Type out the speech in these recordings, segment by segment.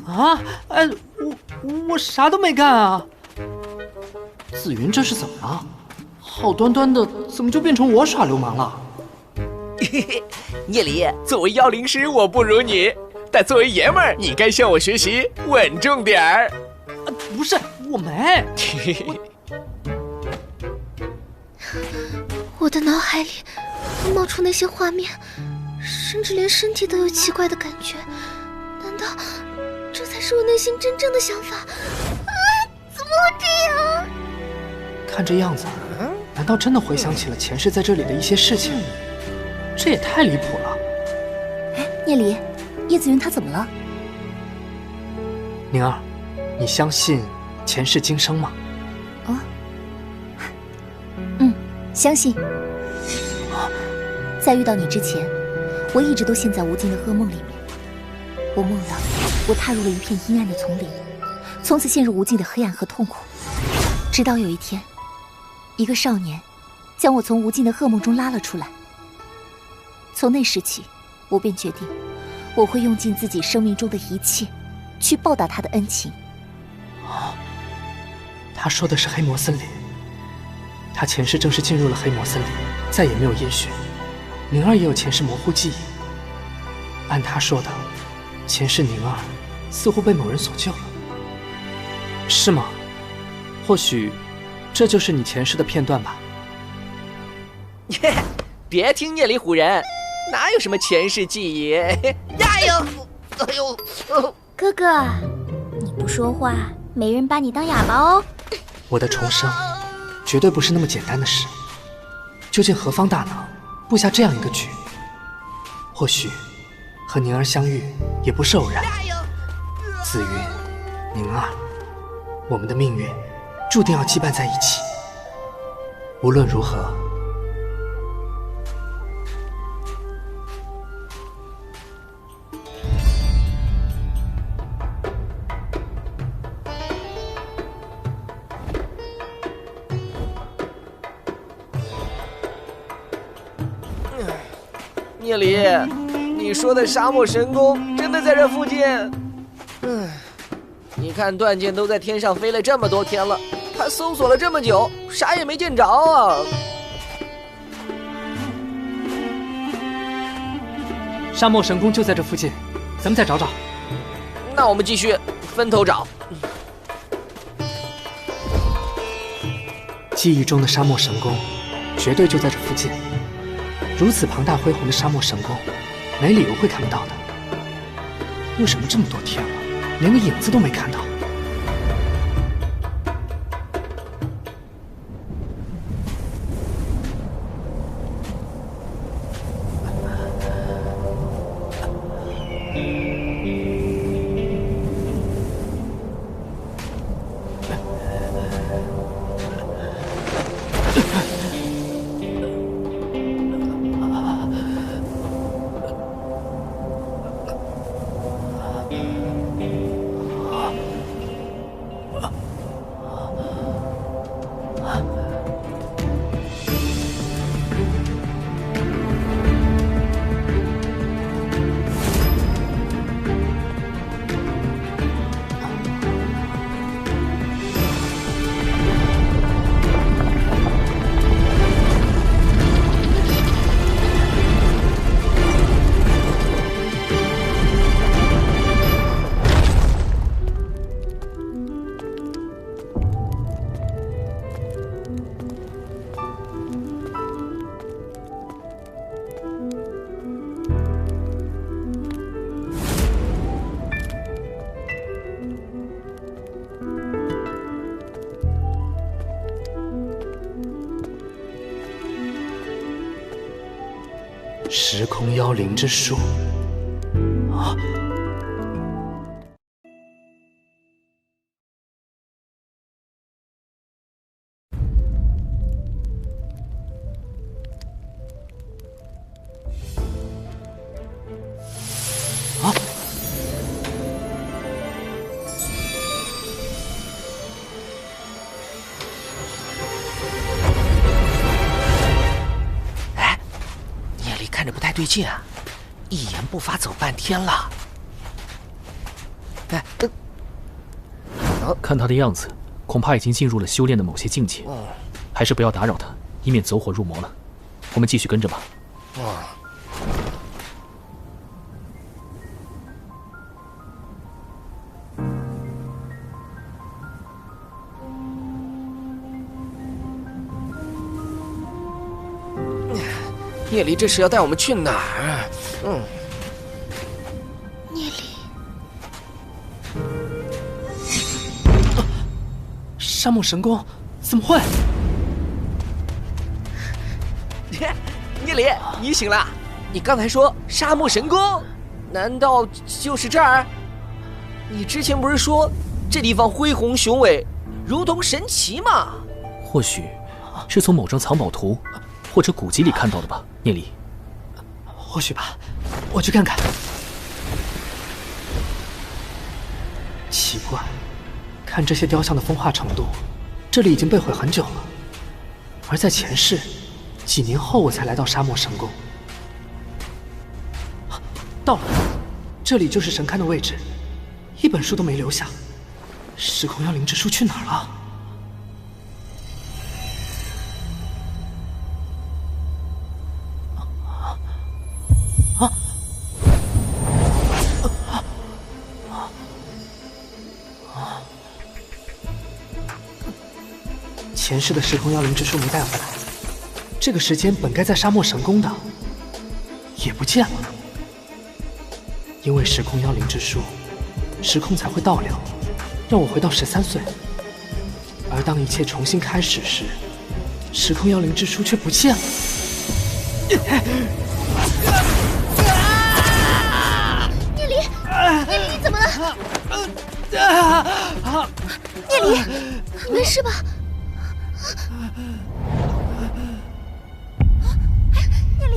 啊！哎，我啥都没干啊！紫云这是怎么了？好端端的，怎么就变成我耍流氓了？嘿嘿，聂离，作为妖灵师我不如你，但作为爷们儿，你该向我学习，稳重点儿。不是，我没。我的脑海里冒出那些画面，甚至连身体都有奇怪的感觉。难道这才是我内心真正的想法？怎么会这样？看这样子，难道真的回想起了前世在这里的一些事情？这也太离谱了。哎，聂离，叶子云他怎么了？宁儿，你相信前世今生吗？相信。在遇到你之前，我一直都陷在无尽的噩梦里面。我梦到我踏入了一片阴暗的丛林，从此陷入无尽的黑暗和痛苦。直到有一天，一个少年将我从无尽的噩梦中拉了出来。从那时起，我便决定，我会用尽自己生命中的一切，去报答他的恩情。他说的是黑魔森林。他前世正是进入了黑魔森林，再也没有音讯。宁儿也有前世模糊记忆。按他说的，前世宁儿似乎被某人所救了，是吗？或许这就是你前世的片段吧。别听聂离唬人，哪有什么前世记忆？呀呦，哎呦！哥哥，你不说话，没人把你当哑巴哦。我的重生绝对不是那么简单的事。究竟何方大能布下这样一个局？或许和宁儿相遇也不是偶然。紫云，宁儿，我们的命运注定要羁绊在一起。无论如何，聂离，你说的沙漠神宫真的在这附近？你看断剑都在天上飞了这么多天了，他搜索了这么久，啥也没见着啊！沙漠神宫就在这附近，咱们再找找。那我们继续分头找。记忆中的沙漠神宫，绝对就在这附近。如此庞大恢宏的沙漠神宫，没理由会看不到的。为什么这么多天了，连个影子都没看到？时空妖灵之术啊！啊！哎，聂离看着不太对劲啊，一言不发走半天了。看他的样子，恐怕已经进入了修炼的某些境界，还是不要打扰他，以免走火入魔了。我们继续跟着吧。聂离这是要带我们去哪儿？聂离，沙漠神宫，怎么会？聂离，你醒了！你刚才说沙漠神宫，难道就是这儿？你之前不是说这地方恢宏雄伟，如同神奇吗？或许是从某张藏宝图或者古籍里看到的吧，聂离。或许吧，我去看看。奇怪，看这些雕像的风化程度，这里已经被毁很久了。而在前世，几年后我才来到沙漠神宫。到了，这里就是神龛的位置，一本书都没留下。时空妖灵之书去哪儿了？前世的时空妖灵之书没带回来，这个时间本该在沙漠神宫的，也不见了。因为时空妖灵之书，时空才会倒流，让我回到13岁。而当一切重新开始时，时空妖灵之书却不见了。聂离，聂离，你怎么了？聂离，你没事吧？聂离，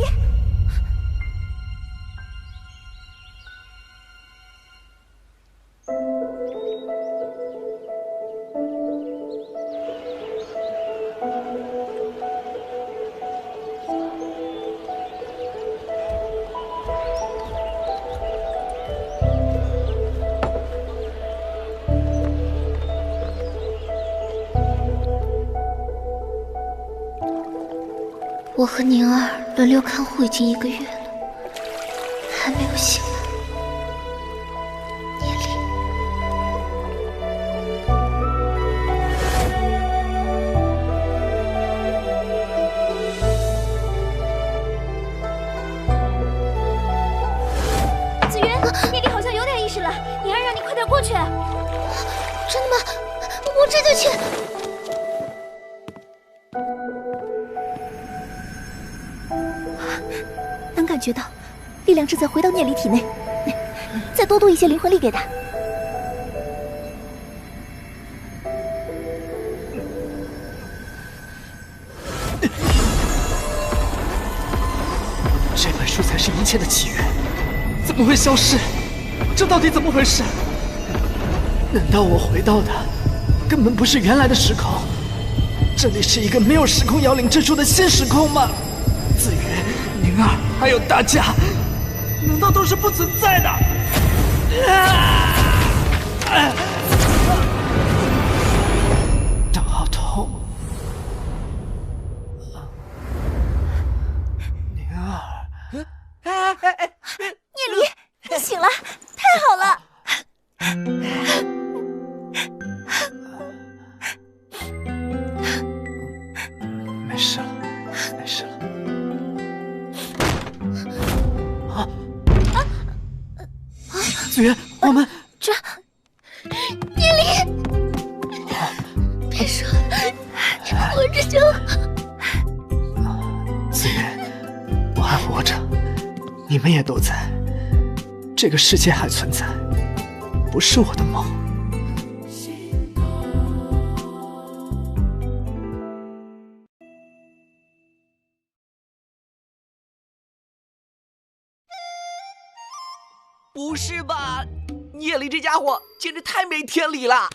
我和宁儿轮流看护已经1个月了，还没有醒来。聂离，子云，聂离好像有点意识了，宁儿让你快点过去。真的吗？我这就去。能感觉到力量正在回到聂离体内，再多一些灵魂力给他。这本书才是一切的起源，怎么会消失？这到底怎么回事？难道我回到的根本不是原来的时空？这里是一个没有时空妖灵之书的新时空吗？子云、宁儿还有大家，难道都是不存在的？好痛！宁儿，聂离，你醒了，太好了！没事了，没事了。子云，我们这，聂离，别说了，你活着就好。子云，我还活着，你们也都在，这个世界还存在，不是我的梦。不是吧？聂离这家伙简直太没天理了！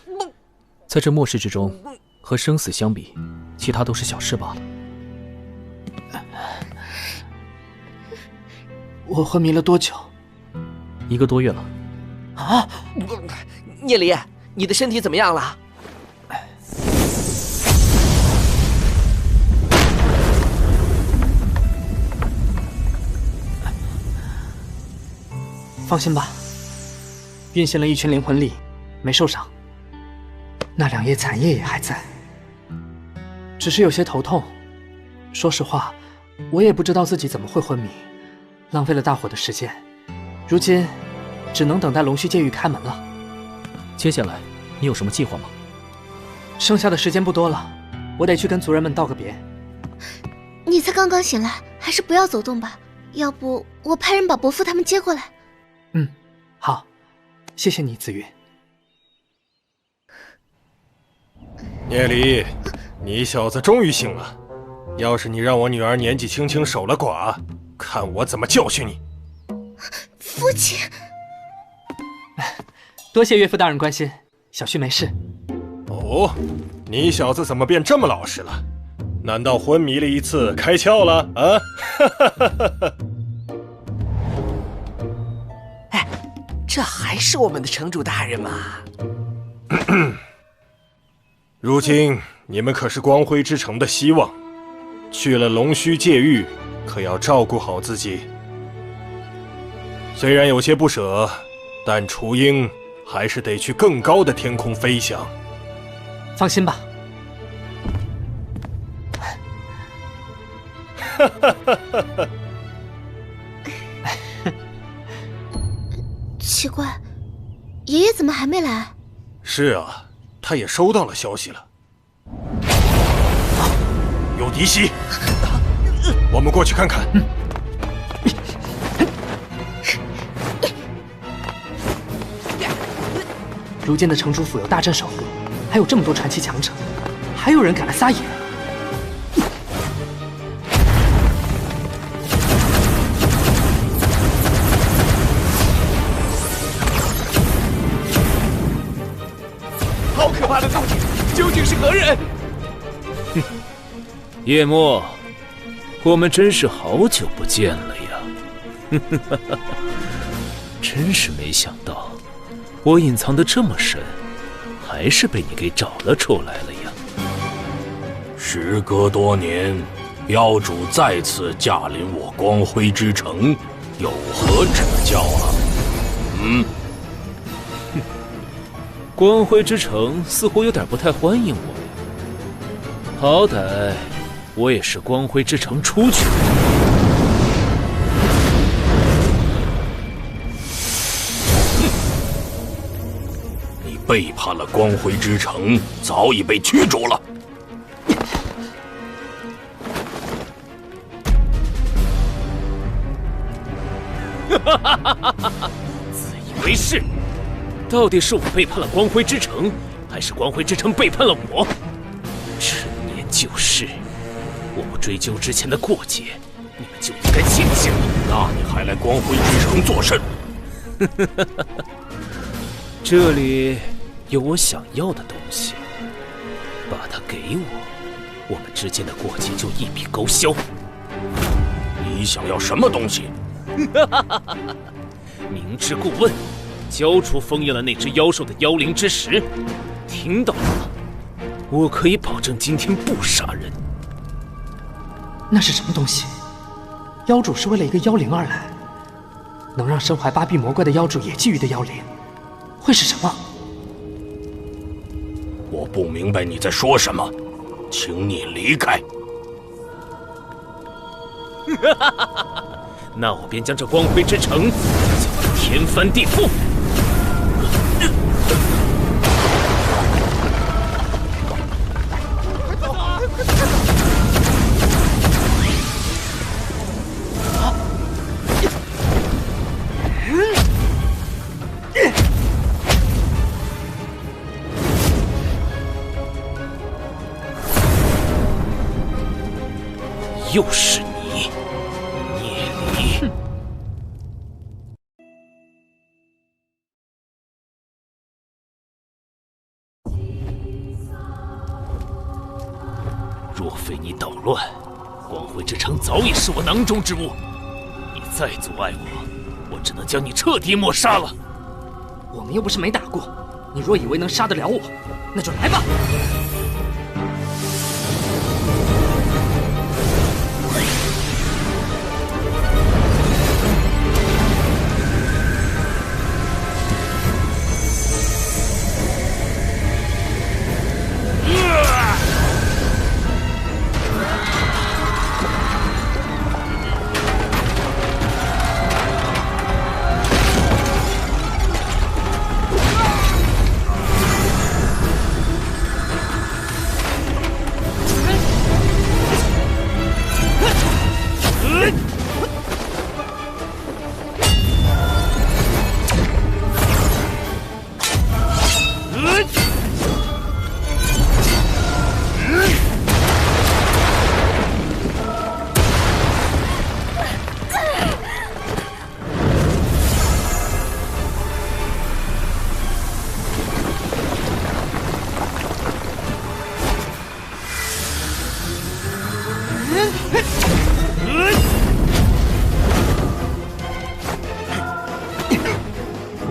在这末世之中，和生死相比，其他都是小事罢了。我昏迷了多久？ 1个多月了。啊！聂离，你的身体怎么样了？放心吧，运行了一群灵魂力，没受伤。那2叶残叶也还在，只是有些头痛。说实话，我也不知道自己怎么会昏迷，浪费了大伙的时间。如今，只能等待龙须界域开门了。接下来，你有什么计划吗？剩下的时间不多了，我得去跟族人们道个别。你才刚刚醒来，还是不要走动吧。要不我派人把伯父他们接过来。嗯，好，谢谢你，紫云。聂离，你小子终于醒了。要是你让我女儿年纪轻轻守了寡，看我怎么教训你。父亲，多谢岳父大人关心，小婿没事。哦，你小子怎么变这么老实了？难道昏迷了一次开窍了啊？哎，这还是我们的城主大人吗？如今你们可是光辉之城的希望，去了龙须界域，可要照顾好自己。虽然有些不舍，但雏鹰还是得去更高的天空飞翔。放心吧。奇怪，爷爷怎么还没来？是啊，他也收到了消息了。有敌袭，我们过去看看。如今的城主府有大阵守护，还有这么多传奇强者，还有人敢来撒野？好可怕的动静，究竟是何人？哼，叶墨，我们真是好久不见了呀！真是没想到。我隐藏得这么深，还是被你给找了出来了呀！时隔多年，妖主再次驾临我光辉之城，有何指教啊？光辉之城似乎有点不太欢迎我。好歹我也是光辉之城出去的。背叛了光辉之城，早已被驱逐了。自以为是，到底是我背叛了光辉之城，还是光辉之城背叛了我？陈年旧事，我不追究之前的过节，你们就应该庆幸。那你还来光辉之城作甚？这里有我想要的东西，把它给我，我们之间的过节就一笔勾销。你想要什么东西？明知故问，交出封印了那只妖兽的妖灵之石。听到了吗？我可以保证今天不杀人。那是什么东西？妖主是为了一个妖灵而来，能让身怀8臂魔怪的妖主也觊觎的妖灵，会是什么？我不明白你在说什么，请你离开。那我便将这光辉之城搅得天翻地覆。又是你，聂离！若非你捣乱，光辉之城早已是我囊中之物。你再阻碍我，我只能将你彻底抹杀了。我们又不是没打过，你若以为能杀得了我，那就来吧。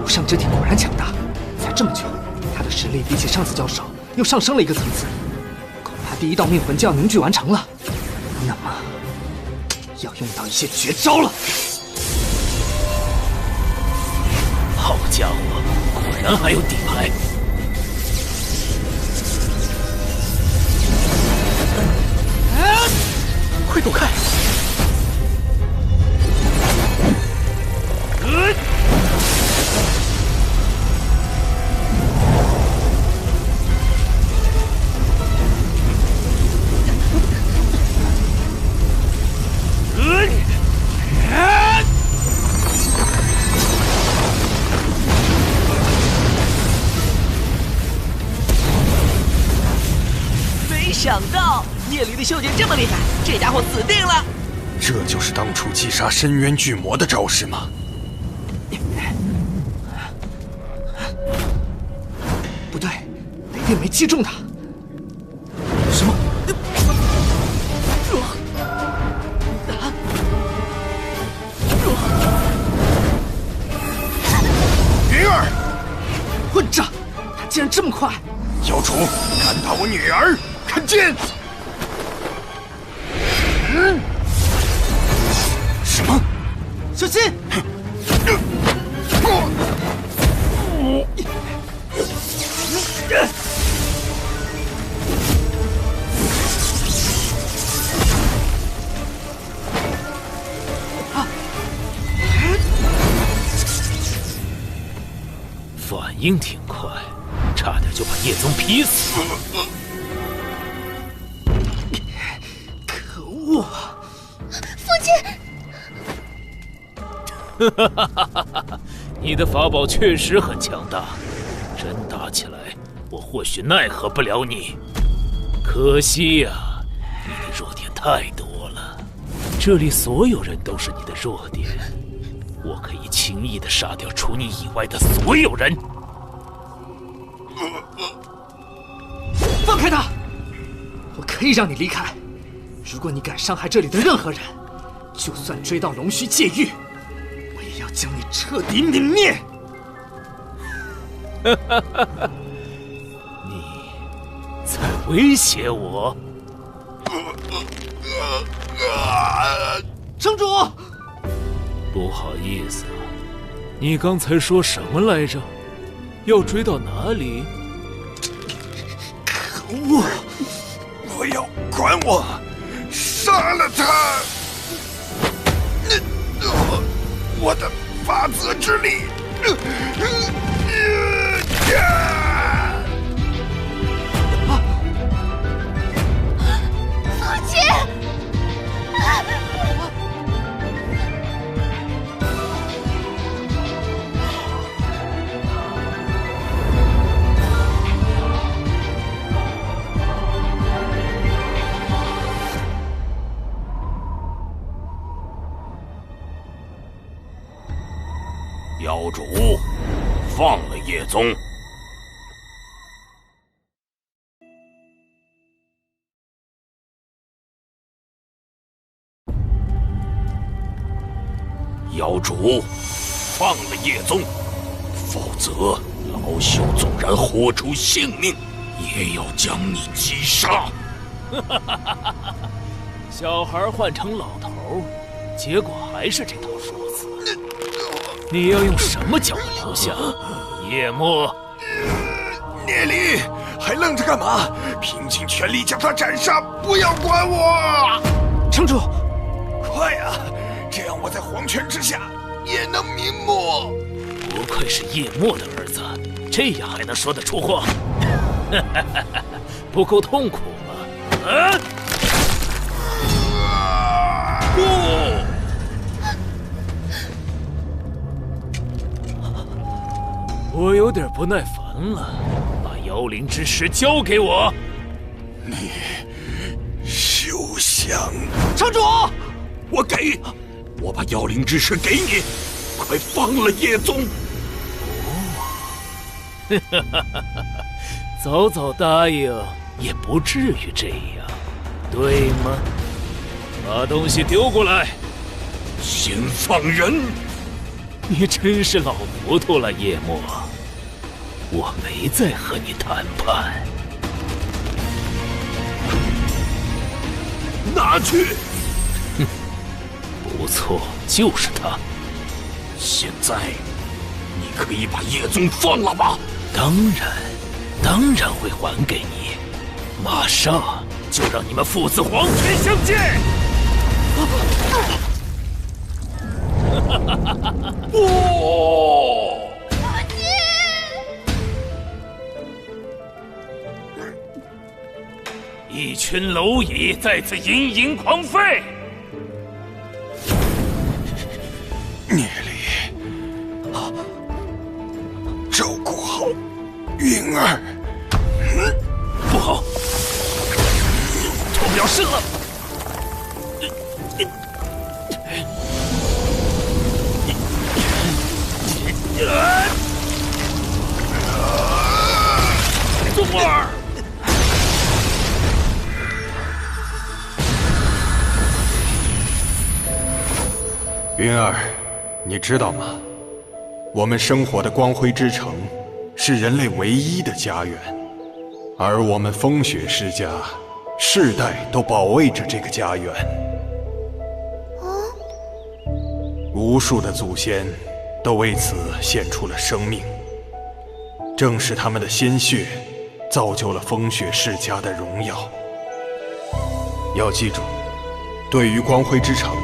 无上之体果然强大，才这么久，他的实力比起上次交手又上升了一个层次，恐怕第一道命魂就要凝聚完成了。那么，要用到一些绝招了。好家伙，果然还有底牌！快躲开！没想到夜里的袖剑这么厉害，这家伙死定了！这就是当初击杀深渊巨魔的招式吗？不对，雷电没击中他。什么？云儿，混账！他竟然这么快！妖主，看到我女儿！看剑！什么？小心！反应挺快，差点就把叶宗劈死。可恶！父亲！你的法宝确实很强大，真打起来，我或许奈何不了你。可惜呀，你的弱点太多了，这里所有人都是你的弱点，我可以轻易地杀掉除你以外的所有人。放开他！我可以让你离开。如果你敢伤害这里的任何人，就算追到龙须界域，我也要将你彻底泯灭。你在威胁我？城主，不好意思啊，你刚才说什么来着？要追到哪里？可恶！不要管我，杀了他！我的法则之力！父亲！妖主，放了叶宗。妖主，放了叶宗，否则老朽纵然豁出性命，也要将你击杀。小孩换成老头，结果还是这套说辞。你要用什么将我留下？叶墨，聂离，还愣着干嘛？拼尽全力将他斩杀！不要管我！城主，快啊！这样我在黄泉之下也能瞑目。不愧是叶墨的儿子，这样还能说得出话？不够痛苦吗？啊！不！我有点不耐烦了，把妖灵之石交给我。你休想！城主，我给，我把妖灵之石给你，快放了叶宗。早早答应也不至于这样，对吗？把东西丢过来。先放人！你真是老糊涂了，叶墨。我没在和你谈判。拿去！哼，不错，就是他。现在，你可以把叶宗放了吧？当然会还给你，马上就让你们父子黄泉相见。哦！一群蝼蚁在此盈盈狂吠。聂离，照顾好云儿。不好，脱不了身了。宗儿，云儿，你知道吗？我们生活的光辉之城，是人类唯一的家园，而我们风雪世家，世代都保卫着这个家园。无数的祖先都为此献出了生命，正是他们的鲜血，造就了风雪世家的荣耀。要记住，对于光辉之城，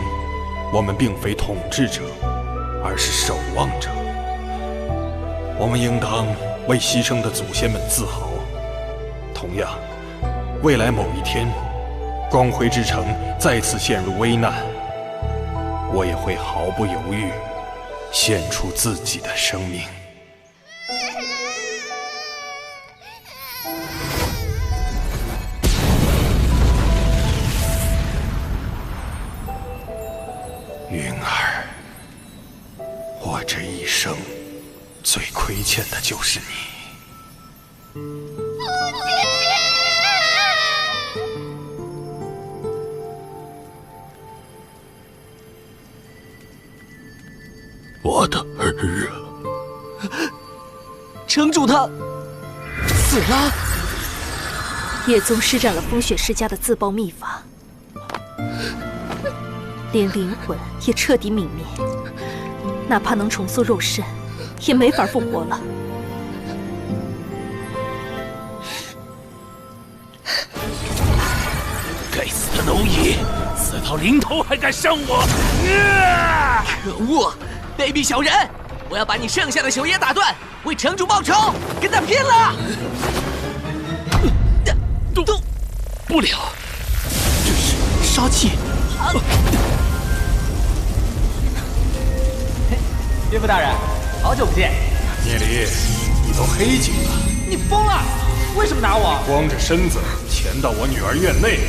我们并非统治者，而是守望者。我们应当为牺牲的祖先们自豪。同样，未来某一天，光辉之城再次陷入危难，我也会毫不犹豫献出自己的生命。云儿，我这一生最亏欠的就是你。我的儿啊！城主他死了。叶宗施展了风雪世家的自爆秘法，连灵魂也彻底泯灭，哪怕能重塑肉身，也没法复活了。该死的蝼蚁，死到临头还敢伤我！可恶，卑鄙小人！我要把你剩下的手也打断，为城主报仇，跟他拼了！动不了，这是杀气。岳父大人，好久不见。聂离，你都黑颈了，你疯了？为什么打我？光着身子潜到我女儿院内，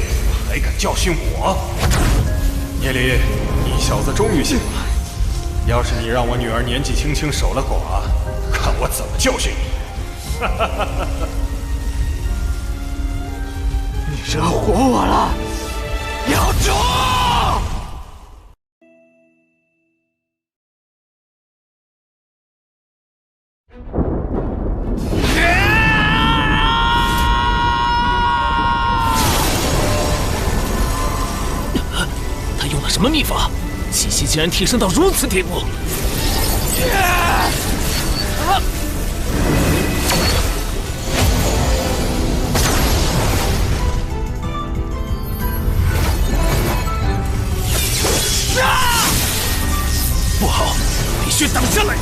还敢教训我？聂离，你小子终于醒了。要是你让我女儿年纪轻轻守了寡，看我怎么教训你！你惹火我了，妖主！他用了什么秘法？气息竟然提升到如此地步！不好，必须挡下来！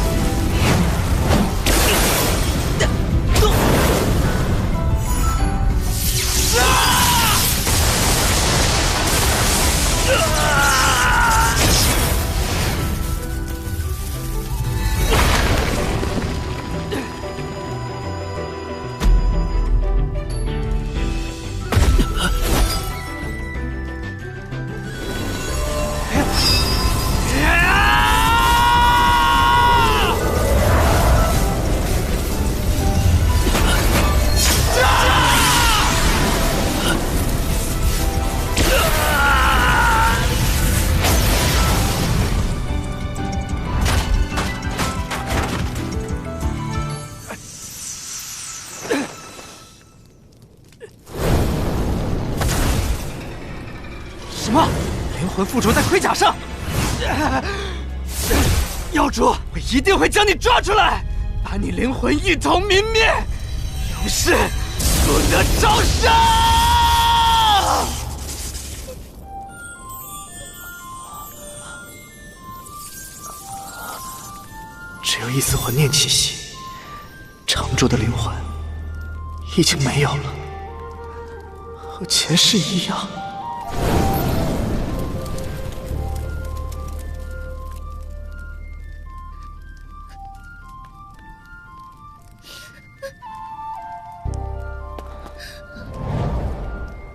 什么？灵魂附着在盔甲上！妖主，我一定会将你抓出来，把你灵魂一同泯灭，永世不得超生！只有一丝魂念气息，常驻的灵魂已经没有了，和前世一样。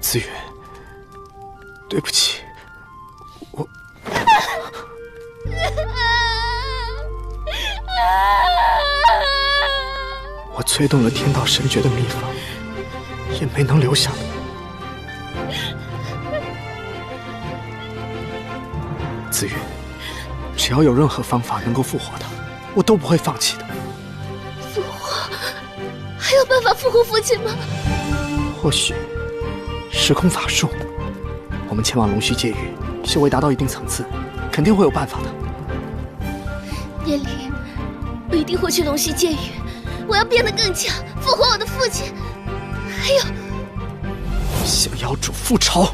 子羽，对不起，我催动了天道神诀的秘法，也没能留下你。子羽，只要有任何方法能够复活他，我都不会放弃的。复活？还有办法复活父亲吗？或许。时空法术，我们前往龙须界域，修为达到一定层次，肯定会有办法的。念离，我一定会去龙须界域，我要变得更强，复活我的父亲。还有，向妖主复仇。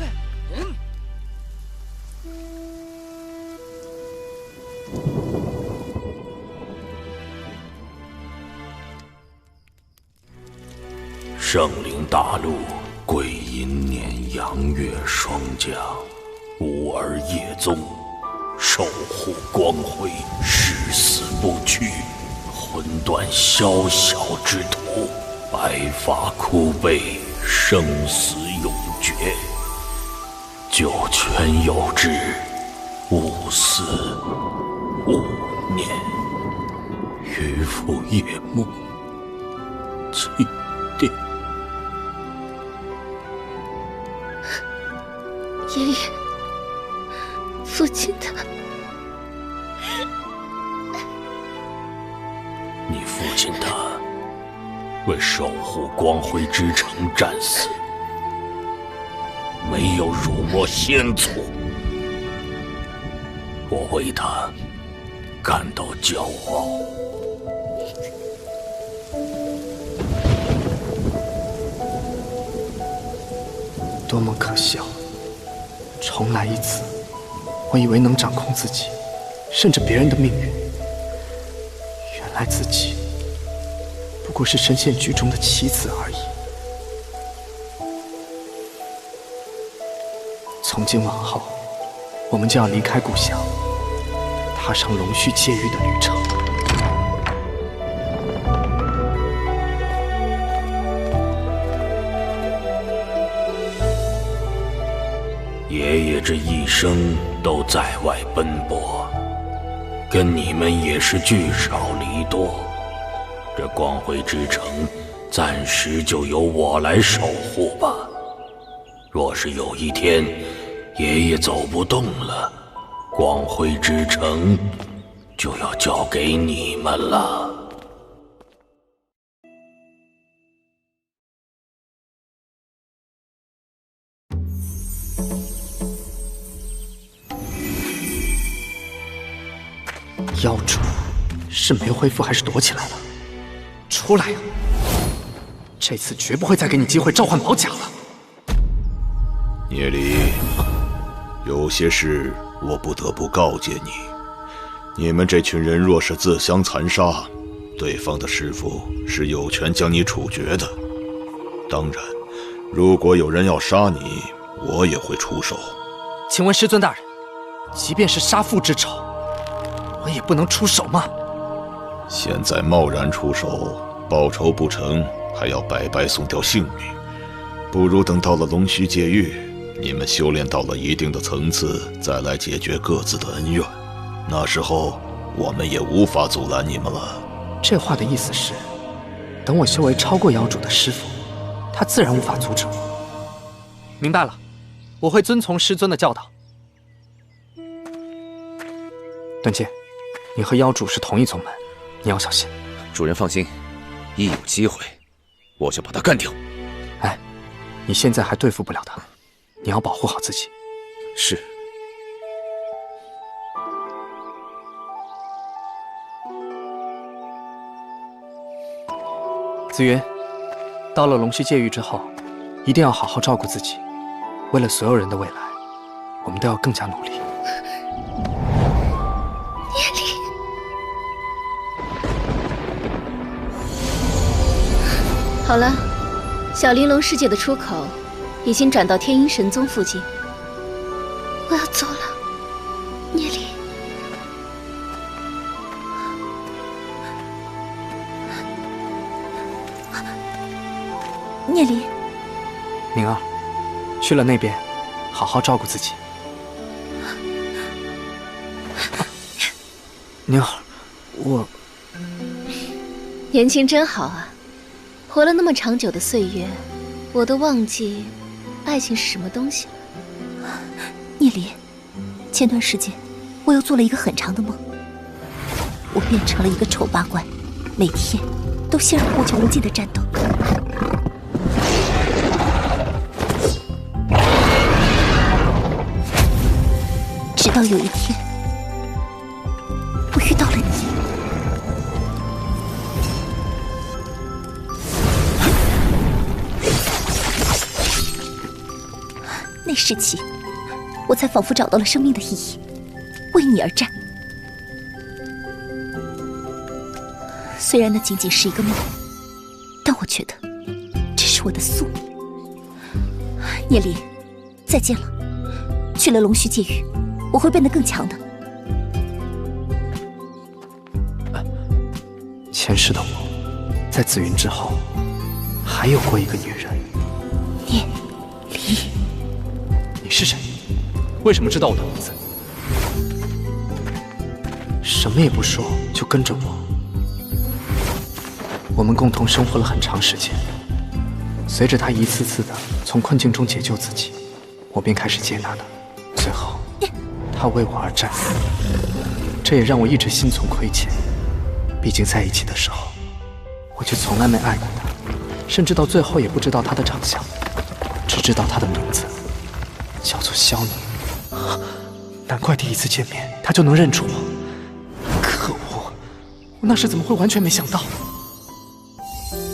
圣灵大陆。癸寅年阳月霜降，吾儿夜宗，守护光辉，誓死不屈，魂断宵小之徒，白发枯背，生死永绝。九泉有之，勿思勿念，渔父夜梦，祭奠。爷爷，父亲的，你父亲的为守护光辉之城战死，没有辱没先祖，我为他感到骄傲。多么可笑！重来一次，我以为能掌控自己，甚至别人的命运。原来自己不过是深陷局中的棋子而已。从今往后，我们就要离开故乡，踏上龙须界域的旅程。爷爷这一生都在外奔波，跟你们也是聚少离多。这光辉之城，暂时就由我来守护吧。若是有一天，爷爷走不动了，光辉之城就要交给你们了。妖主是没恢复还是躲起来了？出来呀！这次绝不会再给你机会召唤宝甲了。聂离，有些事我不得不告诫你：你们这群人若是自相残杀，对方的师父是有权将你处决的。当然，如果有人要杀你，我也会出手。请问师尊大人，即便是杀父之仇，我也不能出手吗？现在贸然出手，报仇不成，还要白白送掉性命。不如等到了龙须界域，你们修炼到了一定的层次，再来解决各自的恩怨。那时候，我们也无法阻拦你们了。这话的意思是，等我修为超过妖主的师父，他自然无法阻止我。明白了，我会遵从师尊的教导。段剑，你和妖主是同一宗门，你要小心。主人放心，一有机会，我就把他干掉。哎，你现在还对付不了他，你要保护好自己。是。紫云，到了龙须界域之后，一定要好好照顾自己。为了所有人的未来，我们都要更加努力。聂离，好了，小玲珑世界的出口已经转到天鹰神宗附近。我要走了，聂离。聂离，灵儿，去了那边，好好照顾自己。灵儿，我年轻真好啊，活了那么长久的岁月，我都忘记爱情是什么东西了。聂离，前段时间我又做了一个很长的梦，我变成了一个丑八怪，每天都陷入无穷无尽的战斗。直到有一天，我遇到了你。那时起，我才仿佛找到了生命的意义，为你而战。虽然那仅仅是一个梦，但我觉得这是我的宿命。聂离，再见了。去了龙须界域，我会变得更强的。前世的我，在紫云之后，还有过一个女人。聂离，你是谁？为什么知道我的名字？什么也不说就跟着我。我们共同生活了很长时间，随着他一次次的从困境中解救自己，我便开始接纳他。最后，他为我而战死，这也让我一直心存亏欠。毕竟在一起的时候，我却从来没爱过他，甚至到最后也不知道他的长相，只知道他的名字叫做萧宁。难怪第一次见面他就能认出我。可恶，我那时怎么会完全没想到？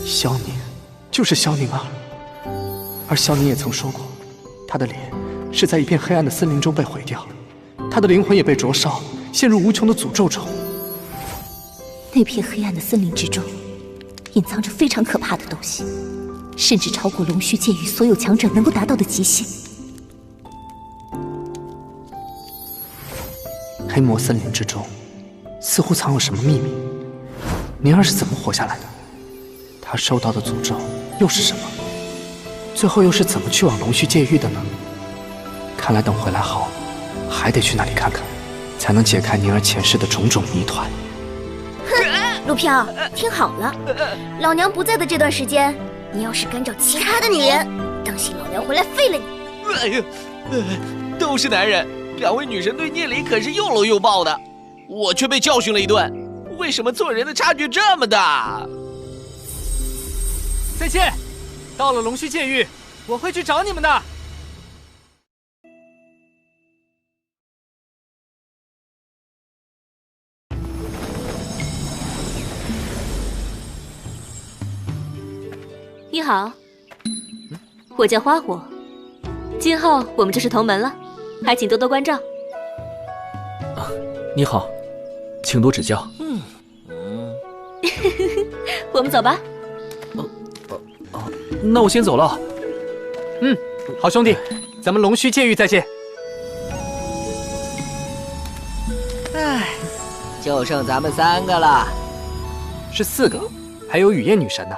萧宁就是萧宁儿，而萧宁也曾说过，他的脸是在一片黑暗的森林中被毁掉，他的灵魂也被灼烧，陷入无穷的诅咒中。那片黑暗的森林之中，隐藏着非常可怕的东西，甚至超过龙须界域所有强者能够达到的极限。黑魔森林之中，似乎藏有什么秘密。宁儿是怎么活下来的？她受到的诅咒又是什么？最后又是怎么去往龙须界域的呢？看来等回来后，还得去那里看看，才能解开宁儿前世的种种谜团。哼，陆飘，听好了，老娘不在的这段时间，你要是敢找其他的女人，当心老娘回来废了你！哎呀，都是男人，两位女神对聂离可是又搂又抱的，我却被教训了一顿。为什么做人的差距这么大？再见，到了龙须界域，我会去找你们的。你好，我叫花火，今后我们就是同门了，还请多多关照。你好，请多指教。我们走吧。那我先走了。好兄弟，咱们龙须界域再见。唉，就剩咱们3个了。是4个，还有雨夜女神呢。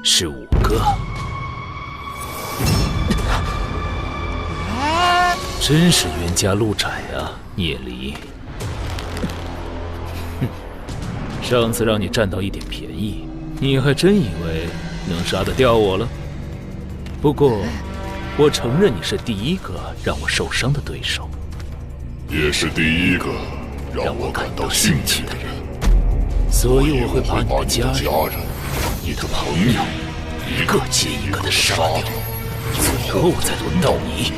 是5个。真是冤家路窄啊，聂离。上次让你占到一点便宜，你还真以为能杀得掉我了？不过，我承认你是第一个让我受伤的对手，也是第一个让我感到兴趣的人。所以我会把你的家人、你的朋友一个接一个的杀掉，最后再轮到你。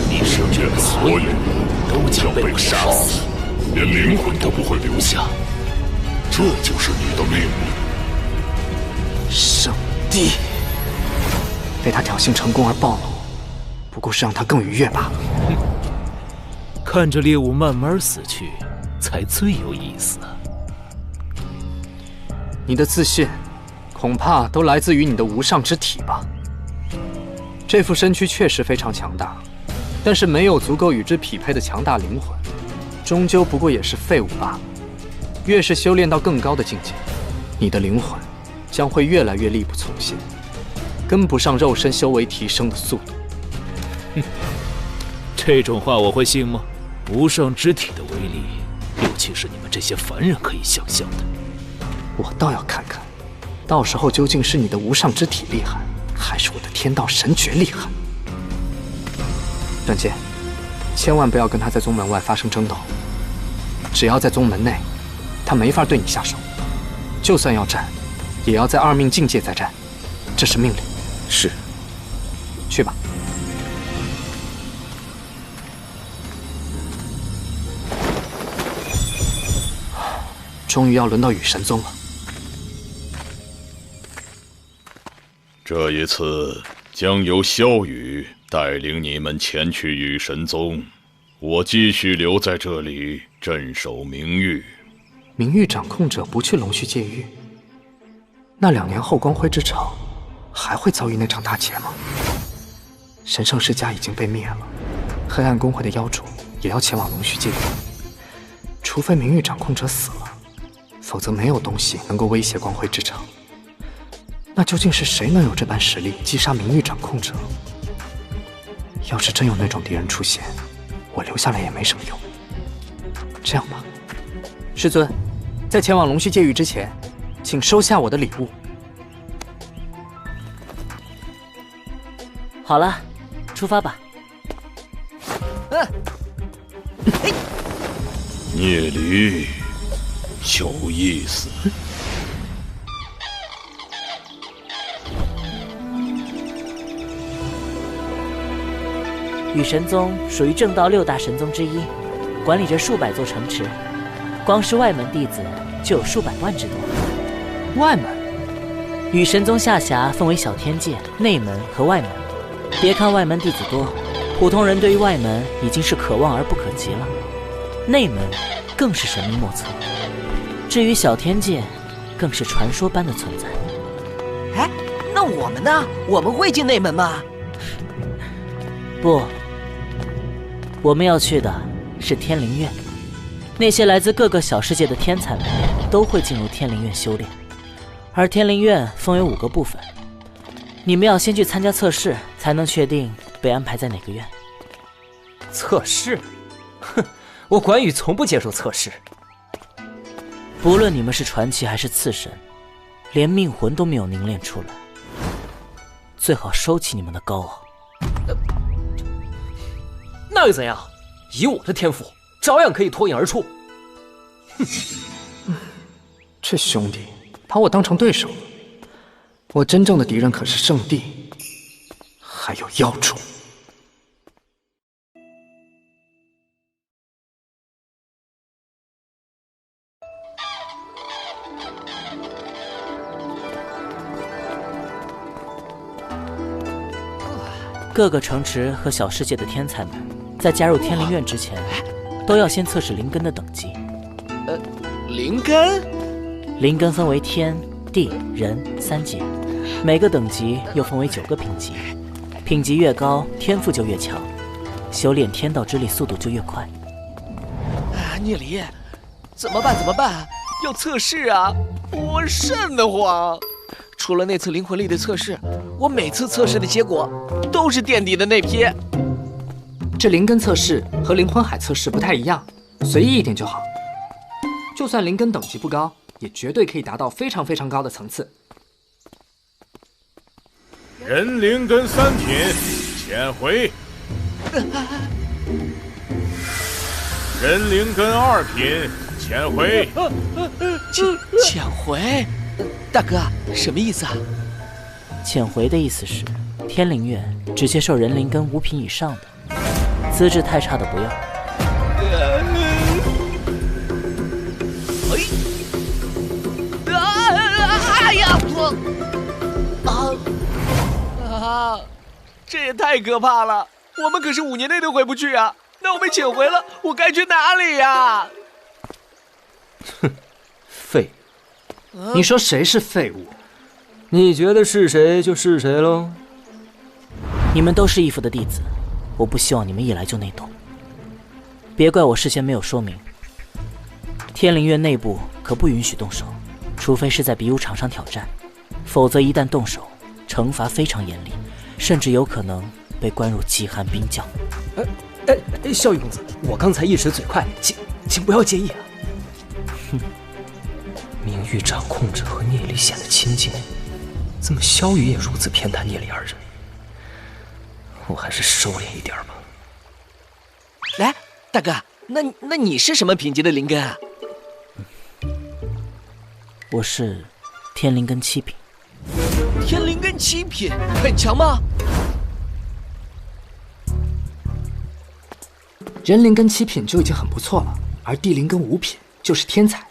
你身边的所有人都将被我杀死，连灵魂都不会留下。这就是你的命运。圣地被他挑衅成功而暴怒，不过是让他更愉悦罢了。看着猎物慢慢死去，才最有意思。你的自信，恐怕都来自于你的无上之体吧？这副身躯确实非常强大，但是没有足够与之匹配的强大灵魂，终究不过也是废物罢了。越是修炼到更高的境界，你的灵魂将会越来越力不从心，跟不上肉身修为提升的速度。这种话我会信吗？无上之体的威力，尤其是你们这些凡人可以想象的。我倒要看看，到时候究竟是你的无上之体厉害，还是我的天道神诀厉害。段剑，千万不要跟他在宗门外发生争斗。只要在宗门内，他没法对你下手。就算要战，也要在2命境界再战，这是命令。是。去吧。终于要轮到雨神宗了。这一次将由萧雨带领你们前去雨神宗，我继续留在这里镇守明域。明域掌控者不去龙须界域，那2年后光辉之城还会遭遇那场大劫吗？神圣世家已经被灭了，黑暗公会的妖主也要前往龙须界域，除非明域掌控者死了，否则没有东西能够威胁光辉之城。那究竟是谁能有这般实力击杀明域掌控者？要是真有那种敌人出现，我留下来也没什么用。这样吧，师尊，在前往龙须界域之前，请收下我的礼物。好了，出发吧。聂离，有意思。雨神宗属于正道6大神宗之一，管理着数百座城池，光是外门弟子就有数百万之多。外门？雨神宗下辖分为小天界、内门和外门。别看外门弟子多，普通人对于外门已经是可望而不可及了，内门更是神秘莫测。至于小天界，更是传说般的存在。哎，那我们呢？我们会进内门吗？不，我们要去的是天灵院。那些来自各个小世界的天才们都会进入天灵院修炼，而天灵院分为5个部分，你们要先去参加测试，才能确定被安排在哪个院。测试？哼，我管羽从不接受测试。不论你们是传奇还是次神，连命魂都没有凝练出来，最好收起你们的高傲。那又怎样？以我的天赋，照样可以脱颖而出。哼，这兄弟把我当成对手了。我真正的敌人可是圣地，还有妖主。各个城池和小世界的天才们，在加入天灵院之前，都要先测试灵根的等级。灵根？灵根分为天、地、人3阶，每个等级又分为9个品级，品级越高，天赋就越强，修炼天道之力速度就越快。聂离，怎么办？要测试啊！我瘆得慌。除了那次灵魂力的测试，我每次测试的结果都是垫底的那批。这灵根测试和灵魂海测试不太一样，随意一点就好。就算灵根等级不高，也绝对可以达到非常非常高的层次。人灵根3品，潜回。人灵根2品，潜回。潜回？大哥，什么意思啊？潜回的意思是，天灵院只接受人灵根5品以上的，资质太差的不要。哎呀！这也太可怕了！我们可是5年内都回不去啊！那我被潜回了，我该去哪里呀？哼，废！你说谁是废物？你觉得是谁就是谁喽。你们都是义父的弟子，我不希望你们一来就内斗。别怪我事先没有说明，天灵院内部可不允许动手，除非是在比武场上挑战，否则一旦动手，惩罚非常严厉，甚至有可能被关入极寒冰窖。萧玉公子，我刚才一时嘴快，请不要介意啊。哼，明玉掌控着和聂离显得亲近，怎么萧雨也如此偏袒聂离二人？我还是收敛一点吧。来，大哥，那你是什么品级的灵根啊？我是天灵根7品。天灵根7品，很强吗？人灵根7品就已经很不错了，而地灵根5品就是天才。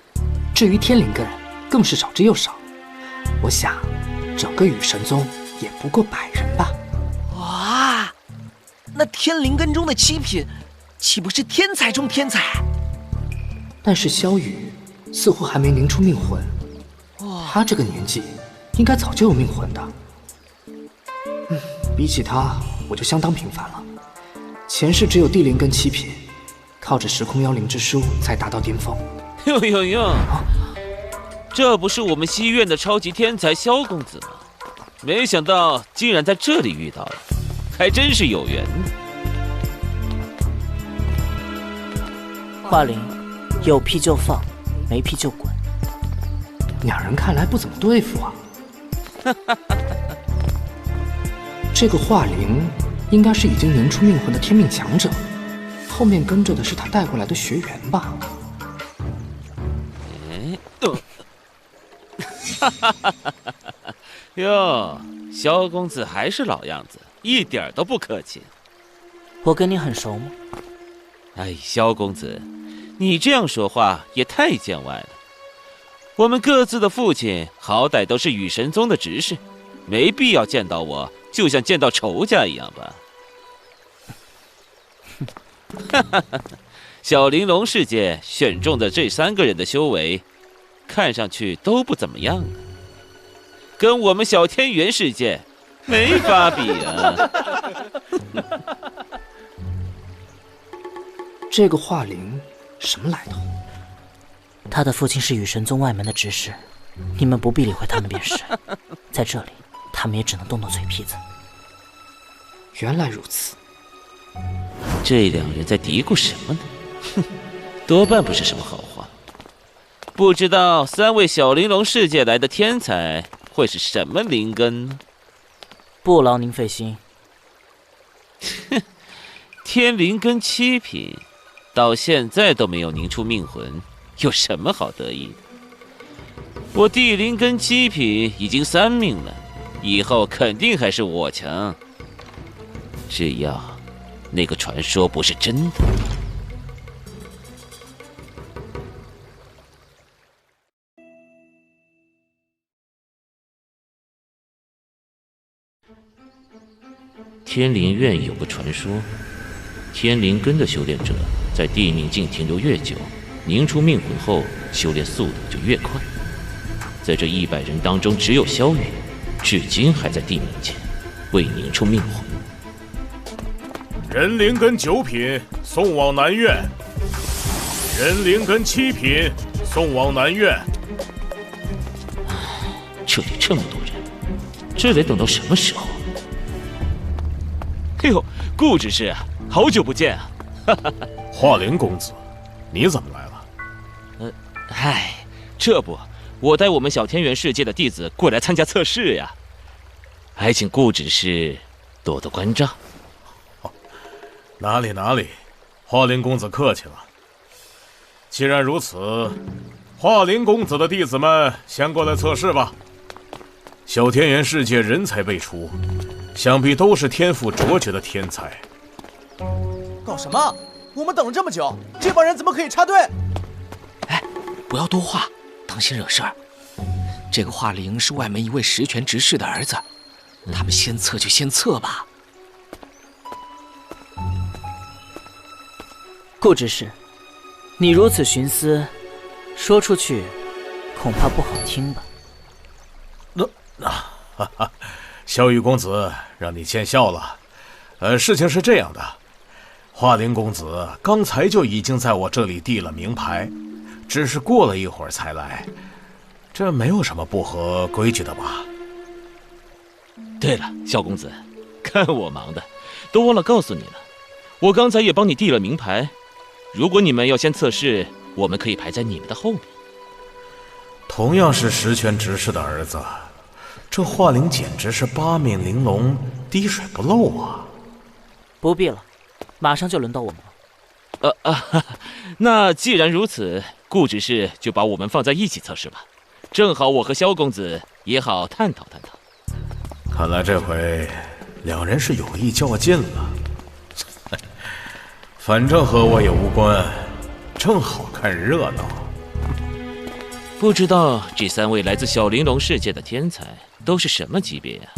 至于天灵根，更是少之又少。我想，整个羽神宗也不过100人吧。哇，那天灵根中的7品，岂不是天才中天才？但是萧雨似乎还没凝出命魂，他这个年纪，应该早就有命魂的。比起他，我就相当平凡了。前世只有地灵根7品，靠着时空妖灵之书才达到巅峰。哟，这不是我们西院的超级天才萧公子吗？没想到竟然在这里遇到了，还真是有缘。华灵，有屁就放，没屁就滚。两人看来不怎么对付啊。这个华灵应该是已经凝出命魂的天命强者，后面跟着的是他带过来的学员吧？哟，萧公子还是老样子，一点都不客气。我跟你很熟吗？哎，萧公子，你这样说话也太见外了。我们各自的父亲好歹都是羽神宗的执事，没必要见到我就像见到仇家一样吧？小玲珑世界选中的这3个人的修为，看上去都不怎么样啊，跟我们小天元世界没法比啊。这个华灵什么来头？他的父亲是羽神宗外门的执事，你们不必理会他们便是。在这里，他们也只能动动嘴皮子。原来如此。这2人在嘀咕什么呢？哼，多半不是什么好话。不知道3位小玲珑世界来的天才会是什么灵根呢？不劳您费心。哼，天灵根7品，到现在都没有凝出命魂，有什么好得意的？我地灵根7品已经3命了，以后肯定还是我强。只要那个传说不是真的。天灵院有个传说，天灵根的修炼者在地冥境停留越久，凝出命魂后，修炼速度就越快。在这100人当中，只有萧雨，至今还在地冥界，未凝出命魂。人灵根9品送往南院，人灵根7品送往南院。这里这么多人，这得等到什么时候？哎呦，顾执事，好久不见啊！华灵公子，你怎么来了？这不，我带我们小天元世界的弟子过来参加测试呀，还请顾执事多多关照。哪里，华灵公子客气了。既然如此，华灵公子的弟子们先过来测试吧。小天元世界人才辈出，想必都是天赋卓绝的天才。搞什么？我们等了这么久，这帮人怎么可以插队？不要多话，当心惹事儿。这个华灵是外门一位实权执事的儿子，他们先测就先测吧。顾执事，你如此徇私，说出去恐怕不好听吧？萧雨公子，让你见笑了。事情是这样的，华灵公子刚才就已经在我这里递了名牌，只是过了一会儿才来，这没有什么不合规矩的吧？对了，萧公子，看我忙的，都忘了告诉你了，我刚才也帮你递了名牌。如果你们要先测试，我们可以排在你们的后面。同样是实权执事的儿子，这华灵简直是8面玲珑，滴水不漏啊！不必了，马上就轮到我们了。那既然如此，顾执事就把我们放在一起测试吧，正好我和萧公子也好探讨探讨。看来这回两人是有意较劲了。反正和我也无关，正好看热闹。不知道这3位来自小玲珑世界的天才都是什么级别呀？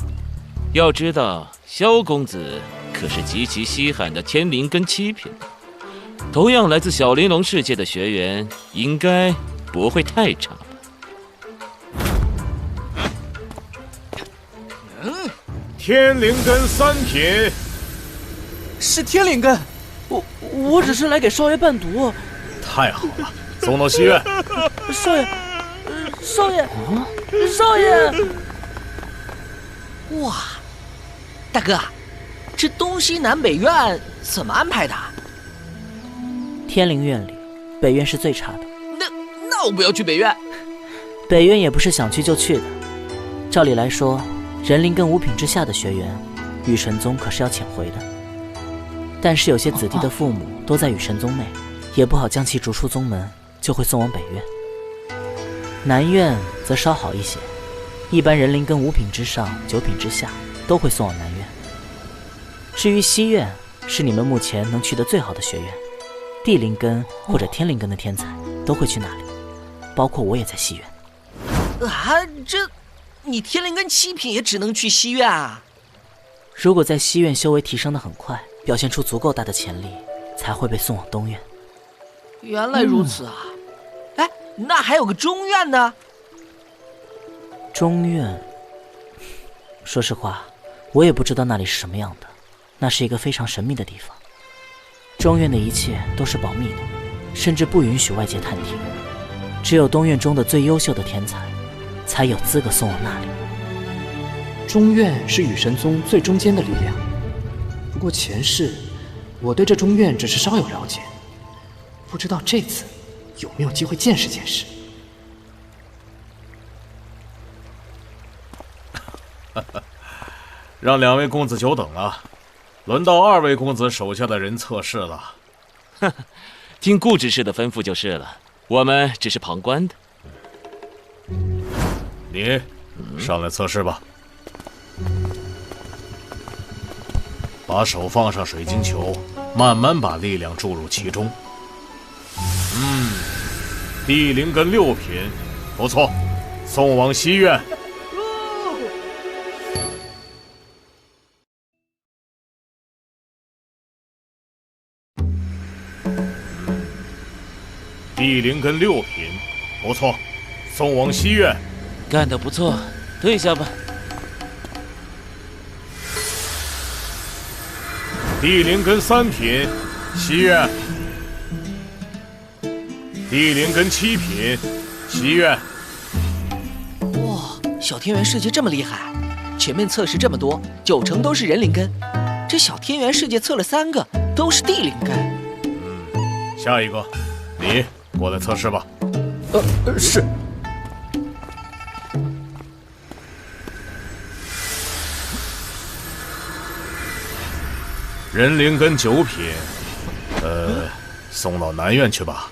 要知道，萧公子可是极其稀罕的天灵根7品，同样来自小玲珑世界的学员，应该不会太差吧？天灵根3品，是天灵根。我只是来给少爷伴读。太好了，送到西院。少爷，少爷！哇，大哥，这东西南北院怎么安排的？天灵院里，北院是最差的。那我不要去北院。北院也不是想去就去的。照理来说，人灵根5品之下的学员，雨神宗可是要遣回的。但是有些子弟的父母都在雨神宗内，也不好将其逐出宗门，就会送往北院。南院则稍好一些，一般人灵根5品之上、9品之下都会送往南院。至于西院，是你们目前能去得最好的学院，地灵根或者天灵根的天才都会去那里，包括我也在西院。你天灵根7品也只能去西院啊？如果在西院修为提升得很快，表现出足够大的潜力，才会被送往东院。原来如此啊！那还有个中院呢？中院，说实话，我也不知道那里是什么样的，那是一个非常神秘的地方。中院的一切都是保密的，甚至不允许外界探听。只有东院中的最优秀的天才，才有资格送往那里。中院是雨神宗最中间的力量，不过前世我对这中院只是稍有了解，不知道这次有没有机会见识见识。让2位公子久等了，轮到2位公子手下的人测试了。听顾执事的吩咐就是了，我们只是旁观的。你上来测试吧。把手放上水晶球，慢慢把力量注入其中。地灵根6品，不错，送往西院。地灵根6品，不错，送往西院。干得不错，退下吧。地灵根3品，西院。地灵根7品，西院。哇，小天元世界这么厉害！前面测试这么多，9成都是人灵根，这小天元世界测了3个，都是地灵根。下一个，你过来测试吧。是。人灵根9品，送到南院去吧。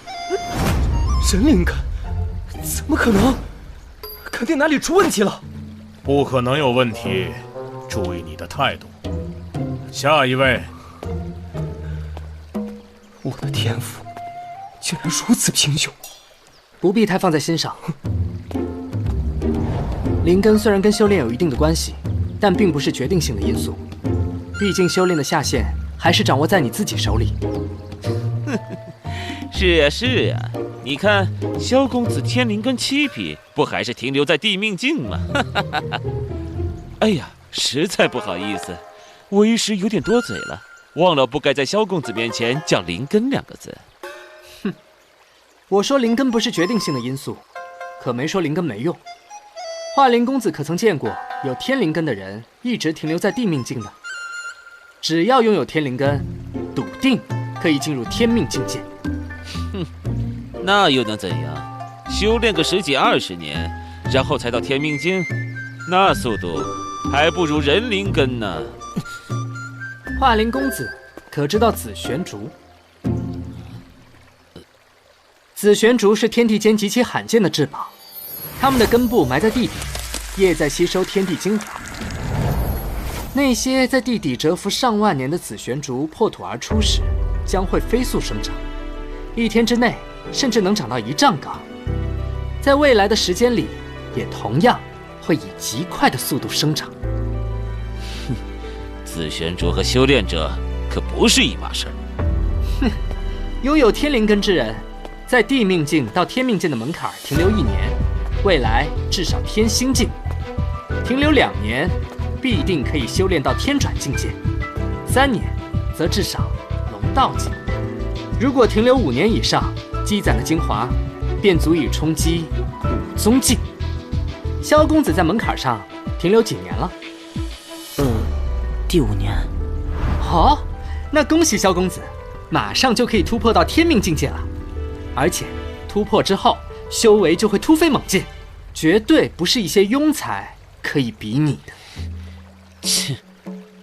人灵根？怎么可能？肯定哪里出问题了。不可能有问题，注意你的态度。下一位。我的天赋竟然如此平庸，不必太放在心上。灵根虽然跟修炼有一定的关系，但并不是决定性的因素。毕竟修炼的下限还是掌握在你自己手里。是呀是呀，你看萧公子天灵根7品，不还是停留在地命境吗？哎呀，实在不好意思，我一时有点多嘴了，忘了不该在萧公子面前讲灵根2个字。哼，我说灵根不是决定性的因素，可没说灵根没用。华灵公子可曾见过有天灵根的人一直停留在地命境的？只要拥有天灵根，笃定可以进入天命境界。哼，那又能怎样？修炼个10几20年，然后才到天命境，那速度还不如人灵根呢。华灵公子可知道紫玄竹？紫玄竹是天地间极其罕见的至宝，它们的根部埋在地底，叶在吸收天地精华。那些在地底蛰伏上万年的紫玄竹破土而出时，将会飞速生长，1天之内甚至能长到1丈高。在未来的时间里，也同样会以极快的速度生长。哼，紫玄竹和修炼者可不是一码事儿。哼，拥有天灵根之人，在地命境到天命境的门槛停留1年，未来至少天心境；停留2年，必定可以修炼到天转境界；3年，则至少龙道境。如果停留5年以上，积攒的精华便足以冲击5宗境。萧公子在门槛上停留几年了？第5年。好，那恭喜萧公子，马上就可以突破到天命境界了。而且突破之后，修为就会突飞猛进，绝对不是一些庸才可以比拟的。切，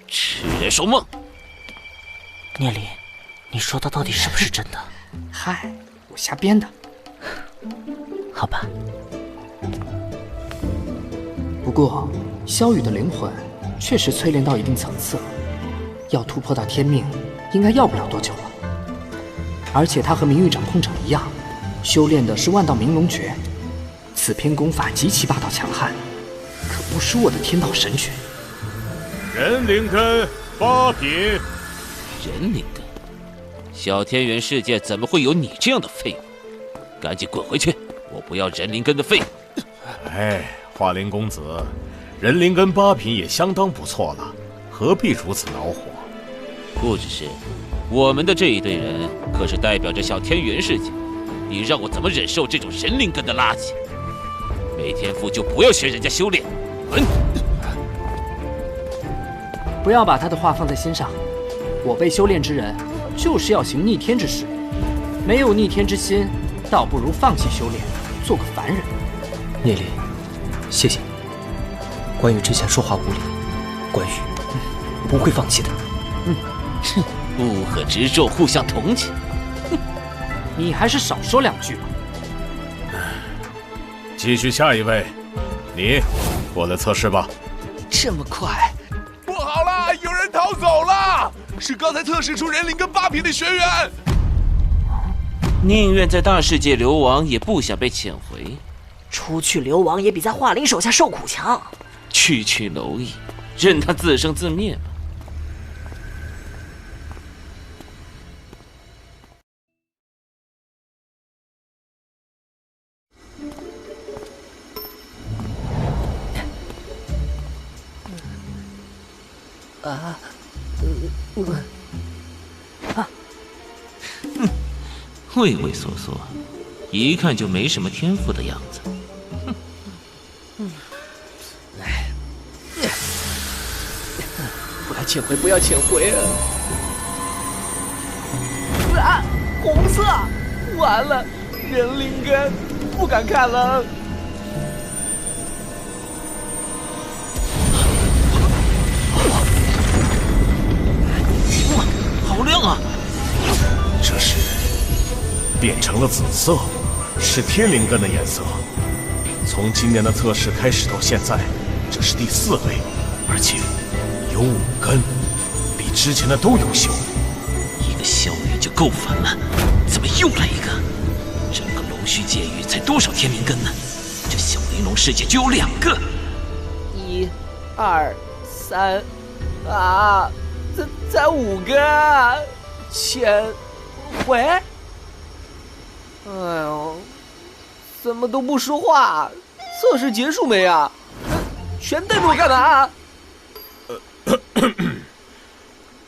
痴人说梦。聂离，你说的到底是不是真的？嗨，我瞎编的。好吧。不过，萧雨的灵魂确实淬炼到一定层次了，要突破到天命，应该要不了多久了。而且他和明玉掌控者一样，修炼的是万道明龙诀，此篇功法极其霸道强悍，可不输我的天道神诀。人灵根8品。人灵根？小天元世界怎么会有你这样的废物？赶紧滚回去！我不要人灵根的废物。哎，华灵公子，人灵根8品也相当不错了，何必如此恼火？不只是，我们的这一队人可是代表着小天元世界，你让我怎么忍受这种人灵根的垃圾？没天赋就不要学人家修炼，滚！不要把他的话放在心上，我辈修炼之人就是要行逆天之事，没有逆天之心，倒不如放弃修炼，做个凡人。聂离，谢谢你。关羽之前说话无理，关羽不会放弃的。哼，乌合之众互相同情。哼，你还是少说2句吧。继续下一位，你过来测试吧。这么快？不好了，有人逃走了，是刚才测试出人灵根8品的学员。宁愿在大世界流亡，也不想被遣回。出去流亡也比在华灵手下受苦强。区区蝼蚁，任他自生自灭吧。畏畏缩缩，一看就没什么天赋的样子。不要请回，不要请回啊！红色，完了，人灵根，不敢看了。哇，好亮啊！这是变成了紫色，是天灵根的颜色。从今年的测试开始到现在，这是第4位，而且有5根，比之前的都优秀。一个萧雨就够烦了，怎么又来一个？整个龙须界域才多少天灵根呢？这小玲珑世界就有2个。1、2、3，啊，才5个。喂，哎呦，怎么都不说话？测试结束没啊？全瞪着我干嘛？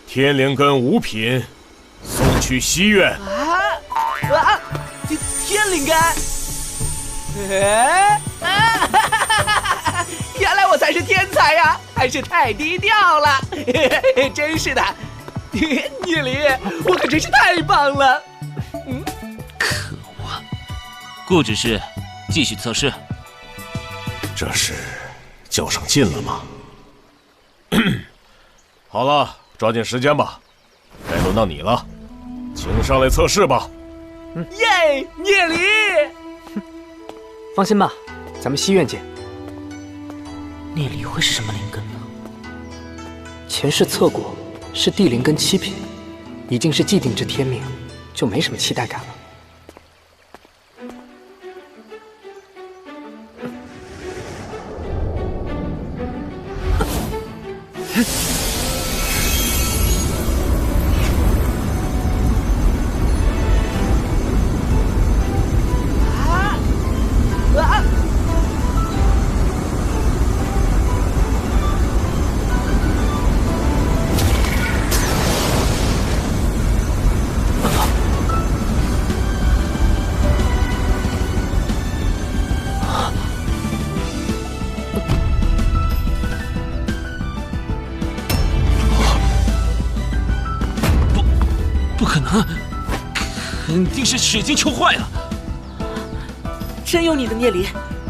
天灵根5品，送去西院。天灵根！原来我才是天才呀，还是太低调了。真是的，聂离，我可真是太棒了。可恶！顾指示，继续测试。这是较上劲了吗？好了，抓紧时间吧，该轮到你了，请上来测试吧。耶，聂离！放心吧，咱们西院见。聂离会是什么灵根呢？前世测过，是地灵根7品，已经是既定之天命，就没什么期待感了。不可能，肯定是水晶球坏了。真有你的聂离，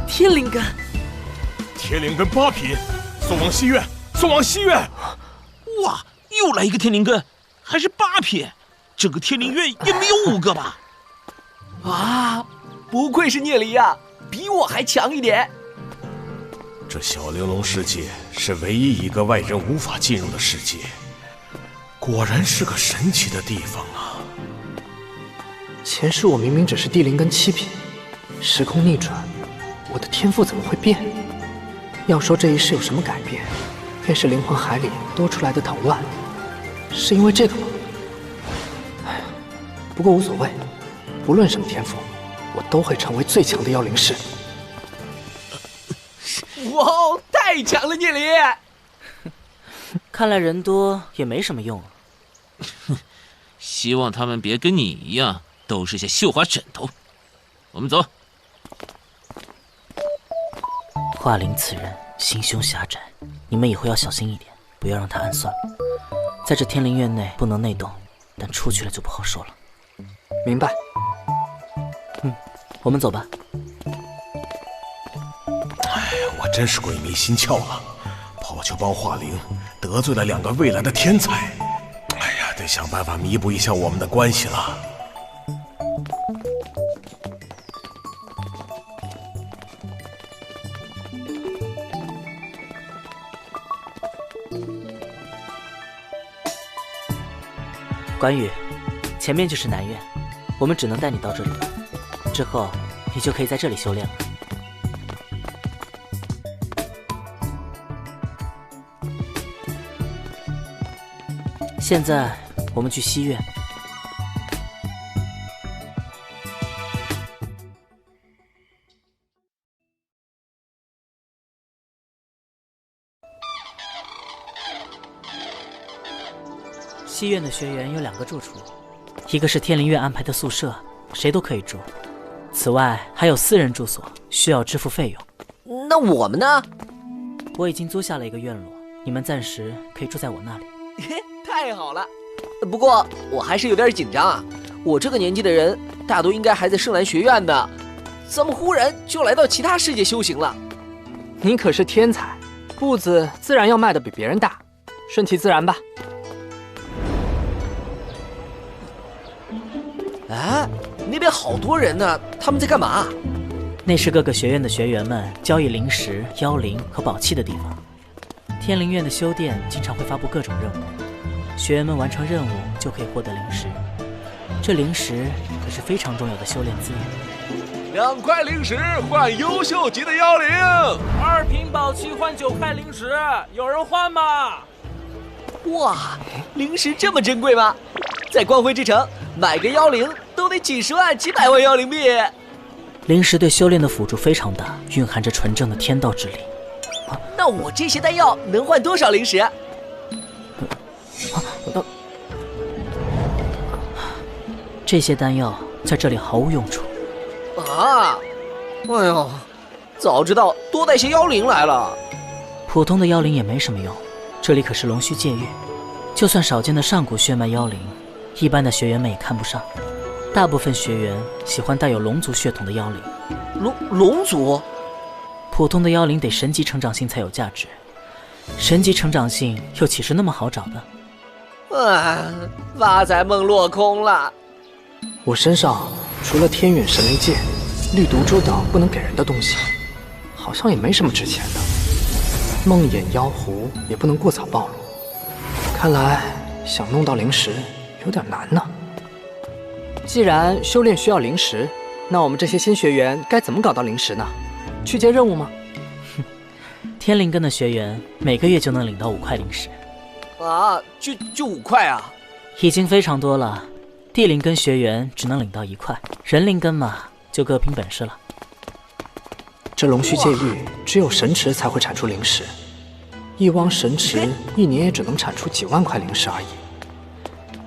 天灵根！天灵根8品，送往西院，送往西院！哇，又来一个天灵根，还是8品，整个天灵院也没有5个吧？啊，不愧是聂离呀，比我还强一点。这小玲珑世界是唯一一个外人无法进入的世界。果然是个神奇的地方啊！前世我明明只是地灵根7品，时空逆转，我的天赋怎么会变？要说这一世有什么改变，便是灵魂海里多出来的藤蔓，是因为这个吗？哎呀，不过无所谓，不论什么天赋，我都会成为最强的妖灵士。哇，太强了，聂离！看来人多也没什么用啊。希望他们别跟你一样，都是些绣花枕头。我们走。华灵此人心胸狭窄，你们以后要小心一点，不要让他暗算。在这天灵院内不能内动，但出去了就不好说了。明白。我们走吧。哎，我真是鬼迷心窍了，跑去帮华灵，得罪了2个未来的天才。哎呀，得想办法弥补一下我们的关系了。关羽，前面就是南院，我们只能带你到这里，之后你就可以在这里修炼了。现在我们去西院。西院的学员有2个住处，一个是天灵院安排的宿舍，谁都可以住。此外还有私人住所，需要支付费用。那我们呢？我已经租下了一个院落，你们暂时可以住在我那里。太好了，不过我还是有点紧张啊。我这个年纪的人，大多应该还在圣兰学院呢，怎么忽然就来到其他世界修行了？你可是天才，步子自然要迈得比别人大，顺其自然吧。啊，那边好多人呢，他们在干嘛？那是各个学院的学员们交易灵石、妖灵和宝器的地方。天灵院的修殿经常会发布各种任务，学员们完成任务就可以获得灵石。这灵石可是非常重要的修炼资源。 2块灵石换优秀级的妖灵，2瓶宝器换9块灵石，有人换吗？哇，灵石这么珍贵吗？在光辉之城买个妖灵都得几十万、几百万妖灵币。灵石对修炼的辅助非常大，蕴含着纯正的天道之力。那我这些丹药能换多少灵石？这些丹药在这里毫无用处。 啊！哎呦，早知道多带些妖灵来了。普通的妖灵也没什么用，这里可是龙须界域，就算少见的上古血脉妖灵，一般的学员们也看不上。大部分学员喜欢带有龙族血统的妖灵。龙族？普通的妖灵得神级成长性才有价值，神级成长性又岂是那么好找的？啊，发财梦落空了。我身上除了天陨神雷戒、绿毒珠等不能给人的东西，好像也没什么值钱的。梦魇妖狐也不能过早暴露，看来想弄到灵石有点难呢。既然修炼需要灵石，那我们这些新学员该怎么搞到灵石呢？去接任务吗？天灵根的学员每个月就能领到5块灵石。啊，就5块啊？已经非常多了。 地灵根学员只能领到1块，人灵根嘛，就各凭本事了。这龙须界域只有神池才会产出灵石，一汪神池1年也只能产出几万块灵石而已。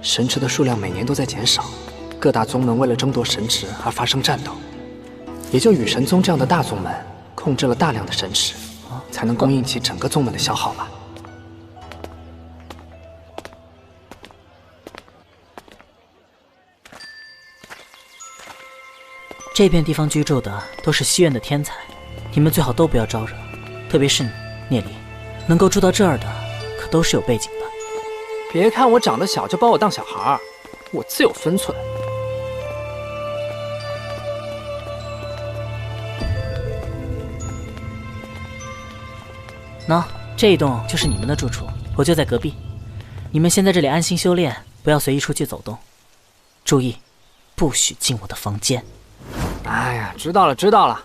神池的数量每年都在减少，各大宗门为了争夺神池而发生战斗，也就雨神宗这样的大宗门控制了大量的神池，才能供应起整个宗门的消耗吧。 这片地方居住的都是西院的天才，你们最好都不要招惹，特别是你，聂离，能够住到这儿的可都是有背景的。别看我长得小就把我当小孩儿，我自有分寸。喏，这一栋就是你们的住处，我就在隔壁。你们先在这里安心修炼，不要随意出去走动，注意，不许进我的房间。 哎呀，知道了知道了，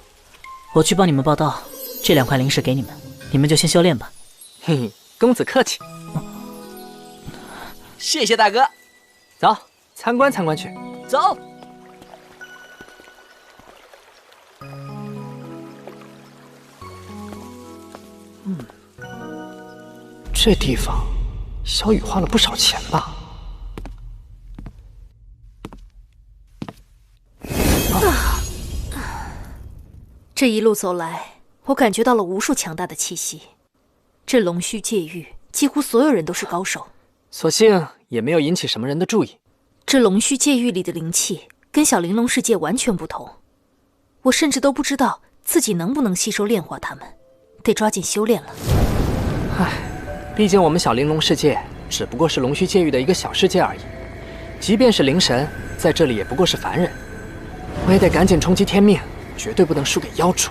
我去帮你们报到。这2块灵石给你们，你们就先修炼吧。嘿嘿，公子客气。谢谢大哥。走，参观参观去。走。这地方，小雨花了不少钱吧？ 这一路走来，我感觉到了无数强大的气息。这龙须界域，几乎所有人都是高手，所幸也没有引起什么人的注意。这龙须界域里的灵气跟小玲珑世界完全不同，我甚至都不知道自己能不能吸收炼化它们，得抓紧修炼了。唉，毕竟我们小玲珑世界只不过是龙须界域的一个小世界而已，即便是灵神，在这里也不过是凡人。我也得赶紧冲击天命。 绝对不能输给妖主！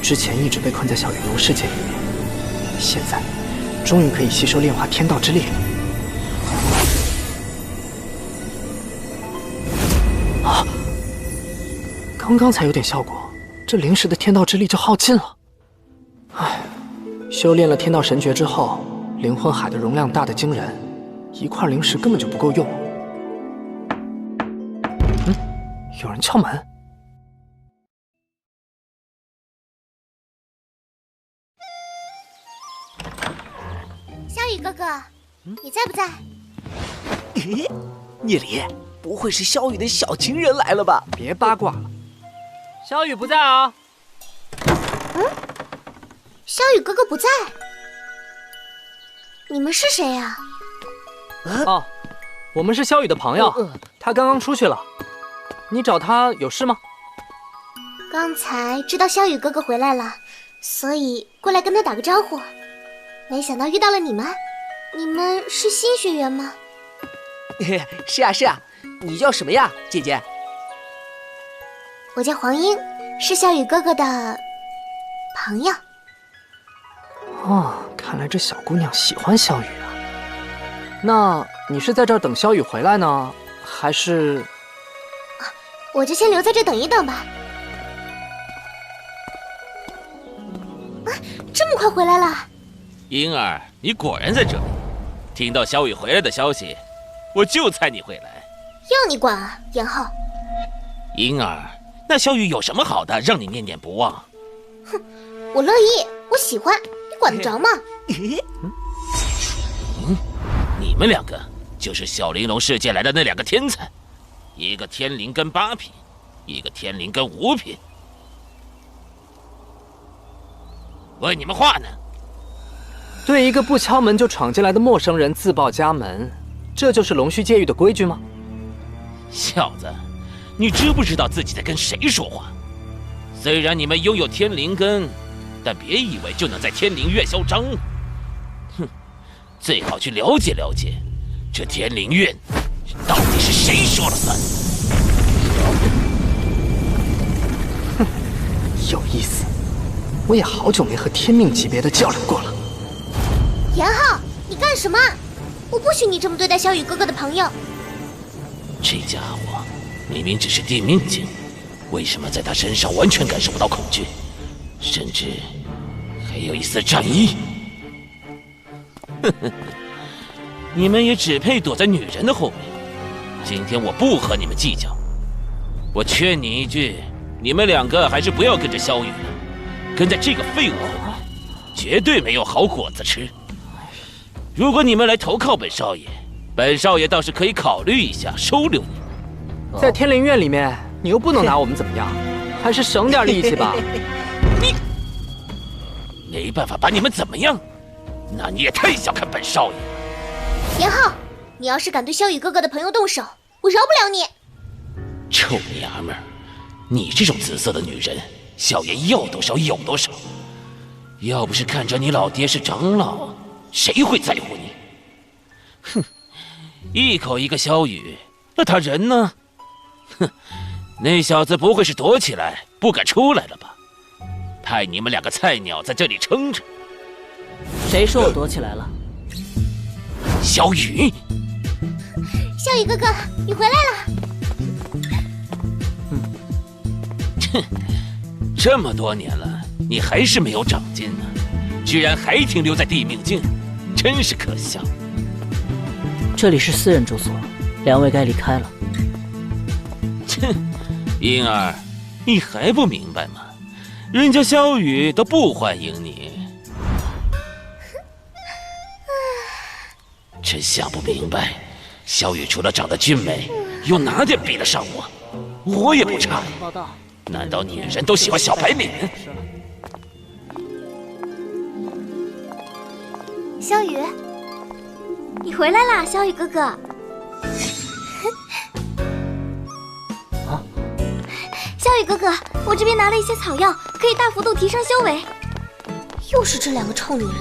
之前一直被困在小玲珑世界里面，现在终于可以吸收炼化天道之力了。啊！刚刚才有点效果，这灵石的天道之力就耗尽了。唉，修炼了天道神诀之后，灵魂海的容量大得惊人。 1块灵石根本就不够用。有人敲门。萧雨哥哥，你在不在？咦，聂离，不会是萧雨的小情人来了吧？别八卦了，萧雨不在啊。萧雨哥哥不在，你们是谁呀？哦，我们是萧雨的朋友，他刚刚出去了。你找他有事吗？刚才知道萧雨哥哥回来了，所以过来跟他打个招呼。没想到遇到了你们，你们是新学员吗？是啊是啊，你叫什么呀，姐姐？我叫黄英，是萧雨哥哥的朋友。哦，看来这小姑娘喜欢萧雨啊。那你是在这儿等萧雨回来呢，还是？我就先留在这等一等吧。这么快回来了？英儿，你果然在这里。听到萧雨回来的消息，我就猜你会来。要你管啊，严浩。英儿，那萧雨有什么好的让你念念不忘？哼，我乐意，我喜欢，你管得着吗？你们两个就是小玲珑世界来的那两个天才，一个天灵根8品，一个天灵根5品。问你们话呢？对一个不敲门就闯进来的陌生人自报家门，这就是龙须界域的规矩吗？小子，你知不知道自己在跟谁说话？虽然你们拥有天灵根，但别以为就能在天灵院嚣张。哼，最好去了解了解，这天灵院到底是谁说了算。哼，有意思，我也好久没和天命级别的较量过了。严浩，你干什么？我不许你这么对待萧雨哥哥的朋友。这家伙明明只是地命境，为什么在他身上完全感受不到恐惧，甚至还有一丝战意？呵呵，你们也只配躲在女人的后面。今天我不和你们计较，我劝你一句，你们两个还是不要跟着萧雨了，跟在这个废物后面，绝对没有好果子吃。如果你们来投靠本少爷，本少爷倒是可以考虑一下收留你们。在天灵院里面，你又不能拿我们怎么样，还是省点力气吧。你没办法把你们怎么样，那你也太小看本少爷了。严浩，你要是敢对萧雨哥哥的朋友动手，我饶不了你。臭娘们儿，你这种紫色的女人，少爷要多少有多少。要不是看着你老爹是长老，谁会在乎你？哼，一口一个萧雨，那他人呢？哼，那小子不会是躲起来不敢出来了吧？派你们两个菜鸟在这里撑着。谁说我躲起来了？萧雨，萧雨哥哥，你回来了。哼，这么多年了，你还是没有长进呢，居然还停留在地命境，真是可笑。这里是私人住所，两位该离开了。哼，英儿，你还不明白吗？人家萧雨都不欢迎你。真想不明白，萧雨除了长得俊美，有哪点比得上我？我也不差。报道。难道女人都喜欢小白脸？萧雨，你回来啦，萧雨哥哥。啊！萧雨哥哥，我这边拿了一些草药，可以大幅度提升修为。又是这两个臭女人，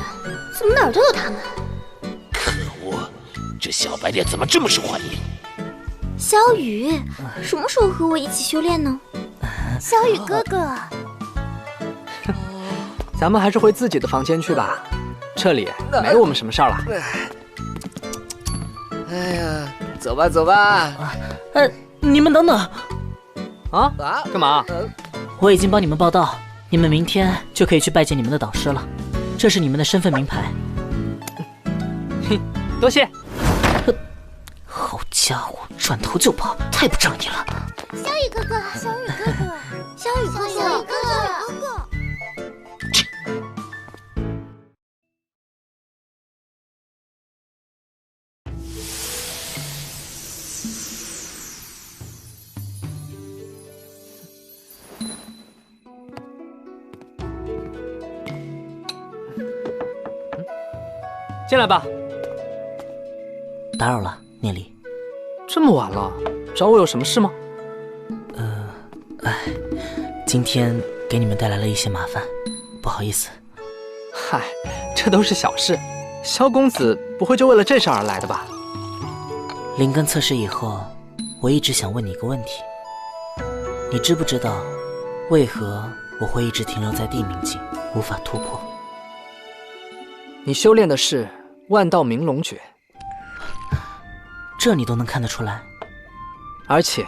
怎么哪儿都有她们？可恶，这小白脸怎么这么受欢迎？萧雨，什么时候和我一起修炼呢？萧雨哥哥，咱们还是回自己的房间去吧，这里没我们什么事儿了。哎呀，走吧走吧。你们等等。啊？干嘛？我已经帮你们报到，你们明天就可以去拜见你们的导师了。这是你们的身份名牌。哼，多谢。好家伙，转头就跑，太不仗义了。萧雨哥哥，萧雨哥哥，萧雨哥哥，萧雨哥哥。进来吧。打扰了，聂离。这么晚了，找我有什么事吗？今天给你们带来了一些麻烦，不好意思。嗨，这都是小事，萧公子不会就为了这事而来的吧？灵根测试以后，我一直想问你一个问题，你知不知道为何我会一直停留在地冥境，无法突破？你修炼的是万道明龙诀，这你都能看得出来？而且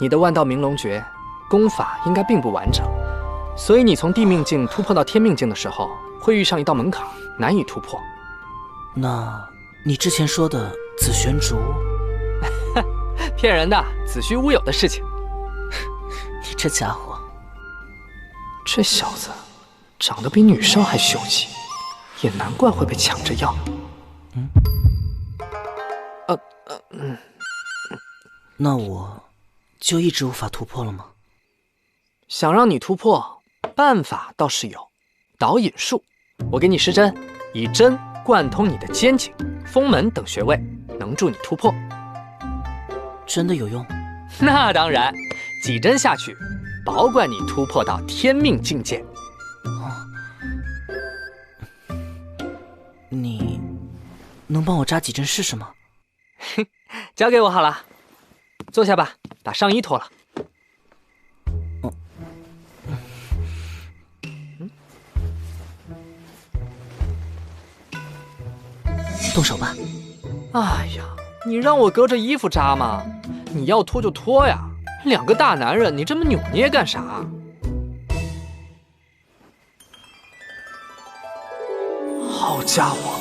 你的万道明龙诀功法应该并不完整，所以你从地命境突破到天命境的时候，会遇上一道门槛，难以突破。那你之前说的紫玄竹，骗人的，子虚乌有的事情。你这家伙，这小子长得比女生还秀气，也难怪会被抢着要。那我就一直无法突破了吗？想让你突破，办法倒是有，导引术。我给你施针，以针贯通你的肩颈、风门等穴位，能助你突破。真的有用？那当然，几针下去，保管你突破到天命境界。你能帮我扎几针试试吗？交给我好了，坐下吧，把上衣脱了。动手吧。哎呀，你让我隔着衣服扎吗？你要脱就脱呀，两个大男人，你这么扭捏干啥？好家伙，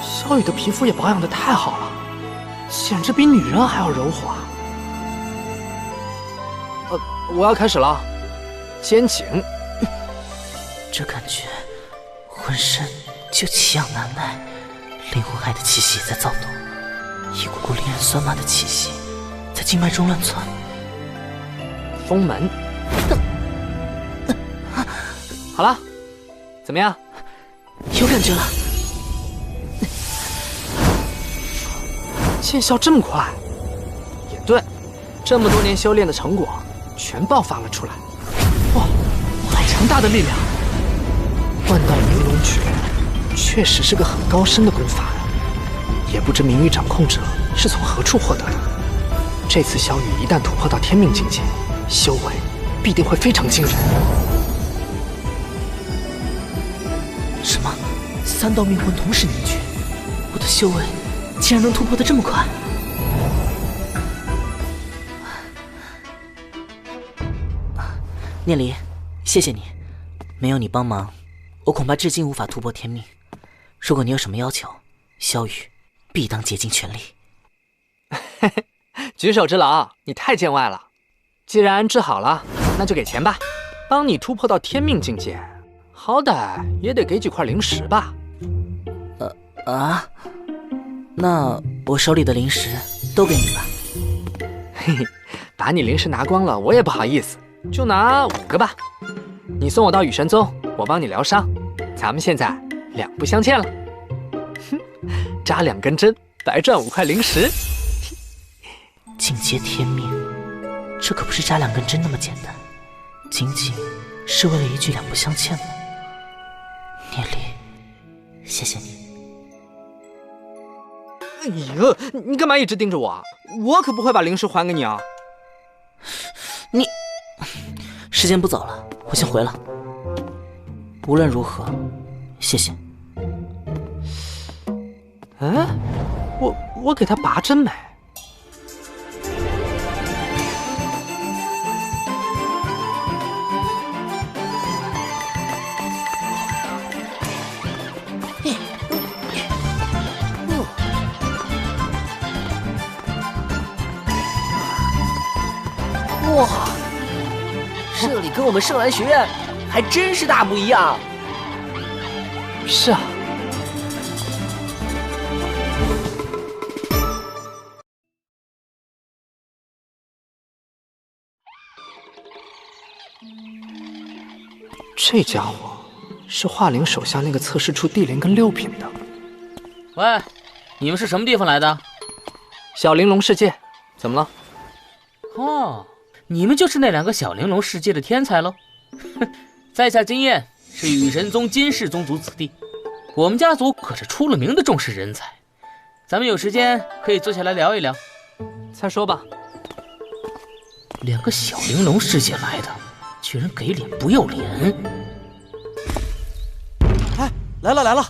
小雨的皮肤也保养得太好了，简直比女人还要柔滑。我要开始了，肩颈。这感觉，浑身就奇痒难耐，灵魂爱的气息也在躁动，一股股令人酸麻的气息在经脉中乱窜。风门。好了，怎么样？有感觉了。见效这么快，也对，这么多年修炼的成果全爆发了出来。哇，好强大的力量！万道明龙诀确实是个很高深的功法呀，也不知明域掌控者是从何处获得的。这次萧雨一旦突破到天命境界，修为必定会非常惊人。什么？3道命魂同时凝聚，我的修为竟然能突破得这么快！聂离，谢谢你，没有你帮忙，我恐怕至今无法突破天命。如果你有什么要求，萧雨必当竭尽全力。举手之劳，你太见外了。既然治好了，那就给钱吧，帮你突破到天命境界，好歹也得给几块灵石吧。那我手里的灵石都给你吧。嘿嘿，把你灵石拿光了，我也不好意思，就拿5个吧。你送我到雨神宗，我帮你疗伤，咱们现在两不相欠了。哼，扎2根针，白赚5块灵石。进阶天命，这可不是扎2根针那么简单，仅仅是为了一句两不相欠吗？聂离，谢谢你。哎呦，你干嘛一直盯着我啊？我可不会把灵石还给你啊！你，时间不早了，我先回了。无论如何，谢谢。我给他拔针没？哇，这里跟我们圣兰学院还真是大不一样。是啊。这家伙是华灵手下那个测试出地灵跟6品的，喂，你们是什么地方来的？小玲珑世界，怎么了？哦，你们就是那2个小玲珑世界的天才喽。在下金燕，是羽神宗金氏宗族子弟，我们家族可是出了名的重视人才。咱们有时间可以坐下来聊一聊。再说吧。 2个小玲珑世界来的，居然给脸不要脸！哎，来了来了！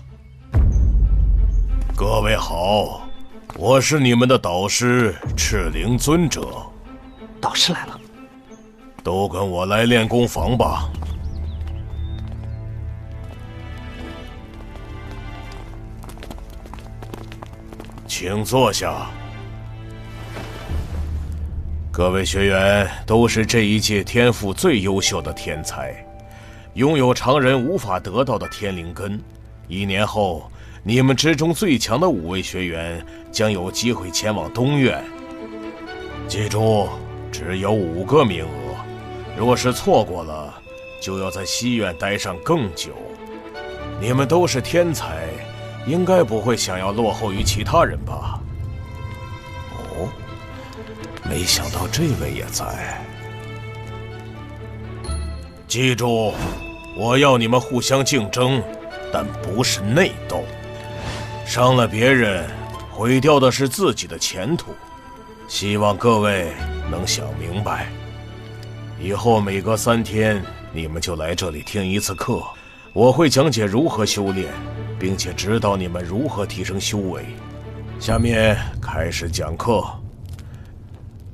各位好，我是你们的导师赤灵尊者。导师来了，都跟我来练功房吧。请坐下。 各位学员都是这一届天赋最优秀的天才，拥有常人无法得到的天灵根。1年后，你们之中最强的5位学员将有机会前往东院。记住，只有5个名额，若是错过了，就要在西院待上更久。你们都是天才，应该不会想要落后于其他人吧？哦。 没想到这位也在。记住，我要你们互相竞争，但不是内斗。伤了别人，毁掉的是自己的前途。希望各位能想明白。以后每隔3天，你们就来这里听1次课，我会讲解如何修炼，并且指导你们如何提升修为。下面开始讲课。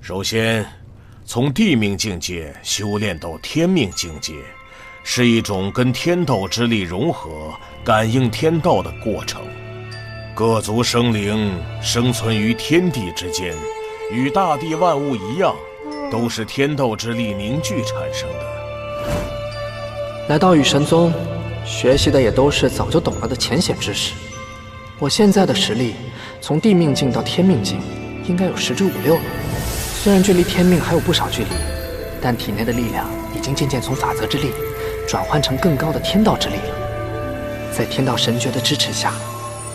首先，从地命境界修炼到天命境界，是一种跟天道之力融合、感应天道的过程。各族生灵生存于天地之间，与大地万物一样，都是天道之力凝聚产生的。来到羽神宗，学习的也都是早就懂了的浅显知识。我现在的实力，从地命境到天命境，应该有10之5、6了。 虽然距离天命还有不少距离，但体内的力量已经渐渐从法则之力转换成更高的天道之力了。在天道神诀的支持下，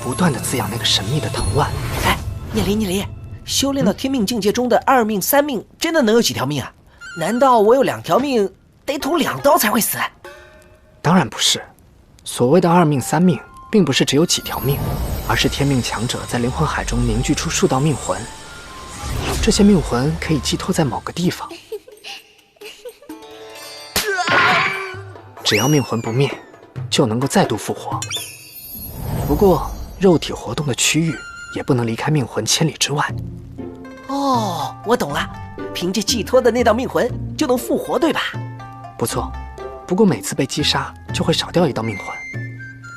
不断的滋养那个神秘的藤蔓。哎，聂离，修炼到天命境界中的2命、3命，真的能有几条命啊？难道我有2条命，得捅2刀才会死？当然不是，所谓的2命、3命，并不是只有几条命，而是天命强者在灵魂海中凝聚出数道命魂。 这些命魂可以寄托在某个地方，只要命魂不灭，就能够再度复活。不过，肉体活动的区域也不能离开命魂千里之外。哦，我懂了，凭借寄托的那道命魂就能复活，对吧？不错，不过每次被击杀就会少掉1道命魂，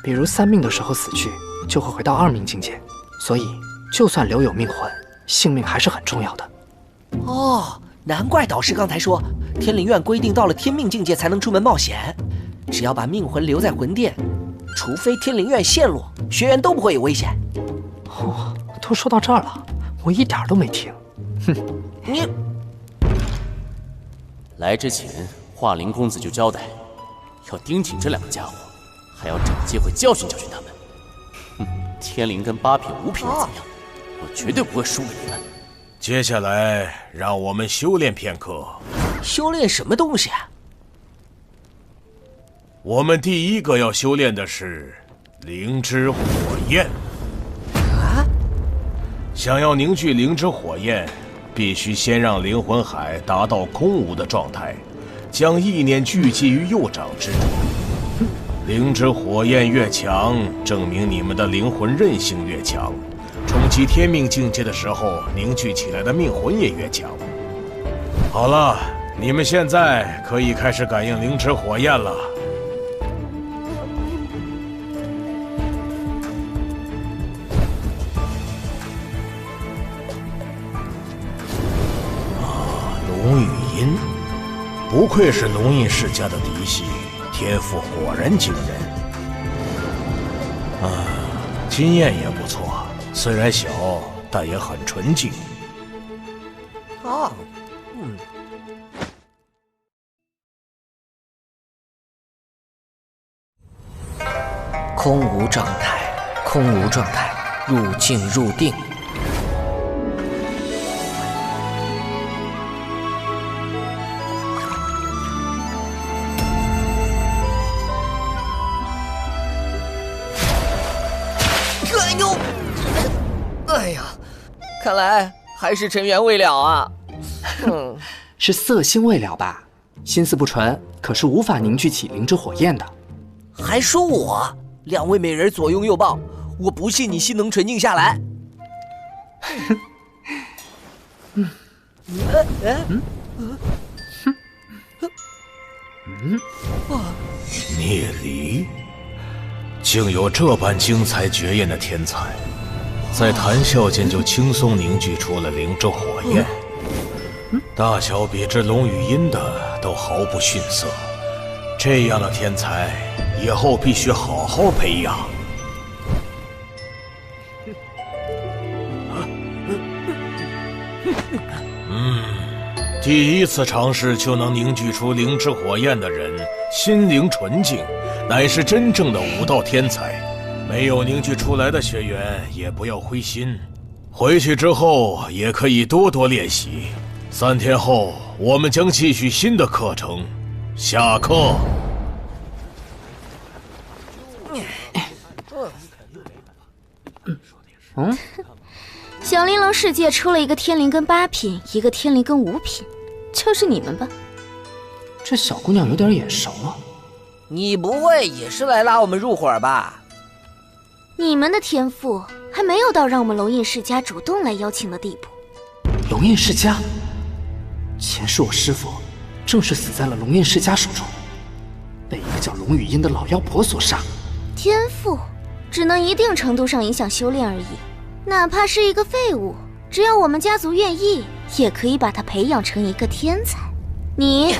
比如3命的时候死去，就会回到2命境界。所以，就算留有命魂。 性命还是很重要的。哦，难怪导师刚才说，天灵院规定到了天命境界才能出门冒险，只要把命魂留在魂殿，除非天灵院陷落，学员都不会有危险。哦，都说到这儿了，我一点都没听。哼，你来之前，华灵公子就交代，要盯紧这2个家伙，还要找机会教训教训他们。哼，天灵跟8品、5品又怎样？ 我绝对不会输给你们。接下来，让我们修炼片刻。修炼什么东西啊？我们第一个要修炼的是灵之火焰。啊！想要凝聚灵之火焰，必须先让灵魂海达到空无的状态，将意念聚集于右掌之中。灵之火焰越强，证明你们的灵魂韧性越强。 冲击天命境界的时候，凝聚起来的命魂也越强。好了，你们现在可以开始感应灵之火焰了。龙与阴，不愧是龙印世家的嫡系，天赋果然惊人。经验也不错。 虽然小，但也很纯净。哦，空无状态，空无状态，入境入定。哎呦！哎呀，看来还是尘缘未了啊。是色心未了吧？心思不纯，可是无法凝聚起灵之火焰的。还说我2位美人左拥右抱，我不信你心能纯净下来。聂离，竟有这般精彩绝艳的天才，在谈笑间就轻松凝聚出了灵之火焰，大小比之龙与阴的都毫不逊色。这样的天才，以后必须好好培养。第一次尝试就能凝聚出灵之火焰的人，心灵纯净，乃是真正的武道天才。没有凝聚出来的学员也不要灰心，回去之后也可以多多练习。3天后，我们将继续新的课程。下课。小玲珑世界出了一个天灵根8品，一个天灵根5品，就是你们吧？这小姑娘有点眼熟啊。你不会也是来拉我们入伙吧？你们的天赋还没有到让我们龙印世家主动来邀请的地步。龙印世家，前世我师父正是死在了龙印世家手中，被一个叫龙语音的老妖婆所杀。天赋只能一定程度上影响修炼而已，哪怕是一个废物，只要我们家族愿意，也可以把他培养成一个天才。你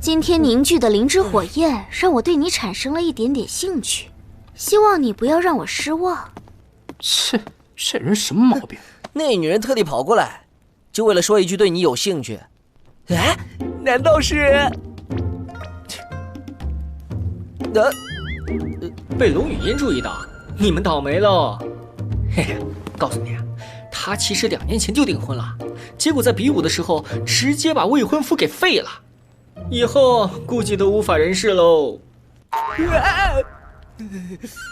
今天凝聚的灵之火焰，让我对你产生了一点点兴趣，希望你不要让我失望。切，这人什么毛病？那女人特地跑过来，就为了说一句对你有兴趣。哎，难道是？被龙语音注意到，你们倒霉喽！嘿嘿，告诉你啊，他其实2年前就订婚了，结果在比武的时候直接把未婚夫给废了，以后估计都无法人事喽。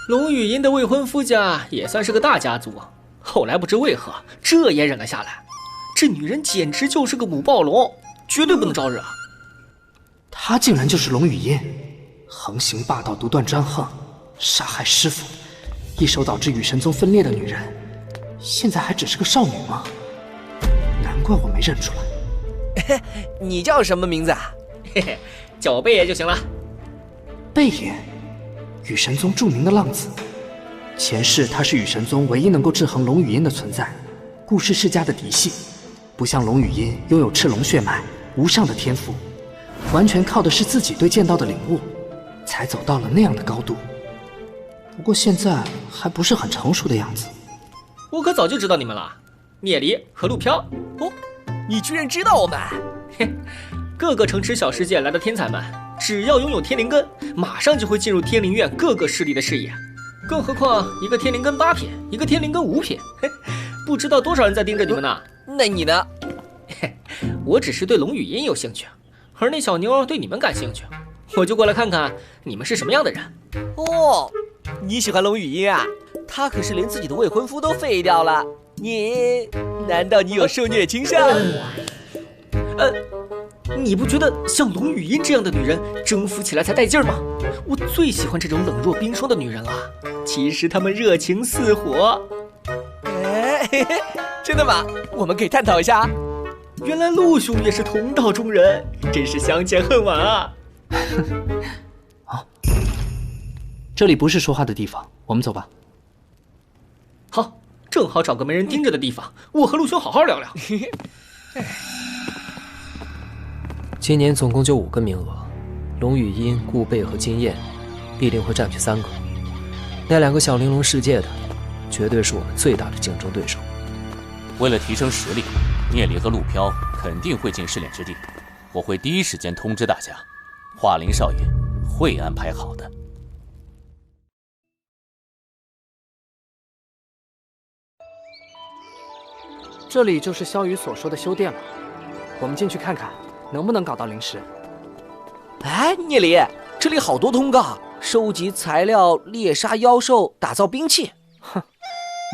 龙语音的未婚夫家也算是个大家族，后来不知为何这也忍了下来。这女人简直就是个母暴龙，绝对不能招惹。她竟然就是龙语音，横行霸道，独断专横，杀害师父，一手导致羽神宗分裂的女人，现在还只是个少女吗？难怪我没认出来。你叫什么名字啊？嘿嘿，叫我贝爷就行了。贝爷，羽神宗著名的浪子，前世他是羽神宗唯一能够制衡龙语音的存在，顾氏世家的嫡系。不像龙语音拥有赤龙血脉，无上的天赋，完全靠的是自己对剑道的领悟，才走到了那样的高度。不过现在还不是很成熟的样子。我可早就知道你们了，聂离和陆飘。哦，你居然知道我们？嘿，各个城池小世界来的天才们，只要拥有天灵根，马上就会进入天灵院各个势力的视野。更何况一个天灵根8品，一个天灵根5品，嘿，不知道多少人在盯着你们呢。那你呢？嘿，我只是对龙语音有兴趣，而那小妞对你们感兴趣，我就过来看看你们是什么样的人。哦，你喜欢龙语音啊？他可是连自己的未婚夫都废掉了，难道你有受虐倾向？你不觉得像龙语音这样的女人征服起来才带劲儿吗？我最喜欢这种冷若冰霜的女人了。其实她们热情似火。嘿嘿，真的吗？我们可以探讨一下。原来陆兄也是同道中人，真是相见恨晚啊！啊，这里不是说话的地方，我们走吧。好，正好找个没人盯着的地方，我和陆兄好好聊聊。今年总共就5个名额，龙语音、顾贝和金燕必定会占据3个。那2个小玲珑世界的，绝对是我们最大的竞争对手。为了提升实力，聂离和陆飘肯定会进试炼之地，我会第一时间通知大家，华灵少爷会安排好的。这里就是萧雨所说的修殿了，我们进去看看，能不能搞到灵石。哎，聂离，这里好多通告，收集材料、猎杀妖兽、打造兵器。哼，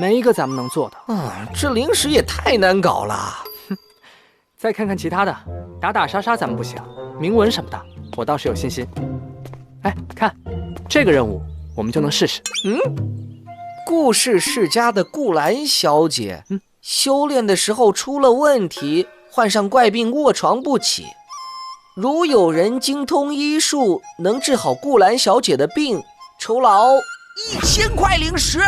没一个咱们能做的。这灵石也太难搞了。哼，再看看其他的，打杀杀咱们不行，铭文什么的，我倒是有信心。哎，看这个任务，我们就能试试。顾氏世家的顾兰小姐，修炼的时候出了问题，患上怪病，卧床不起。如有人精通医术，能治好顾兰小姐的病，酬劳1000块灵石。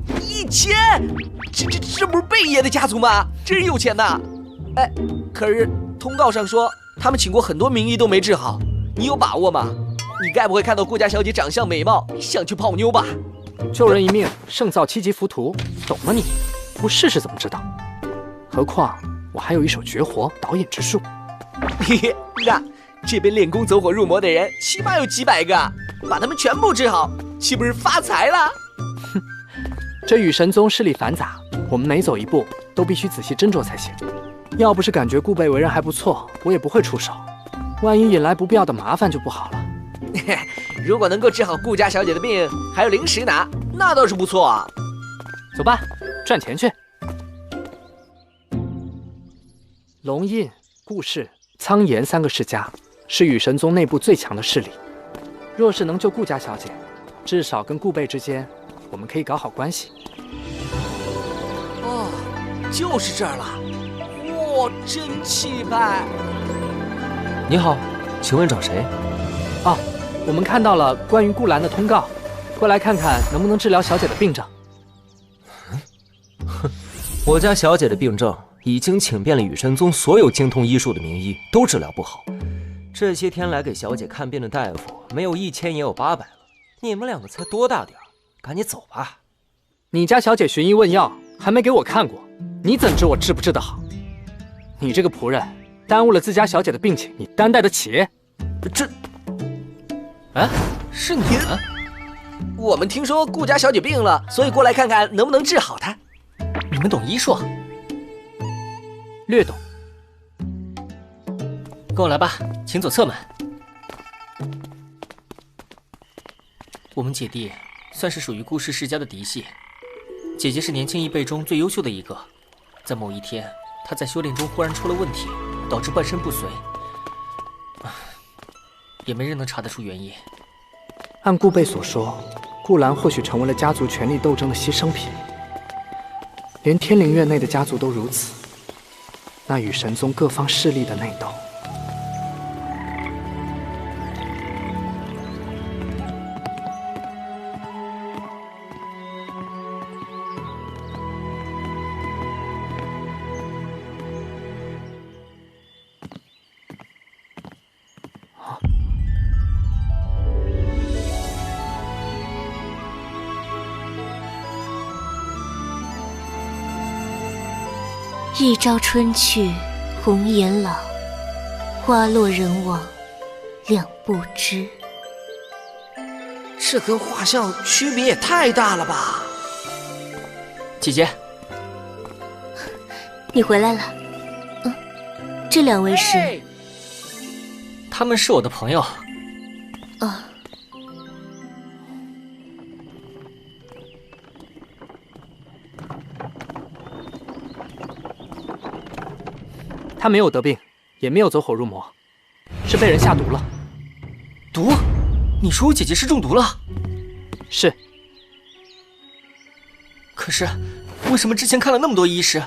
1000，这不是贝爷的家族吗？真有钱呐！哎，可是通告上说他们请过很多名医都没治好，你有把握吗？你该不会看到顾家小姐长相美貌，想去泡妞吧？救人一命，胜造7级浮屠，懂吗你？不试试怎么知道？何况我还有一手绝活导引之术。嘿嘿，那这边练功走火入魔的人起码有几百个，把他们全部治好，岂不是发财了？哼，这雨神宗势力繁杂，我们每走一步都必须仔细斟酌才行。要不是感觉顾贝为人还不错，我也不会出手。万一引来不必要的麻烦就不好了。如果能够治好顾家小姐的病，还有灵石拿，那倒是不错啊。走吧，赚钱去。龙印、顾氏、苍岩3个世家是雨神宗内部最强的势力。若是能救顾家小姐，至少跟顾贝之间，我们可以搞好关系。哦，就是这儿了。哇，真气派！你好，请问找谁？哦，我们看到了关于顾兰的通告，过来看看能不能治疗小姐的病症。我家小姐的病症已经请遍了雨神宗所有精通医术的名医，都治疗不好。这些天来给小姐看病的大夫，没有1000也有800了。你们两个才多大点儿，赶紧走吧。你家小姐寻医问药，还没给我看过，你怎知我治不治得好？你这个仆人，耽误了自家小姐的病情，你担待得起？这，啊，是你们？我们听说顾家小姐病了，所以过来看看能不能治好她。你们懂医术？略懂。跟我来吧，请左侧门。我们姐弟算是属于顾氏世家的嫡系，姐姐是年轻一辈中最优秀的一个。在某一天，她在修炼中忽然出了问题，导致半身不遂，也没人能查得出原因。按顾贝所说，顾兰或许成为了家族权力斗争的牺牲品。连天灵院内的家族都如此，那与神宗各方势力的内斗，一朝春去红颜老，花落人亡两不知。这跟画像区别也太大了吧？姐姐，你回来了。这2位是？他们是我的朋友。啊。他没有得病，也没有走火入魔，是被人下毒了。毒？你说我姐姐是中毒了？是。可是，为什么之前看了那么多医师，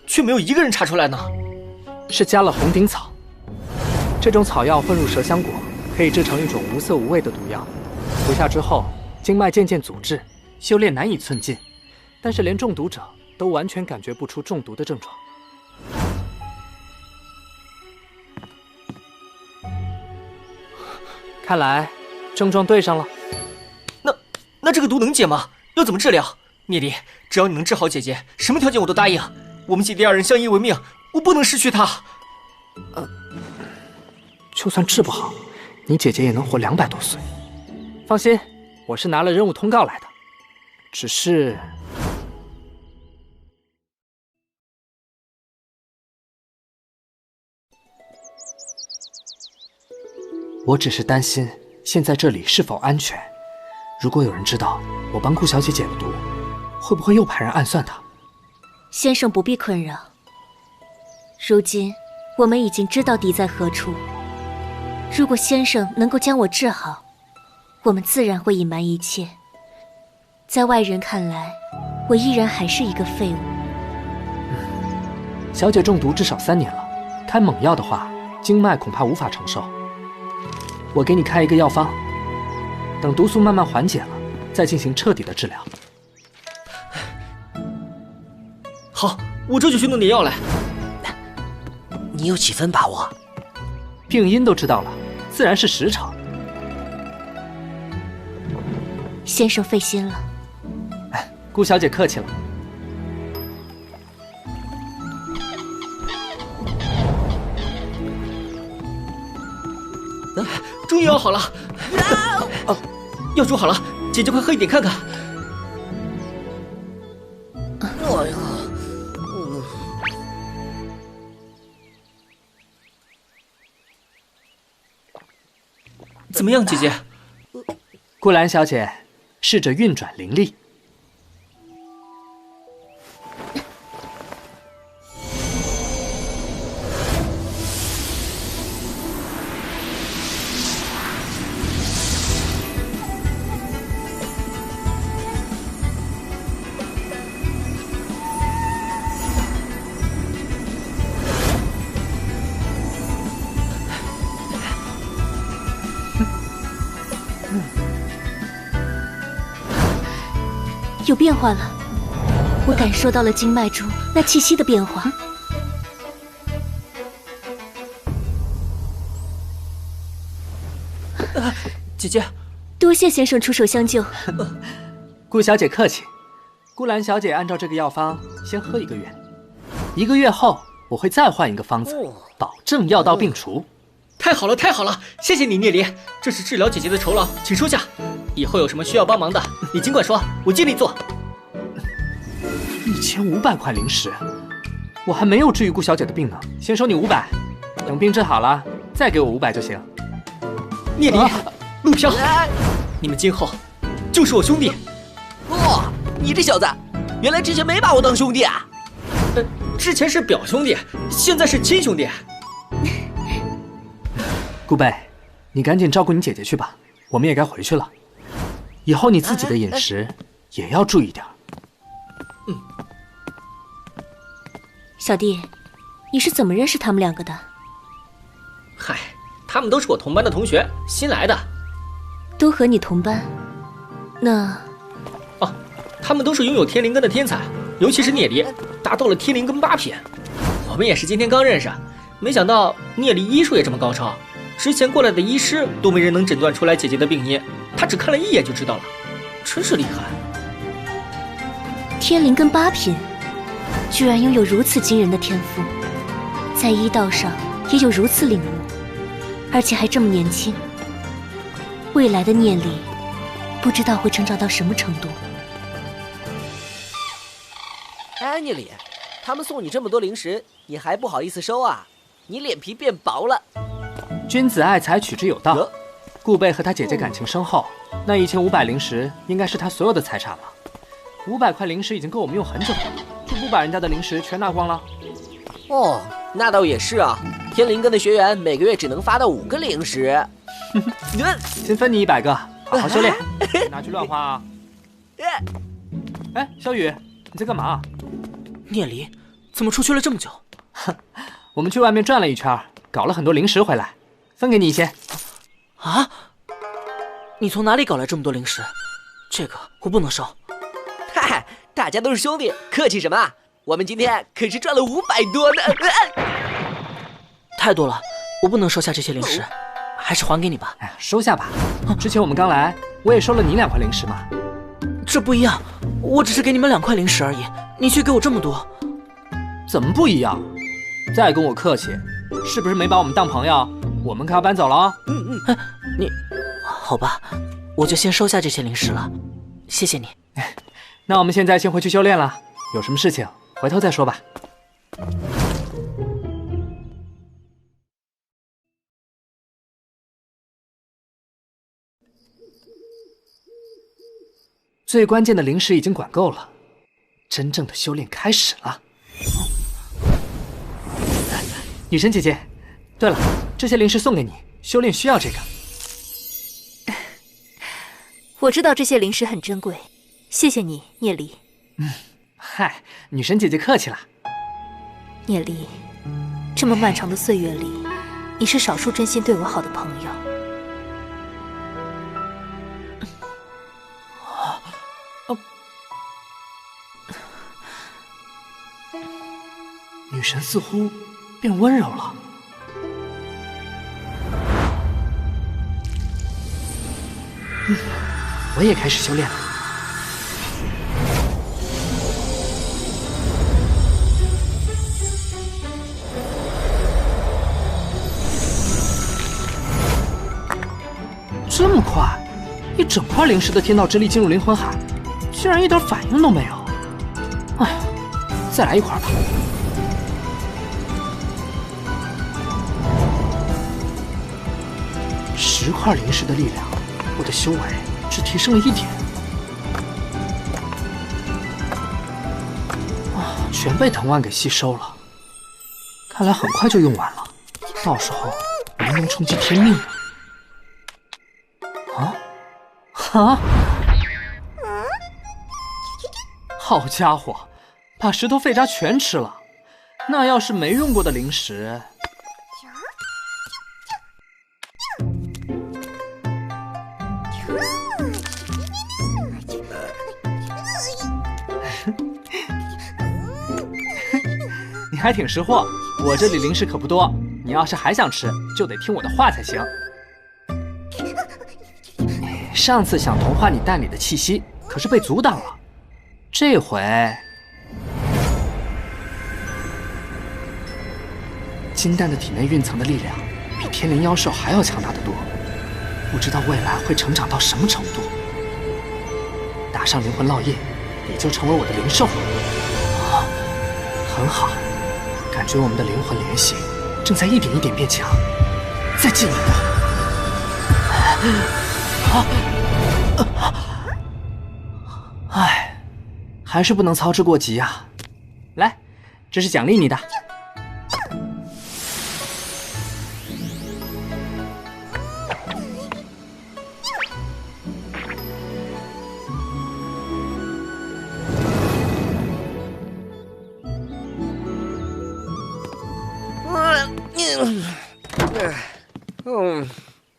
却没有一个人查出来呢？是加了红顶草，这种草药混入麝香果，可以制成一种无色无味的毒药。服下之后，经脉渐渐阻滞，修炼难以寸进。但是连中毒者都完全感觉不出中毒的症状。看来症状对上了。那这个毒能解吗？要怎么治疗？聂离，只要你能治好姐姐，什么条件我都答应。我们姐弟2人相依为命，我不能失去她。就算治不好，你姐姐也能活200多岁。放心，我是拿了任务通告来的，只是我只是担心现在这里是否安全。如果有人知道我帮顾小姐解了毒，会不会又派人暗算她？先生不必困扰。如今我们已经知道敌在何处。如果先生能够将我治好，我们自然会隐瞒一切。在外人看来，我依然还是一个废物。小姐中毒至少3年了，开猛药的话，经脉恐怕无法承受。我给你开一个药方，等毒素慢慢缓解了，再进行彻底的治疗。好，我这就去弄点药来。你有几分把握？病因都知道了，自然是10成。先生费心了。顾小姐客气了。终于药好了。药煮好了，姐姐快喝一点看看。哎呀，怎么样，姐姐？顾兰小姐，试着运转灵力。有变化了，我感受到了经脉中那气息的变化。姐姐，多谢先生出手相救。顾小姐客气。顾兰小姐按照这个药方先喝1个月，1个月后我会再换一个方子，保证药到病除。太好了，太好了！谢谢你，聂离，这是治疗姐姐的酬劳，请收下。以后有什么需要帮忙的，你尽管说，我尽力做。1500块灵石，我还没有治愈顾小姐的病呢，先收你500，等病治好了再给我500就行。聂离，陆飘，你们今后就是我兄弟。哇，你这小子，原来之前没把我当兄弟啊？之前是表兄弟，现在是亲兄弟。顾贝，你赶紧照顾你姐姐去吧，我们也该回去了。以后你自己的饮食也要注意点。小弟，你是怎么认识他们2个的？嗨，他们都是我同班的同学，新来的。都和你同班？那……哦，他们都是拥有天灵根的天才，尤其是聂离，达到了天灵根8品。我们也是今天刚认识，没想到聂离医术也这么高超。之前过来的医师都没人能诊断出来姐姐的病因，他只看了1眼就知道了，真是厉害。天灵根8品，居然拥有如此惊人的天赋，在医道上也有如此领悟，而且还这么年轻。未来的聂离，不知道会成长到什么程度。哎，聂离，他们送你这么多零食，你还不好意思收啊？你脸皮变薄了。君子爱财，取之有道。顾贝和他姐姐感情深厚，那1500灵石应该是他所有的财产了。500块灵石已经够我们用很久了，就不把人家的灵石全拿光了？哦，那倒也是啊。天灵根的学员每个月只能发到5个灵石。先分你100个，好好修炼，拿去乱花啊！哎，小雨，你在干嘛？聂离，怎么出去了这么久？我们去外面转了一圈，搞了很多零食回来，分给你一些。啊？你从哪里搞来这么多零食？这个我不能收。嗨，大家都是兄弟，客气什么？我们今天可是赚了500多呢。太多了，我不能收下这些零食，还是还给你吧。哎，收下吧。之前我们刚来，我也收了你2块零食嘛。这不一样，我只是给你们2块零食而已，你却给我这么多，怎么不一样？再跟我客气，是不是没把我们当朋友？我们可要搬走了哦。你，好吧，我就先收下这些零食了，谢谢你。那我们现在先回去修炼了，有什么事情回头再说吧。最关键的灵石已经管够了，真正的修炼开始了。女神姐姐，对了，这些灵石送给你，修炼需要这个。我知道这些灵石很珍贵，谢谢你，聂离。嗨，女神姐姐客气了。聂离，这么漫长的岁月里，你是少数真心对我好的朋友。女神似乎变温柔了。我也开始修炼了。这么快，一整块灵石的天道之力进入灵魂海，居然一点反应都没有。哎，再来一块吧。10块灵石的力量，我的修为只提升了1点。全被藤蔓给吸收了，看来很快就用完了，到时候我能冲击天命了。好家伙，把石头废渣全吃了。那要是没用过的灵石，你还挺识货。我这里灵石可不多，你要是还想吃，就得听我的话才行。上次想同化你蛋里的气息，可是被阻挡了。这回，金蛋的体内蕴藏的力量比天灵妖兽还要强大得多，不知道未来会成长到什么程度。打上灵魂烙印，也就成为我的灵兽。很好，感觉我们的灵魂联系正在一点一点变强。再进一步。唉，还是不能操之过急啊！来，这是奖励你的。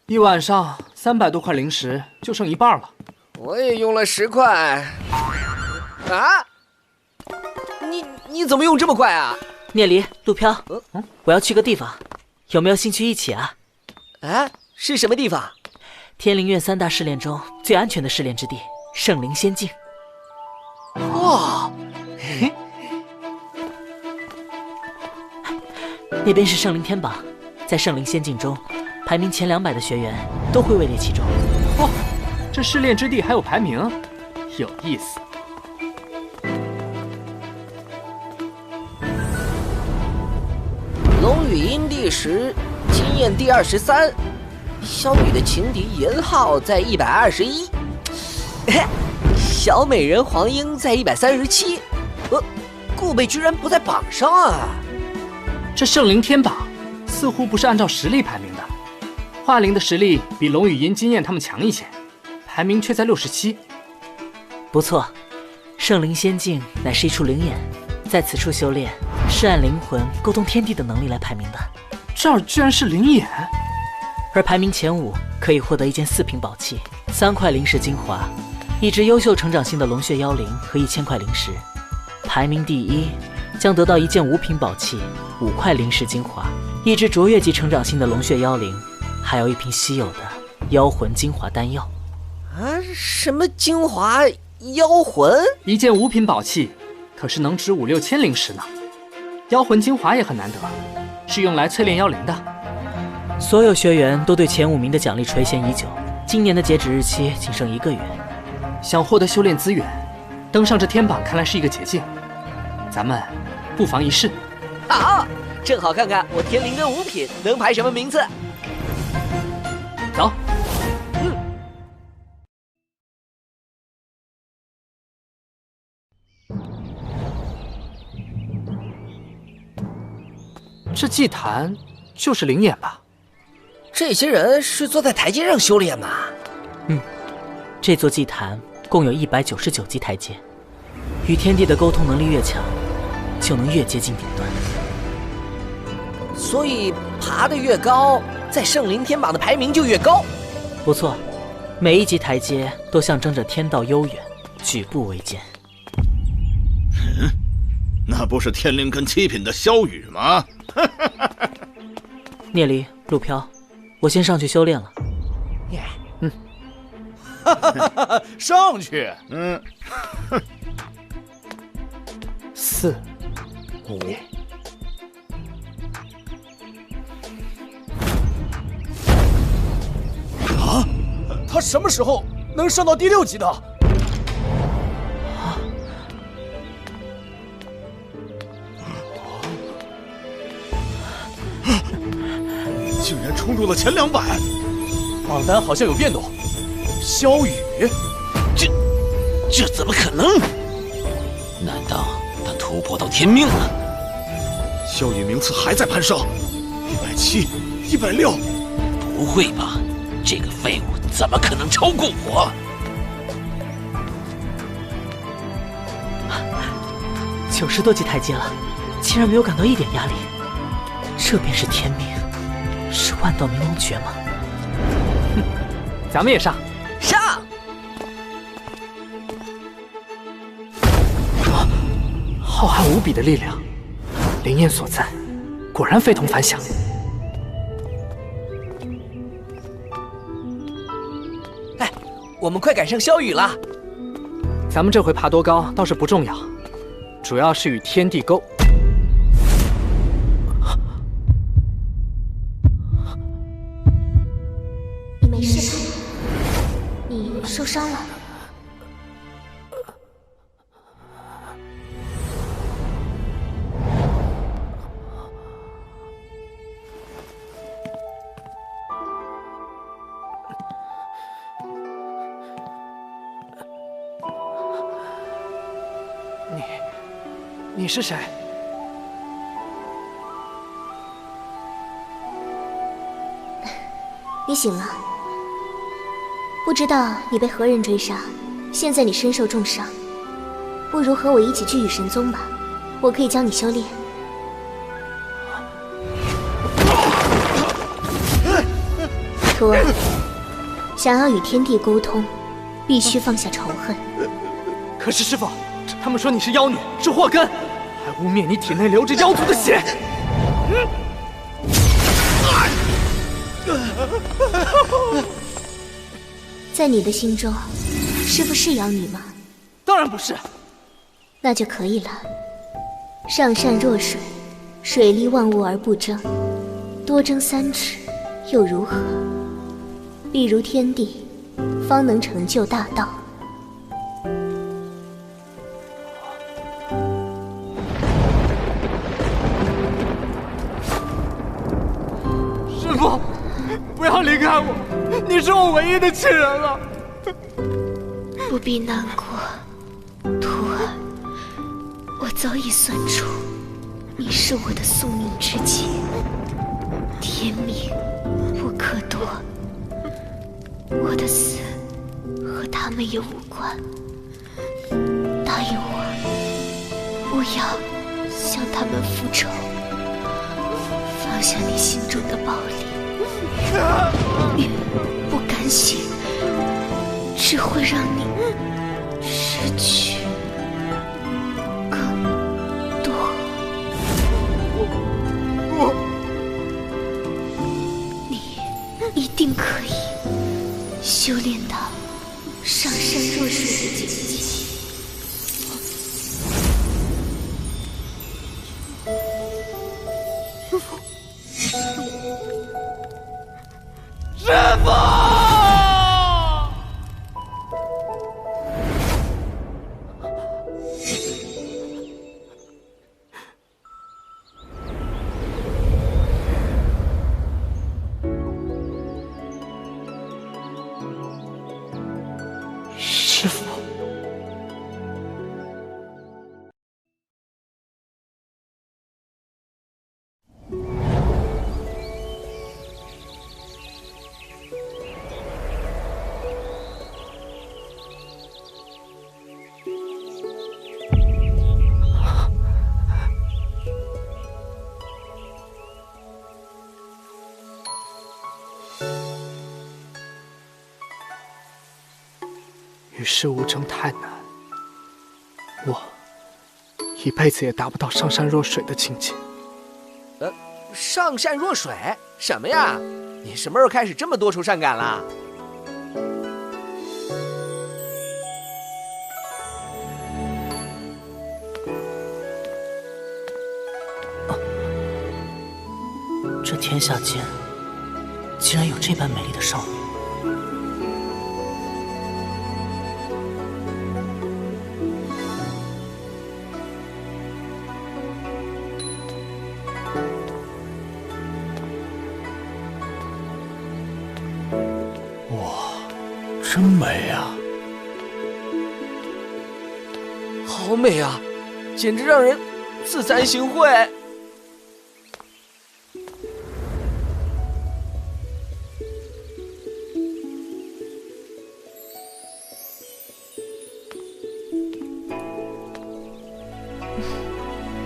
一晚上300多块灵石，就剩一半了。我也用了10块。啊？你怎么用这么快啊？聂离、陆飘，我要去个地方，有没有兴趣一起啊？啊？是什么地方？天灵院3大试炼中最安全的试炼之地——圣灵仙境。哇！那边是圣灵天榜，在圣灵仙境中，排名前200的学员都会位列其中。哇，这试炼之地还有排名，有意思。龙语音第10，经验第23，萧雨的情敌严浩在121，小美人黄英在137，顾贝居然不在榜上啊！这圣灵天榜似乎不是按照实力排名的，华灵的实力比龙语音、经验他们强一些，排名却在67。不错，圣灵仙境乃是一处灵眼，在此处修炼是按灵魂沟通天地的能力来排名的。这儿居然是灵眼，而排名前5可以获得一件4品宝器、3块灵石精华、1只优秀成长性的龙血妖灵和1000块灵石。排名第1将得到1件5品宝器、5块灵石精华、1只卓越级成长性的龙血妖灵，还有1瓶稀有的妖魂精华丹药。啊，什么精华妖魂？1件5品宝器，可是能值5、6千灵石呢。妖魂精华也很难得，是用来淬炼妖灵的。所有学员都对前5名的奖励垂涎已久，今年的截止日期仅剩1个月。想获得修炼资源，登上这天榜看来是一个捷径。咱们不妨一试。好，正好看看我天灵的5品能排什么名次。走。这祭坛就是灵眼吧？这些人是坐在台阶上修炼吗？这座祭坛共有199级台阶，与天地的沟通能力越强，就能越接近顶端。所以爬得越高，在圣灵天榜的排名就越高。不错，每一级台阶都象征着天道悠远，举步维艰。那不是天灵根7品的萧雨吗？聂离、陆飘，我先上去修炼了。上去。4、5。啊！他什么时候能上到第6级的？竟然冲入了前200，榜单好像有变动。萧雨，这怎么可能？难道他突破到天命了？萧雨名次还在攀升，170、160。不会吧？这个废物怎么可能超过我？90多级台阶了，竟然没有感到一点压力。这便是天命，是万道明龙诀吗？咱们也上。上！浩瀚无比的力量，灵验所在，果然非同凡响。哎，我们快赶上萧雨了。咱们这回爬多高倒是不重要，主要是与天地沟。你没事吧？你受伤了？你是谁？你醒了。不知道你被何人追杀，现在你身受重伤，不如和我一起去羽神宗吧，我可以教你修炼。徒儿，想要与天地沟通，必须放下仇恨。可是师父，他们说你是妖女，是祸根，还污蔑你体内流着妖族的血。在你的心中，师父是妖女吗？当然不是。那就可以了。上善若水，水利万物而不争，多争3尺又如何？必如天地，方能成就大道。师父，不要离开我，你是我唯一的亲人了。不必难过，徒儿，我早已算出，你是我的宿命之劫，天命不可夺。我的死和他们也无关，答应我，不要向他们复仇，放下你心中的暴力。不甘心，只会让你失去更多。你一定可以修炼到上善若水的境界。师父！师父。与世无争太难，我一辈子也达不到上善若水的境界。上善若水？什么呀？你什么时候开始这么多愁善感了？这天下间竟然有这般美丽的少女。哇，真美啊！好美啊，简直让人自惭形秽。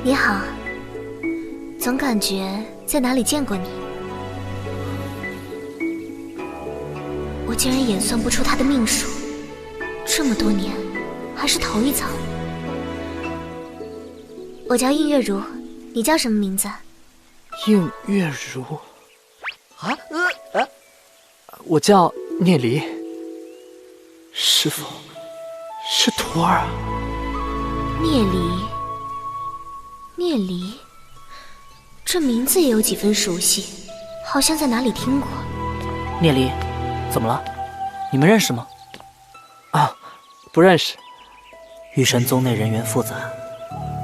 你好，总感觉在哪里见过你。我竟然演算不出他的命数，这么多年还是头一遭。我叫应月如，你叫什么名字？应月如。我叫聂离。师父，是徒儿啊。聂离。聂离，这名字也有几分熟悉，好像在哪里听过。聂离，怎么了？你们认识吗？啊，不认识。玉神宗内人员复杂，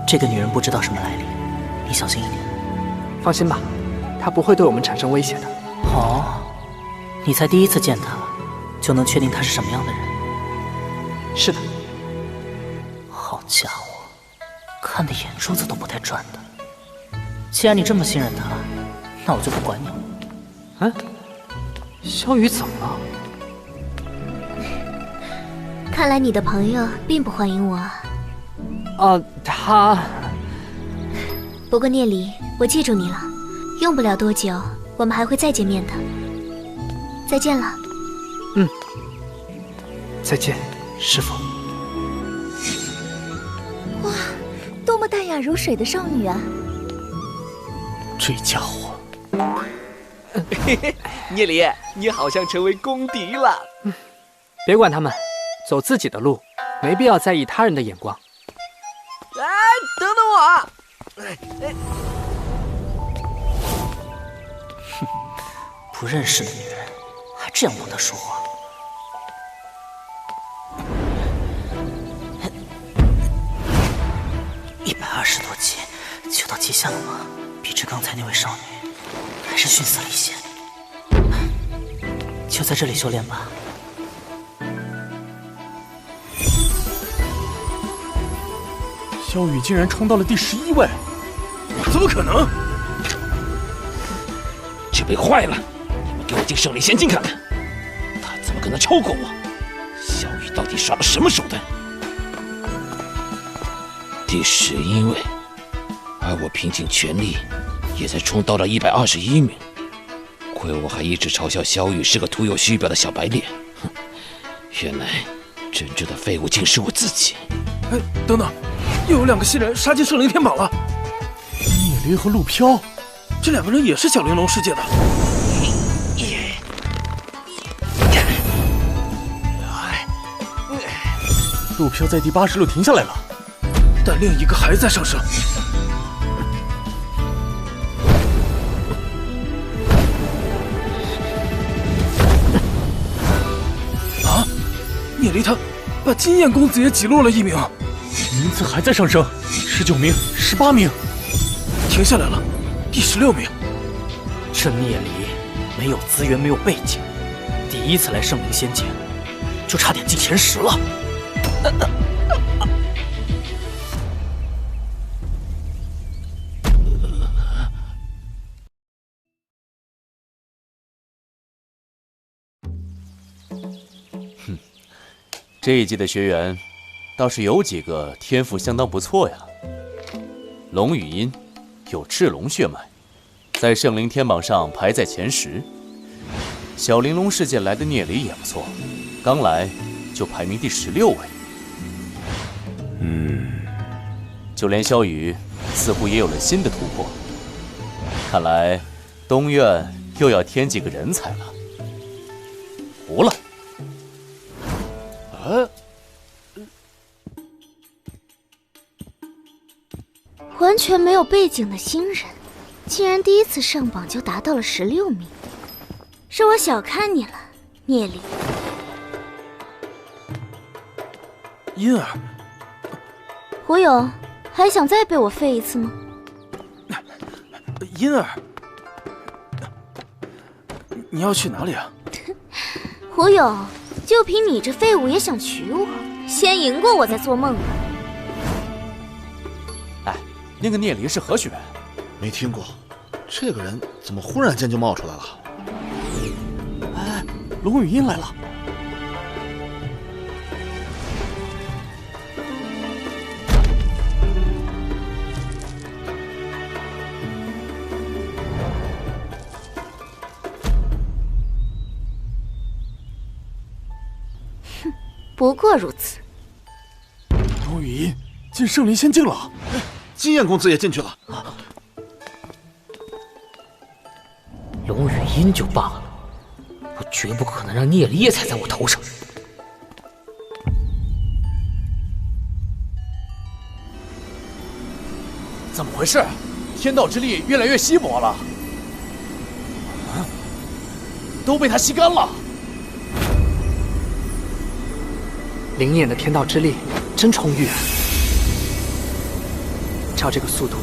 这个女人不知道什么来历，你小心一点。放心吧，她不会对我们产生威胁的。哦，你才第一次见她，就能确定她是什么样的人？是的。好家伙！看的眼珠子都不带转的。既然你这么信任他，那我就不管你了。嗯，萧雨怎么了？看来你的朋友并不欢迎我啊。他……不过聂离，我记住你了，用不了多久，我们还会再见面的。再见了。嗯，再见，师父。哇！多么淡雅如水的少女啊！这家伙，聂离，你好像成为公敌了。别管他们，走自己的路，没必要在意他人的眼光。哎，等等我！哼，不认识的女人还这样懂得说话。120多级就到极限了吗？比之刚才那位少女还是逊色了一些。就在这里修炼吧。萧雨竟然冲到了第11位，怎么可能？这杯坏了！你们给我进圣灵仙境看看，他怎么可能超过我？萧雨到底耍了什么手段？第11位，而我拼尽全力，也才冲到了121名。亏我还一直嘲笑萧雨是个徒有虚表的小白脸，哼！原来真正的废物竟是我自己。哎，等等，又有2个新人杀进圣灵天榜了。聂离和陆飘，这2个人也是小玲珑世界的。陆飘在第86停下来了。但另一个还在上升。啊！聂离他把金燕公子也挤落了1名，名次还在上升，19名、18名，停下来了，第16名。这聂离没有资源，没有背景，第一次来圣灵仙界，就差点进前10了。这一届的学员，倒是有几个天赋相当不错呀。龙语音有赤龙血脉，在圣灵天榜上排在前10。小玲珑世界来的聂离也不错，刚来就排名第16位。就连萧雨似乎也有了新的突破，看来东院又要添几个人才了。糊了。完全没有背景的新人，竟然第一次上榜就达到了16名，是我小看你了，聂离。音儿，胡勇，还想再被我废一次吗？音儿，你要去哪里啊？胡勇，就凭你这废物也想娶我？先赢过我再做梦吧。哎，那个聂离是何许人？没听过，这个人怎么忽然间就冒出来了？哎，龙语音来了。不过如此。龙语音进圣灵仙境了，金燕公子也进去了。龙语音就罢了，我绝不可能让聂离也踩在我头上。怎么回事？天道之力越来越稀薄了，都被他吸干了。灵眼的天道之力真充裕啊！照这个速度，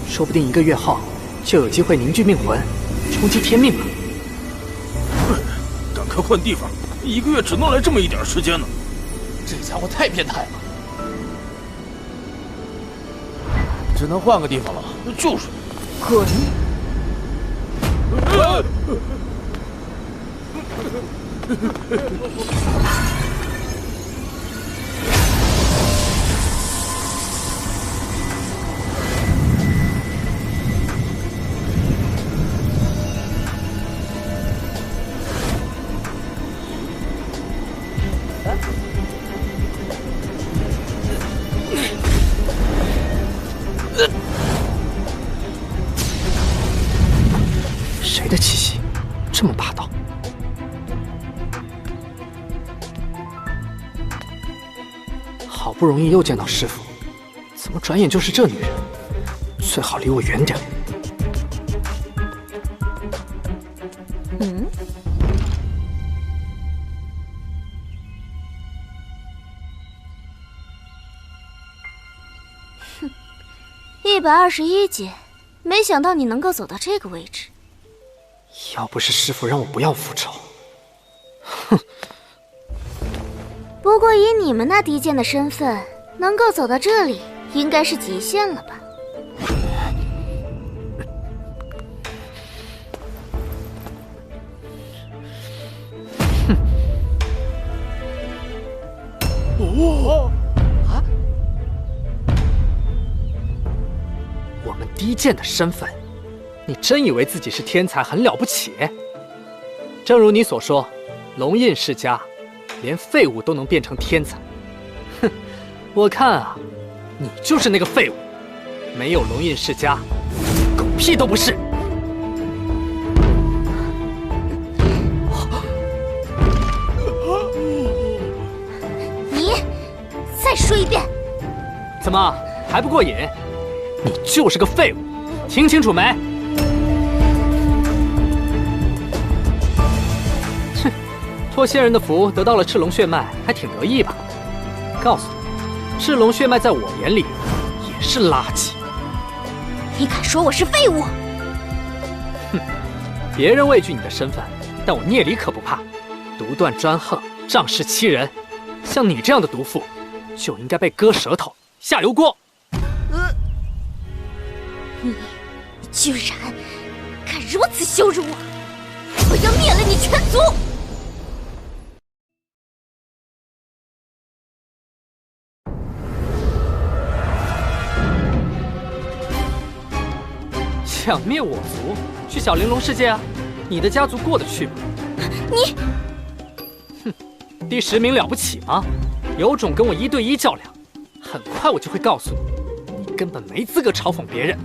说不定1个月后就有机会凝聚命魂，冲击天命了。赶快换地方，1个月只能来这么一点时间呢。这家伙太变态了，只能换个地方了。就是。可你。谁的气息这么霸道？好不容易又见到师傅，怎么转眼就是这女人？最好离我远点。121阶，没想到你能够走到这个位置。要不是师傅让我不要复仇，不过以你们那低贱的身份，能够走到这里，应该是极限了吧？我们低贱的身份，你真以为自己是天才很了不起？正如你所说，龙印世家连废物都能变成天才。哼，我看啊，你就是那个废物，没有龙印世家，狗屁都不是。你再说一遍。怎么还不过瘾？你就是个废物，听清楚没？哼，托仙人的福得到了赤龙血脉，还挺得意吧？告诉你，赤龙血脉在我眼里也是垃圾。你敢说我是废物？哼，别人畏惧你的身份，但我聂离可不怕。独断专横，仗势欺人，像你这样的毒妇，就应该被割舌头下油锅。你居然敢如此羞辱我！我要灭了你全族！想灭我族，去小玲珑世界啊！你的家族过得去吗？你，哼，第10名了不起吗？有种跟我1对1较量，很快我就会告诉你，你根本没资格嘲讽别人。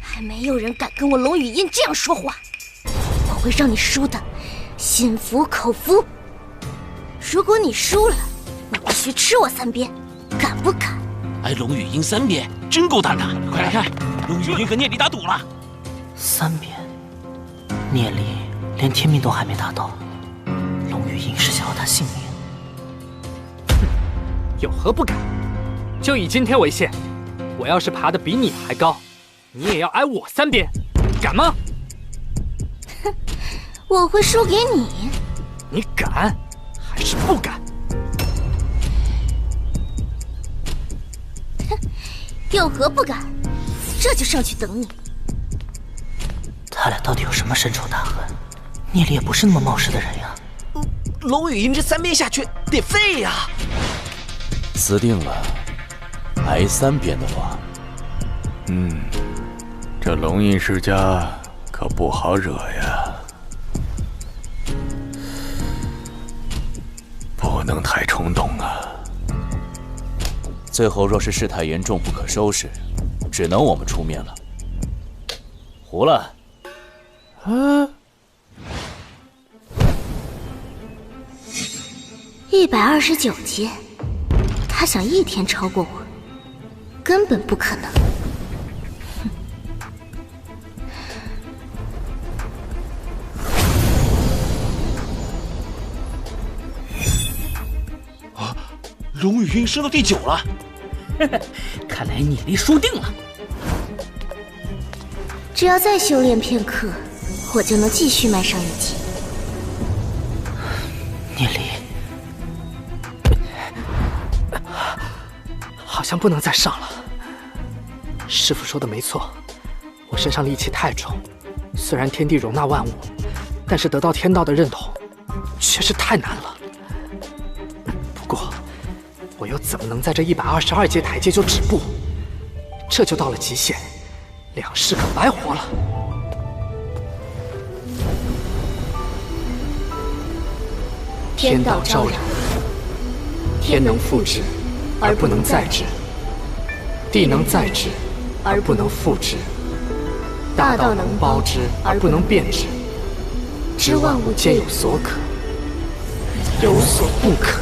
还没有人敢跟我龙语音这样说话，我会让你输的心服口服。如果你输了，你必须吃我3鞭，敢不敢？挨龙语音3鞭，真够胆的！快来看，龙语音和聂离打赌了。3鞭，聂离连天命都还没达到，龙语音是想要他性命。有何不敢？就以今天为限，我要是爬得比你还高，你也要挨我3鞭，敢吗？哼，我会输给你。你敢还是不敢？哼，有何不敢？这就上去等你。他俩到底有什么深仇大恨？聂离也不是那么冒失的人呀。龙语音这3鞭下去得废呀！死定了，挨3鞭的话，这龙印世家可不好惹呀，不能太冲动啊。最后若是事态严重不可收拾，只能我们出面了。胡了。129阶，他想1天超过我，根本不可能。龙语音升到第9了，看来聂离输定了。只要再修炼片刻，我就能继续迈上1级。聂离，好像不能再上了。师父说的没错，我身上戾气太重，虽然天地容纳万物，但是得到天道的认同，却是太难了。不过，我又怎么能在这122阶台阶就止步？这就到了极限，2世可白活了。天道昭然，天能复之，而不能再之；地能载之，而不能复之；大道能包之，而不能变之。知万物皆有所可，有所不可。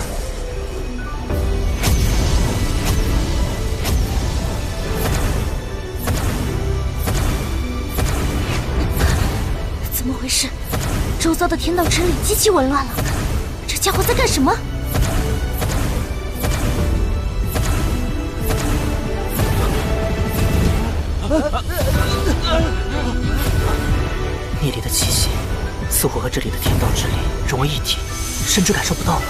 怎么回事？周遭的天道之力极其紊乱了。这家伙在干什么？聂离的气息似乎和这里的天道之力融为一体，甚至感受不到了。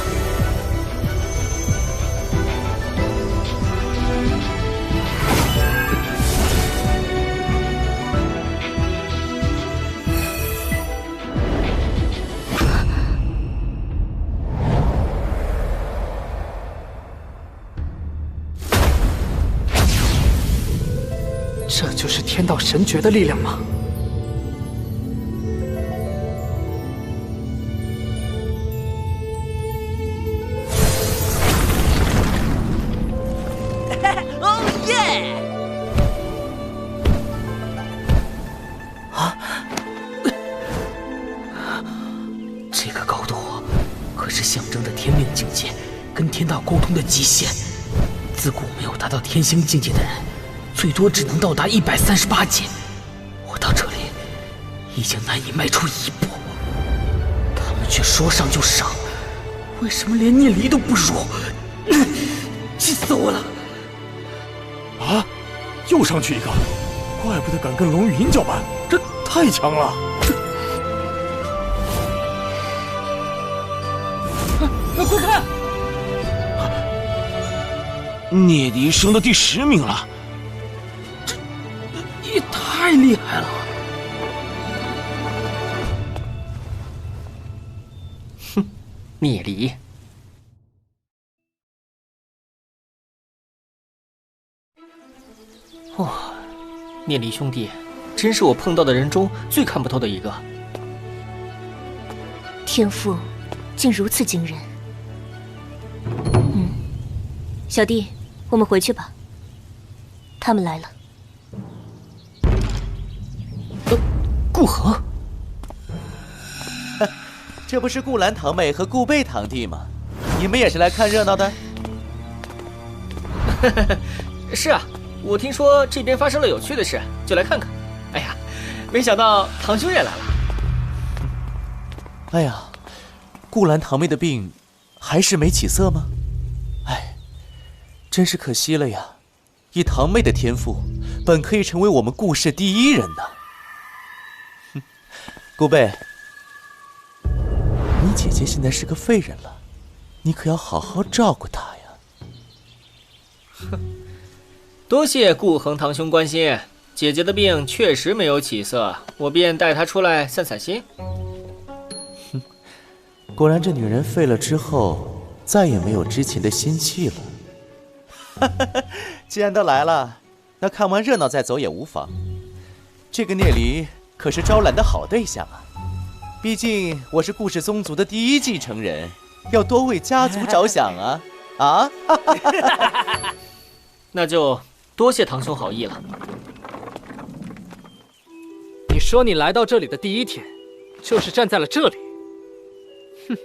这就是天道神诀的力量吗？哦耶！这个高度可是象征着天命境界跟天道沟通的极限。自古没有达到天星境界的人，最多只能到达138阶。我到这里已经难以迈出1步，他们却说上就上，为什么连聂离都不如？气死我了！啊，又上去一个，怪不得敢跟龙语音叫板，这太强了！快看！聂离升到第10名了，也太厉害了！哼，聂离。哇，聂离兄弟，真是我碰到的人中最看不透的一个。天赋竟如此惊人。小弟，我们回去吧。他们来了。顾恒，这不是顾兰堂妹和顾贝堂弟吗？你们也是来看热闹的？是啊，我听说这边发生了有趣的事，就来看看。哎呀，没想到堂兄也来了。哎呀，顾兰堂妹的病还是没起色吗？哎，真是可惜了呀！以堂妹的天赋，本可以成为我们顾氏第一人呢。哼，顾贝，你姐姐现在是个废人了，你可要好好照顾她呀。哼，多谢顾恒堂兄关心，姐姐的病确实没有起色，我便带她出来散散心。哼，果然这女人废了之后，再也没有之前的心气了。既然都来了，那看完热闹再走也无妨。这个聂离可是招揽的好对象啊，毕竟我是顾氏宗族的第一继承人，要多为家族着想啊！啊！那就多谢堂兄好意了。你说你来到这里的第一天，就是站在了这里。哼，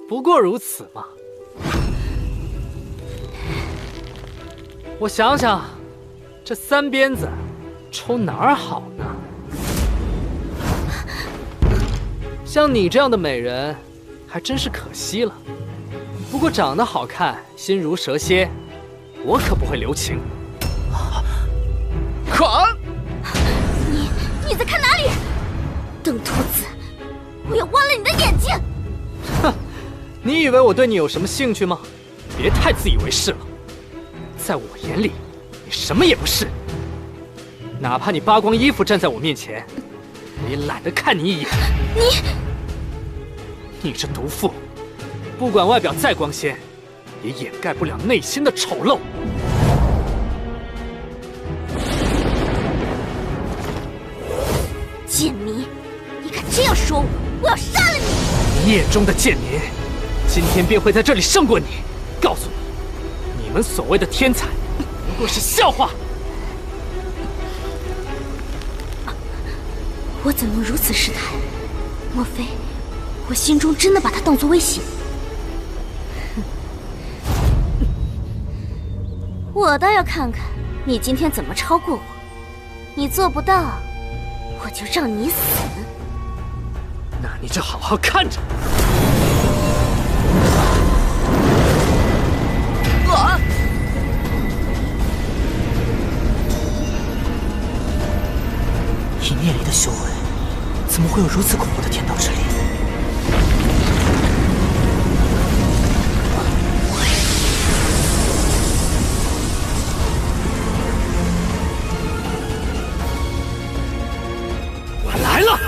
不过如此嘛。我想想，这三鞭子抽哪儿好呢？像你这样的美人，还真是可惜了。不过长得好看，心如蛇蝎，我可不会留情。狂！你在看哪里？邓秃子，我要挖了你的眼睛！哼，你以为我对你有什么兴趣吗？别太自以为是了。在我眼里，你什么也不是。哪怕你扒光衣服站在我面前，我也懒得看你一眼。你这毒妇，不管外表再光鲜，也掩盖不了内心的丑陋。贱民，你敢这样说我，我要杀了你！你眼中的贱民，今天便会在这里胜过你。告诉你。你们所谓的天才，不过是笑话。我怎能如此失态？莫非我心中真的把他当作威胁？我倒要看看你今天怎么超过我。你做不到，我就让你死。那你就好好看着。以聂离的修为，怎么会有如此恐怖的天道之力？我来了！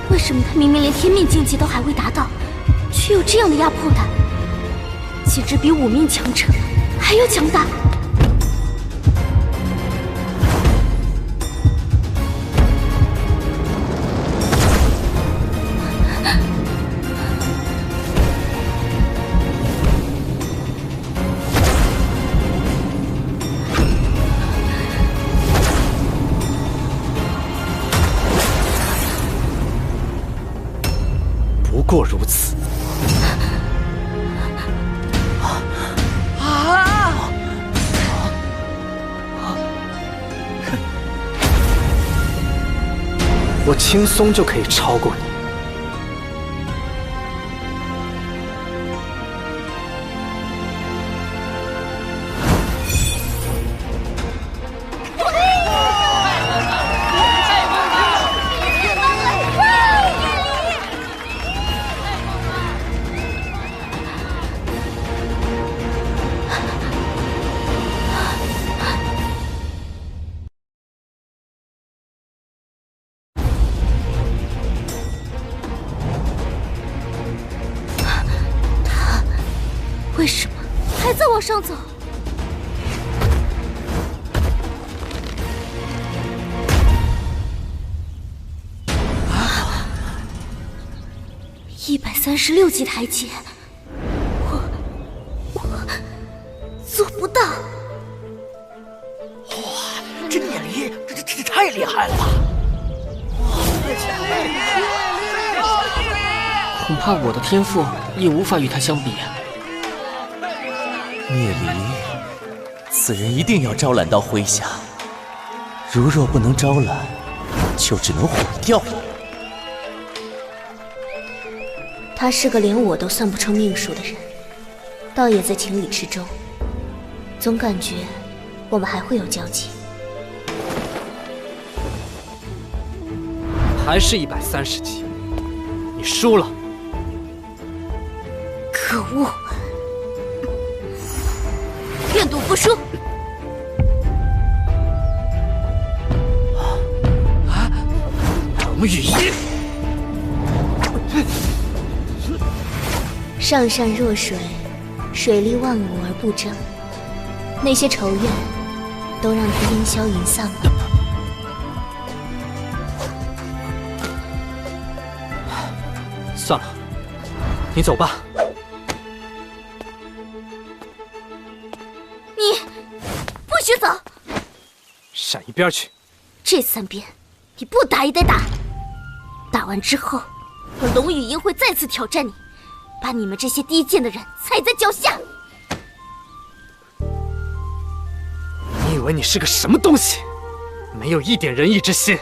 为什么他明明连天命境界都还未达到，却有这样的压迫感？简直比5命强者还要强大！不过如此。我轻松就可以超过你。往上走。136级台阶，我做不到。哇，这聂离，这太厉害了吧！恐怕我的天赋也无法与他相比。聂离，此人一定要招揽到麾下，如若不能招揽，就只能毁掉了。他是个连我都算不成命数的人，倒也在情理之中。总感觉我们还会有交集。还是130级，你输了。可恶！愿赌服输。龙羽一。上善若水，水利万物而不争。那些仇怨，都让它烟消云散吧。算了，你走吧。你不许走！闪一边去！这3鞭，你不打也得打。打完之后，我龙羽鹰会再次挑战你。把你们这些低贱的人踩在脚下！你以为你是个什么东西？没有一点仁义之心，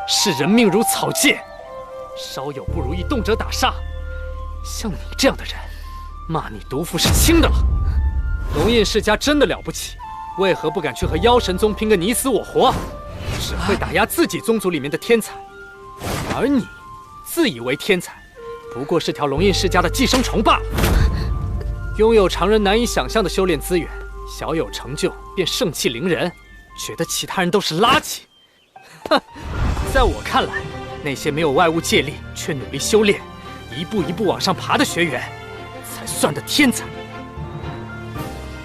视人命如草芥，稍有不如意动辄打杀。像你这样的人，骂你毒妇是轻的了。龙印世家真的了不起，为何不敢去和妖神宗拼个你死我活？只会打压自己宗族里面的天才，而你自以为天才。不过是条龙印世家的寄生虫罢了，拥有常人难以想象的修炼资源，小有成就便盛气凌人，觉得其他人都是垃圾。哼，在我看来，那些没有外物借力却努力修炼，一步一步往上爬的学员，才算得天才。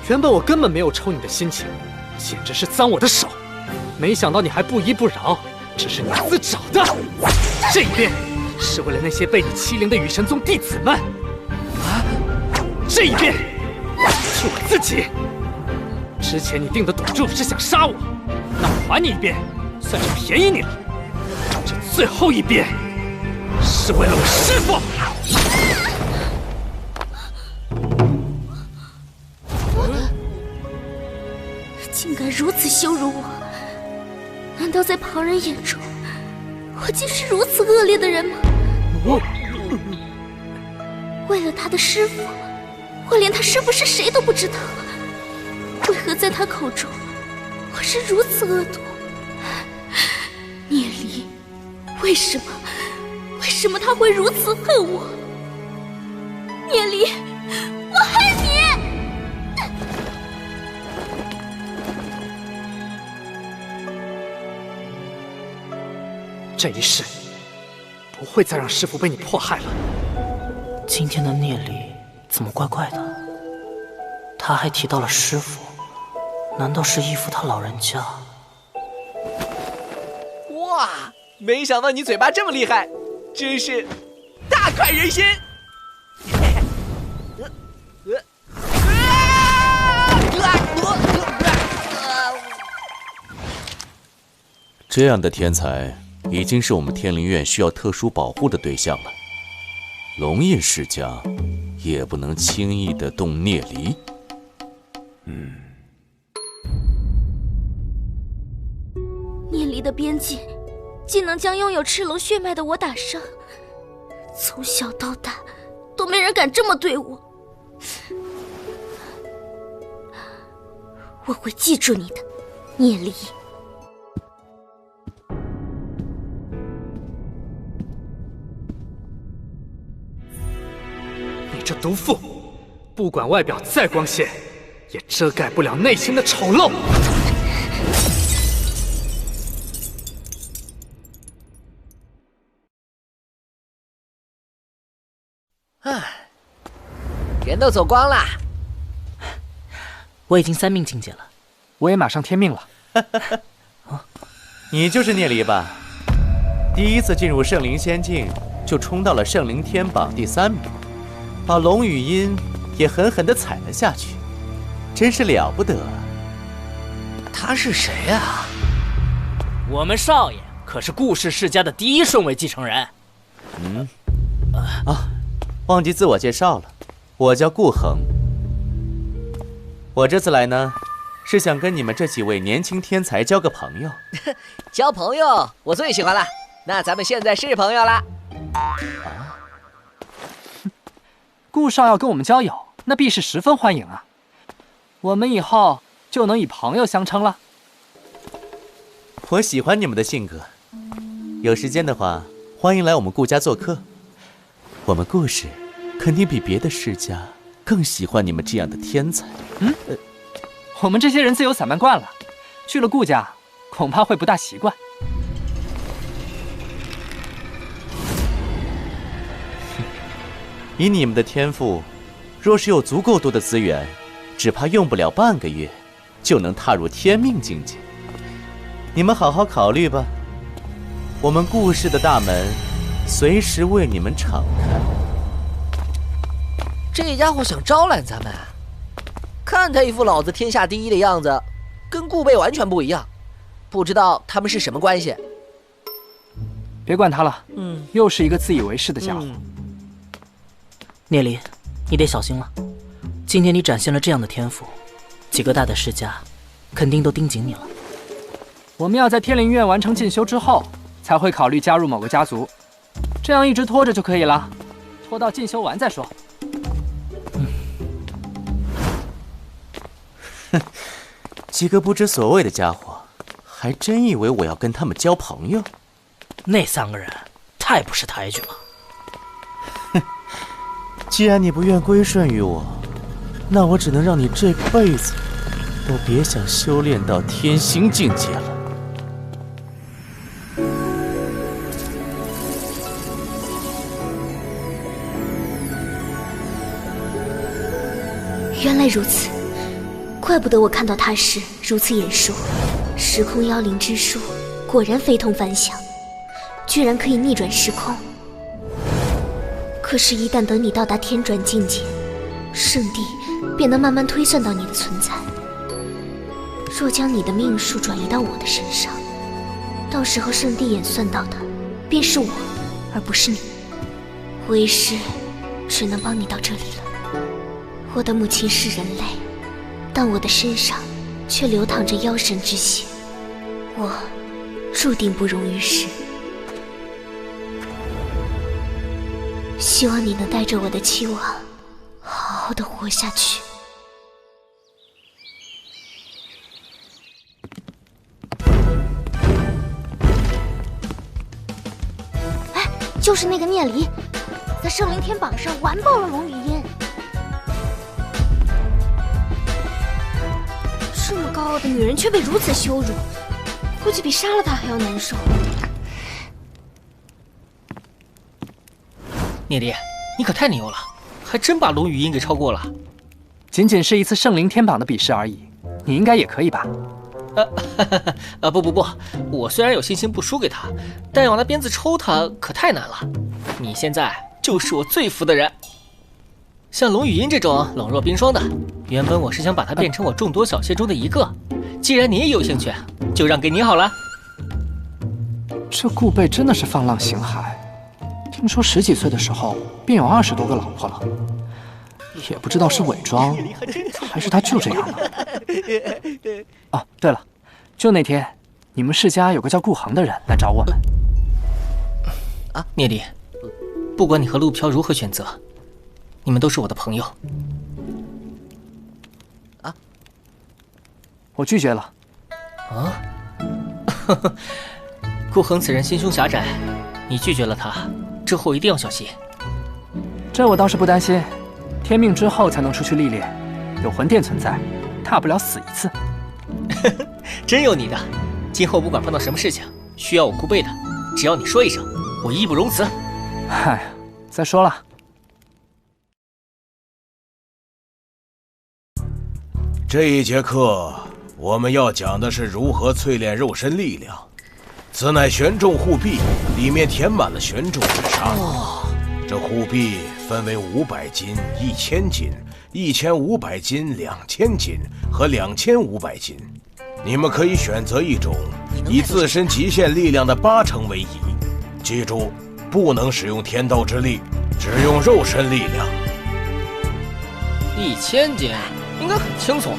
原本我根本没有抽你的心情，简直是脏我的手，没想到你还不依不饶，这是你自找的。这一边。是为了那些被你欺凌的羽神宗弟子们，啊！这一边是我自己。之前你定的赌注是想杀我，那我还你一鞭，算是便宜你了。这最后一鞭是为了我师父。竟敢如此羞辱我！难道在旁人眼中，我竟是如此恶劣的人吗？为了他的师父，我连他师父是谁都不知道。为何在他口中，我是如此恶毒？聂离，为什么他会如此恨我？聂离，我恨你！这一世不会再让师父被你迫害了。今天的聂离怎么怪怪的？他还提到了师父，难道是依附他老人家？哇，没想到你嘴巴这么厉害，真是大快人心！这样的天才已经是我们天灵院需要特殊保护的对象了。龙印世家也不能轻易的动聂离。聂离的鞭击竟能将拥有赤龙血脉的我打伤，从小到大都没人敢这么对我。我会记住你的，聂离。你这毒妇，不管外表再光鲜，也遮盖不了内心的丑陋。人都走光了。我已经3命境界了，我也马上天命了。你就是聂离吧？第一次进入圣灵仙境，就冲到了圣灵天榜第3名，把龙语音也狠狠地踩了下去，真是了不得啊！他是谁啊？我们少爷可是顾氏世家的第1顺位继承人。忘记自我介绍了，我叫顾恒。我这次来呢，是想跟你们这几位年轻天才交个朋友。交朋友我最喜欢了，那咱们现在是朋友了。顾少要跟我们交友，那必是十分欢迎啊。我们以后就能以朋友相称了。我喜欢你们的性格，有时间的话，欢迎来我们顾家做客。我们顾氏肯定比别的世家更喜欢你们这样的天才。我们这些人自由散漫惯了，去了顾家恐怕会不大习惯。以你们的天赋，若是有足够多的资源，只怕用不了半个月就能踏入天命境界。你们好好考虑吧，我们顾氏的大门随时为你们敞开。这家伙想招揽咱们，看他一副老子天下第一的样子，跟顾贝完全不一样，不知道他们是什么关系。别管他了，又是一个自以为是的家伙。聂离，你得小心了。今天你展现了这样的天赋，几个大的世家肯定都盯紧你了。我们要在天灵院完成进修之后，才会考虑加入某个家族。这样一直拖着就可以了，拖到进修完再说。几个不知所谓的家伙，还真以为我要跟他们交朋友？那3个人太不识抬举了。既然你不愿归顺于我，那我只能让你这辈子都别想修炼到天星境界了。原来如此，怪不得我看到他时如此眼熟。时空妖灵之术果然非同凡响，居然可以逆转时空。可是，一旦等你到达天转境界，圣地便能慢慢推算到你的存在。若将你的命数转移到我的身上，到时候圣地演算到的便是我，而不是你。为师只能帮你到这里了。我的母亲是人类，但我的身上却流淌着妖神之血，我注定不容于世。希望你能带着我的期望，好好的活下去。哎，就是那个聂离，在圣灵天榜上完爆了龙语音。这么高傲的女人却被如此羞辱，估计比杀了她还要难受。聂离，你可太牛了，还真把龙语音给超过了。仅仅是一次圣灵天榜的比试而已，你应该也可以吧？不，我虽然有信心不输给他，但要拿鞭子抽他可太难了。你现在就是我最服的人。像龙语音这种冷若冰霜的，原本我是想把它变成我众多小仙中的一个。既然你也有兴趣，就让给你好了。这顾贝真的是放浪形骸，听说10几岁的时候便有20多个老婆了，也不知道是伪装还是他就这样了。哦，对了，就那天你们世家有个叫顾恒的人来找我们。聂离，不管你和陆飘如何选择，你们都是我的朋友。我拒绝了。顾恒此人心胸狭窄，你拒绝了他之后一定要小心。这我倒是不担心，天命之后才能出去历练，有魂殿存在，大不了死一次。真有你的！今后不管碰到什么事情需要我顾贝的，只要你说一声，我义不容辞。嗨，再说了。这一节课我们要讲的是如何淬炼肉身力量。此乃玄重护臂，里面填满了玄重之沙。这护臂分为500斤、1000斤、1500斤、2000斤和2500斤。你们可以选择一种以自身极限力量的8成为宜。记住，不能使用天道之力，只用肉身力量。1000斤应该很轻松。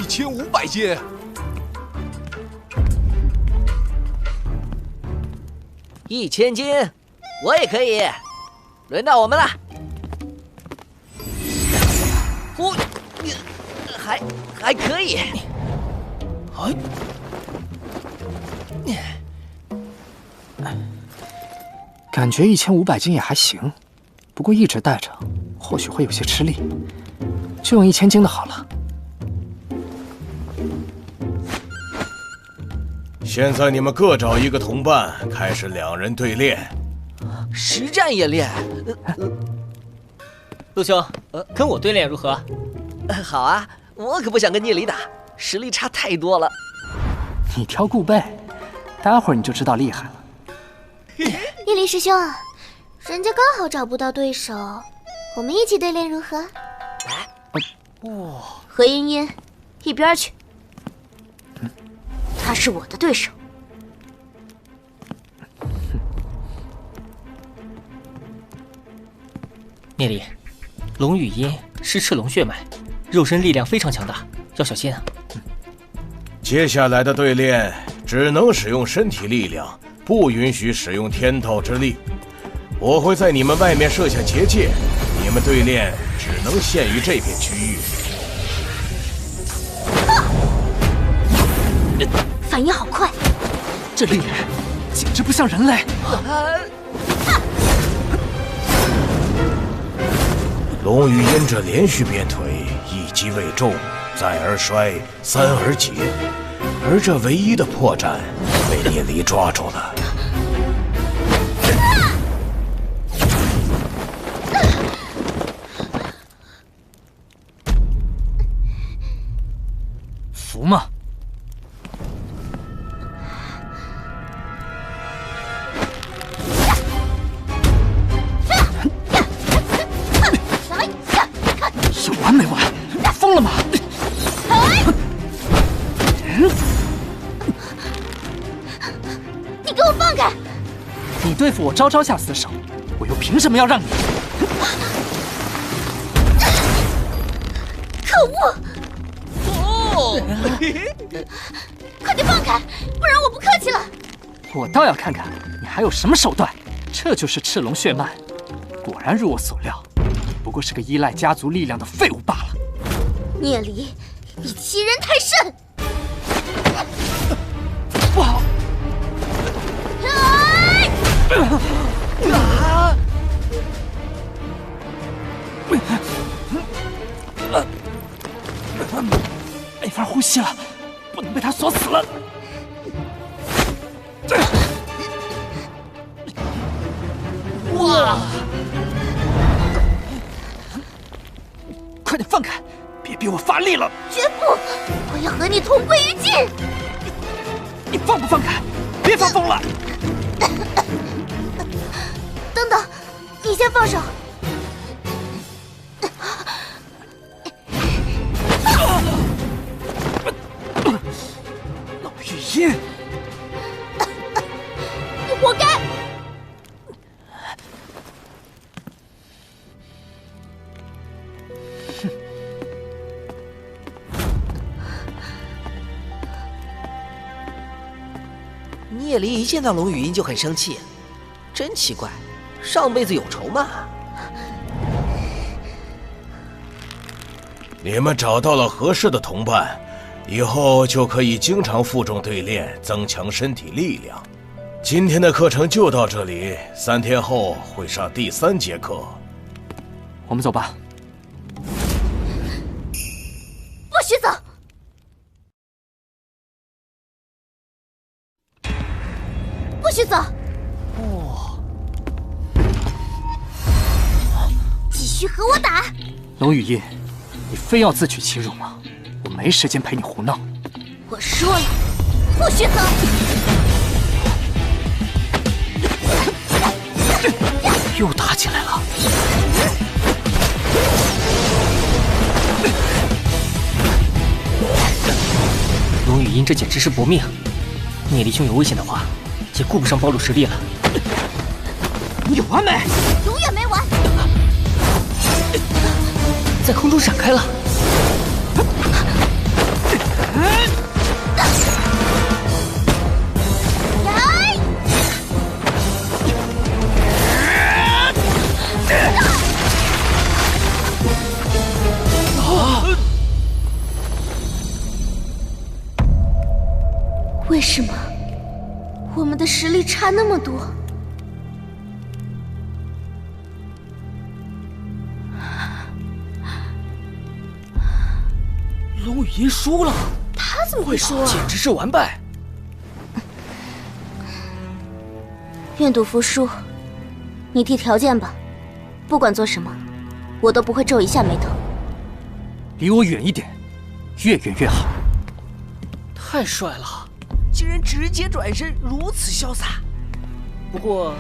1500斤。1000斤，我也可以。轮到我们了。还可以。感觉1500斤也还行，不过一直带着，或许会有些吃力。就用1000斤的好了。现在你们各找一个同伴，开始2人对练。实战演练。陆兄，跟我对练如何？好啊，我可不想跟聂离打，实力差太多了。你挑顾贝，待会儿你就知道厉害了。叶离师兄啊，人家刚好找不到对手，我们一起对练如何？何茵茵，一边去。他是我的对手。聂离，龙语音是赤龙血脉，肉身力量非常强大，要小心啊。接下来的对练只能使用身体力量，不允许使用天道之力。我会在你们外面设下结界，你们对练只能限于这片区域。反应好快，这力量简直不像人类。龙语因着连续鞭腿，一击未中，再而衰，三而竭，而这唯一的破绽被聂离抓住了。服吗？有完没完？疯了吗？你给我放开！你对付我招招下死手，我又凭什么要让你？可恶！快点放开，不然我不客气了。我倒要看看你还有什么手段。这就是赤龙血脉，果然如我所料，你不过是个依赖家族力量的废物罢了。聂离，你欺人太甚！不好！没法呼吸了，不能被他锁死了。哇！快点放开，别逼我发力了！绝不！我要和你同归于尽！你放不放开？别发疯了！等等，你先放手。老语音，你活该！聂离一见到龙语音就很生气，真奇怪，上辈子有仇吗？你们找到了合适的同伴，以后就可以经常负重对练，增强身体力量。今天的课程就到这里，3天后会上第3节课。我们走吧。不许走！不许走！继续和我打！龙羽印，你非要自取其辱吗？我没时间陪你胡闹。我说了，不许走！又打起来了。龙羽印这简直是搏命，聂离兄有危险的话，也顾不上暴露实力了。你有完没？永远没完！在空中闪开了。为什么我们的实力差那么多？龙羽印输了，他怎么会输啊？简直是完败！愿赌服输，你提条件吧。不管做什么，我都不会皱一下眉头。离我远一点，越远越好。太帅了！竟然直接转身，如此潇洒。不过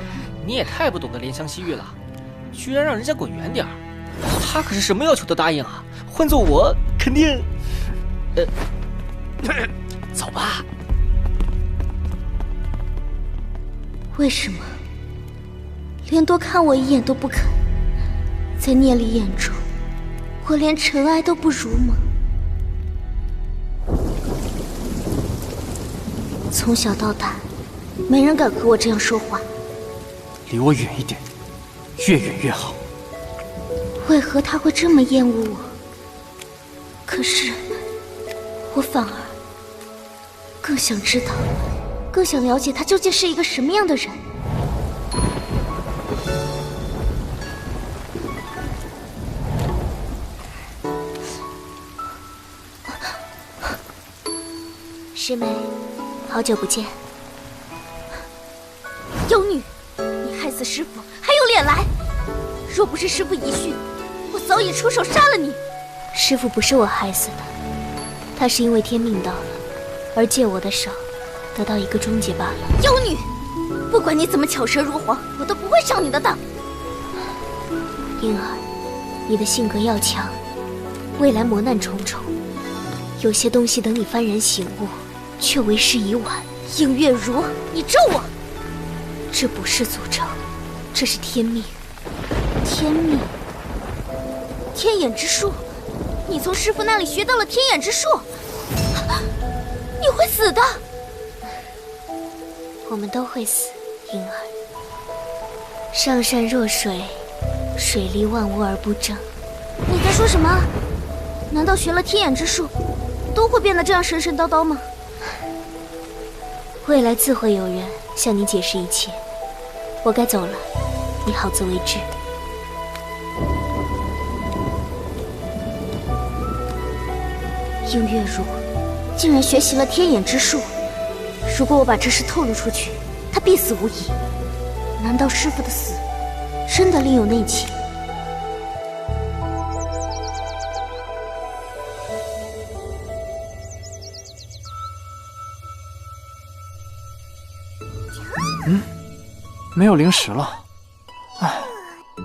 你也太不懂得怜香惜玉了，居然让人家滚远点儿。他可是什么要求都答应啊！换做我，肯定……走吧。为什么连多看我一眼都不肯？在聂离眼中，我连尘埃都不如吗？从小到大，没人敢和我这样说话。离我远一点，越远越好。为何他会这么厌恶我？可是，我反而更想知道，更想了解他究竟是一个什么样的人。师妹，好久不见。妖女，你害死师父，还有脸来？若不是师父遗训，我早已出手杀了你。师父不是我害死的，他是因为天命到了，而借我的手得到一个终结罢了。妖女，不管你怎么巧舌如簧，我都不会上你的当。婴儿，你的性格要强，未来磨难重重，有些东西等你幡然醒悟，却为时已晚。应月如，你咒我！这不是诅咒，这是天命。天命，天眼之术，你从师父那里学到了天眼之术，你会死的。我们都会死，婴儿。上善若水，水利万物而不争。你在说什么？难道学了天眼之术，都会变得这样神神叨叨吗？未来自会有人向你解释一切。我该走了，你好自为之。应月如竟然学习了天眼之术，如果我把这事透露出去，他必死无疑。难道师父的死真的另有内情？没有灵石了。唉，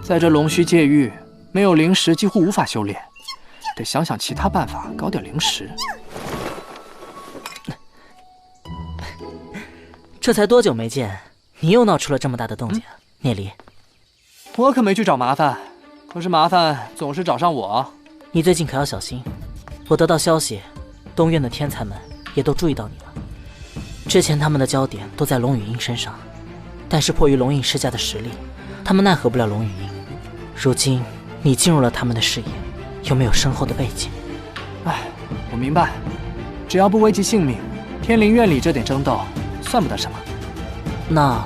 在这龙须界域，没有灵石几乎无法修炼，得想想其他办法搞点灵石。这才多久没见，你又闹出了这么大的动静，聂离。我可没去找麻烦，可是麻烦总是找上我。你最近可要小心。我得到消息，东院的天才们也都注意到你了。之前他们的焦点都在龙羽鹰身上，但是迫于龙印施加的实力，他们奈何不了龙羽鹰。如今你进入了他们的视野，有没有深厚的背景？唉，我明白，只要不危及性命，天灵院里这点争斗算不得什么。那，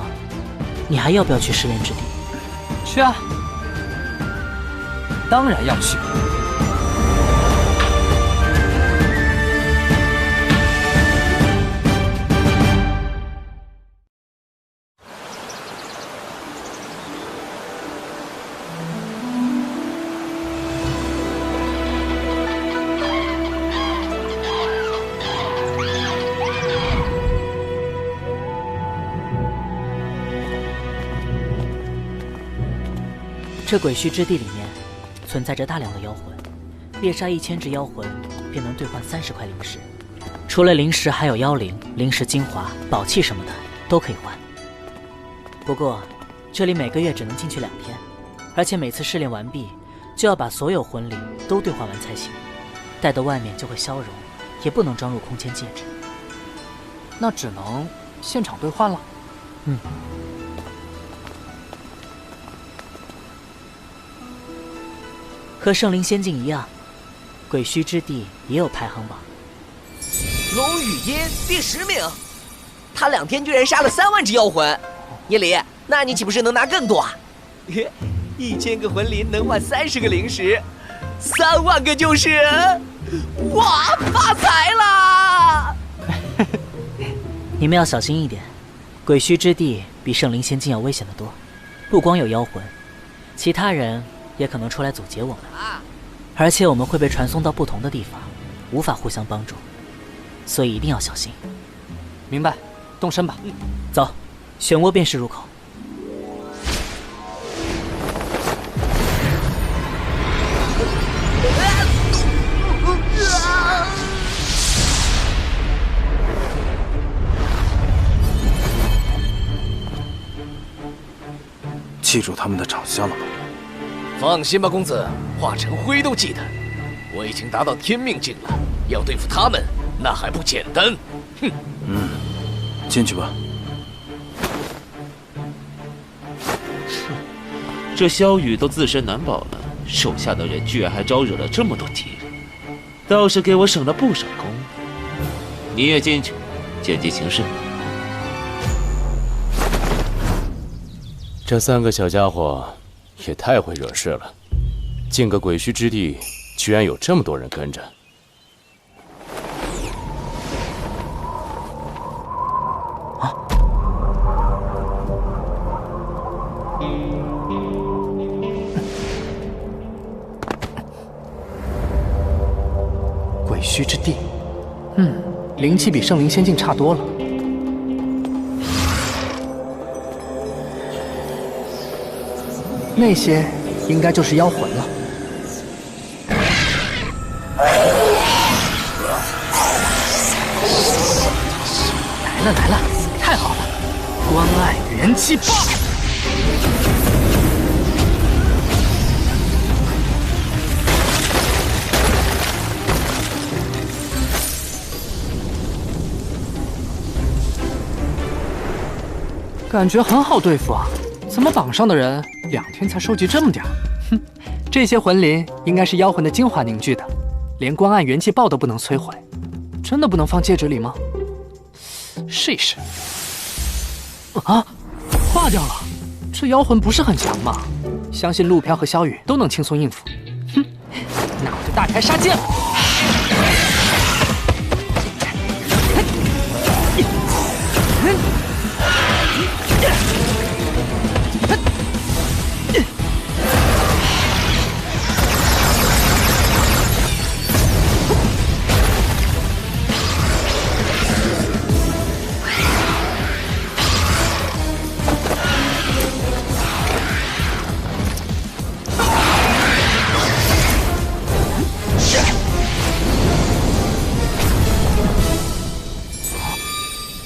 你还要不要去试炼之地？去啊，当然要去。这鬼墟之地里面存在着大量的妖魂，猎杀1000只妖魂便能兑换30块灵石。除了灵石，还有妖灵、灵石精华、宝器什么的都可以换。不过这里每个月只能进去2天，而且每次试炼完毕就要把所有魂灵都兑换完才行，带到外面就会消融，也不能装入空间戒指。那只能现场兑换了。和圣灵仙境一样，鬼墟之地也有排行榜。龙语音第10名，他2天居然杀了3万只妖魂。叶里，那你岂不是能拿更多啊？1000个魂灵能换30个灵石，3万个就是，哇，发财啦！你们要小心一点，鬼墟之地比圣灵仙境要危险得多，不光有妖魂，其他人也可能出来阻截我们，而且我们会被传送到不同的地方，无法互相帮助，所以一定要小心。明白，动身吧。走，漩涡便是入口。记住他们的长相了吗？放心吧，公子，化成灰都记得。我已经达到天命境了，要对付他们，那还不简单？哼！进去吧。这萧雨都自身难保了，手下的人居然还招惹了这么多敌人，倒是给我省了不少功夫。你也进去，见机行事。这3个小家伙也太会惹事了，进个鬼墟之地，居然有这么多人跟着。鬼墟之地，灵气比圣灵仙境差多了。那些应该就是妖魂了。来了，太好了！关爱元气爆！感觉很好对付啊，怎么榜上的人2天才收集这么点儿？哼，这些魂灵应该是妖魂的精华凝聚的，连关暗元气爆都不能摧毁，真的不能放戒指里吗？试一试。啊，化掉了！这妖魂不是很强吗？相信陆飘和萧雨都能轻松应付。哼，那我就大开杀戒了。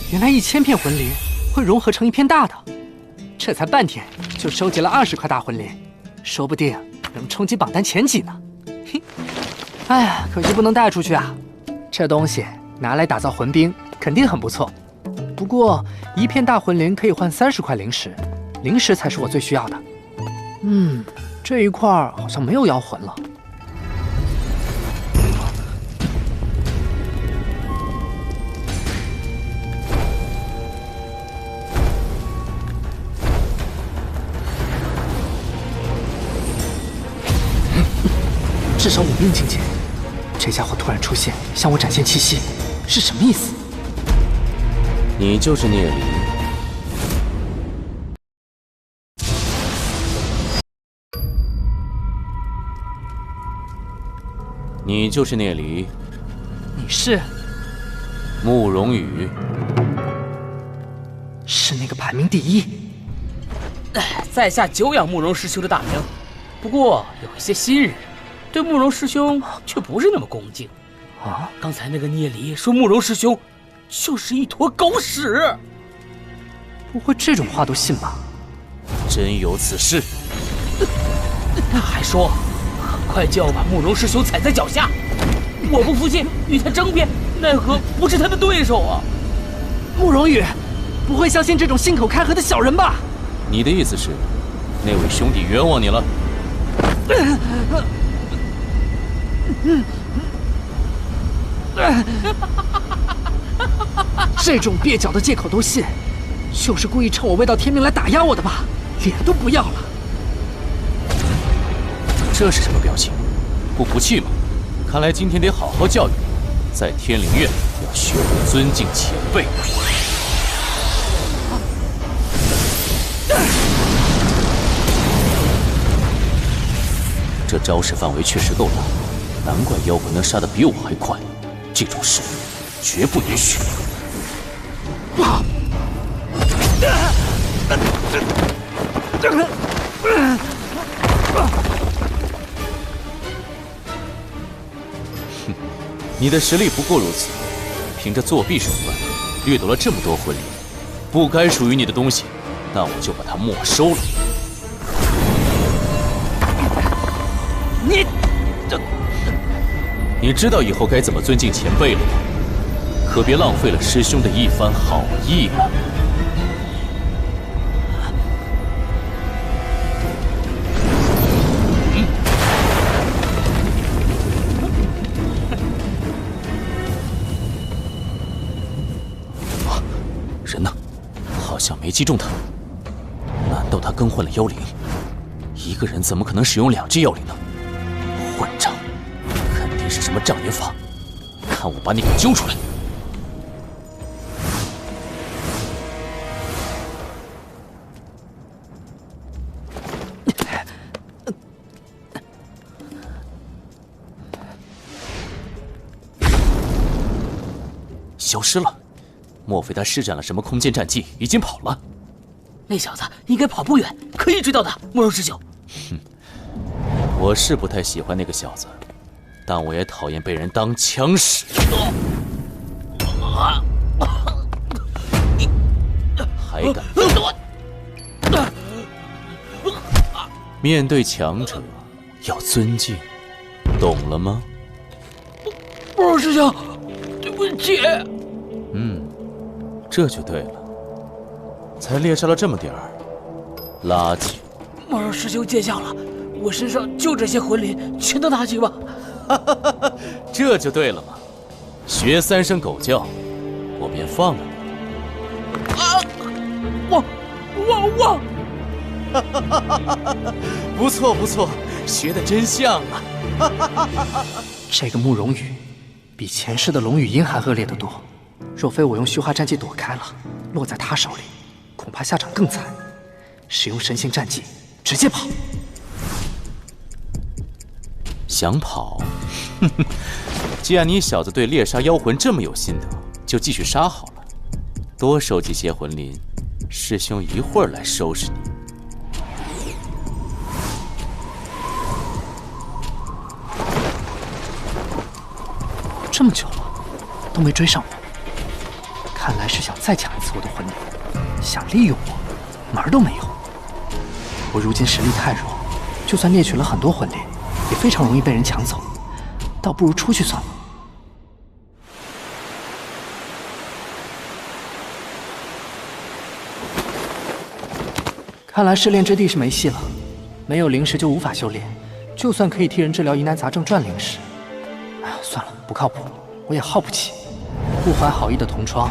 原来1000片魂灵会融合成一片大的，这才半天就收集了20块大魂灵，说不定能冲击榜单前几呢。嘿，哎呀，可惜不能带出去啊！这东西拿来打造魂兵肯定很不错，不过1片大魂灵可以换30块灵石，灵石才是我最需要的。这一块好像没有妖魂了。至少5命境界，这家伙突然出现，向我展现气息，是什么意思？你就是聂离。你就是聂离。你是？慕容羽。是那个排名第1。在下久仰慕容师兄的大名，不过有一些新人对慕容师兄却不是那么恭敬。啊！刚才那个聂离说慕容师兄就是一坨狗屎，不会这种话都信吧？真有此事？他还说很快就要把慕容师兄踩在脚下，我不服气，与他争辩，奈何不是他的对手啊！慕容羽，不会相信这种信口开河的小人吧？你的意思是，那位兄弟冤枉你了？这种蹩脚的借口都信，就是故意趁我未到天命来打压我的吧？脸都不要了！这是什么表情？不服气吗？看来今天得好好教育你，在天灵院要学会尊敬前辈。这招式范围确实够大，难怪妖魂能杀得比我还快。这种事绝不允许。你的实力不过如此，凭着作弊手段掠夺了这么多魂灵，不该属于你的东西，那我就把它没收了。你知道以后该怎么尊敬前辈了吗？可别浪费了师兄的一番好意啊！人呢？好像没击中他。难道他更换了妖灵？一个人怎么可能使用2只妖灵呢？混账！肯定是什么障眼法，看我把你给揪出来！消失了，莫非他施展了什么空间战技，已经跑了？那小子应该跑不远，可以追到的。慕容师兄，我是不太喜欢那个小子，但我也讨厌被人当枪使。还敢面对强者要尊敬，懂了吗？慕容师兄，对不起。这就对了。才猎杀了这么点儿垃圾。慕容师兄见笑了，我身上就这些魂灵，全都拿去吧。这就对了嘛，学3声狗叫，我便放了你。我，不错不错，学得真像啊。这个慕容羽，比前世的龙羽鹰还恶劣得多。若非我用虚化战技躲开了，落在他手里，恐怕下场更惨。使用神行战技，直接跑。想跑？既然你小子对猎杀妖魂这么有心得，就继续杀好了。多收集些魂灵，师兄一会儿来收拾你。这么久了，都没追上我，看来是想再抢一次我的魂灵，想利用我，门儿都没有。我如今实力太弱，就算猎取了很多魂灵，也非常容易被人抢走，倒不如出去算了。看来试炼之地是没戏了，没有灵石就无法修炼，就算可以替人治疗疑难杂症赚灵石，算了，不靠谱，我也耗不起。不怀好意的同窗，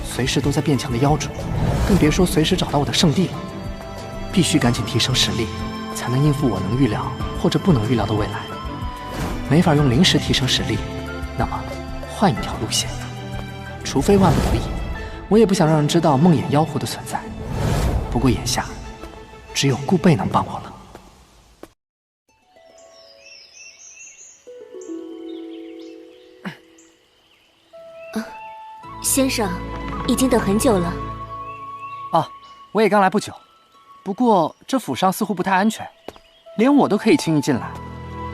随时都在变强的妖主，更别说随时找到我的圣地了。必须赶紧提升实力，才能应付我能预料或者不能预料的未来。没法用灵石提升实力，那么换一条路线。除非万不得已，我也不想让人知道梦魇妖狐的存在。不过眼下，只有顾贝能帮我了。先生，已经等很久了。我也刚来不久，不过这府上似乎不太安全。连我都可以轻易进来，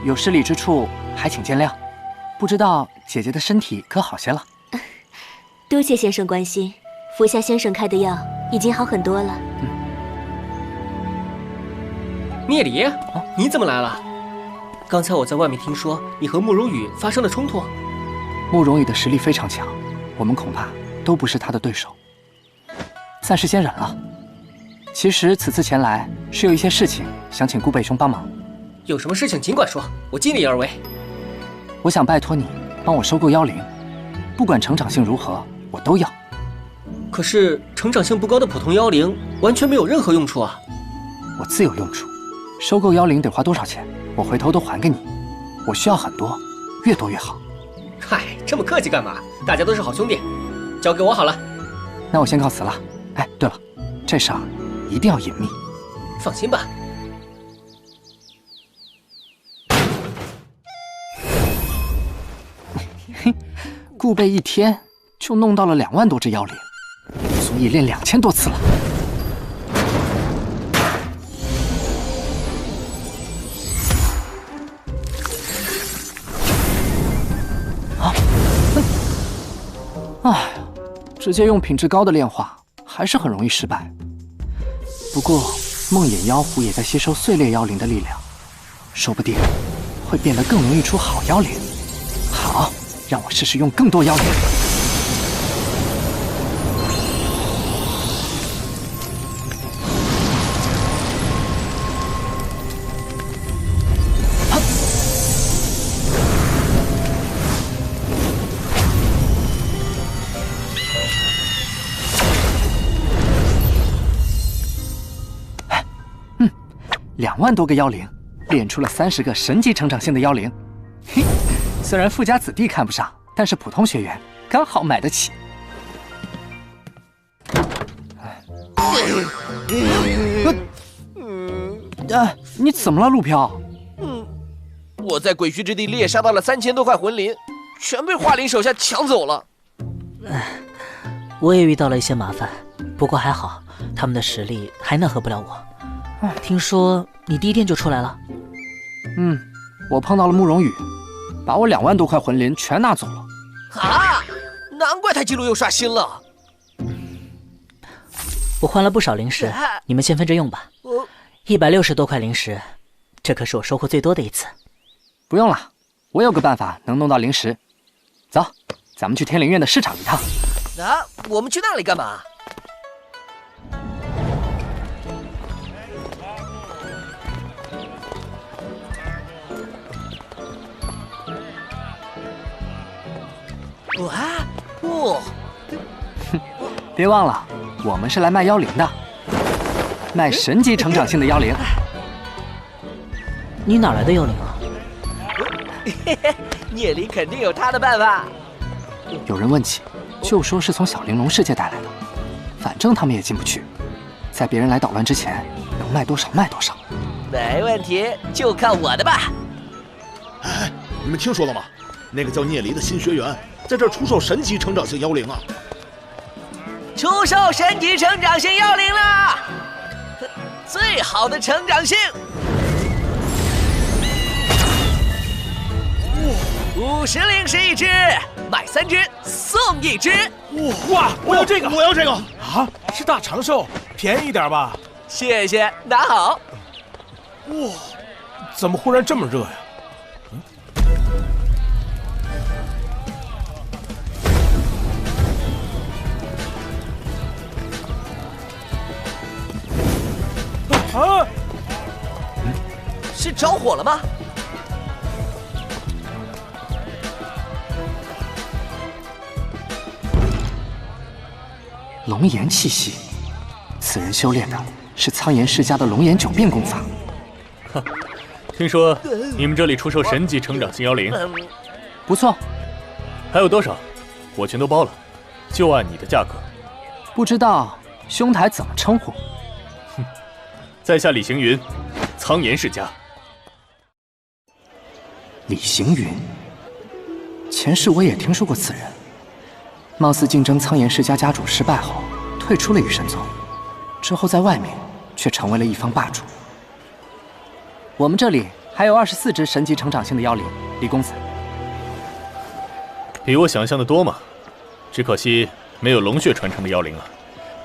有失礼之处还请见谅。不知道姐姐的身体可好些了？多谢先生关心，服下先生开的药，已经好很多了。聂离，你怎么来了？刚才我在外面听说你和慕容羽发生了冲突。慕容羽的实力非常强，我们恐怕都不是他的对手，暂时先忍了。其实此次前来是有一些事情想请顾北兄帮忙。有什么事情尽管说，我尽力而为。我想拜托你帮我收购妖灵，不管成长性如何，我都要。可是成长性不高的普通妖灵完全没有任何用处啊！我自有用处。收购妖灵得花多少钱，我回头都还给你。我需要很多，越多越好。嗨，这么客气干嘛？大家都是好兄弟，交给我好了。那我先告辞了。哎，对了，这事儿一定要隐秘。放心吧。顾备一天就弄到了2万多只妖灵，足以练2000多次了。哎呀，直接用品质高的炼化还是很容易失败。不过梦魇妖狐也在吸收碎裂妖灵的力量，说不定会变得更容易出好妖灵。好，让我试试用更多妖灵。2万多个妖灵，练出了30个神级成长性的妖灵。嘿，虽然富家子弟看不上，但是普通学员刚好买得起。你怎么了，陆飘？我在鬼墟之地猎杀到了3000多块魂灵，全被华灵手下抢走了。我也遇到了一些麻烦，不过还好，他们的实力还能和不了我。听说你第一天就出来了？我碰到了慕容羽，把我2万多块魂灵全拿走了。啊！难怪他记录又刷新了。我换了不少灵石，你们先分着用吧。160多块灵石，这可是我收获最多的一次。不用了，我有个办法能弄到灵石。走，咱们去天灵院的市场一趟。啊，我们去那里干嘛？别忘了，我们是来卖妖灵的，卖神级成长性的妖灵。你哪来的妖灵啊？聂离肯定有他的办法。有人问起，就说是从小玲珑世界带来的，反正他们也进不去，在别人来捣乱之前，能卖多少卖多少。没问题，就看我的吧。哎，你们听说了吗？那个叫聂离的新学员在这儿出售神级成长性妖灵啊！出售神级成长性妖灵了，最好的成长性，50灵石1只，买3只送1只。哇！我要这个，我要这个啊！是大长寿，便宜点吧？谢谢，拿好。哇！怎么忽然这么热呀？啊！是着火了吗？龙炎气息，此人修炼的是苍岩世家的龙炎9变功法。听说你们这里出售神级成长性妖灵，不错。还有多少？我全都包了，就按你的价格。不知道兄台怎么称呼？在下李行云，苍岩世家。李行云，前世我也听说过此人，貌似竞争苍岩世家家主失败后，退出了羽神宗，之后在外面却成为了一方霸主。我们这里还有24只神级成长性的妖灵，李公子。比我想象的多嘛，只可惜没有龙血传承的妖灵了，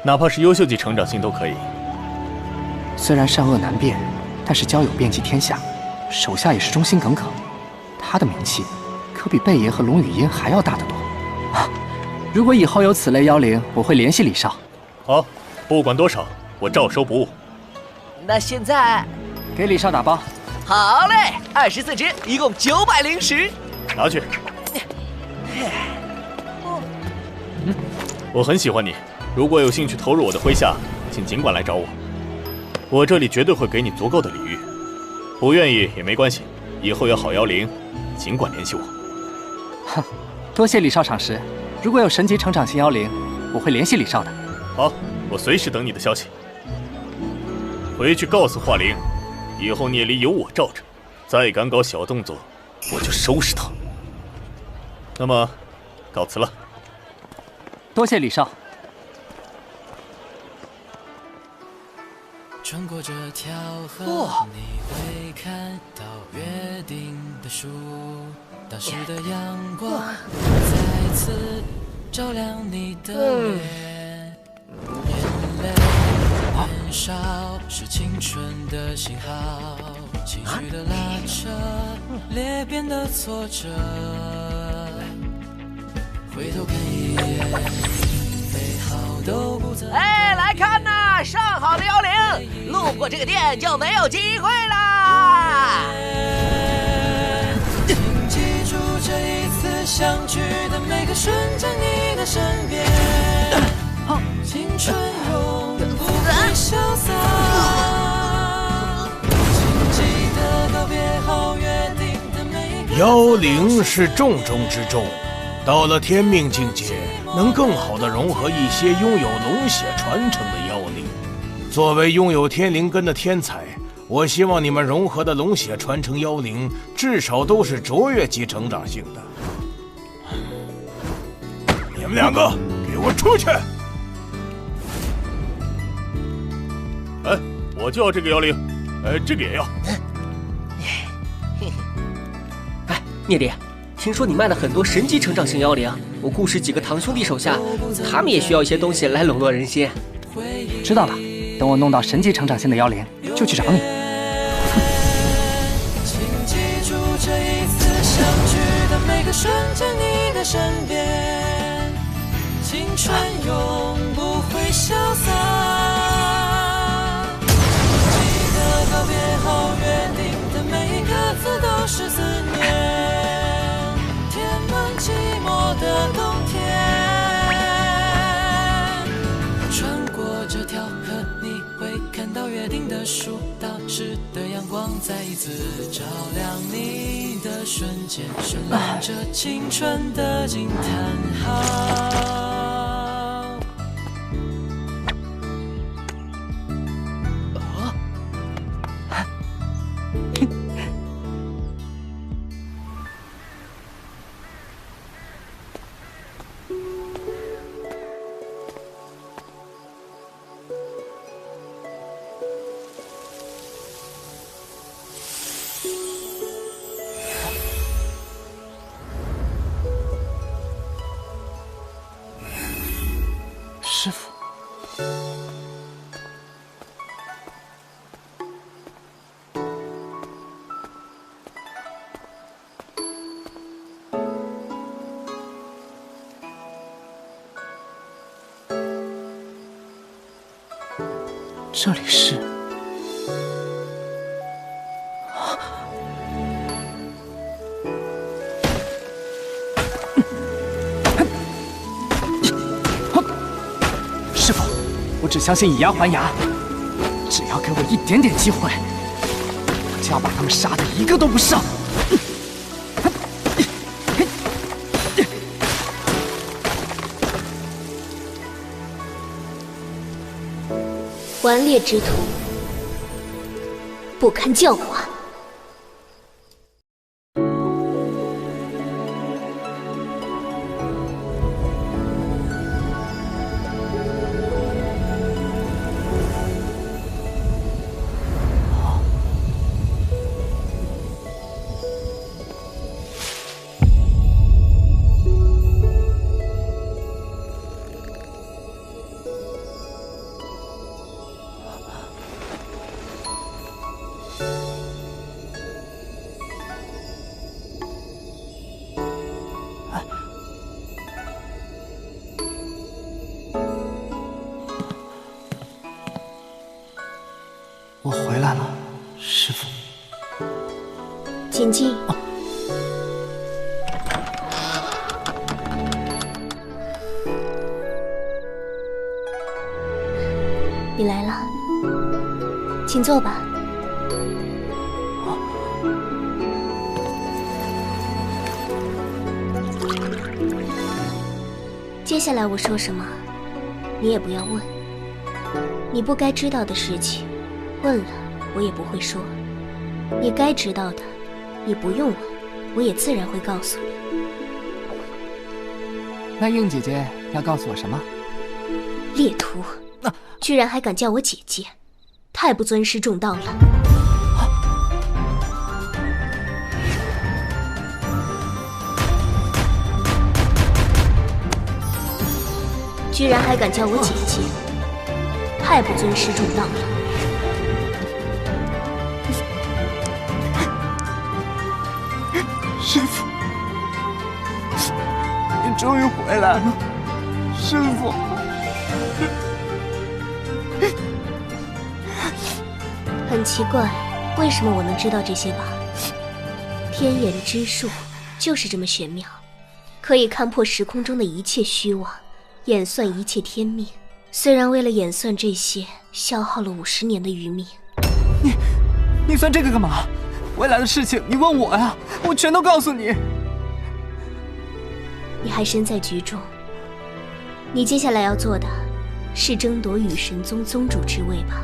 哪怕是优秀级成长性都可以。虽然善恶难辨，但是交友遍及天下，手下也是忠心耿耿。他的名气可比贝爷和龙语音还要大得多。如果以后有此类妖灵，我会联系李少。好，不管多少，我照收不误。那现在给李少打包。好嘞，24只，一共90010。拿去。我很喜欢你，如果有兴趣投入我的麾下，请尽管来找我，我这里绝对会给你足够的礼遇。不愿意也没关系，以后有好妖灵，尽管联系我。哼，多谢李少赏识。如果有神级成长型妖灵，我会联系李少的。好，我随时等你的消息。回去告诉华灵，以后聂离有我罩着，再敢搞小动作，我就收拾他。那么，告辞了。多谢李少。穿过这条河，你会看到约定的树。当时的阳光再次照亮你的脸，眼泪年少是青春的信号，崎岖的拉扯，裂变的挫折。回头看一眼，美好都不在。哎，来看呐，上好的妖灵，路过这个店就没有机会啦。请记住这一次相聚的每个瞬间，你的身边，青春永不会潇洒。请记得告别后约定的每个。妖灵是重中之重。到了天命境界，能更好地融合一些拥有龙血传承的妖灵。作为拥有天灵根的天才，我希望你们融合的龙血传承妖灵至少都是卓越级成长性的。你们两个，给我出去！哎，我就要这个妖灵，这个也要。哎，聂离。听说你卖了很多神级成长型妖灵，我顾氏几个堂兄弟手下，他们也需要一些东西来笼络人心。知道了，等我弄到神级成长性的妖灵，就去找你。请记住这一次相聚的每个瞬间，你的身边，青春永不会潇洒。记得告别后约定的每一个字都是思念。寂寞的冬天，穿过这条河，你会看到约定的树。当时的阳光再一次照亮你的瞬间，绚烂着青春的惊叹号。师傅，这里是。师傅，我只相信以牙还牙，只要给我一点点机会，我就要把他们杀得一个都不剩。顽劣之徒，不堪教化。我回来了，师父。请进。你来了，请坐吧。接下来我说什么，你也不要问。你不该知道的事情，问了我也不会说；你该知道的，你不用问，我也自然会告诉你。那应姐姐要告诉我什么？猎徒，居然还敢叫我姐姐，太不尊师重道了。居然还敢叫我姐姐，太不尊师重道了。师父，你终于回来了，师父。很奇怪，为什么我能知道这些吧？天眼之术就是这么玄妙，可以看破时空中的一切虚妄，演算一切天命。虽然为了演算这些，消耗了50年的余命。你算这个干嘛？未来的事情你问我呀，我全都告诉你。你还身在局中，你接下来要做的是争夺雨神宗宗主之位吧？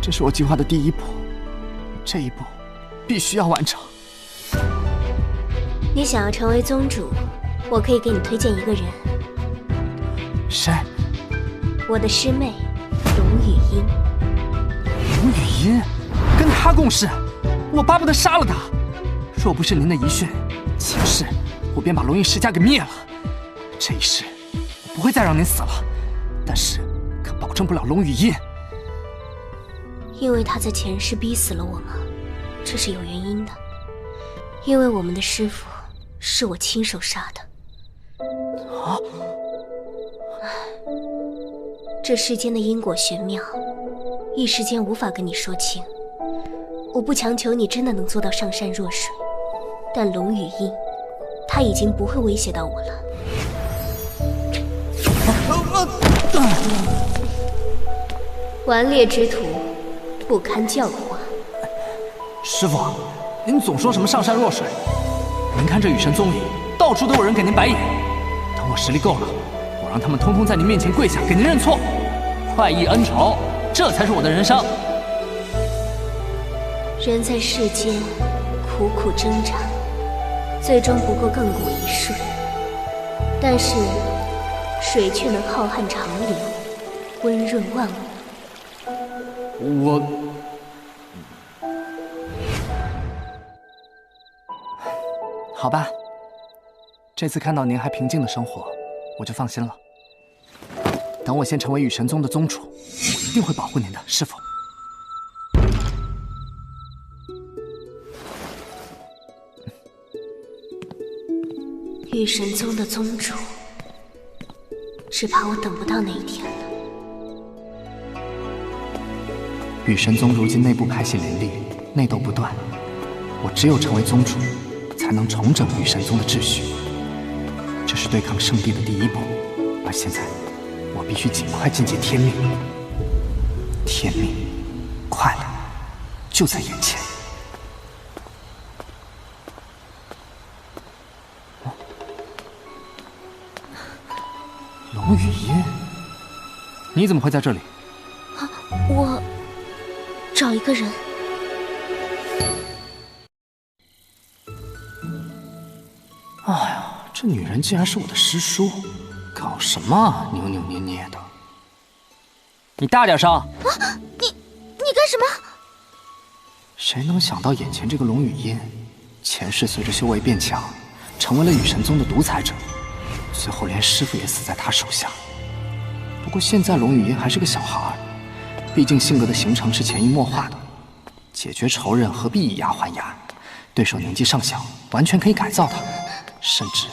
这是我计划的第一步，这一步必须要完成。你想要成为宗主，我可以给你推荐一个人。谁？我的师妹龙语音。龙语音，跟他共事，我巴不得杀了他。若不是您的遗训，前世我便把龙吟世家给灭了。这一世我不会再让您死了，但是可保证不了龙语音。因为他在前世逼死了我吗？这是有原因的。因为我们的师父是我亲手杀的。这世间的因果玄妙，一时间无法跟你说清。我不强求你真的能做到上善若水，但龙语音，他已经不会威胁到我了。顽劣之徒，不堪教化。师父，您总说什么上善若水，您看这雨神宗里，到处都有人给您白眼。等我实力够了，我让他们通通在您面前跪下，给您认错，快意恩仇，这才是我的人生。人在世间苦苦挣扎，最终不过亘古一瞬，但是水却能浩瀚长流，温润万物。好吧，这次看到您还平静的生活，我就放心了。等我先成为雨神宗的宗主，我一定会保护您的，师父。雨神宗的宗主，只怕我等不到那一天了。雨神宗如今内部派系林立，内斗不断，我只有成为宗主，才能重整雨神宗的秩序。这是对抗圣地的第一步，而现在我必须尽快进阶天命。天命，快乐就在眼前。龙语音，你怎么会在这里？我找一个人。哎呀，这女人竟然是我的师叔，搞什么啊，扭扭捏捏的！你大点声！你干什么？谁能想到眼前这个龙语音，前世随着修为变强，成为了雨神宗的独裁者，最后连师父也死在他手下。不过现在龙语音还是个小孩，毕竟性格的形成是潜移默化的，解决仇人何必以牙还牙？对手年纪尚小，完全可以改造他，甚至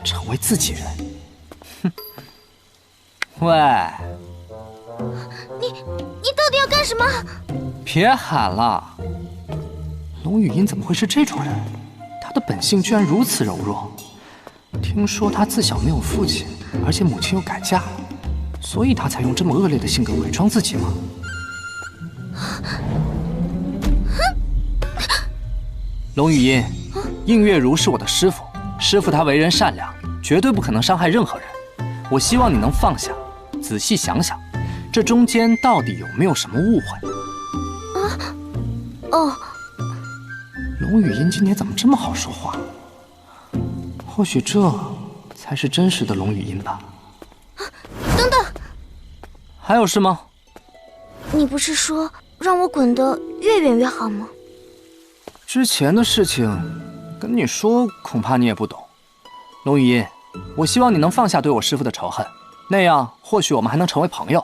成为自己人。哼！喂，你你到底要干什么？别喊了！龙语音怎么会是这种人？他的本性居然如此柔弱。听说他自小没有父亲，而且母亲又改嫁，所以他才用这么恶劣的性格伪装自己吗？龙语音，映月如是我的师傅，师傅他为人善良，绝对不可能伤害任何人。我希望你能放下，仔细想想，这中间到底有没有什么误会？哦，龙语音今天怎么这么好说话？或许这才是真实的龙语音吧。等等，还有事吗？你不是说让我滚得越远越好吗？之前的事情跟你说，恐怕你也不懂。龙语音，我希望你能放下对我师父的仇恨，那样或许我们还能成为朋友。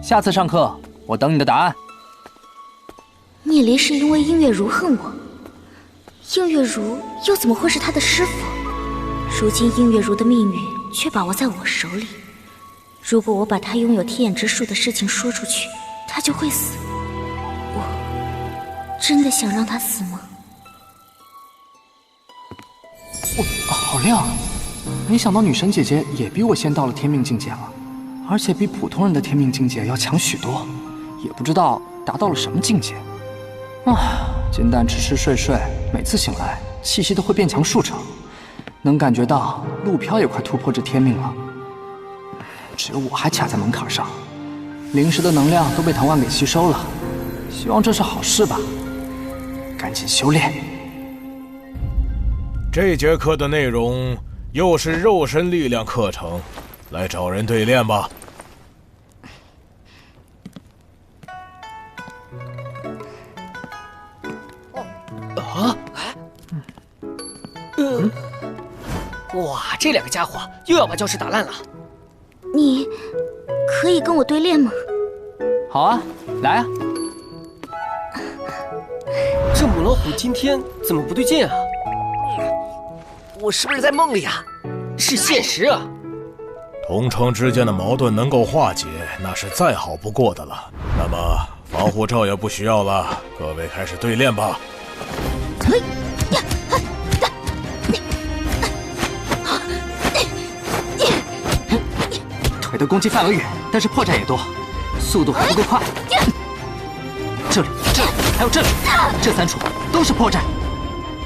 下次上课，我等你的答案。聂离是因为音乐如恨我，音乐如又怎么会是他的师父？如今音乐如的命运却把握在我手里，如果我把他拥有天眼之术的事情说出去，他就会死。我真的想让他死吗？好亮！没想到女神姐姐也比我先到了天命境界了，而且比普通人的天命境界要强许多，也不知道达到了什么境界。金蛋吃吃睡睡，每次醒来气息都会变强数成，能感觉到陆飘也快突破这天命了。只有我还卡在门槛上，灵石的能量都被藤蔓给吸收了，希望这是好事吧。赶紧修炼。这节课的内容又是肉身力量课程，来找人对练吧。哇，这两个家伙又要把教室打烂了。你可以跟我对练吗？好啊，来啊！这母老虎今天怎么不对劲啊？我是不是在梦里啊？是现实啊！同城之间的矛盾能够化解，那是再好不过的了。那么防护罩也不需要了，各位开始对练吧。腿的攻击范围远，但是破绽也多，速度还不够快。这里，还有这里，这3处都是破绽。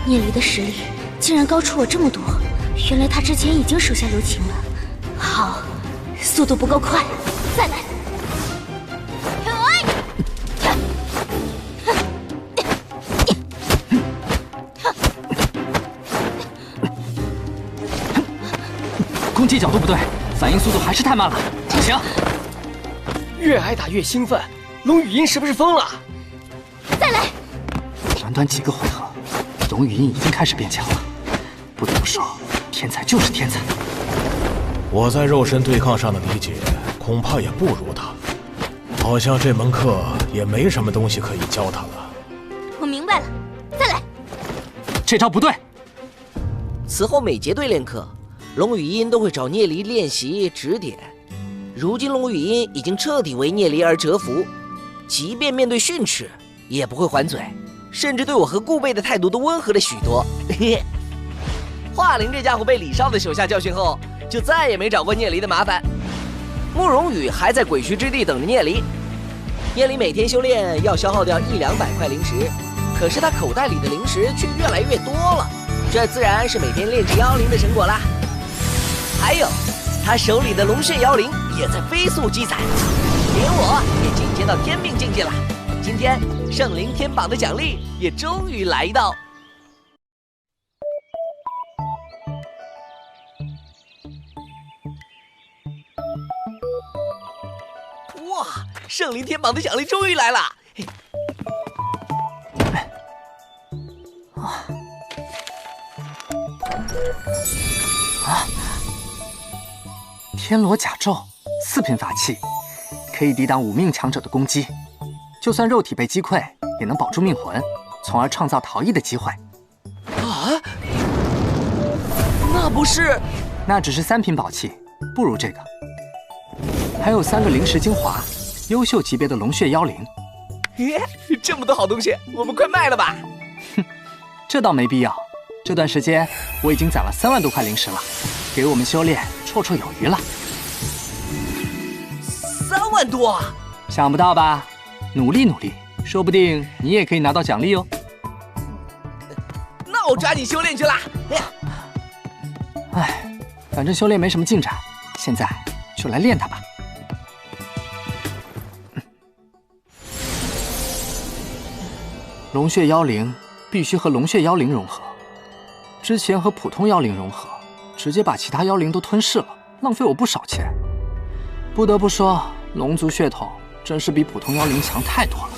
聂离的实力竟然高出我这么多，原来他之前已经手下留情了。好，速度不够快，再来。攻击角度不对，反应速度还是太慢了。不行，越挨打越兴奋，龙语音是不是疯了？再来！短短几个回合，龙语音已经开始变强了。不得不说，天才就是天才。我在肉身对抗上的理解，恐怕也不如他。好像这门课也没什么东西可以教他了。我明白了，再来。这招不对。此后每节对练课，龙语音都会找聂离练习指点。如今龙语音已经彻底为聂离而折服，即便面对训斥，也不会还嘴，甚至对我和顾贝的态度都温和了许多。华灵这家伙被李少的手下教训后，就再也没找过聂离的麻烦。慕容羽还在鬼墟之地等着聂离。聂离每天修炼要消耗掉100-200块灵石，可是他口袋里的灵石却越来越多了，这自然是每天炼制妖灵的成果啦。还有，他手里的龙血妖灵也在飞速积攒，连我也进阶到天命境界了。今天圣灵天榜的奖励也终于来到。哇，圣灵天榜的奖励终于来了！天罗甲胄，4品法器，可以抵挡5命强者的攻击，就算肉体被击溃，也能保住命魂，从而创造逃逸的机会。啊？那不是？那只是3品宝器，不如这个。还有3个灵石精华，优秀级别的龙血妖灵。这么多好东西，我们快卖了吧！哼，这倒没必要。这段时间我已经攒了3万多块灵石了，给我们修炼绰绰有余了。3万多啊！想不到吧？努力努力，说不定你也可以拿到奖励哦。那我抓紧修炼去啦！哎，反正修炼没什么进展，现在就来练它吧。龙血妖灵必须和龙血妖灵融合，之前和普通妖灵融合，直接把其他妖灵都吞噬了，浪费我不少钱。不得不说，龙族血统真是比普通妖灵强太多了。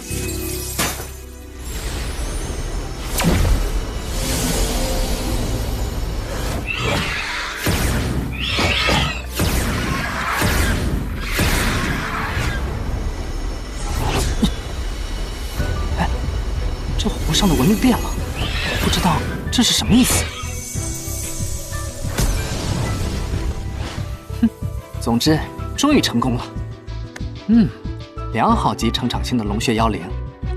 这壶上的纹路变了，不知道这是什么意思。哼，总之终于成功了。良好级成长性的龙血妖灵，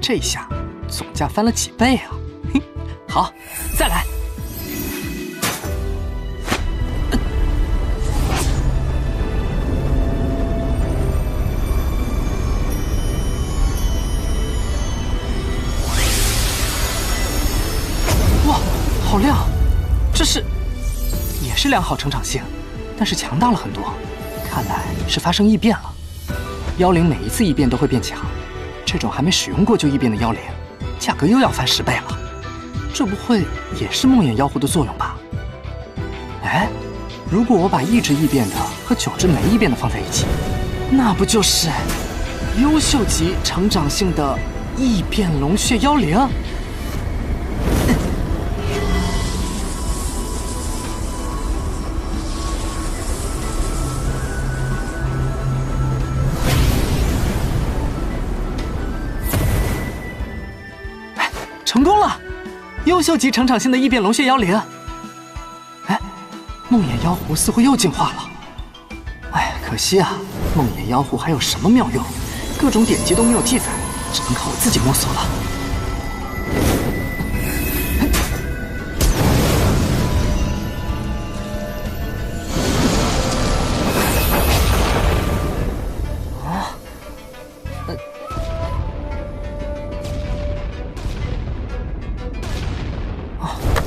这下总价翻了几倍啊！嘿，好，再来。好亮，这是也是良好成长性，但是强大了很多，看来是发生异变了。妖灵每一次异变都会变强，这种还没使用过就异变的妖灵，价格又要翻10倍了。这不会也是梦魇妖狐的作用吧？哎，如果我把一只异变的和9只没异变的放在一起，那不就是优秀级成长性的异变龙血妖灵？成功了，优秀级成长性的异变龙血妖灵。哎，梦魇妖狐似乎又进化了。哎，可惜啊，梦魇妖狐还有什么妙用？各种典籍都没有记载，只能靠我自己摸索了。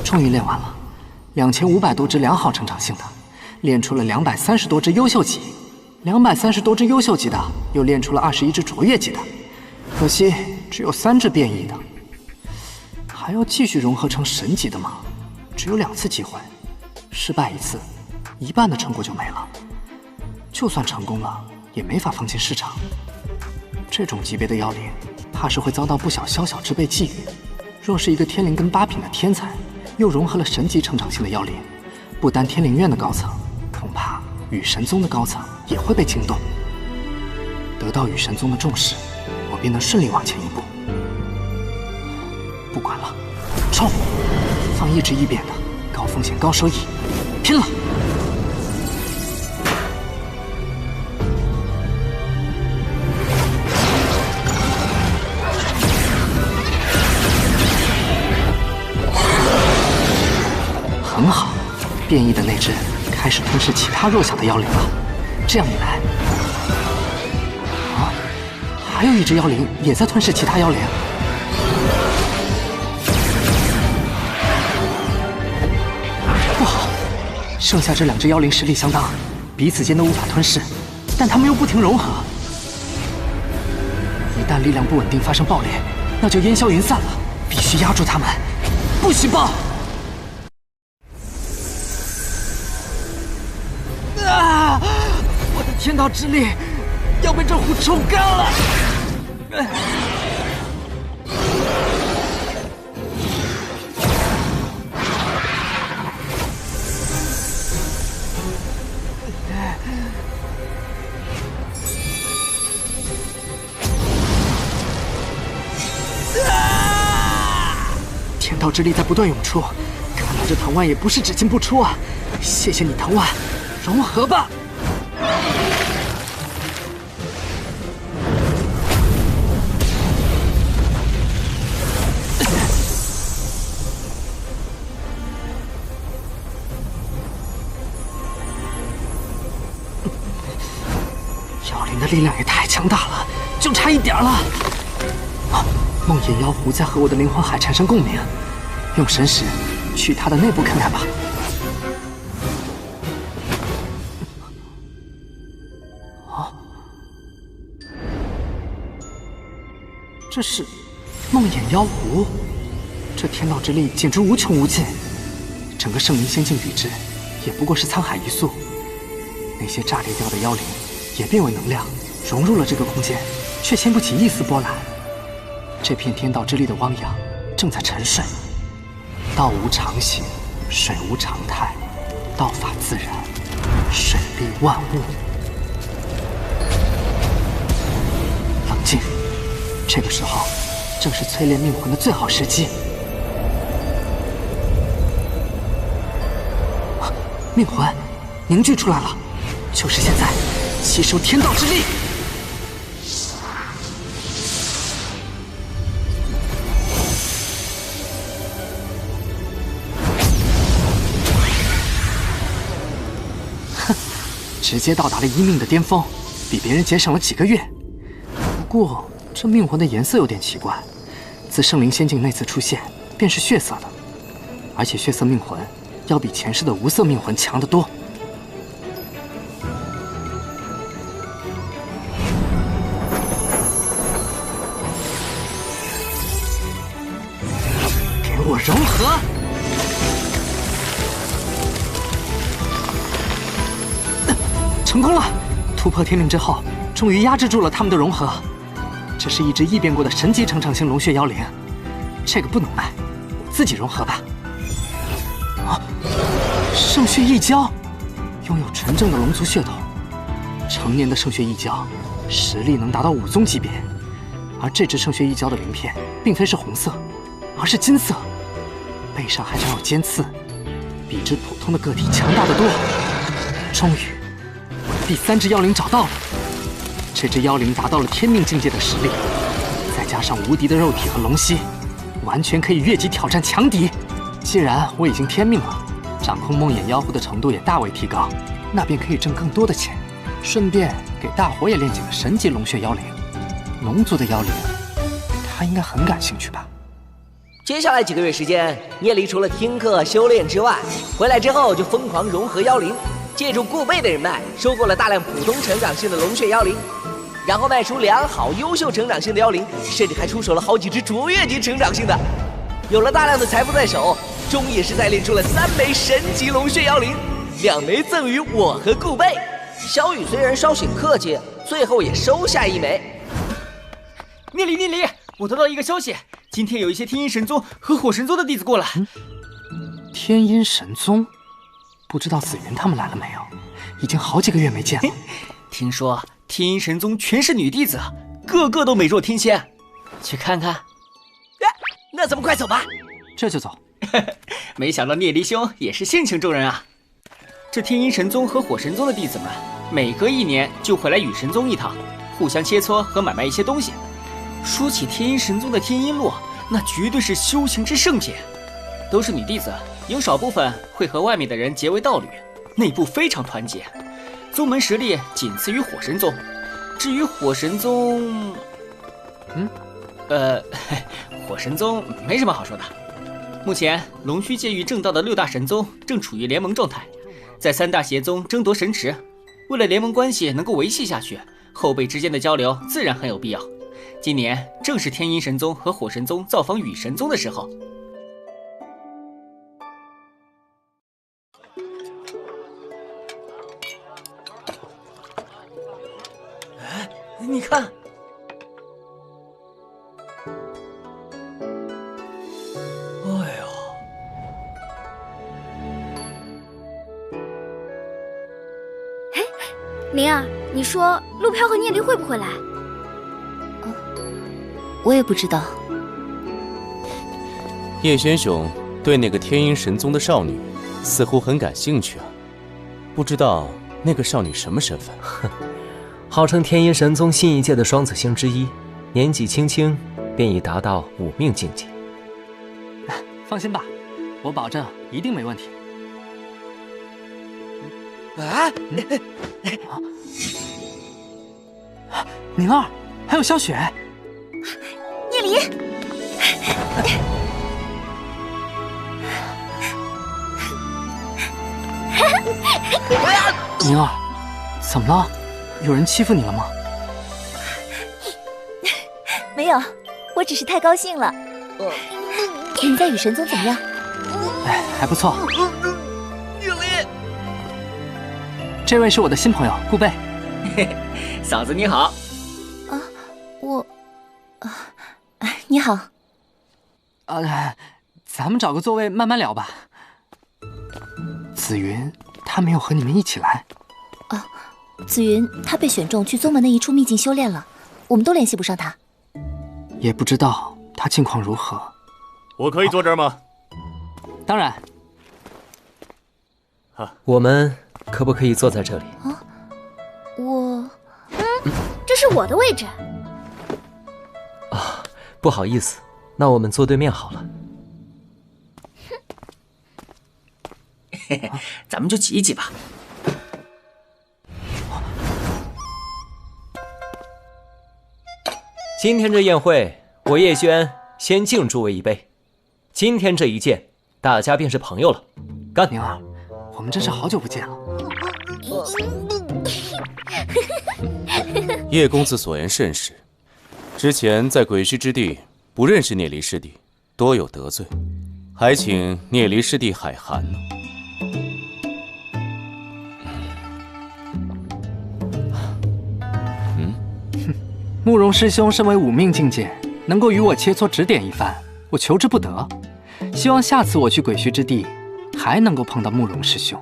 终于练完了，2500多只良好成长性的，练出了230多只优秀级，230多只优秀级的，又练出了21只卓越级的，可惜只有3只变异的，还要继续融合成神级的吗？只有2次机会，失败1次，1半的成果就没了。就算成功了，也没法放进市场。这种级别的妖灵，怕是会遭到不少宵小之辈觊觎。若是一个天灵根8品的天才，又融合了神级成长性的妖灵，不单天灵院的高层，恐怕羽神宗的高层也会被惊动。得到羽神宗的重视，我便能顺利往前一步。不管了，冲！放一只异变的，高风险高收益，拼了！很好，变异的那只开始吞噬其他弱小的妖灵了。这样一来，啊，还有一只妖灵也在吞噬其他妖灵。不好，剩下这2只妖灵实力相当，彼此间都无法吞噬，但它们又不停融合。一旦力量不稳定发生爆裂，那就烟消云散了。必须压住它们，不许爆！啊！我的天道之力要被这壶抽干了！天道之力在不断涌出，看来这藤蔓也不是只进不出啊！谢谢你，藤蔓。融合吧！力量也太强大了，就差一点了。梦魇妖狐在和我的灵魂海产生共鸣，用神识去它的内部看看吧。这是梦魇妖狐，这天道之力简直无穷无尽。整个圣灵仙境宇治也不过是沧海一粟，那些炸裂掉的妖灵也变为能量，融入了这个空间，却掀不起一丝波澜。这片天道之力的汪洋正在沉睡。道无常形，水无常态，道法自然，水利万物。冷静，这个时候正是淬炼命魂的最好时机。命魂凝聚出来了，就是现在，吸收天道之力。哼，直接到达了1命的巅峰，比别人节省了几个月。不过这命魂的颜色有点奇怪，自圣灵仙境那次出现便是血色的，而且血色命魂要比前世的无色命魂强得多。给我融合！成功了！突破天命之后，终于压制住了他们的融合。这是一只异变过的神级成长型龙血妖灵，这个不能卖，我自己融合吧。圣血异蛟，拥有纯正的龙族血统，成年的圣血异蛟实力能达到5宗级别，而这只圣血异蛟的鳞片并非是红色，而是金色，背上还长有尖刺，比之普通的个体强大得多。终于，我的第3只妖灵找到了，这只妖灵达到了天命境界的实力，再加上无敌的肉体和龙息，完全可以越级挑战强敌。既然我已经天命了，掌控梦魇妖狐的程度也大为提高，那便可以挣更多的钱，顺便给大伙也炼几个神级龙血妖灵。龙族的妖灵，他应该很感兴趣吧。接下来几个月时间，聂离除了听课修炼之外，回来之后就疯狂融合妖灵，借助顾贝的人脉，收购了大量普通成长性的龙血妖灵，然后卖出良好优秀成长性的妖灵，甚至还出手了好几只卓越级成长性的。有了大量的财富在手，终也是再炼出了3枚神级龙血妖灵，2枚赠予我和顾贝。小雨虽然稍显客气，最后也收下1枚。聂离，我得到一个消息，今天有一些天阴神宗和火神宗的弟子过来。天阴神宗，不知道紫云他们来了没有？已经好几个月没见了。听说天阴神宗全是女弟子，个个都美若天仙，去看看。那咱们快走吧。这就走。没想到聂离兄也是性情中人啊！这天阴神宗和火神宗的弟子们，每隔1年就会来雨神宗一趟，互相切磋和买卖一些东西。说起天阴神宗的天阴洛，那绝对是修行之圣品。都是女弟子，有少部分会和外面的人结为道侣，内部非常团结，宗门实力仅次于火神宗。至于火神宗，火神宗没什么好说的。目前龙虚界域正道的6大神宗正处于联盟状态，在3大邪宗争夺神池。为了联盟关系能够维系下去，后辈之间的交流自然很有必要。今年正是天阴神宗和火神宗造访雨神宗的时候。你看，灵儿，你说陆飘和聂离会不会来？我也不知道。叶玄雄对那个天阴神宗的少女似乎很感兴趣啊，不知道那个少女什么身份？号称天阴神宗新一届的双子星之一，年纪轻轻便已达到5命境界。放心吧，我保证一定没问题。宁儿，还有萧雪，叶离。宁儿，怎么了？有人欺负你了吗？没有，我只是太高兴了。你在雨神宗怎么样？哎，还不错。叶离，这位是我的新朋友顾贝。嫂子你好。啊，你好。咱们找个座位慢慢聊吧。紫云，她没有和你们一起来。紫云她被选中去宗门的一处秘境修炼了，我们都联系不上她。也不知道她近况如何。我可以坐这儿吗？当然。我们可不可以坐在这里？这是我的位置。不好意思，那我们坐对面好了。咱们就挤一挤吧。今天这宴会，我叶轩先敬诸位一杯。今天这一见，大家便是朋友了。干！宁儿，我们真是好久不见了。叶公子所言甚是，之前在鬼墟之地不认识聂离师弟，多有得罪，还请聂离师弟海涵呢。慕容师兄身为5命境界，能够与我切磋指点一番，我求之不得。希望下次我去鬼墟之地，还能够碰到慕容师兄。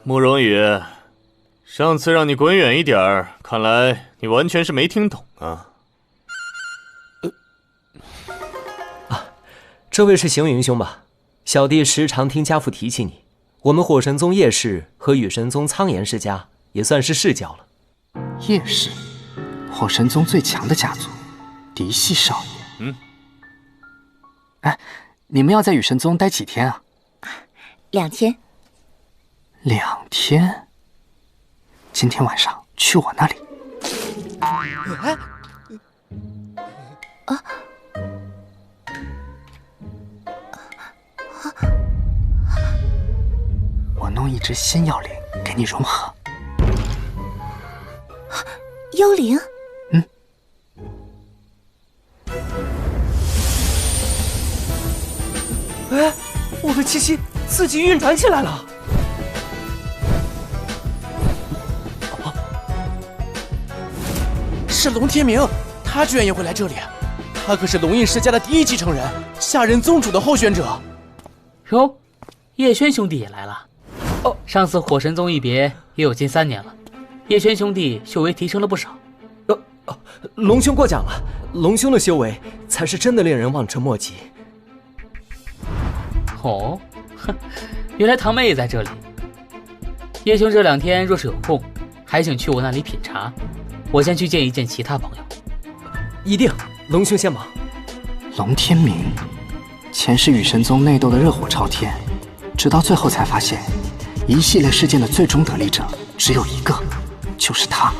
慕容羽，上次让你滚远一点儿，看来你完全是没听懂啊。这位是行云兄吧？小弟时常听家父提起你，我们火神宗叶氏和雨神宗苍岩世家也算是世交了。叶氏，火神宗最强的家族，嫡系少爷。哎，你们要在雨神宗待几天啊？2天。2天？今天晚上去我那里。我弄一只新妖灵给你融合。妖灵？哎，我的气息自己运转起来了。是龙天明，他居然也会来这里。他可是龙印世家的第1继承人，下任宗主的候选者。哟，叶轩兄弟也来了。上次火神宗一别也有近3年了，叶轩兄弟修为提升了不少。龙兄过奖了，龙兄的修为才是真的令人望尘莫及。哦，哼，原来堂妹也在这里。叶兄这2天若是有空，还请去我那里品茶。我先去见一见其他朋友。一定，龙兄先忙。龙天明，前世雨神宗内斗的热火朝天，直到最后才发现，一系列事件的最终得利者只有一个，就是他。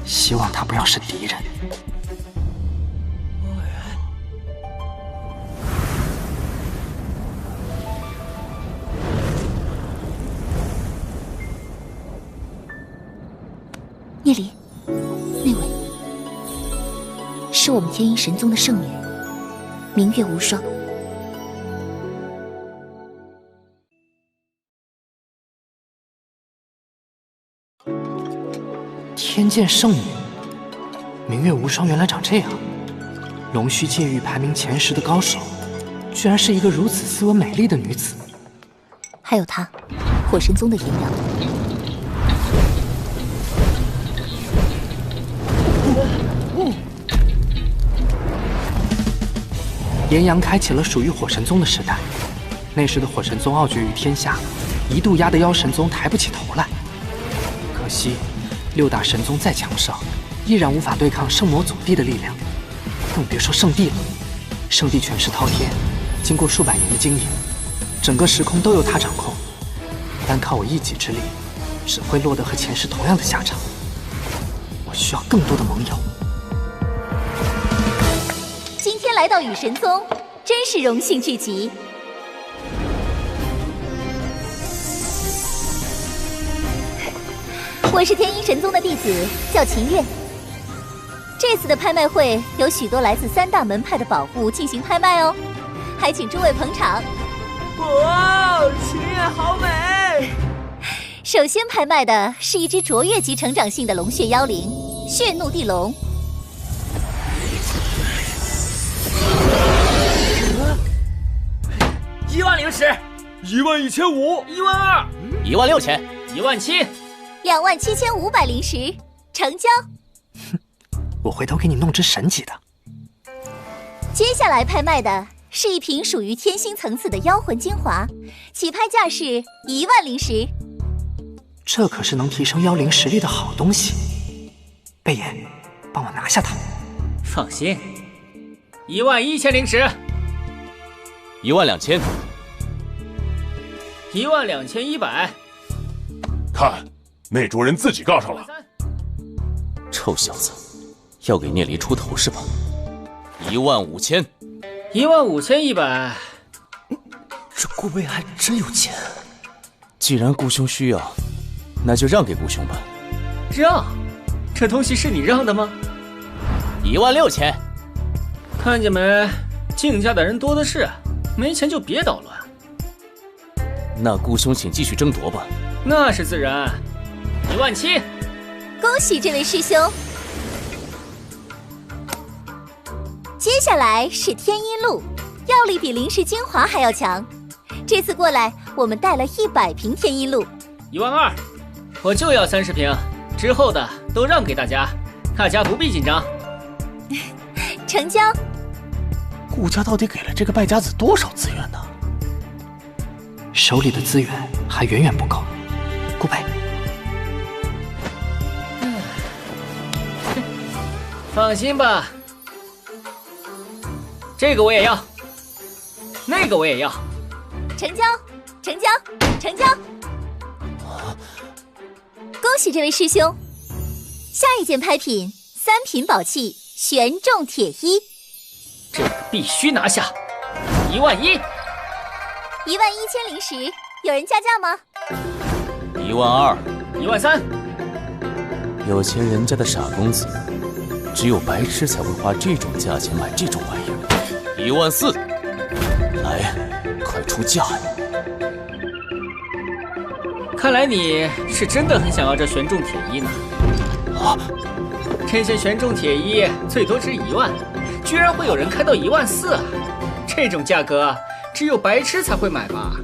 希望他不要是敌人。聂离，那位是我们天阴神宗的圣女，明月无双。天剑圣女，明月无双原来长这样。龙须界域排名前10的高手，居然是一个如此斯文美丽的女子。还有她，火神宗的颜阳。颜阳开启了属于火神宗的时代，那时的火神宗傲绝于天下，一度压得妖神宗抬不起头来。可惜6大神宗再强盛，依然无法对抗圣魔祖帝的力量，更别说圣帝了。圣帝权势滔天，经过数百年的经营，整个时空都由他掌控，单靠我一己之力，只会落得和前世同样的下场。我需要更多的盟友。今天来到雨神宗，真是荣幸聚集。我是天阴神宗的弟子，叫秦月。这次的拍卖会有许多来自3大门派的宝物进行拍卖哦，还请诸位捧场。哇，秦月好美！首先拍卖的是一只卓越级成长性的龙血妖灵——血怒地龙。1万灵石11500， 12000， 16000， 17000， 27500灵石，成交。我回头给你弄只神级的。接下来拍卖的是一瓶属于天星层次的妖魂精华，起拍价是1万灵石。这可是能提升妖灵实力的好东西。贝爷，帮我拿下它。放心，11000灵石12000， 12100。看，那桌人自己杠上了。臭小子，要给聂离出头是吧？15000， 15100。这顾贝还真有钱。既然顾兄需要，那就让给顾兄吧。让？这东西是你让的吗？16000。看见没？竞价的人多的是，没钱就别捣乱。那顾兄请继续争夺吧。那是自然。17000。恭喜这位师兄。接下来是天阴露，药力比灵石精华还要强。这次过来，我们带了100瓶天阴露。12000，我就要30瓶，之后的都让给大家，大家不必紧张。成交。顾家到底给了这个败家子多少资源呢？手里的资源还远远不够。顾贝，放心吧，这个我也要，那个我也要。成交，成交，成交！恭喜这位师兄。下一件拍品，3品宝器玄重铁衣，这个必须拿下。11000。11000灵石，有人加价吗？12000。13000。有钱人家的傻公子，只有白痴才会花这种价钱买这种玩意儿。14000。来，快出价呀！看来你是真的很想要这玄重铁衣呢。啊！这件玄重铁衣最多值1万，居然会有人开到14000啊！这种价格只有白痴才会买吧？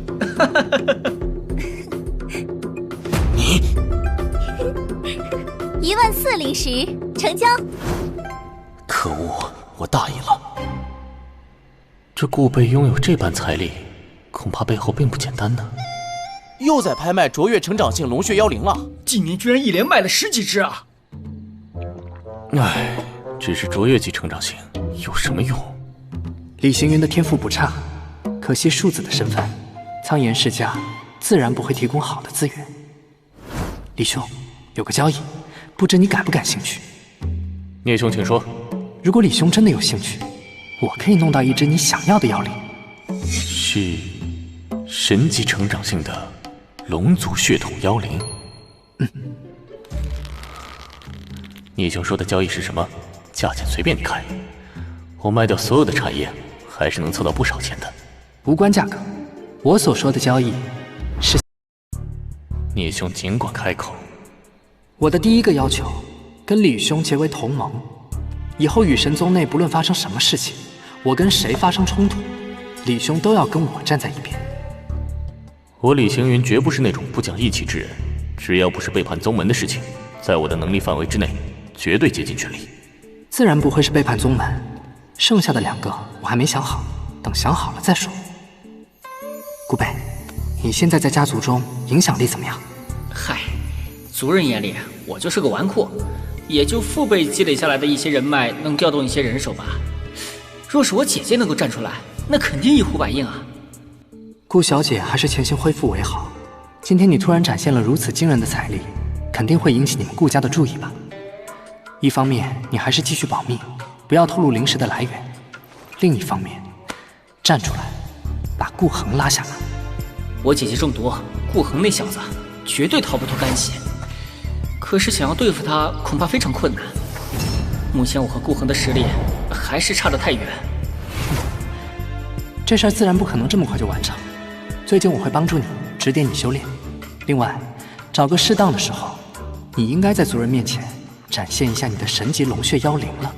你14000灵石，成交。可恶，我大意了。这顾贝拥有这般财力，恐怕背后并不简单呢。又在拍卖卓越成长性龙血妖灵了，今年居然一连卖了10几只啊！唉，只是卓越级成长性有什么用？李行云的天赋不差，可惜庶子的身份，苍岩世家自然不会提供好的资源。李兄，有个交易，不知你感不感兴趣？聂兄，请说。如果李兄真的有兴趣，我可以弄到一只你想要的妖灵。是神级成长性的龙族血统妖灵。聂兄说的交易是什么？价钱随便你开，我卖掉所有的产业，还是能凑到不少钱的。无关价格，我所说的交易是……聂兄尽管开口。我的第一个要求，跟李兄结为同盟。以后雨神宗内不论发生什么事情，我跟谁发生冲突，李兄都要跟我站在一边。我李行云绝不是那种不讲义气之人，只要不是背叛宗门的事情，在我的能力范围之内，绝对竭尽全力。自然不会是背叛宗门，剩下的2个我还没想好，等想好了再说。顾贝，你现在在家族中影响力怎么样？嗨，族人眼里我就是个纨绔，也就父辈积累下来的一些人脉能调动一些人手吧。若是我姐姐能够站出来，那肯定一呼百应啊。顾小姐还是前行恢复为好。今天你突然展现了如此惊人的财力，肯定会引起你们顾家的注意吧？一方面，你还是继续保密，不要透露灵石的来源；另一方面，站出来，把顾恒拉下马。我姐姐中毒，顾恒那小子绝对逃不脱干系。可是想要对付他，恐怕非常困难。目前我和顾恒的实力还是差得太远。这事儿自然不可能这么快就完成。最近我会帮助你，指点你修炼。另外，找个适当的时候，你应该在族人面前展现一下你的神级龙血妖灵了。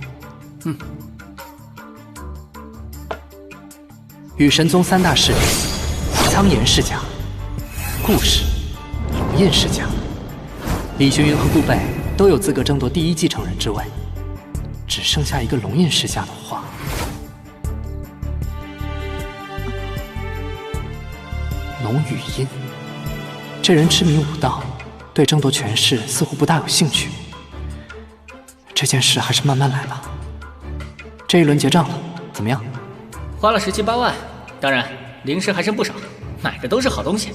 羽神宗3大势力：苍岩世家、顾氏、龙印世家。李轩辕和顾备都有资格争夺第1继承人之位，只剩下一个龙印世家的话，龙语音这人痴迷武道，对争夺权势似乎不大有兴趣。这件事还是慢慢来吧。这一轮结账了，怎么样？花了17、8万，当然灵石还剩不少，买的都是好东西。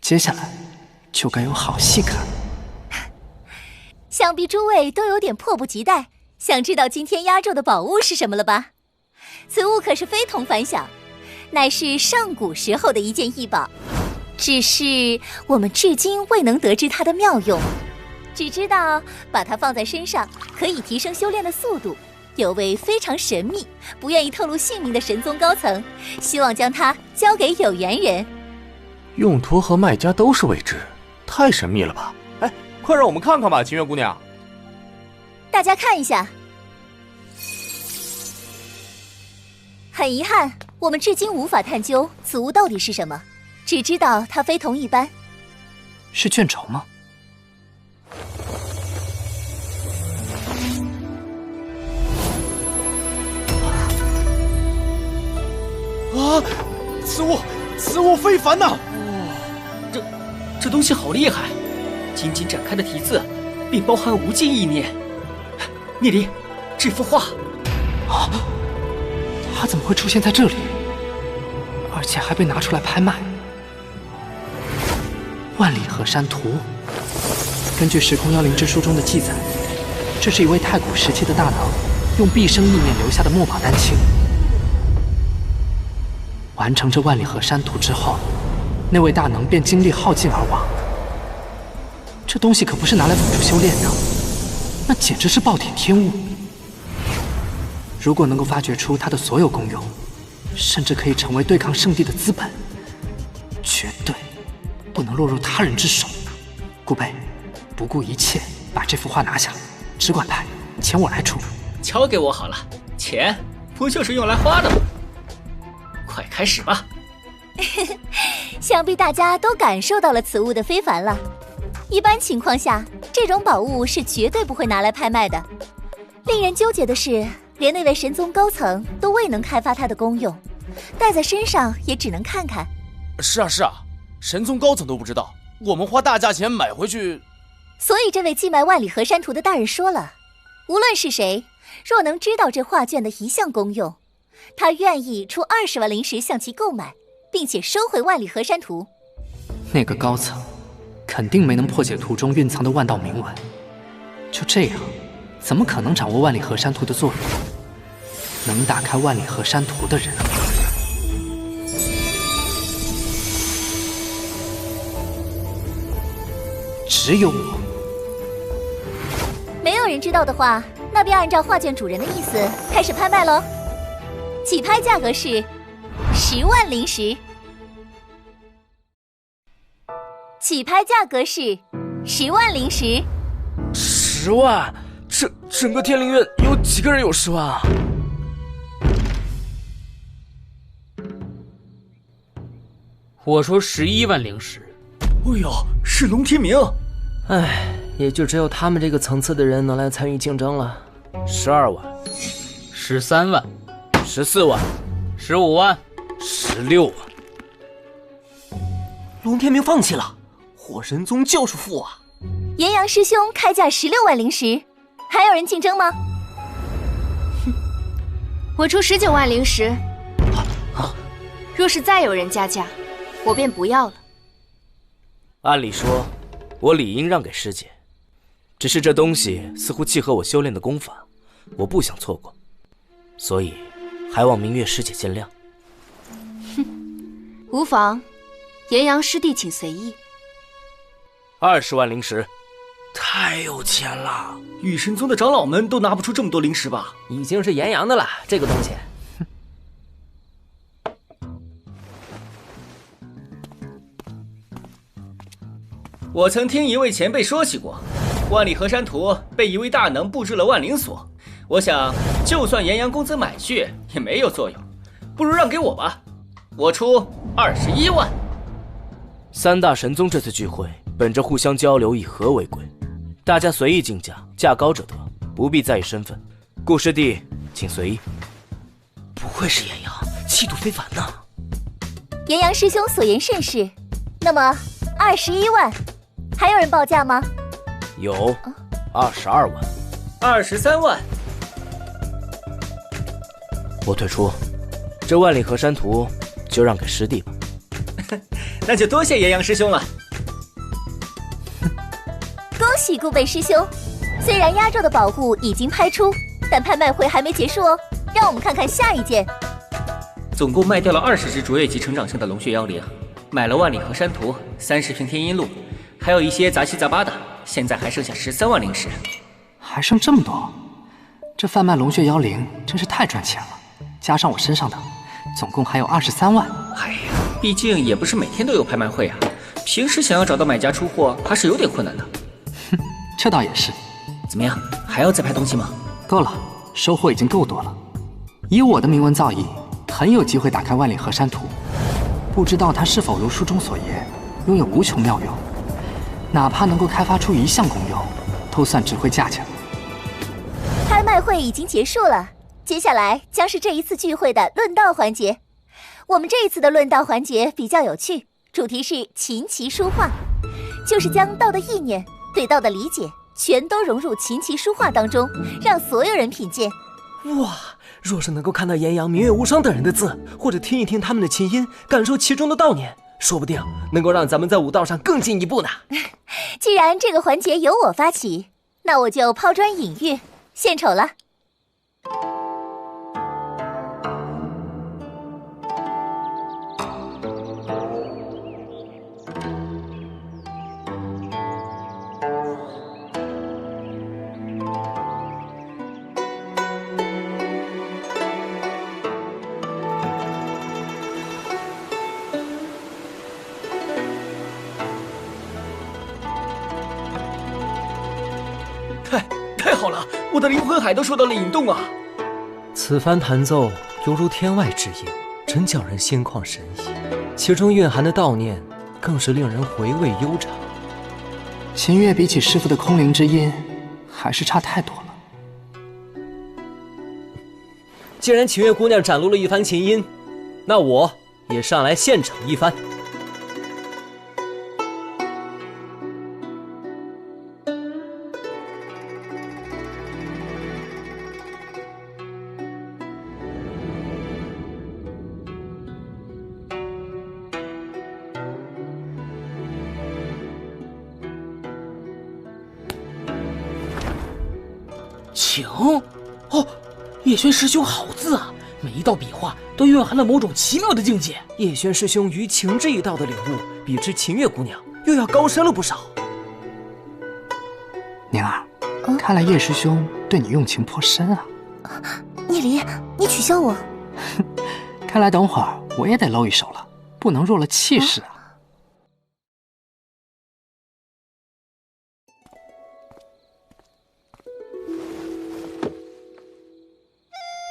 接下来就该有好戏看。想必诸位都有点迫不及待，想知道今天压轴的宝物是什么了吧？此物可是非同凡响，乃是上古时候的一件异宝，只是我们至今未能得知它的妙用，只知道把它放在身上可以提升修炼的速度，有位非常神秘、不愿意透露姓名的神宗高层，希望将它交给有缘人。用途和卖家都是未知，太神秘了吧？哎，快让我们看看吧，秦月姑娘。大家看一下。很遗憾，我们至今无法探究此物到底是什么，只知道它非同一般。是卷轴吗？啊！此物非凡呐！这东西好厉害，仅仅展开的题字便包含无尽意念。聂离，这幅画，它怎么会出现在这里？而且还被拿出来拍卖。万里河山图，根据《时空妖灵之书》中的记载，这是一位太古时期的大能用毕生意念留下的墨宝丹青。完成这万里河山图之后，那位大能便精力耗尽而亡。这东西可不是拿来辅助修炼的，那简直是暴殄天物。如果能够发掘出它的所有功用，甚至可以成为对抗圣地的资本，绝对不能落入他人之手。顾备，不顾一切把这幅画拿下，只管拍，钱我来出。交给我好了，钱不就是用来花的吗？快开始吧！想必大家都感受到了此物的非凡了。一般情况下，这种宝物是绝对不会拿来拍卖的。令人纠结的是，连那位神宗高层都未能开发它的功用，带在身上也只能看看。是啊，神宗高层都不知道，我们花大价钱买回去。所以这位寄卖万里河山图的大人说了，无论是谁，若能知道这画卷的一项功用，他愿意出20万灵石向其购买，并且收回万里河山图。那个高层肯定没能破解图中蕴藏的万道铭文，就这样，怎么可能掌握万里河山图的作用？能打开万里河山图的人，只有我。没有人知道的话，那便按照画卷主人的意思开始拍卖喽。起拍价格是10万灵石。起拍价格是10万灵石。10万？整个天灵院有几个人有10万啊？我说11万灵石。哎呦，是龙天明！唉，也就只有他们这个层次的人能来参与竞争了。12万，13万，14万，15万，16万。龙天明放弃了，火神宗就是富啊！炎阳师兄开价16万灵石，还有人竞争吗？我出19万灵石。若是再有人加价，我便不要了。按理说，我理应让给师姐，只是这东西似乎契合我修炼的功法，我不想错过，所以还望明月师姐见谅。无妨，炎阳师弟请随意。20万灵石，太有钱了！御神宗的长老们都拿不出这么多灵石吧？已经是炎阳的了，这个东西。我曾听一位前辈说起过，万里河山图被一位大能布置了万灵锁。我想，就算炎阳公子买去也没有作用，不如让给我吧，我出21万。3大神宗这次聚会，本着互相交流以和为贵，大家随意竞价，价高者得，不必在意身份。顾师弟，请随意。不愧是炎阳，气度非凡呐！炎阳师兄所言甚是，那么21万，还有人报价吗？有，22万，23万。我退出，这万里河山图就让给师弟吧。那就多谢炎阳师兄了。恭喜顾北师兄，虽然压轴的宝物已经拍出，但拍卖会还没结束哦。让我们看看下一件。总共卖掉了20只卓越级成长性的龙血妖灵，买了万里河山图、30瓶天音露，还有一些杂七杂八的，现在还剩下13万灵石。还剩这么多？这贩卖龙血妖灵真是太赚钱了，加上我身上的，总共还有23万。哎呀，毕竟也不是每天都有拍卖会啊，平时想要找到买家出货还是有点困难的。哼，这倒也是。怎么样，还要再拍东西吗？够了，收获已经够多了。以我的铭文造诣，很有机会打开万里河山图。不知道它是否如书中所言，拥有无穷妙用，哪怕能够开发出1项功用，都算值回价钱了。拍卖会已经结束了，接下来将是这一次聚会的论道环节。我们这一次的论道环节比较有趣，主题是琴棋书画，就是将道的意念、对道的理解全都融入琴棋书画当中，让所有人品鉴。哇，若是能够看到炎阳、明月无双等人的字，或者听一听他们的琴音，感受其中的道念，说不定能够让咱们在武道上更进一步呢。既然这个环节由我发起，那我就抛砖引玉，献丑了。太好了，我的灵魂海都受到了引动啊！此番弹奏犹如天外之音，真叫人心旷神怡。其中蕴含的道念，更是令人回味悠长。秦月比起师父的空灵之音，还是差太多了。既然秦月姑娘展露了一番琴音，那我也上来献丑一番。请哦，叶轩师兄好字啊！每一道笔画都蕴含了某种奇妙的境界。叶轩师兄于情这一道的领悟，比之秦月姑娘又要高深了不少。宁儿，看来叶师兄对你用情颇深啊。聂离，你取笑我？看来等会儿我也得露一手了，不能弱了气势啊。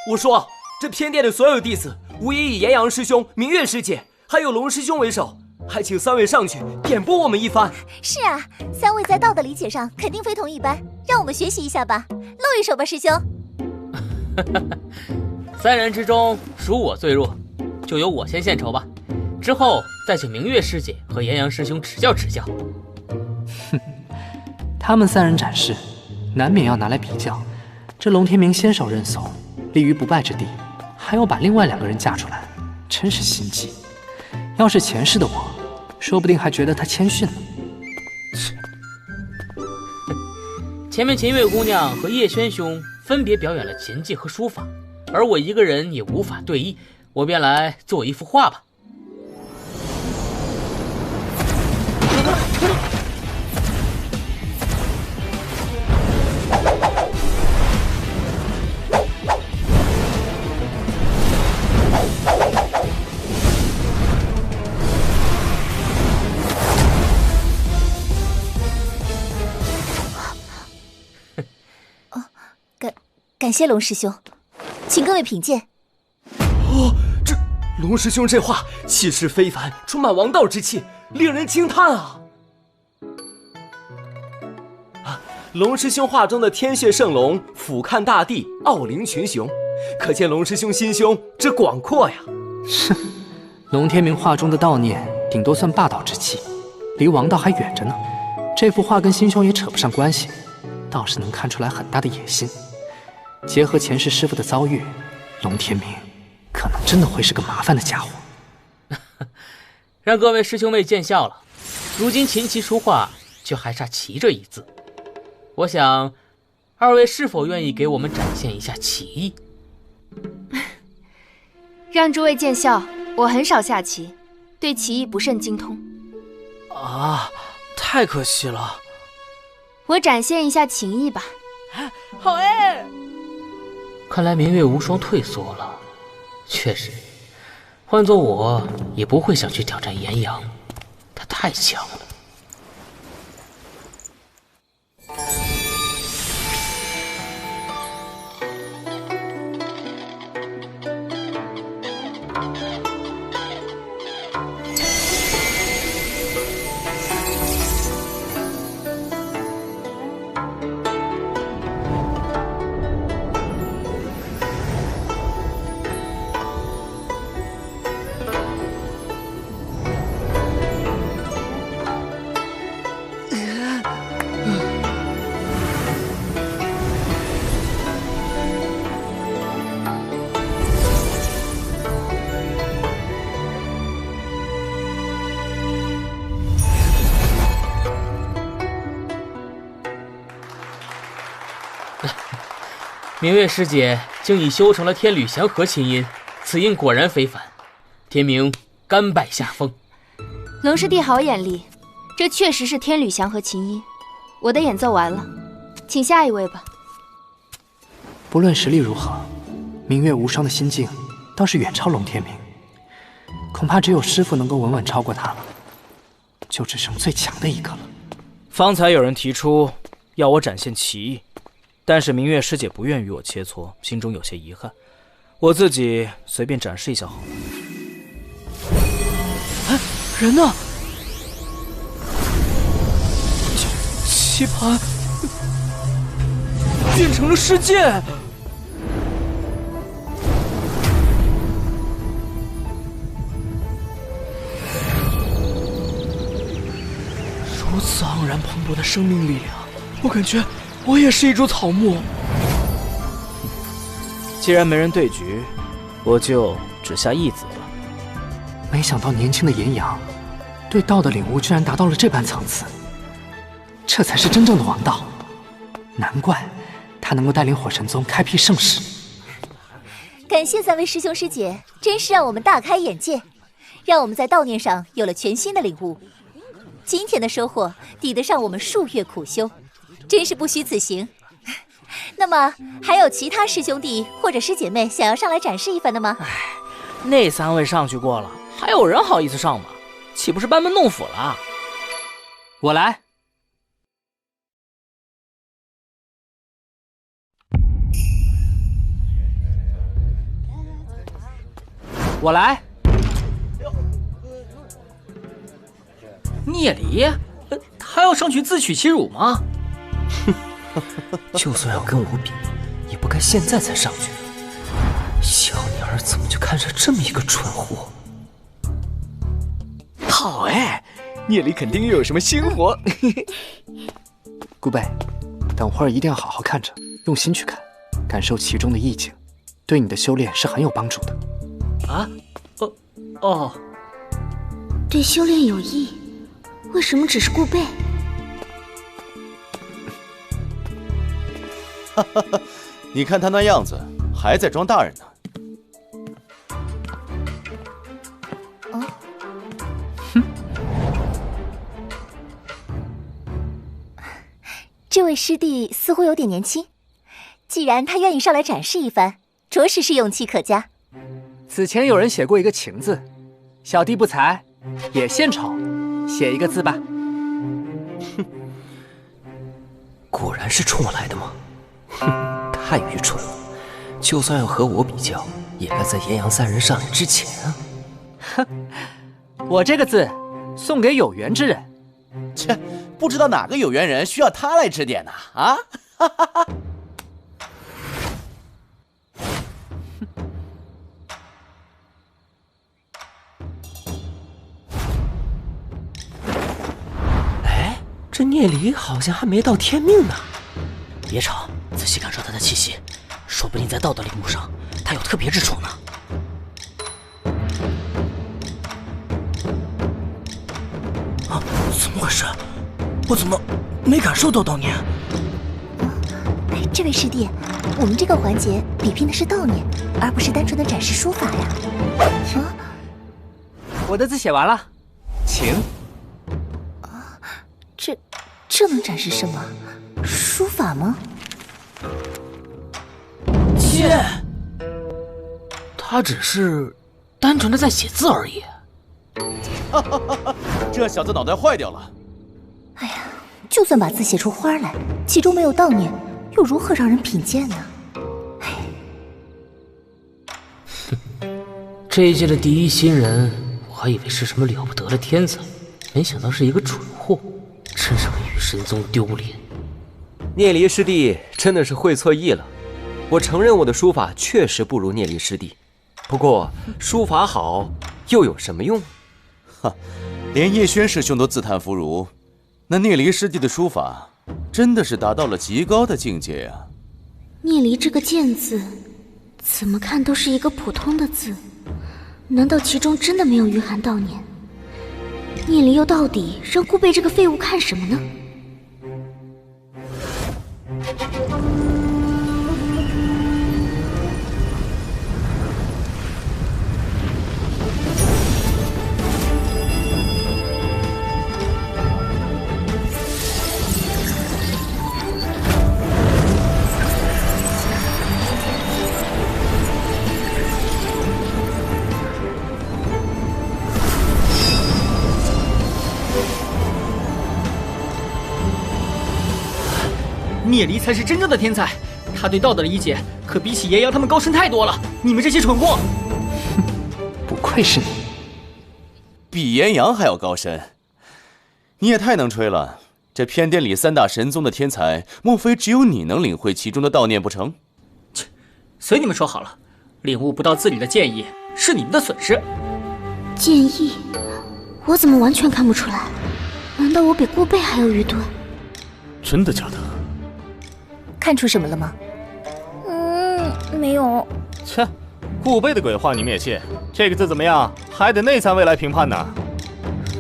我说，这偏殿的所有弟子，无一以炎阳师兄、明月师姐，还有龙师兄为首，还请3位上去点拨我们一番。是啊，3位在道的理解上肯定非同一般，让我们学习一下吧，露一手吧，师兄。3人之中，属我最弱，就由我先献丑吧，之后再请明月师姐和炎阳师兄指教指教。他们3人展示，难免要拿来比较。这龙天明先手认怂，立于不败之地，还要把另外2个人架出来，真是心机。要是前世的我，说不定还觉得他谦逊呢。前面秦月姑娘和叶轩兄分别表演了琴技和书法，而我一个人也无法对弈，我便来做一幅画吧。感谢龙师兄，请各位品鉴。哦，这龙师兄这画气势非凡，充满王道之气，令人惊叹啊！龙师兄画中的天血圣龙俯瞰大地，傲凌群雄，可见龙师兄心胸之广阔呀！哼，龙天明画中的道念顶多算霸道之气，离王道还远着呢。这幅画跟心胸也扯不上关系，倒是能看出来很大的野心。结合前世师傅的遭遇，龙天明可能真的会是个麻烦的家伙。让各位师兄妹见笑了，如今琴棋书画却还差棋这一字。我想，二位是否愿意给我们展现一下棋艺？让诸位见笑，我很少下棋，对棋艺不甚精通。啊，太可惜了。我展现一下琴艺吧。好哎！看来明月无双退缩了。确实，换做我也不会想去挑战炎阳，他太强了。明月师姐竟已修成了天履祥和琴音，此音果然非凡。天明甘拜下风。龙师弟好眼力，这确实是天履祥和琴音。我的演奏完了，请下一位吧。不论实力如何，明月无双的心境倒是远超龙天明，恐怕只有师傅能够稳稳超过他了，就只剩最强的一个了。方才有人提出要我展现棋艺，但是明月师姐不愿与我切磋，心中有些遗憾。我自己随便展示一下好了。哎，人呢？棋盘变成了世界。如此盎然蓬勃的生命力量，我感觉我也是一株草木。既然没人对局，我就只下一子了。没想到年轻的炎阳，对道的领悟居然达到了这般层次，这才是真正的王道。难怪他能够带领火神宗开辟盛世。感谢三位师兄师姐，真是让我们大开眼界，让我们在道念上有了全新的领悟。今天的收获抵得上我们数月苦修，真是不虚此行。那么还有其他师兄弟或者师姐妹想要上来展示一番的吗？那三位上去过了，还有人好意思上吗？岂不是班门弄斧了？我来。我来。聂离，他要上去自取其辱吗？就算要跟我比，也不该现在才上去。小妮儿怎么就看上这么一个蠢货？好哎，聂离肯定又有什么新活。顾贝，等会儿一定要好好看着，用心去看，感受其中的意境，对你的修炼是很有帮助的。啊？哦，对修炼有益，为什么只是顾贝？哈哈哈，你看他那样子，还在装大人呢。这位师弟似乎有点年轻，既然他愿意上来展示一番，着实是勇气可嘉。此前有人写过一个情字，小弟不才，也献丑，写一个字吧。哼，果然是冲我来的吗？哼，太愚蠢了！就算要和我比较，也该在炎阳三人上来之前啊。哼，我这个字送给有缘之人。切，不知道哪个有缘人需要他来指点呢？啊！哈哈哈。哎，这聂离好像还没到天命呢。别吵，仔细感受他的气息，说不定在道德领悟上他有特别之处呢。啊，怎么回事？我怎么没感受到悼念？这位师弟，我们这个环节比拼的是悼念，而不是单纯的展示书法呀。啊，我的字写完了，请。啊，这能展示什么？书法吗？切，他只是单纯的在写字而已。哈哈哈！这小子脑袋坏掉了。哎呀，就算把字写出花来，其中没有悼念，又如何让人品鉴呢？这一届的第一新人，我还以为是什么了不得的天才，没想到是一个蠢货，真是为羽神宗丢脸。聂离师弟真的是会错意了。我承认我的书法确实不如聂离师弟，不过书法好又有什么用？哈，连叶轩师兄都自叹弗如，那聂离师弟的书法真的是达到了极高的境界呀。聂离这个剑字，怎么看都是一个普通的字，难道其中真的没有蕴含悼念？聂离又到底让顾贝这个废物看什么呢？聂离才是真正的天才，他对道德的理解可比起炎阳他们高深太多了。你们这些蠢货！不愧是你，比炎阳还要高深。你也太能吹了！这偏殿里三大神宗的天才，莫非只有你能领会其中的悼念不成？切，随你们说好了，领悟不到字里的剑意是你们的损失。剑意，我怎么完全看不出来？难道我比顾贝还要愚钝？真的假的？看出什么了吗？没有。切，顾贝的鬼话你们也信？这个字怎么样？还得内参未来评判呢。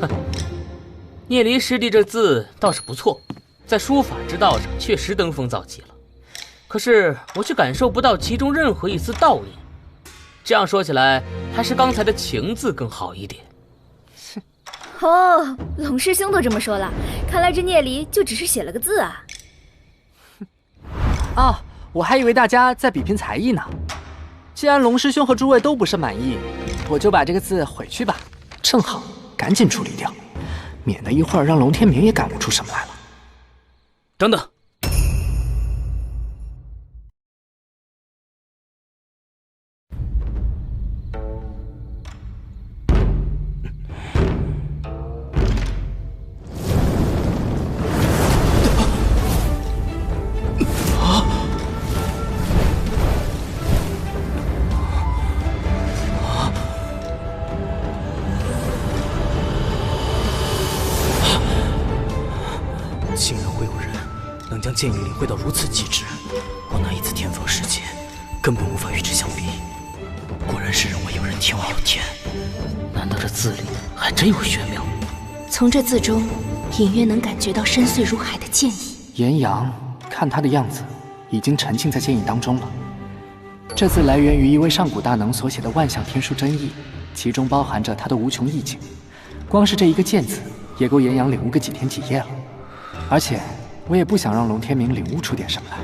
哼，聂离师弟这字倒是不错，在书法之道上确实登峰造极了。可是我却感受不到其中任何一丝悼念。这样说起来，还是刚才的情字更好一点。哦，龙师兄都这么说了，看来这聂离就只是写了个字啊。啊，我还以为大家在比拼才艺呢。既然龙师兄和诸位都不甚满意，我就把这个字毁去吧。正好，赶紧处理掉，免得一会儿让龙天明也感悟出什么来了。等等。竟然会有人能将剑意领会到如此极致，我那一次天方世界根本无法与之相比。果然是人外有人，天外有天。难道这字里还真有玄妙？从这字中，隐约能感觉到深邃如海的剑意。炎阳，看他的样子，已经沉浸在剑意当中了。这字来源于一位上古大能所写的万象天书真意，其中包含着他的无穷意境。光是这一个剑字，也够炎阳领悟个几天几夜了。而且，我也不想让龙天明领悟出点什么来。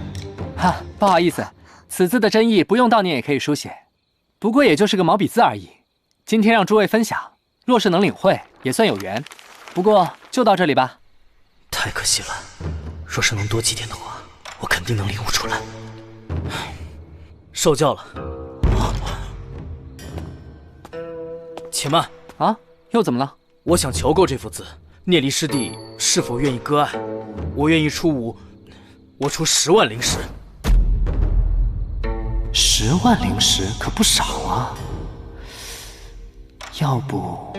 哈，不好意思，此字的真意不用悼念也可以书写，不过也就是个毛笔字而已。今天让诸位分享，若是能领会，也算有缘。不过就到这里吧。太可惜了，若是能多几天的话，我肯定能领悟出来。受教了。且慢啊，又怎么了？我想求购这幅字，聂离师弟是否愿意割爱？我愿意出我出10万灵石。10万灵石可不少啊。要不，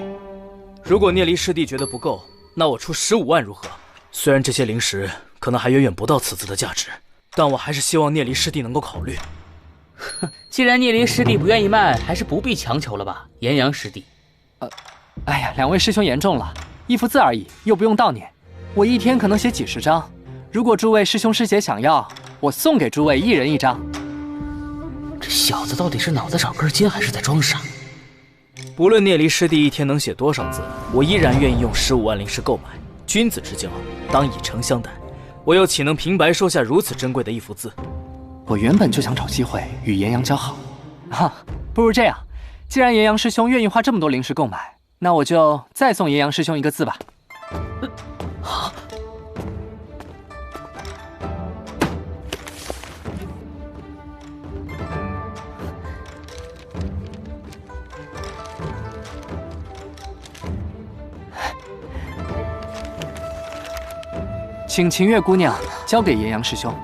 如果聂离师弟觉得不够，那我出15万如何？虽然这些灵石可能还远远不到此字的价值，但我还是希望聂离师弟能够考虑。既然聂离师弟不愿意卖，还是不必强求了吧，炎阳师弟。哎呀，两位师兄言重了，一幅字而已，又不用悼念。我一天可能写几10张，如果诸位师兄师姐想要，我送给诸位1人1张。这小子到底是脑子少根筋，还是在装傻？不论聂离师弟一天能写多少字，我依然愿意用15万灵石购买。君子之交，当以诚相待。我又岂能平白收下如此珍贵的一幅字？我原本就想找机会与炎阳交好，不如这样，既然炎阳师兄愿意花这么多灵石购买，那我就再送炎阳师兄一个字吧。请秦月姑娘交给炎阳师兄。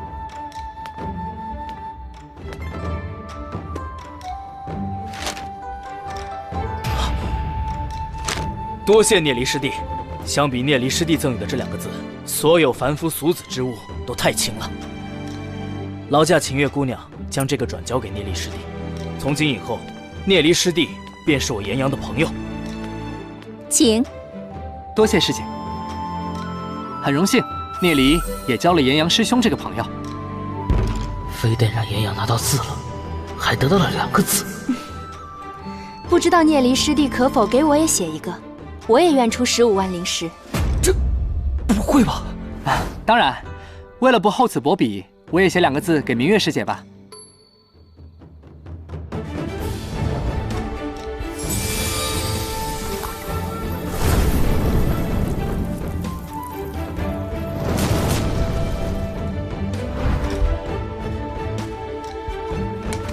多谢聂离师弟。相比聂离师弟赠予的这2个字，所有凡夫俗子之物都太轻了。劳驾秦月姑娘将这个转交给聂离师弟。从今以后，聂离师弟便是我炎阳的朋友。请。多谢师姐。很荣幸，聂离也交了炎阳师兄这个朋友。非得让炎阳拿到字了，还得到了2个字。不知道聂离师弟可否给我也写一个？我也愿出15万灵石。这不会吧？当然，为了不厚此薄彼，我也写2个字给明月师姐吧。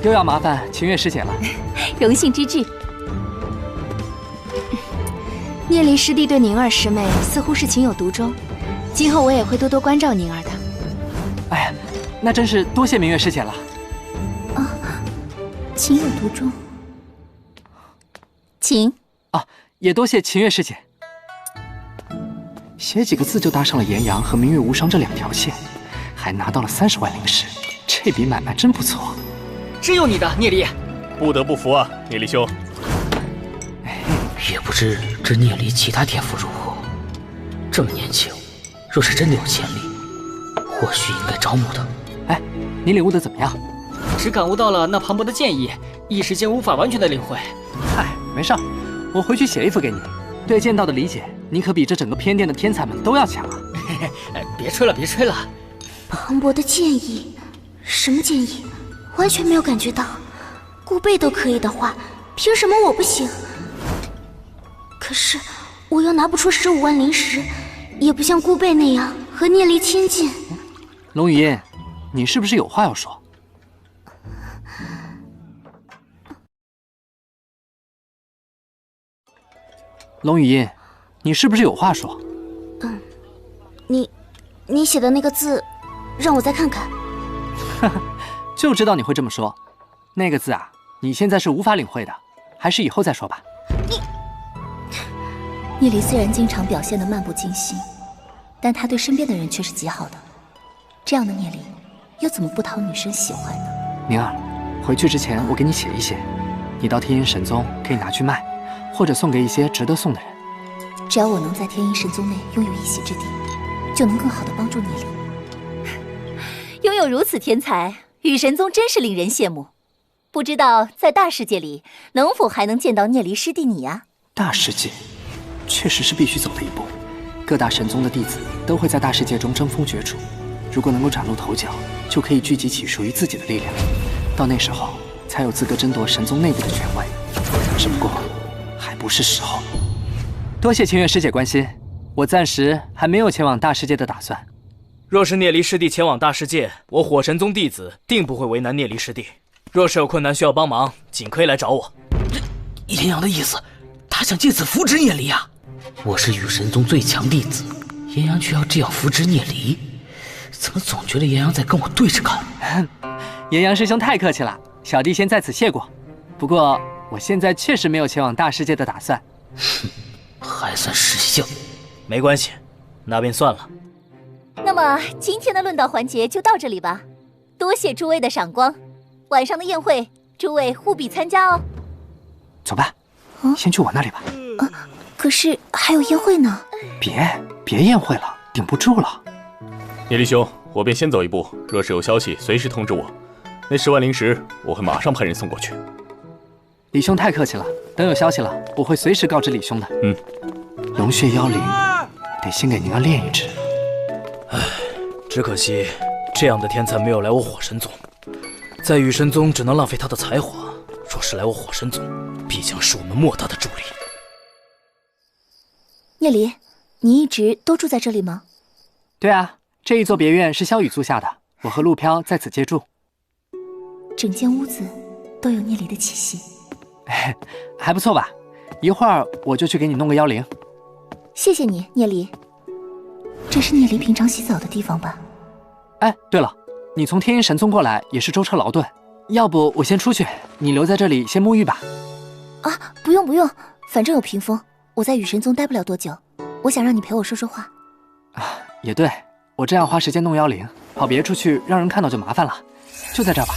又要麻烦秦月师姐了。荣幸之至。聂离师弟对宁儿师妹似乎是情有独钟，今后我也会多多关照宁儿的。哎呀，那真是多谢明月师姐了。情有独钟。请。也多谢秦月师姐。写几个字就搭上了炎阳和明月无双这2条线，还拿到了30万灵石，这笔买卖真不错。只有你的，聂离。不得不服啊，聂离兄。也不知这聂离其他天赋如何，这么年轻，若是真的有潜力，或许应该招募他。哎，你领悟的怎么样？只感悟到了那磅礴的剑意，一时间无法完全的领会。嗨，没事，我回去写一幅给你。对剑道的理解，你可比这整个偏殿的天才们都要强啊！别吹了，别吹了。磅礴的剑意，什么剑意？完全没有感觉到。顾贝都可以的话，凭什么我不行？可是我又拿不出15万灵石，也不像顾贝那样和聂离亲近。龙语音，你是不是有话要说？龙语音，你是不是有话说？你写的那个字，让我再看看。就知道你会这么说。那个字啊，你现在是无法领会的，还是以后再说吧。聂离虽然经常表现得漫不经心，但他对身边的人却是极好的。这样的聂离，又怎么不讨女生喜欢呢？宁儿，回去之前我给你写一些，你到天音神宗可以拿去卖，或者送给一些值得送的人。只要我能在天音神宗内拥有一席之地，就能更好的帮助聂离。拥有如此天才，雨神宗真是令人羡慕。不知道在大世界里能否还能见到聂离师弟你呀？大世界，确实是必须走的一步。各大神宗的弟子都会在大世界中争锋角逐，如果能够崭露头角，就可以聚集起属于自己的力量。到那时候，才有资格争夺神宗内部的权位。只不过，还不是时候。多谢清月师姐关心，我暂时还没有前往大世界的打算。若是聂离师弟前往大世界，我火神宗弟子定不会为难聂离师弟。若是有困难需要帮忙，尽可以来找我。炎阳的意思，他想借此扶植聂离啊！我是雨神宗最强弟子，炎阳却要这样扶植聂离，怎么总觉得炎阳在跟我对着干？炎阳师兄太客气了，小弟先在此谢过。不过我现在确实没有前往大世界的打算。还算识相。没关系，那便算了。那么今天的论道环节就到这里吧，多谢诸位的赏光。晚上的宴会，诸位务必参加哦。走吧，先去我那里吧。可是还有宴会呢。别宴会了，顶不住了。聂离兄，我便先走一步，若是有消息，随时通知我。那10万灵石，我会马上派人送过去。李兄太客气了，等有消息了，我会随时告知李兄的。龙血妖灵，得先给宁儿炼一只。唉，只可惜这样的天才没有来我火神宗，在雨神宗只能浪费他的才华，若是来我火神宗，必将是我们莫大的助力。聂离，你一直都住在这里吗？对啊，这一座别院是萧雨租下的，我和陆飘在此借住。整间屋子都有聂离的气息，还不错吧？一会儿我就去给你弄个妖灵。谢谢你，聂离。这是聂离平常洗澡的地方吧？哎，对了，你从天音神宗过来也是舟车劳顿，要不我先出去，你留在这里先沐浴吧。啊，不用，反正有屏风，我在雨神宗待不了多久。我想让你陪我说说话。啊，也对，我这样花时间弄妖灵，跑别处去让人看到就麻烦了。就在这儿吧。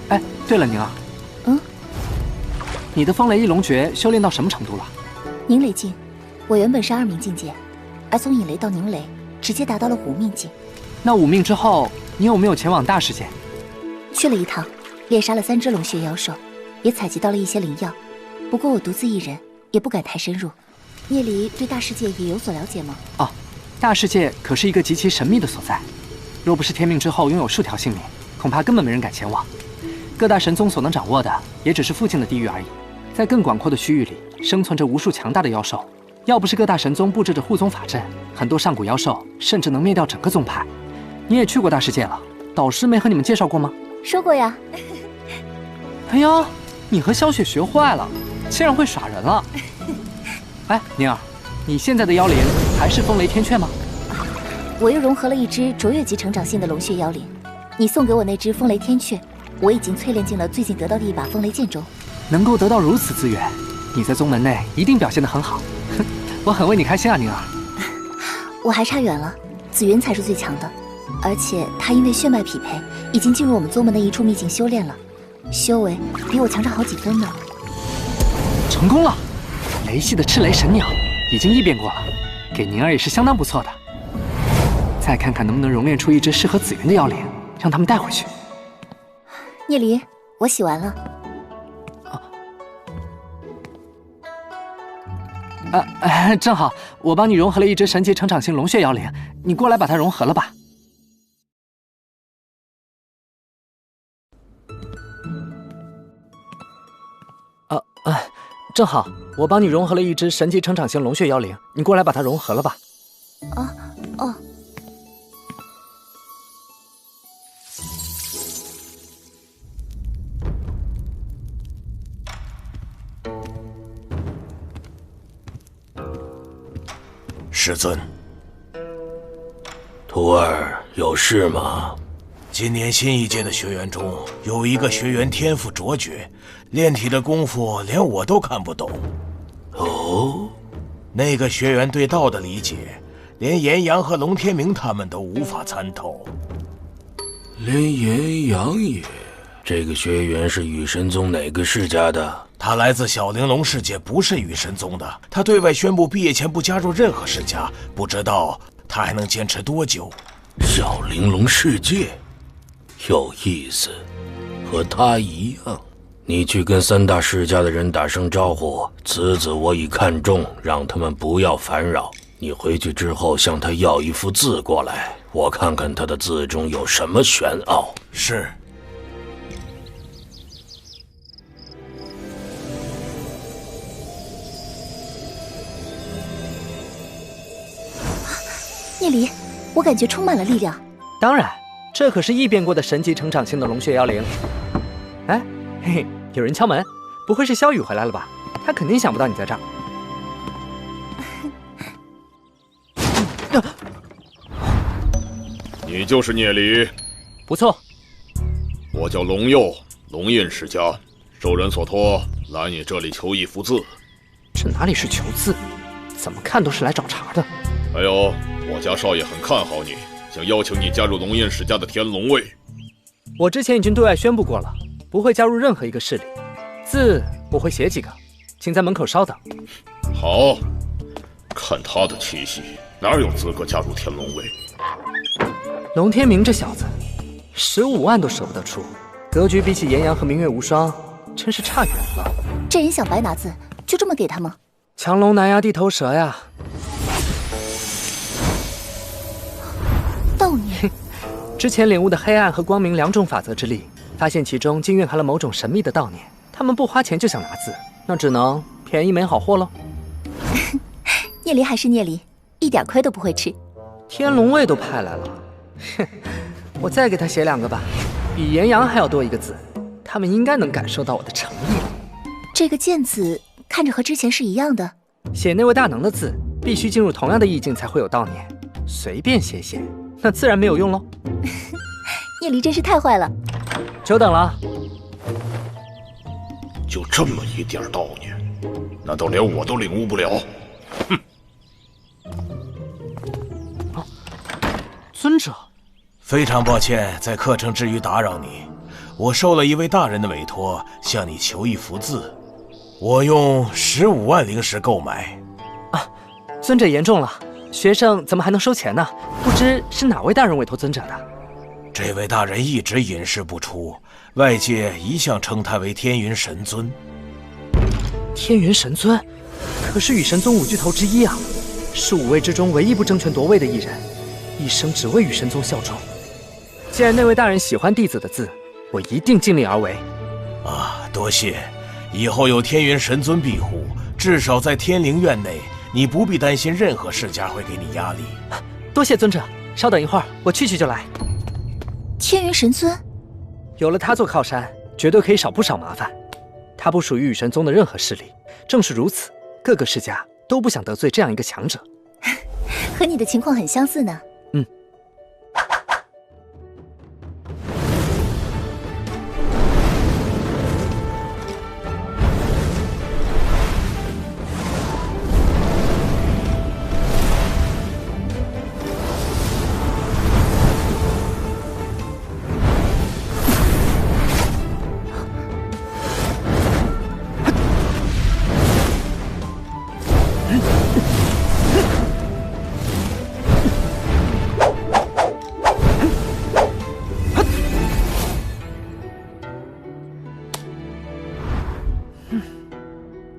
哎，对了，宁儿，你的风雷翼龙诀修炼到什么程度了？凝雷境，我原本是2命境界，而从引雷到凝雷，直接达到了5命境。那5命之后，你有没有前往大世界？去了一趟，猎杀了3只龙血妖兽，也采集到了一些灵药。不过我独自一人，也不敢太深入。聂离对大世界也有所了解吗？哦，大世界可是一个极其神秘的所在，若不是天命之后拥有数条性命，恐怕根本没人敢前往。各大神宗所能掌握的，也只是附近的地域而已。在更广阔的区域里，生存着无数强大的妖兽。要不是各大神宗布置着护宗法阵，很多上古妖兽甚至能灭掉整个宗派。你也去过大世界了，导师没和你们介绍过吗？说过呀。哎呀，你和萧雪学坏了，竟然会耍人了。哎，宁儿，你现在的妖灵还是风雷天阙吗？我又融合了一只卓越级成长性的龙血妖灵。你送给我那只风雷天阙，我已经淬炼进了最近得到的一把风雷剑中。能够得到如此资源，你在宗门内一定表现得很好。我很为你开心啊，宁儿。我还差远了，紫云才是最强的，而且他因为血脉匹配，已经进入我们宗门的一处秘境修炼了，修为比我强上好几分呢。成功了，雷系的赤雷神鸟已经异变过了，给宁儿也是相当不错的。再看看能不能熔炼出一只适合紫云的妖灵，让他们带回去。聂离，我洗完了。正好，我帮你融合了一只神级成长性龙血妖灵，你过来把它融合了吧。正好，我帮你融合了一只神级成长性龙血妖灵，你过来把它融合了吧。哦。师尊，徒儿有事吗？今年新一届的学员中有一个学员天赋卓绝，炼体的功夫连我都看不懂。哦，那个学员对道的理解，连炎阳和龙天明他们都无法参透。连炎阳也？这个学员是雨神宗哪个世家的？他来自小玲珑世界，不是雨神宗的。他对外宣布毕业前不加入任何世家，不知道他还能坚持多久。小玲珑世界，有意思，和他一样。你去跟3大世家的人打声招呼，此子我已看中，让他们不要烦扰。你回去之后向他要一幅字过来，我看看他的字中有什么玄奥。是。聂离，我感觉充满了力量。当然，这可是异变过的神级成长性的龙血妖灵。哎，嘿嘿，有人敲门，不会是萧雨回来了吧？他肯定想不到你在这儿。你就是聂离？不错。我叫龙佑，龙印世家，受人所托来你这里求一幅字。这哪里是求字，怎么看都是来找茬的。还有，我家少爷很看好你，想邀请你加入龙印世家的天龙卫。我之前已经对外宣布过了，不会加入任何一个势力。字我会写几个，请在门口稍等。好，看他的气息，哪有资格加入天龙卫？龙天明这小子，15万都舍不得出，格局比起炎阳和明月无双，真是差远了。这人想白拿字，就这么给他吗？强龙难压地头蛇呀！悼念。之前领悟的黑暗和光明2种法则之力，发现其中竟蕴含了某种神秘的悼念。他们不花钱就想拿字，那只能便宜没好货喽。聂离还是聂离，一点亏都不会吃。天龙卫都派来了，哼，我再给他写2个吧，比炎阳还要多1个字，他们应该能感受到我的诚意了。这个剑字看着和之前是一样的。写那位大能的字，必须进入同样的意境才会有悼念，随便写写，那自然没有用喽。聂离真是太坏了。久等了。就这么一点悼念，难道连我都领悟不了？哼！尊者，非常抱歉，在课程之余打扰你。我受了一位大人的委托，向你求一幅字，我用15万灵石购买。啊，尊者言重了，学生怎么还能收钱呢？不知是哪位大人委托尊者的？这位大人一直隐世不出，外界一向称他为天云神尊。天云神尊，可是雨神宗5巨头之一啊，是5位之中唯一不争权夺位的一人，一生只为雨神宗效忠。既然那位大人喜欢弟子的字，我一定尽力而为。啊，多谢！以后有天云神尊庇护，至少在天灵院内，你不必担心任何世家会给你压力。多谢尊者，稍等一会儿，我去就来。天云神尊，有了他做靠山，绝对可以少不少麻烦。他不属于雨神宗的任何势力，正是如此，各个世家都不想得罪这样一个强者。和你的情况很相似呢。嗯。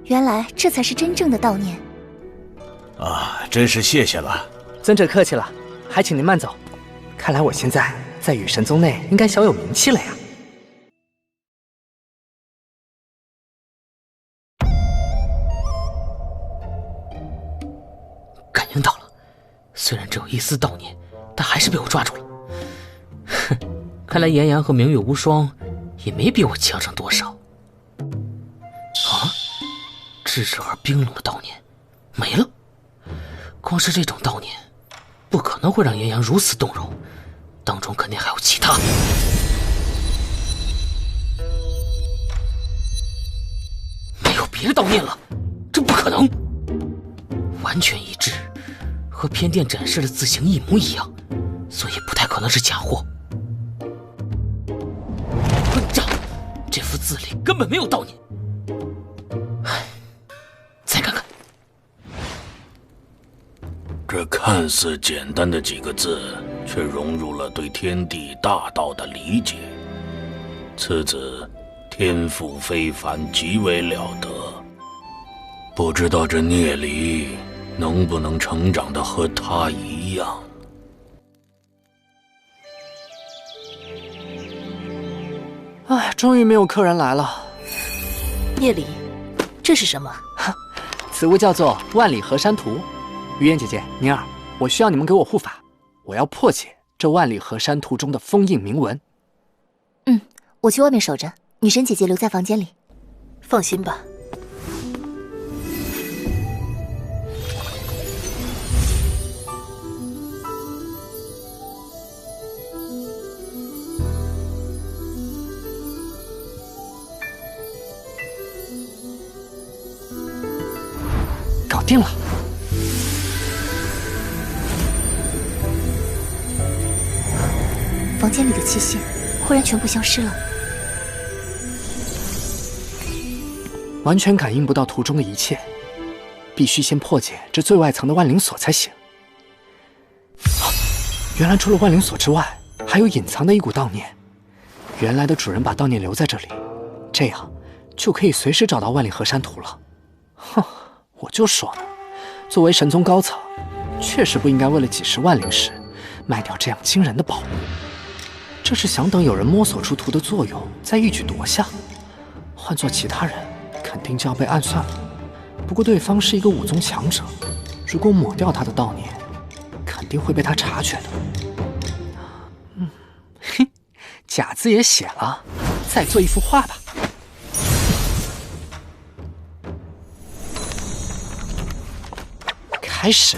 原来这才是真正的悼念啊！真是谢谢了，尊者客气了，还请您慢走。看来我现在在雨神宗内应该小有名气了呀。感应到了，虽然只有一丝悼念，但还是被我抓住了。哼，看来炎阳和明月无双也没比我强上多少。啊！炙热而冰冷的悼念没了，光是这种悼念不可能会让炎阳如此动容，当中肯定还有其他。没有别的悼念了，这不可能，完全一致，和偏殿展示的字形一模一样，所以不太可能是假货。混账！这幅字里根本没有悼念。再看看，这看似简单的几个字，却融入了对天地大道的理解。此子天赋非凡，极为了得。不知道这聂离能不能成长得和他一样？哎，终于没有客人来了。聂离，这是什么？此物叫做万里河山图。于嫣姐姐、宁儿，我需要你们给我护法，我要破解这万里河山图中的封印铭文。我去外面守着，女神姐姐留在房间里。放心吧。搞定了。房间里的气息忽然全部消失了，完全感应不到图中的一切，必须先破解这最外层的万灵锁才行。原来除了万灵锁之外，还有隐藏的一股悼念。原来的主人把悼念留在这里，这样就可以随时找到万里河山图了。哼，我就说呢，作为神宗高层，确实不应该为了几十万灵石卖掉这样惊人的宝物。这是想等有人摸索出图的作用，再一举夺下。换做其他人，肯定就要被暗算了。不过对方是一个武宗强者，如果抹掉他的悼念，肯定会被他察觉的。嘿，甲字也写了，再做一幅画吧。开始。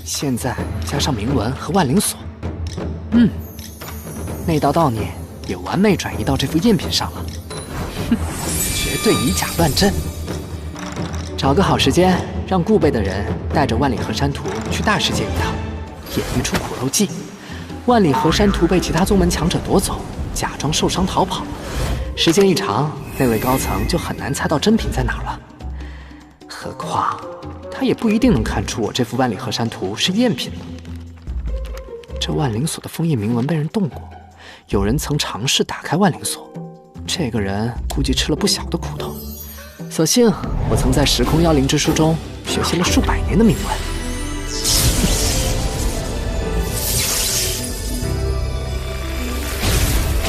现在加上铭文和万灵锁，那道悼念也完美转移到这副赝品上了。哼，绝对以假乱真。找个好时间，让顾辈的人带着万里河山图去大世界一趟，演一出苦肉计。万里河山图被其他宗门强者夺走，假装受伤逃跑。时间一长，那位高层就很难猜到真品在哪儿了。何况他也不一定能看出我这幅万里河山图是赝品呢。这万灵锁的封印铭文被人动过，有人曾尝试打开万灵锁，这个人估计吃了不小的苦头。所幸我曾在时空妖灵之书中学习了数百年的铭文。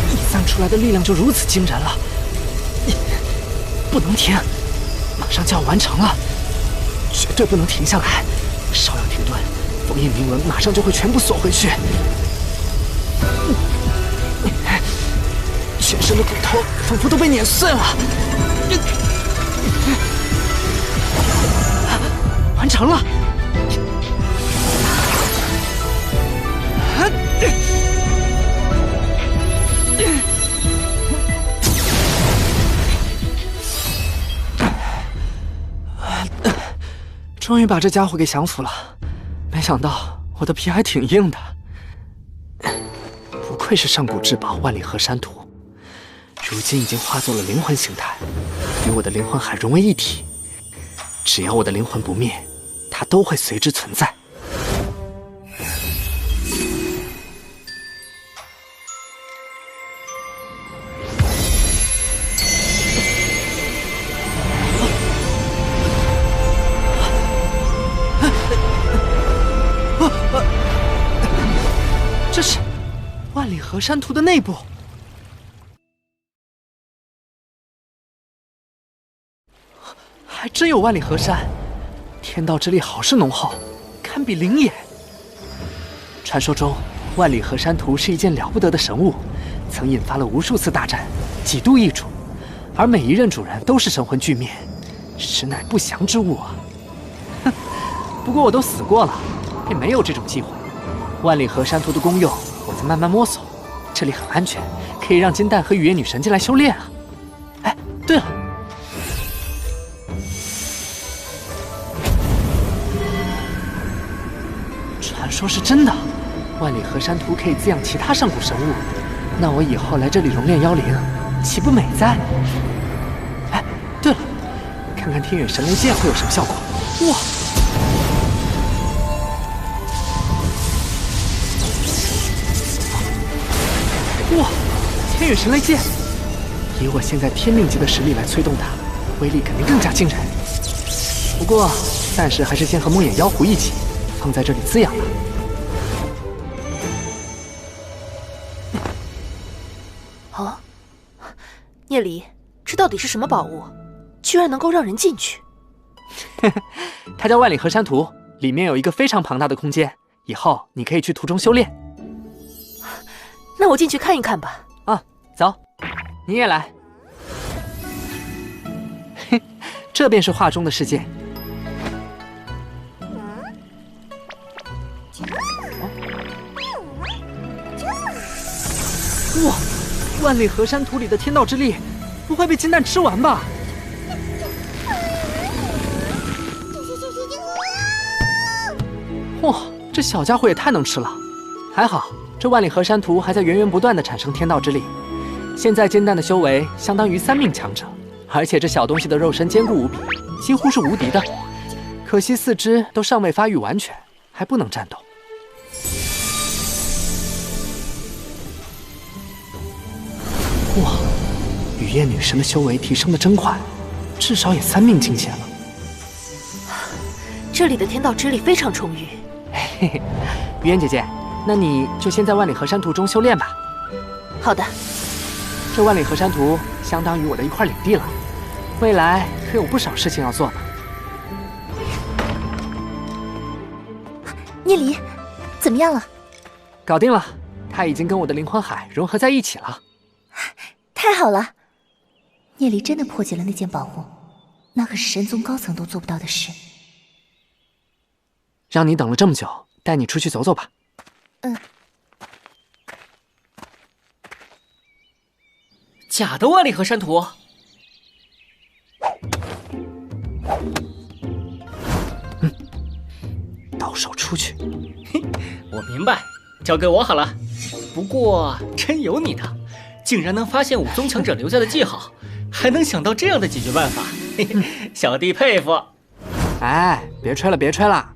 一散出来的力量就如此惊人了，不能停，马上就要完成了，绝对不能停下来，稍有停顿，封印铭文马上就会全部锁回去。全身的骨头仿佛都被碾碎了。完成了。终于把这家伙给降服了，没想到我的皮还挺硬的。不愧是上古至宝万里河山图，如今已经化作了灵魂形态，与我的灵魂海融为一体。只要我的灵魂不灭，它都会随之存在。这是万里河山图的内部。还真有万里河山，天道之力好是浓厚，堪比灵眼。传说中，万里河山图是一件了不得的神物，曾引发了无数次大战，几度易主，而每一任主人都是神魂俱灭，实乃不祥之物啊！哼，不过我都死过了，也没有这种机会。万里河山图的功用，我在慢慢摸索。这里很安全，可以让金蛋和雨夜女神进来修炼啊。哎，对了，传说是真的，万里河山图可以滋养其他上古生物。那我以后来这里熔炼妖灵，岂不美哉？哎，对了，看看天远神雷剑会有什么效果。哇！哇！天远神雷剑，以我现在天命级的实力来催动它，威力肯定更加惊人。不过暂时还是先和梦魇妖狐一起放在这里滋养吧。哦，聂离，这到底是什么宝物？居然能够让人进去？它叫万里河山图，里面有一个非常庞大的空间，以后你可以去图中修炼。那我进去看一看吧。啊，走，你也来。嘿，这便是画中的世界。哇，万里河山图里的天道之力，不会被金蛋吃完吧？哇，这小家伙也太能吃了！还好，这万里河山图还在源源不断地产生天道之力。现在金蛋的修为相当于3命强者，而且这小东西的肉身坚固无比，几乎是无敌的。可惜四肢都尚未发育完全，还不能战斗。哇，雨夜女神的修为提升的真快，至少也3命境界了。这里的天道之力非常充裕。嘿嘿，雨嫣姐姐，那你就先在万里河山图中修炼吧。好的。这万里河山图相当于我的一块领地了，未来可有不少事情要做呢。聂离，怎么样了？搞定了，他已经跟我的灵魂海融合在一起了。太好了！聂离真的破解了那件宝物，那可是神宗高层都做不到的事。让你等了这么久，带你出去走走吧。嗯。假的万里河山图。到手出去。嘿，我明白，交给我好了。不过真有你的，竟然能发现武宗强者留下的记号，还能想到这样的解决办法，嘿嘿，小弟佩服。哎，别吹了，别吹了。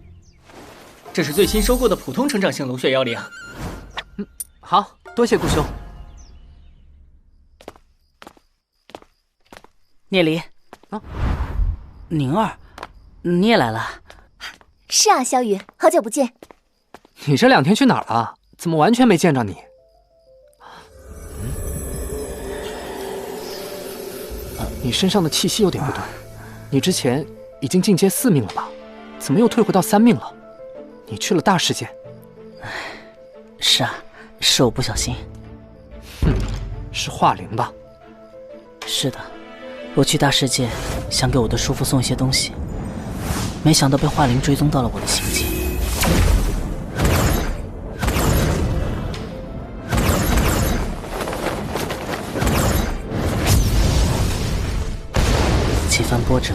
这是最新收购的普通成长性龙血妖灵。好，多谢顾兄。聂离，啊，宁儿，你也来了？是啊，萧雨，好久不见。你这2天去哪儿了？怎么完全没见着你？你身上的气息有点不对，你之前已经进阶4命了吧？怎么又退回到3命了？你去了大世界？是啊，是我不小心。是化灵吧？是的，我去大世界想给我的叔父送一些东西，没想到被化灵追踪到了我的行迹。几番波折，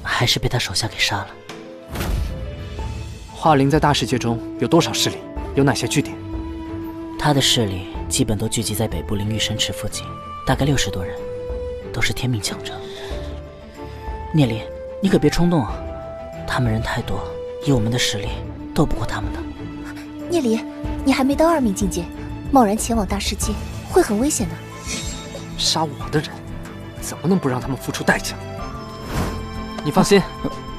还是被他手下给杀了。化灵在大世界中有多少势力？有哪些据点？他的势力基本都聚集在北部灵域神池附近，大概60多人，都是天命强者。聂离，你可别冲动啊！他们人太多，以我们的实力斗不过他们的。聂离，你还没到2命境界，贸然前往大世界会很危险的。杀我的人，怎么能不让他们付出代价？你放心，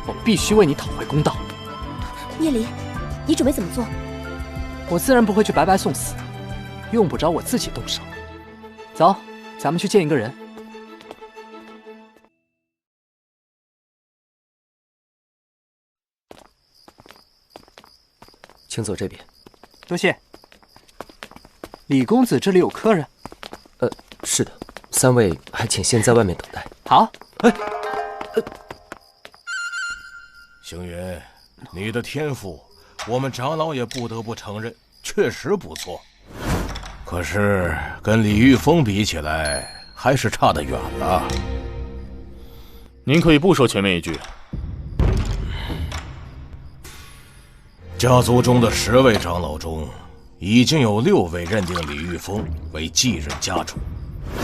我必须为你讨回公道。聂离，你准备怎么做？我自然不会去白白送死，用不着我自己动手。走，咱们去见一个人。请走这边。多谢。李公子这里有客人？是的，3位还请先在外面等待。好。星云，你的天赋，我们长老也不得不承认，确实不错。可是跟李玉峰比起来，还是差得远了。您可以不说前面一句。家族中的10位长老中，已经有6位认定李玉峰为继任家主，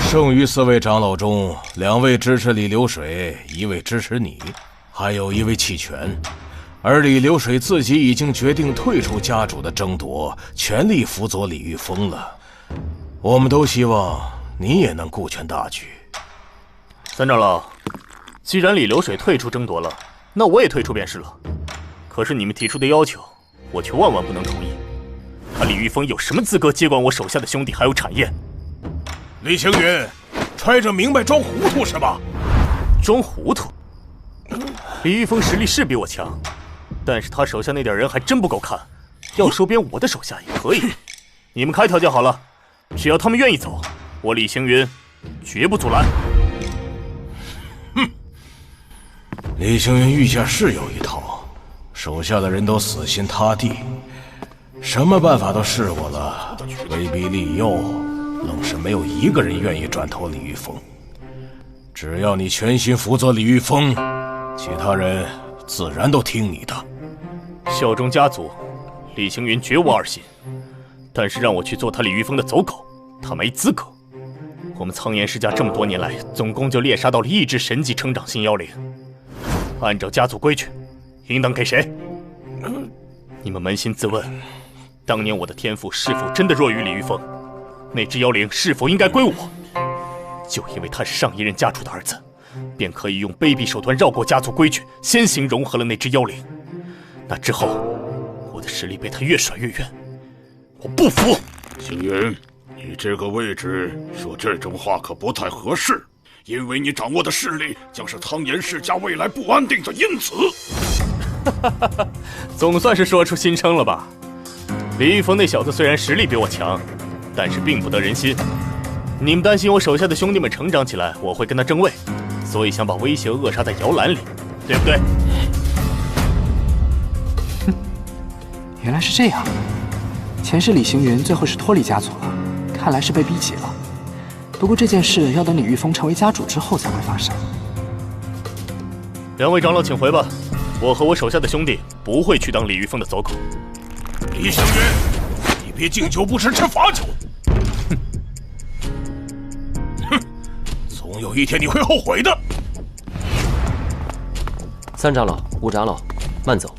剩余4位长老中，2位支持李流水，1位支持你，还有1位弃权。而李流水自己已经决定退出家主的争夺，全力辅佐李玉峰了。我们都希望你也能顾全大局。三长老，既然李流水退出争夺了，那我也退出便是了。可是你们提出的要求，我却万万不能同意。他李玉峰有什么资格接管我手下的兄弟还有产业？李星云，揣着明白装糊涂是吧？装糊涂？李玉峰实力是比我强，但是他手下那点人还真不够看，要收编我的手下也可以。你们开条件好了，只要他们愿意走，我李星云绝不阻拦。哼，李星云御下是有一套，手下的人都死心塌地，什么办法都试过了，威逼利诱，愣是没有一个人愿意转投李玉峰。只要你全心辅佐李玉峰，其他人自然都听你的。效忠家族，李星云绝无二心。但是让我去做他李玉峰的走狗，他没资格。我们苍岩世家这么多年来，总共就猎杀到了1只神级成长性妖灵。按照家族规矩，应当给谁？你们扪心自问，当年我的天赋是否真的弱于李玉峰？那只妖灵是否应该归我？就因为他是上一任家主的儿子，便可以用卑鄙手段绕过家族规矩，先行融合了那只妖灵。那之后，我的实力被他越甩越远。我不服！星云，你这个位置说这种话可不太合适，因为你掌握的势力将是苍岩世家未来不安定的因子。总算是说出心声了吧？李玉峰那小子虽然实力比我强，但是并不得人心。你们担心我手下的兄弟们成长起来，我会跟他争位，所以想把威胁扼杀在摇篮里，对不对？哼，原来是这样。前世李行云最后是脱离家族了，看来是被逼急了。不过这件事要等李玉峰成为家主之后才会发生。2位长老请回吧，我和我手下的兄弟不会去当李玉峰的走狗。李行云，你别敬酒不吃吃罚酒。哼，总有一天你会后悔的。3长老、5长老，慢走。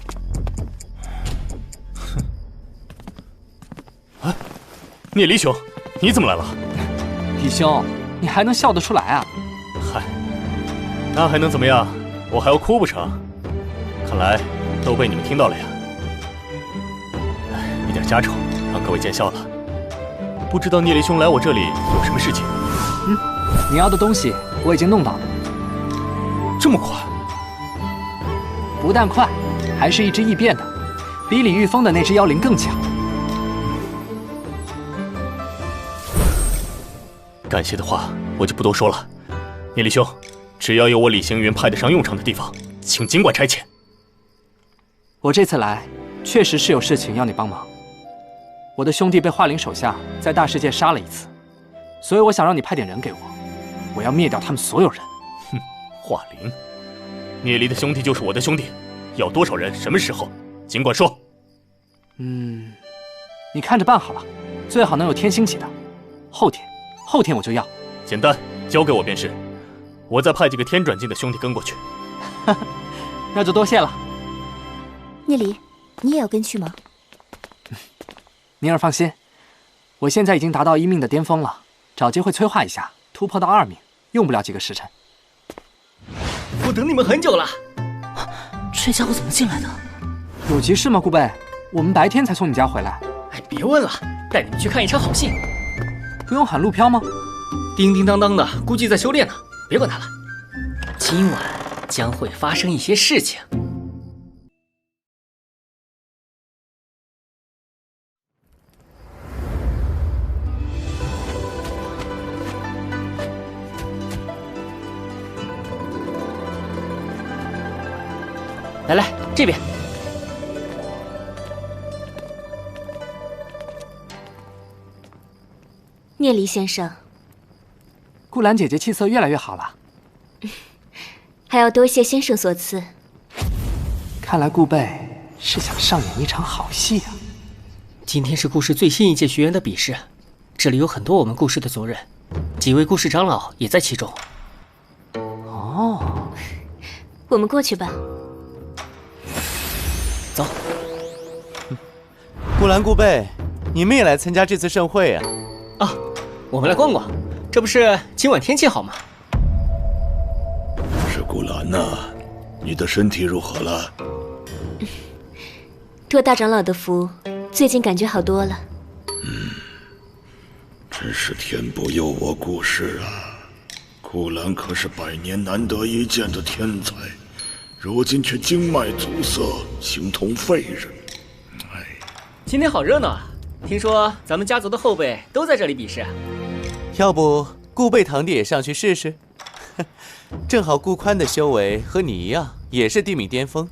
聂离兄，你怎么来了？李兄，你还能笑得出来啊？嗨，那还能怎么样？我还要哭不成？看来都被你们听到了呀。一点家丑，让各位见笑了。不知道聂离兄来我这里有什么事情？你要的东西我已经弄到了。这么快？不但快，还是一只异变的，比李玉峰的那只妖灵更强。感谢的话我就不多说了，聂离兄，只要有我李行云派得上用场的地方，请尽管差遣。我这次来，确实是有事情要你帮忙。我的兄弟被华灵手下在大世界杀了一次，所以我想让你派点人给我，我要灭掉他们所有人。哼，华灵，聂离的兄弟就是我的兄弟，要多少人，什么时候，尽管说。你看着办好了，最好能有天星级的，后天我就要。简单，交给我便是。我再派几个天转境的兄弟跟过去。那就多谢了。聂离，你也要跟去吗？宁儿放心，我现在已经达到1命的巅峰了，找机会催化一下，突破到2命，用不了几个时辰。我等你们很久了。这家伙怎么进来的？有急事吗，顾贝？我们白天才从你家回来。哎，别问了，带你们去看一场好戏。不用喊陆飘吗？叮叮当当的，估计在修炼呢，别管他了。今晚将会发生一些事情。来，这边。聂离先生，顾兰姐姐气色越来越好了，还要多谢先生所赐。看来顾贝是想上演一场好戏啊。今天是顾氏最新一届学员的比试，这里有很多我们顾氏的族人，几位顾氏长老也在其中。哦，我们过去吧。走。顾兰、顾贝，你们也来参加这次盛会啊？啊，我们来逛逛，这不是今晚天气好吗？是顾兰呐，你的身体如何了？托大长老的福，最近感觉好多了。真是天不佑我顾氏啊！顾兰可是100年难得一见的天才，如今却经脉阻塞，形同废人。今天好热闹啊！听说咱们家族的后辈都在这里比试，要不顾贝堂弟也上去试试？正好顾宽的修为和你一样，也是地冥巅峰，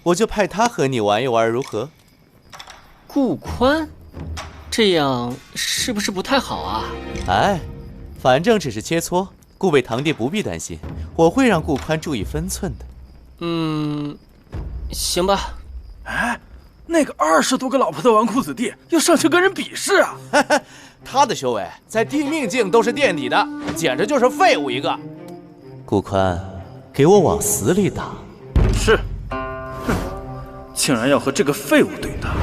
我就派他和你玩一玩，如何？顾宽，这样是不是不太好啊？哎，反正只是切磋，顾贝堂弟不必担心，我会让顾宽注意分寸的。行吧。哎，那个20多个老婆的纨绔子弟要上去跟人比试啊！他的修为在地命境都是垫底的，简直就是废物一个。顾宽，给我往死里打！是。哼，竟然要和这个废物对打！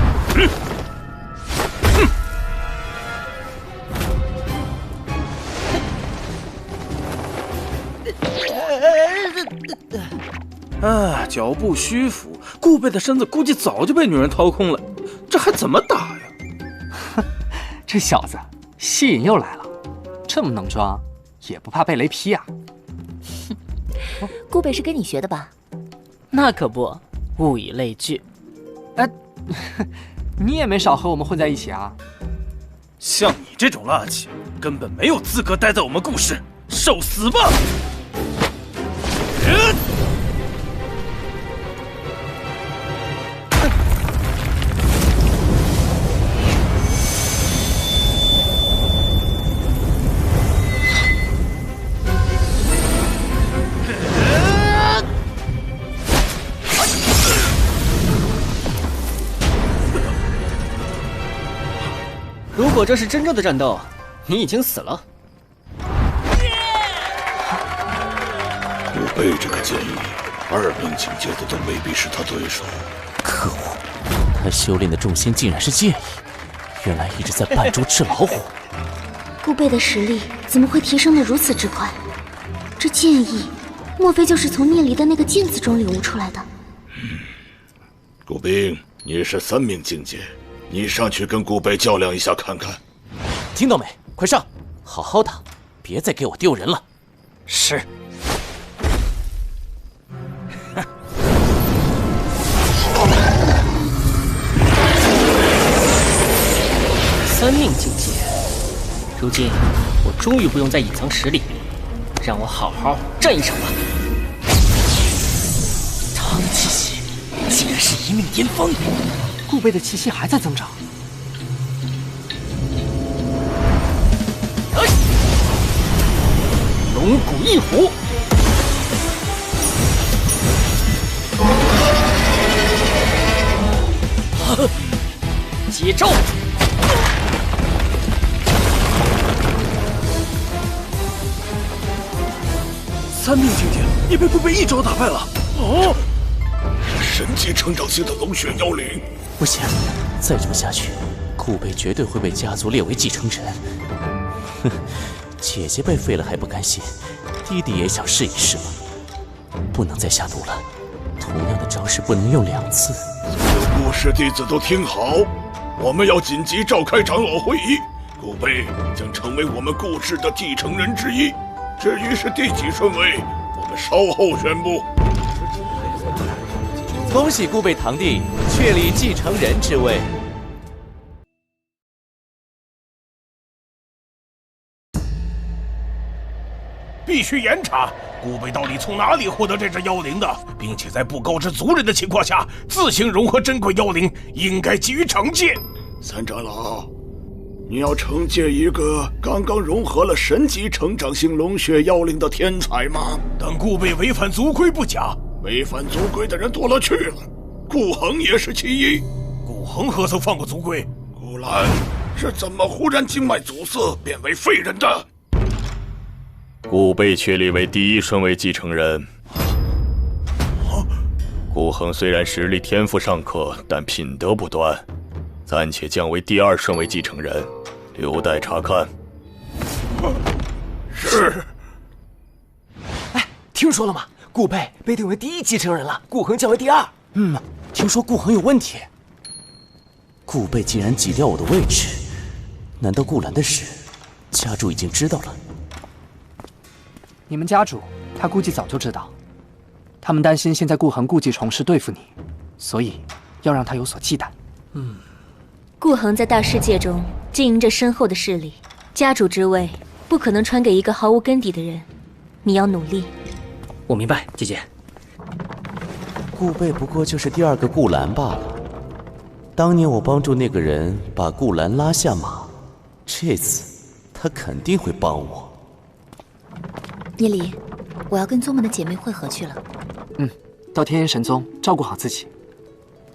脚步虚浮，顾贝的身子估计早就被女人掏空了，这还怎么打呀？哼，这小子戏瘾又来了，这么能装，也不怕被雷劈啊！顾贝是跟你学的吧？那可不，物以类聚。哎，你也没少和我们混在一起啊！像你这种垃圾，根本没有资格待在我们顾氏，受死吧！如果这是真正的战斗，你已经死了。顾贝这个剑意，2命境界的都未必是他对手。可恶，他修炼的重心竟然是剑意，原来一直在扮猪吃老虎。顾贝的实力怎么会提升得如此之快？这剑意，莫非就是从聂离的那个剑字中领悟出来的？顾冰，你是3命境界。你上去跟顾贝较量一下看看，听到没？快上，好好打，别再给我丢人了。是。3命境界，如今我终于不用再隐藏实力，让我好好战一场吧。他的气息竟然是1命巅峰。顾贝的气息还在增长。龙骨一虎，接招！3命境界也被顾贝一招打败了。哦，神级成长型的龙血妖灵。不行，再这么下去，顾贝绝对会被家族列为继承人。哼，姐姐被废了还不甘心，弟弟也想试一试吗？不能再下毒了，同样的招式不能用2次。所有顾氏弟子都听好，我们要紧急召开长老会议，顾贝将成为我们顾氏的继承人之一。至于是第几顺位，我们稍后宣布。恭喜顾贝堂弟确立继承人之位。必须严查。顾北到底从哪里获得这只妖灵的，并且在不告知族人的情况下自行融合珍贵妖灵，应该给予惩戒。三长老，你要惩戒一个刚刚融合了神级成长性龙血妖灵的天才吗？但顾北违反族规不假，违反族规的人多了去了，顾恒也是其一。顾恒何曾犯过族规？顾兰是怎么忽然经脉阻塞变为废人的？顾被确立为第1顺位继承人。顾恒虽然实力天赋尚可，但品德不端，暂且降为第2顺位继承人，留待查看。是。哎，听说了吗？顾贝被定为第1继承人了，顾恒降为第2。听说顾恒有问题。顾贝竟然挤掉我的位置，难道顾兰的事，家主已经知道了？你们家主，他估计早就知道。他们担心现在顾恒故技重施对付你，所以要让他有所忌惮。顾恒在大世界中经营着深厚的势力，家主之位不可能传给一个毫无根底的人。你要努力。我明白，姐姐。顾贝不过就是第2个顾兰罢了。当年我帮助那个人把顾兰拉下马，这次他肯定会帮我。聂离，我要跟宗门的姐妹会合去了。到天元神宗照顾好自己。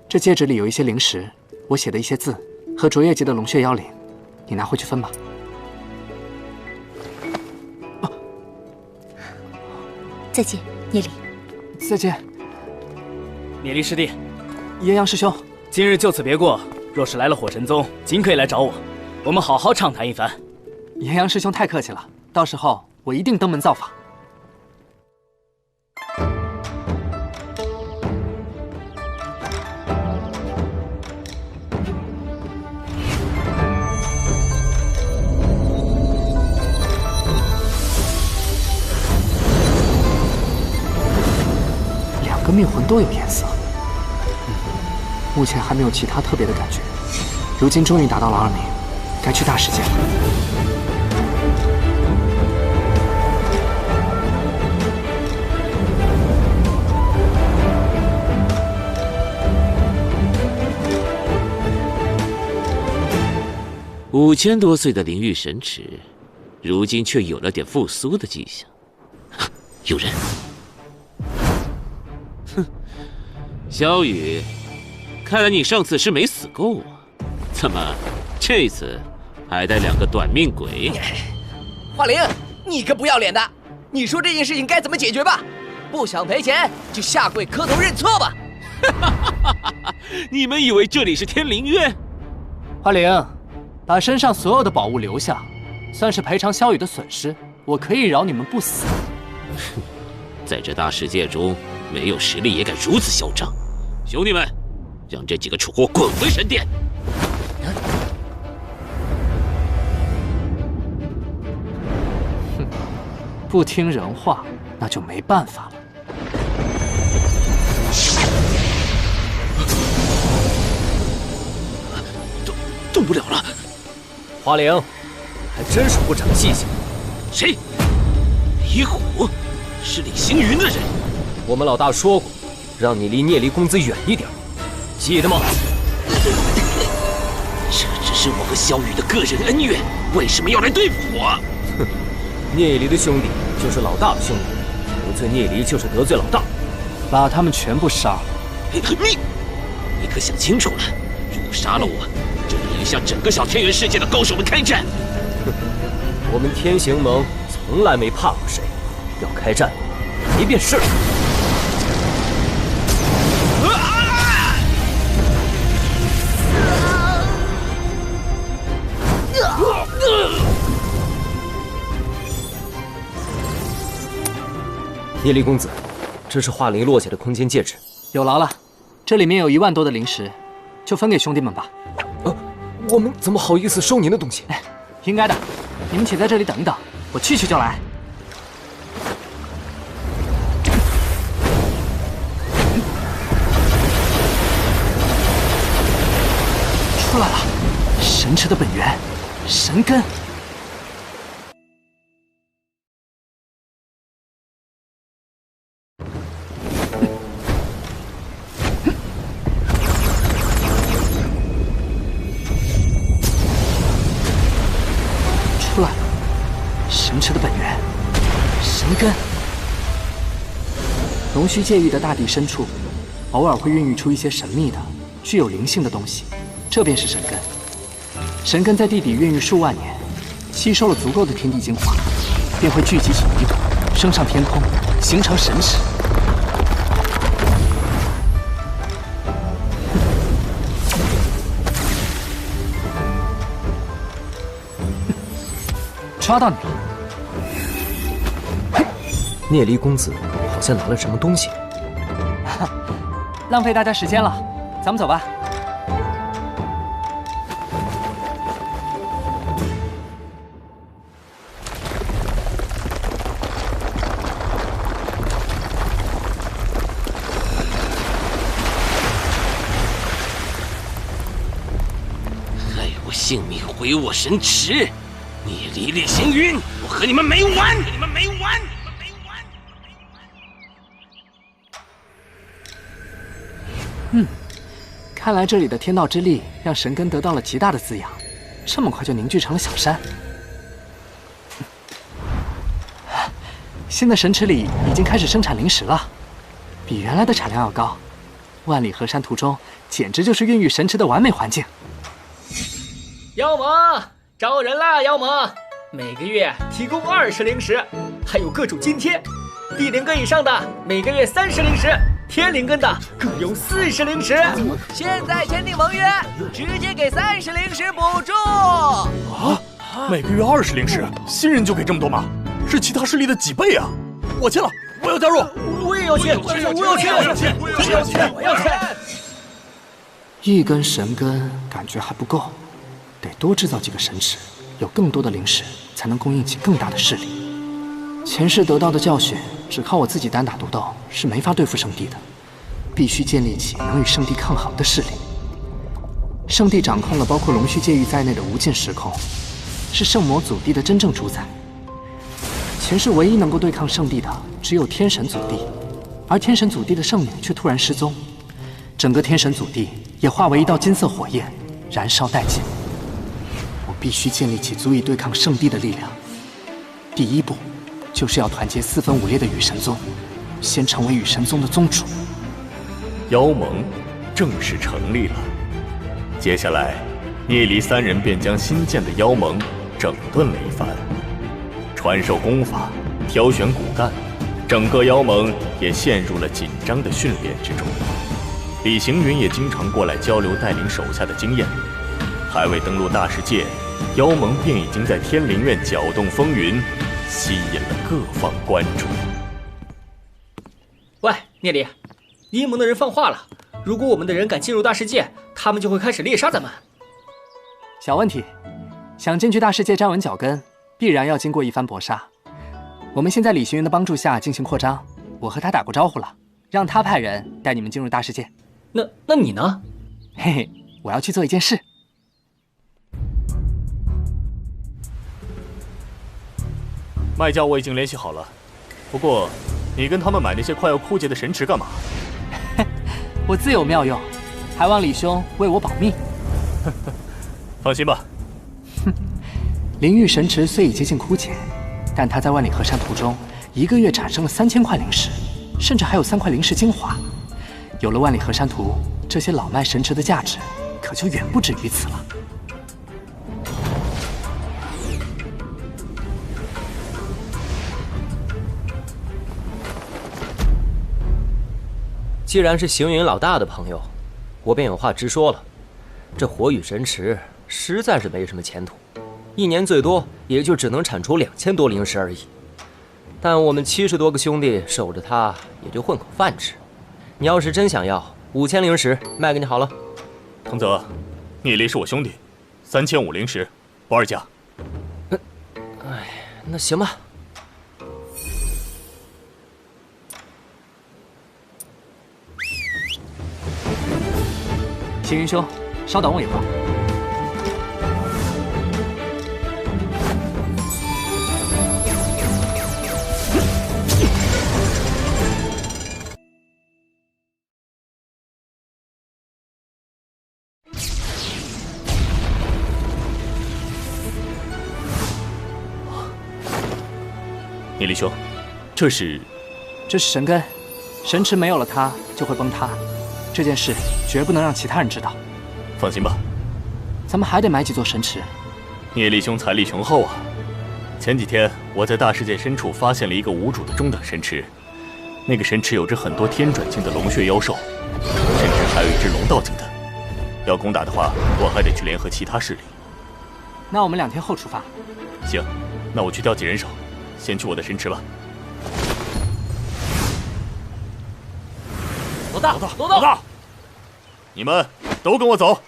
这戒指里有一些灵石，我写的一些字和卓越级的龙血妖灵，你拿回去分吧。再见，聂离。再见，聂离师弟。炎阳师兄，今日就此别过。若是来了火神宗，尽可以来找我，我们好好畅谈一番。炎阳师兄太客气了，到时候我一定登门造访。2个灭魂都有颜色，目前还没有其他特别的感觉。如今终于达到了2名，该去大世界了。5000多岁的灵域神池，如今却有了点复苏的迹象。有人！哼，萧雨，看来你上次是没死够啊，怎么这次还带2个短命鬼？华灵，你个不要脸的！你说这件事情该怎么解决吧？不想赔钱就下跪磕头认错吧！你们以为这里是天灵院？华灵，把身上所有的宝物留下，算是赔偿萧雨的损失。我可以饶你们不死。在这大世界中，没有实力也敢如此嚣张！兄弟们，让这几个蠢货滚回神殿！哼，不听人话，那就没办法了。动不了了。华灵，还真是不长记性。谁？李虎，是李星云的人。我们老大说过，让你离聂离公子远一点，记得吗？这只是我和萧雨的个人恩怨，为什么要来对付我？哼，聂离的兄弟就是老大的兄弟，得罪聂离就是得罪老大，把他们全部杀了。你可想清楚了？如果杀了我，就能影响整个小天元世界的高手们开战。我们天行盟从来没怕过谁，要开战，来便是。聂离公子，这是华灵落下的空间戒指，有劳了。这里面有1万多的灵石，就分给兄弟们吧。我们怎么好意思收您的东西？应该的。你们且在这里等一等，我去就来。出来了，神池的本源，神根。根。龙须界域的大地深处，偶尔会孕育出一些神秘的、具有灵性的东西，这便是神根。神根在地底孕育数万年，吸收了足够的天地精华，便会聚集起泥土，升上天空，形成神齿。抓到你了！聂离公子好像拿了什么东西，浪费大家时间了，咱们走吧。害我性命，毁我神池！聂离、厉行云，我和你们没完！你们没完！看来这里的天道之力让神根得到了极大的滋养，这么快就凝聚成了小山。新的神池里已经开始生产灵石了，比原来的产量要高。万里河山途中简直就是孕育神池的完美环境。妖魔招人啦！妖魔每个月提供20灵石，还有各种津贴。地灵根以上的每个月30灵石，天灵根的更有40灵石。现在签订盟约，直接给30灵石补助。啊，每个月20灵石，新人就给这么多吗？是其他势力的几倍啊！我签了，我要加入。我也要签，我要签。一根神根感觉还不够，得多制造几个神池，有更多的灵石，才能供应起更大的势力。前世得到的教训，只靠我自己单打独斗是没法对付圣地的，必须建立起能与圣地抗衡的势力。圣地掌控了包括龙须界域在内的无尽时空，是圣魔祖地的真正主宰。前世唯一能够对抗圣地的只有天神祖地，而天神祖地的圣女却突然失踪，整个天神祖地也化为一道金色火焰，燃烧殆尽。我必须建立起足以对抗圣地的力量。第一步就是要团结4分5裂的羽神宗，先成为羽神宗的宗主。妖盟正式成立了，接下来聂离3人便将新建的妖盟整顿了一番，传授功法，挑选骨干，整个妖盟也陷入了紧张的训练之中。李行云也经常过来交流带领手下的经验。还未登陆大世界，妖盟便已经在天灵院搅动风云，吸引了各方关注。喂，聂离，阴盟的人放话了，如果我们的人敢进入大世界，他们就会开始猎杀咱们。小问题，想进去大世界站稳脚跟，必然要经过一番搏杀。我们现在李行云的帮助下进行扩张，我和他打过招呼了，让他派人带你们进入大世界。那你呢？嘿嘿，我要去做一件事。卖家我已经联系好了，不过你跟他们买那些快要枯竭的神池干嘛？我自有妙用，还望李兄为我保密。放心吧。灵玉神池虽已接近枯竭，但它在万里河山途中1个月产生了3000块灵石，甚至还有3块灵石精华。有了万里河山图，这些老迈神池的价值可就远不止于此了。既然是行云老大的朋友，我便有话直说了。这火羽神池实在是没什么前途，1年最多也就只能产出2000多灵石而已。但我们70多个兄弟守着它，也就混口饭吃。你要是真想要，5000灵石卖给你好了。童泽，聂离是我兄弟，3500灵石，不二价。哎，那行吧。行云兄，稍等我一会儿。聂离兄，这是神根，神池没有了它就会崩塌，这件事绝不能让其他人知道。放心吧，咱们还得买几座神池。聂力兄财力雄厚啊！前几天我在大世界深处发现了一个无主的中等神池，那个神池有着很多天转境的龙血妖兽，甚至还有一只龙道境的。要攻打的话，我还得去联合其他势力。那我们2天后出发。行，那我去调集人手，先去我的神池吧。老大！你们都跟我走。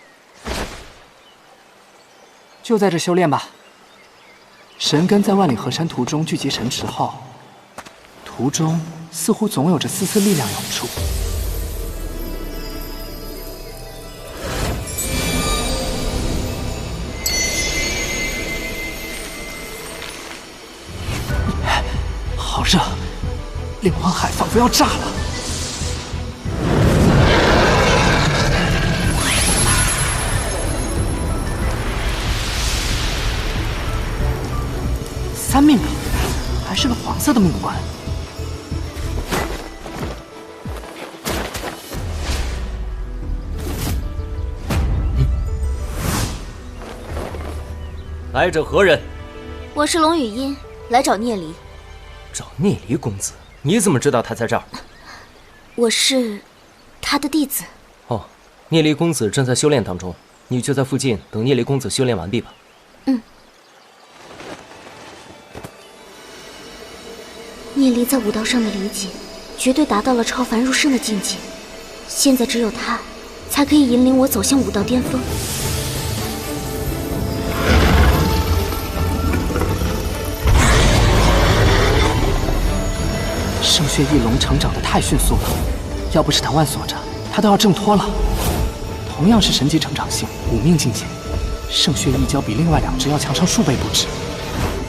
就在这修炼吧。神根在万里河山途中聚集神池后，途中似乎总有着丝丝力量涌出。好热，灵魂海仿佛要炸了。3命了，还是个黄色的命环。来者何人？我是龙语音，来找聂离。找聂离公子？你怎么知道他在这儿？我是他的弟子。哦，聂离公子正在修炼当中，你就在附近等聂离公子修炼完毕吧。聂离在武道上的理解，绝对达到了超凡入圣的境界。现在只有他，才可以引领我走向武道巅峰。圣血翼龙成长得太迅速了，要不是藤蔓锁着，他都要挣脱了。同样是神级成长性5命境界，圣血翼蛟比另外2只要强上数倍不止。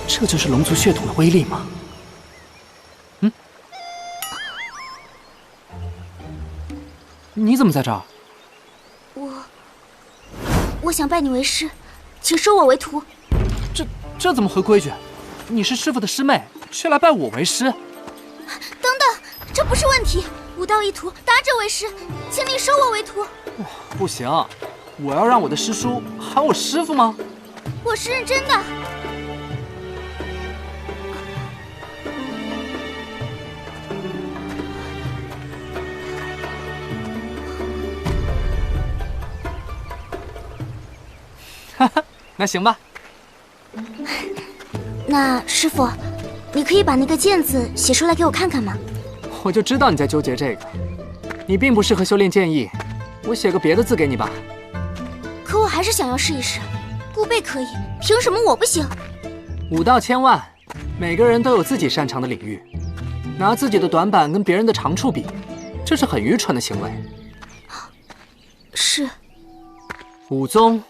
这就是龙族血统的威力吗？你怎么在这儿？我想拜你为师，请收我为徒。这怎么合规矩？你是师傅的师妹，却来拜我为师？等等，这不是问题。武道一途，达者为师，请你收我为徒。不行，我要让我的师叔喊我师傅吗？我是认真的。哈哈，那行吧。那师傅，你可以把那个剑字写出来给我看看吗？我就知道你在纠结这个，你并不适合修炼剑意，我写个别的字给你吧。可我还是想要试一试，顾贝可以，凭什么我不行？武道千万，每个人都有自己擅长的领域，拿自己的短板跟别人的长处比，这是很愚蠢的行为。是。武宗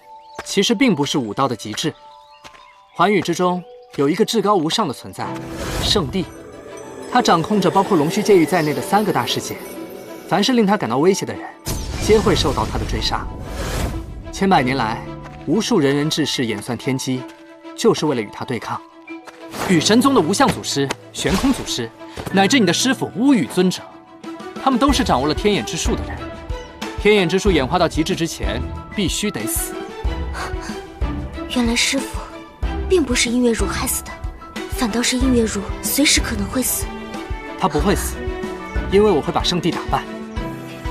其实并不是武道的极致，寰宇之中有一个至高无上的存在，圣地，他掌控着包括龙须界域在内的3个大世界，凡是令他感到威胁的人，皆会受到他的追杀。千百年来，无数仁人志士演算天机，就是为了与他对抗。羽神宗的无相祖师、悬空祖师，乃至你的师傅乌羽尊者，他们都是掌握了天眼之术的人。天眼之术演化到极致之前，必须得死。原来师傅并不是音乐如害死的，反倒是音乐如随时可能会死。他不会死，因为我会把圣地打败。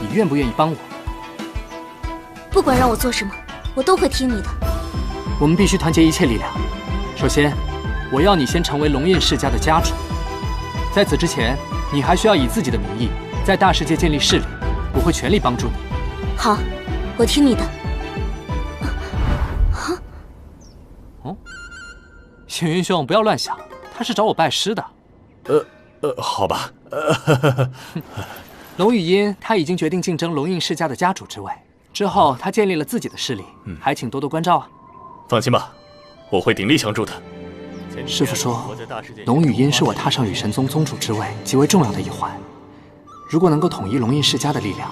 你愿不愿意帮我？不管让我做什么，我都会听你的。我们必须团结一切力量。首先，我要你先成为龙印世家的家主。在此之前，你还需要以自己的名义在大世界建立势力。我会全力帮助你。好，我听你的。星云兄，不要乱想，他是找我拜师的。好吧。龙语音他已经决定竞争龙印世家的家主之位，之后他建立了自己的势力，还请多多关照啊。放心吧，我会鼎力相助的。师傅说，龙语音是我踏上羽神宗宗主之位极为重要的一环。如果能够统一龙印世家的力量，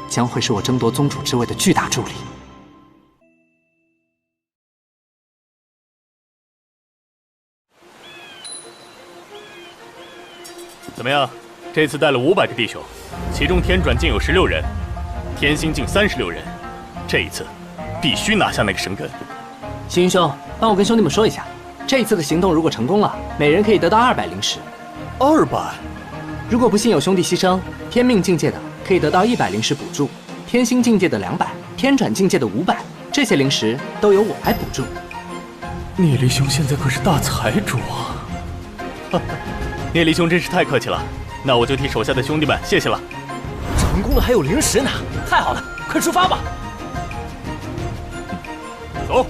将会是我争夺宗主之位的巨大助力。怎么样？这次带了500个弟兄，其中天转竟有16人，天星竟36人。这一次，必须拿下那个神根。星云兄，帮我跟兄弟们说一下，这一次的行动如果成功了，每人可以得到200灵石。200。如果不幸有兄弟牺牲，天命境界的可以得到100灵石补助，天星境界的200，天转境界的500，这些灵石都由我来补助。聂离兄现在可是大财主啊！聂离兄真是太客气了，那我就替手下的兄弟们谢谢了。成功了还有灵石呢，太好了，快出发吧！走。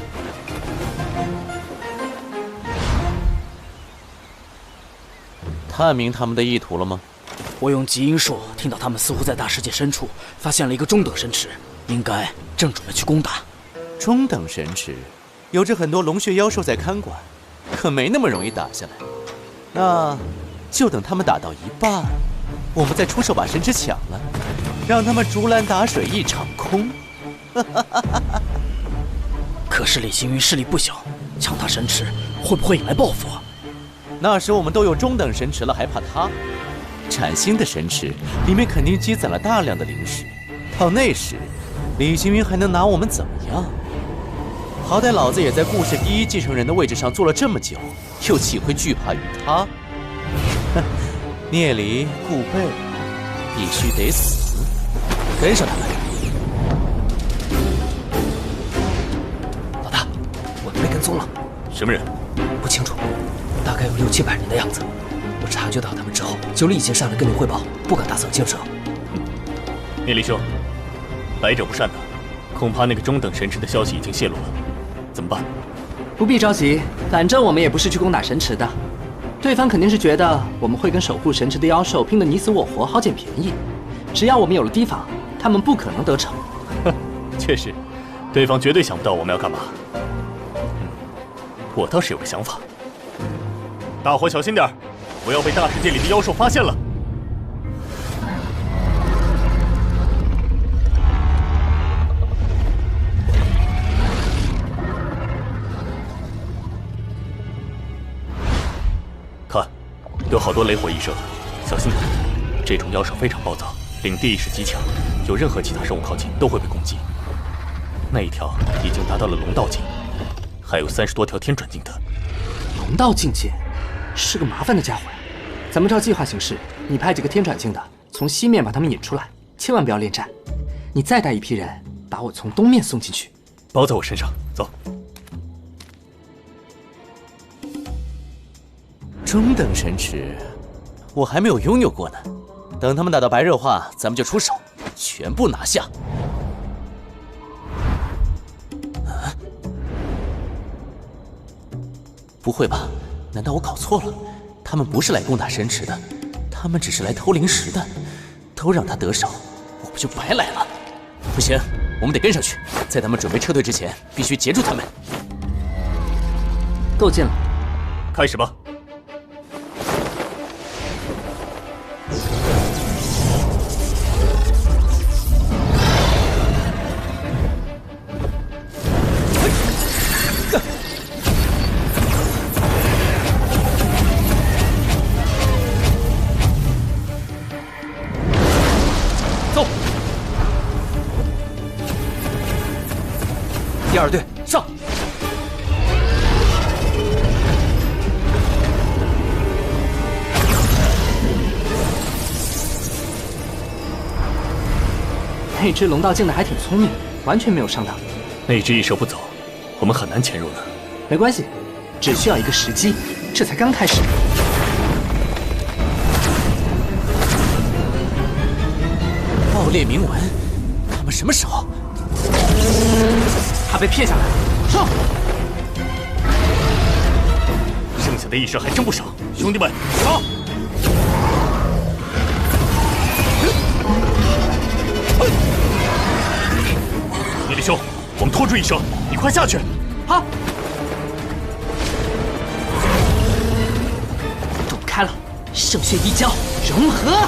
探明他们的意图了吗？我用极音术听到他们似乎在大世界深处发现了一个中等神池，应该正准备去攻打。中等神池，有着很多龙血妖兽在看管，可没那么容易打下来。那就等他们打到一半，我们再出手把神池抢了，让他们竹篮打水一场空。可是李星云势力不小，抢他神池会不会引来报复啊？那时我们都有中等神池了，还怕他？崭新的神池里面肯定积攒了大量的灵石，到那时，李星云还能拿我们怎么样？好歹老子也在顾氏第1继承人的位置上坐了这么久，又岂会惧怕于他？哼，聂离、顾备必须得死，跟上他们。老大，我们被跟踪了。什么人？不清楚，大概有600-700人的样子。我察觉到他们之后，就立即上来跟你汇报，不敢打草惊蛇。聂离兄，来者不善的，恐怕那个中等神池的消息已经泄露了，怎么办？不必着急，反正我们也不是去攻打神池的，对方肯定是觉得我们会跟守护神池的妖兽拼得你死我活，好捡便宜。只要我们有了提防，他们不可能得逞。确实，对方绝对想不到我们要干嘛。我倒是有个想法，大伙小心点，不要被大世界里的妖兽发现了。看，有好多雷火异射，小心点。这种妖兽非常暴躁，领地意识极强，有任何其他生物靠近都会被攻击。那一条已经达到了龙道境，还有30多条天转境的。龙道境界是个麻烦的家伙呀。咱们照计划行事，你派几个天转境的从西面把他们引出来，千万不要恋战。你再带一批人把我从东面送进去。包在我身上，走。中等神池，我还没有拥有过呢。等他们打到白热化，咱们就出手，全部拿下。不会吧？难道我搞错了？他们不是来攻打神池的，他们只是来偷灵石的。都让他得手，我不就白来了？不行，我们得跟上去，在他们准备撤退之前，必须截住他们。够近了，开始吧。第2队上！那只龙道境的还挺聪明，完全没有上当。那只异兽不走，我们很难潜入呢。没关系，只需要一个时机，这才刚开始。爆裂铭文，他们什么时候？他被骗下来了，上！剩下的异兽还真不少，兄弟们，杀！聂离兄，我们拖住异兽，你快下去。好。躲开了，圣血一交，融合。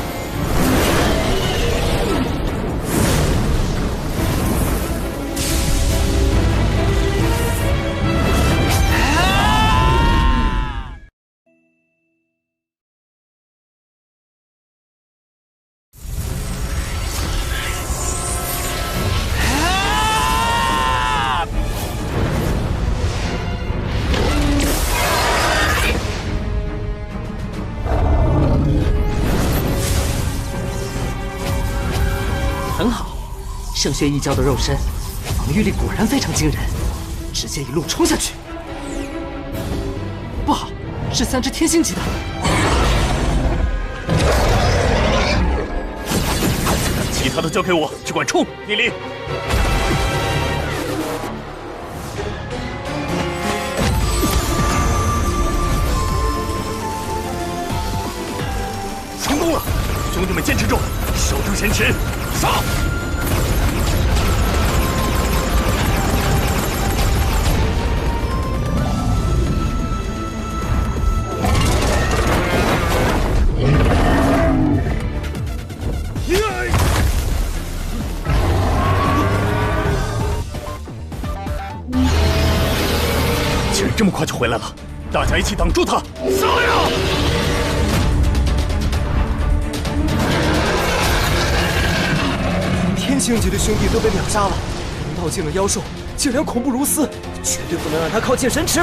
很好，圣血异教的肉身，防御力果然非常惊人，直接一路冲下去。不好，是3只天星级的。其他的交给我，只管冲！聂离，成功了！兄弟们坚持住，守住前池，杀！竟然这么快就回来了！大家一起挡住他！杀呀！天星级的兄弟都被秒杀了，龙道境的妖兽竟然恐怖如斯，绝对不能让他靠近神池！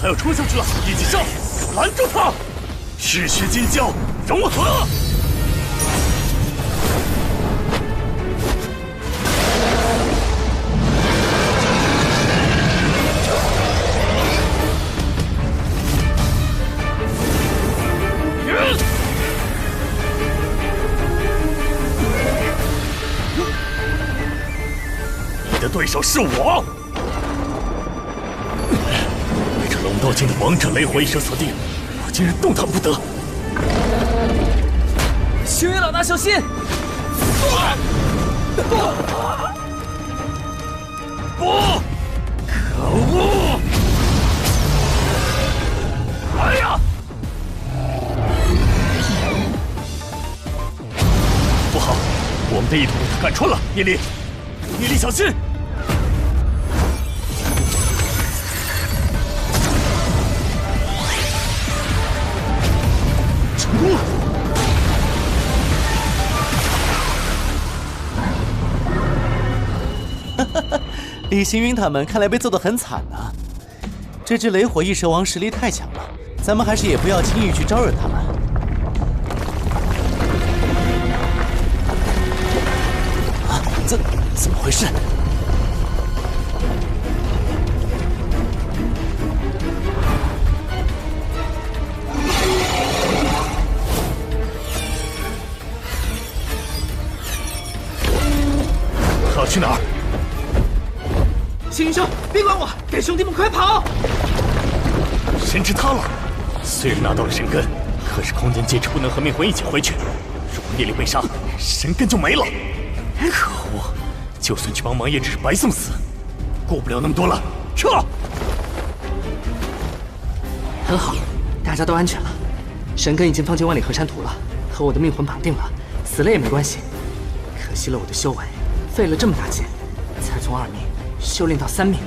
他要冲上去了，一起上！拦住他！赤血金蛟融合！你的对手是我！龙道境的王者雷火一蛇锁定，我竟然动弹不得。星云老大小心！不！可恶！哎呀！不好，我们的意图被他看穿了。聂离，聂离小心！李行云他们看来被揍得很惨啊！这只雷火异蛇王实力太强了，咱们还是也不要轻易去招惹他们。啊，怎么回事？他去哪儿？星云兄，别管我，给兄弟们快跑！神池塌了，虽然拿到了神根，可是空间戒指不能和灭魂一起回去。如果聂离被杀，神根就没了。可恶，就算去帮忙，也只是白送死。顾不了那么多了，撤！很好，大家都安全了。神根已经放进万里河山图了，和我的命魂绑定了，死了也没关系。可惜了我的修为，费了这么大劲，才从2命修炼到3命。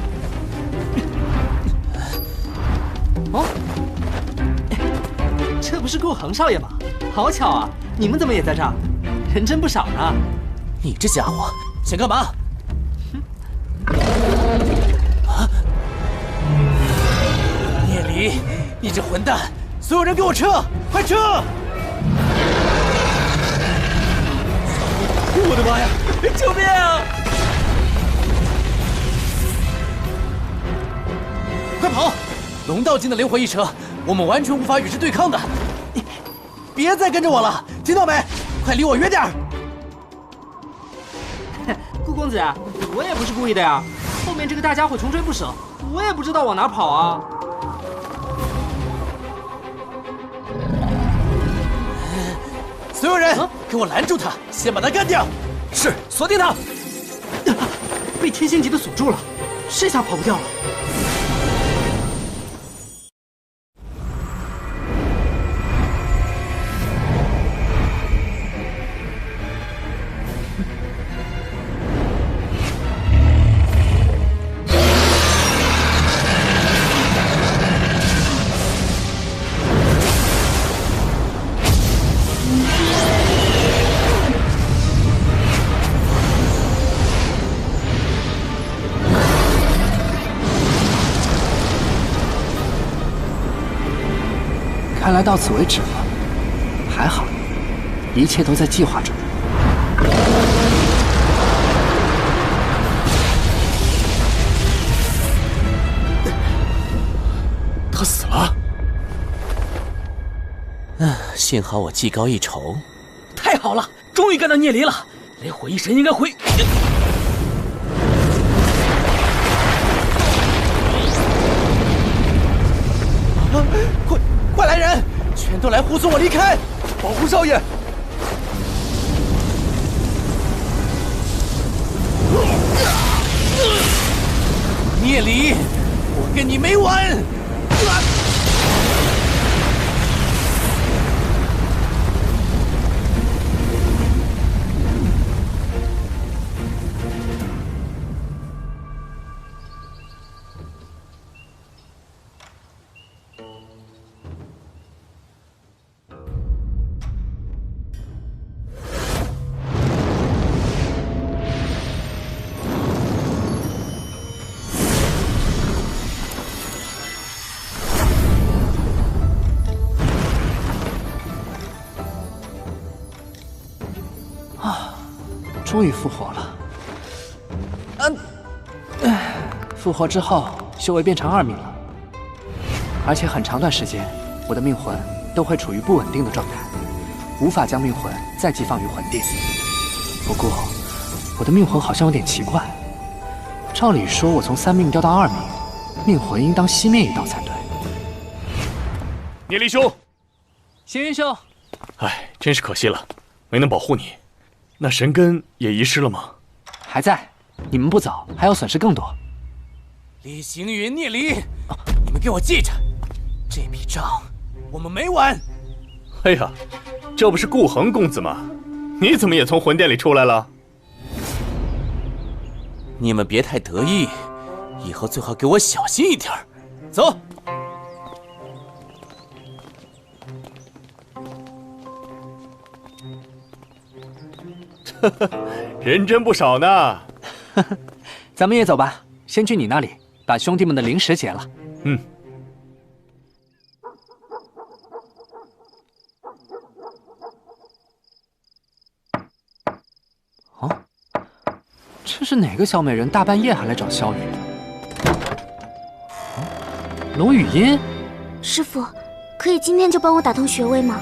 哦，这不是顾恒少爷吗？好巧啊，你们怎么也在这儿？人真不少呢。你这家伙想干嘛？啊！聂离，你这混蛋！所有人给我撤！快撤！我的妈呀！救命啊！快跑！龙道境的雷火一蛇，我们完全无法与之对抗的。别再跟着我了，听到没？快离我远点儿！顾公子，我也不是故意的呀。后面这个大家伙穷追不舍，我也不知道往哪跑啊。所有人，给我拦住他，先把他干掉！是，锁定他！被天星级的锁住了，这下跑不掉了。看来到此为止了。还好，一切都在计划中。他死了。幸好我技高一筹。太好了，终于干到聂离了，连火翼神应该回。快来人，全都来护送我离开，保护少爷！聂离，我跟你没完！终于复活了。复活之后，修为变成2命了，而且很长段时间，我的命魂都会处于不稳定的状态，无法将命魂再寄放于魂殿。不过，我的命魂好像有点奇怪。照理说，我从3命掉到2命，命魂应当熄灭1道才对。聂离兄，星云兄，哎，真是可惜了，没能保护你。那神根也遗失了吗？还在，你们不走，还要损失更多。李行云、聂离，你们给我记着，这笔账我们没完。哎呀，这不是顾恒公子吗？你怎么也从魂殿里出来了？你们别太得意，以后最好给我小心一点。走。人真不少呢。咱们也走吧，先去你那里，把兄弟们的灵石结了。嗯。哦，这是哪个小美人大半夜还来找萧雨？龙语音，师傅，可以今天就帮我打通穴位吗？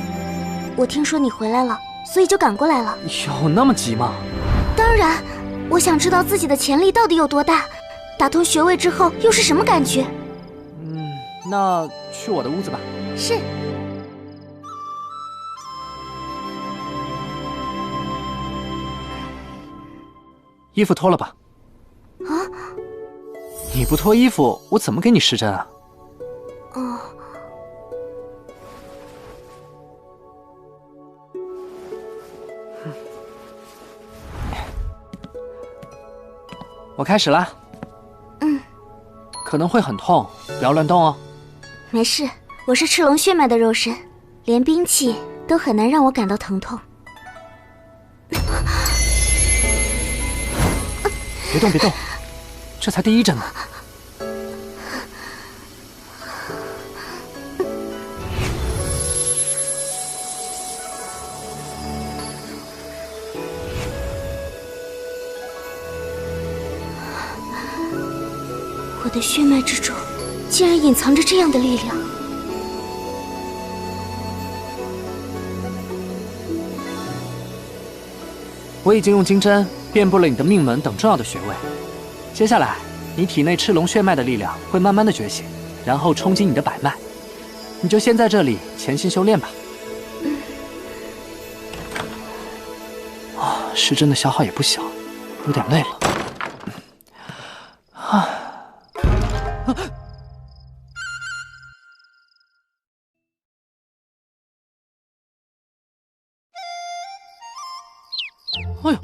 我听说你回来了，所以就赶过来了。有那么急吗？当然，我想知道自己的潜力到底有多大，打通穴位之后又是什么感觉。那去我的屋子吧。是。衣服脱了吧。啊？你不脱衣服，我怎么给你施针啊？哦。我开始啦。可能会很痛，不要乱动哦。没事，我是赤龙血脉的肉身，连兵器都很难让我感到疼痛。别动，别动，这才第1针呢。我的血脉之中，竟然隐藏着这样的力量。我已经用金针遍布了你的命门等重要的穴位，接下来你体内赤龙血脉的力量会慢慢的觉醒，然后冲击你的百脉，你就先在这里潜心修炼吧。施针的消耗也不小，有点累了。哎呦，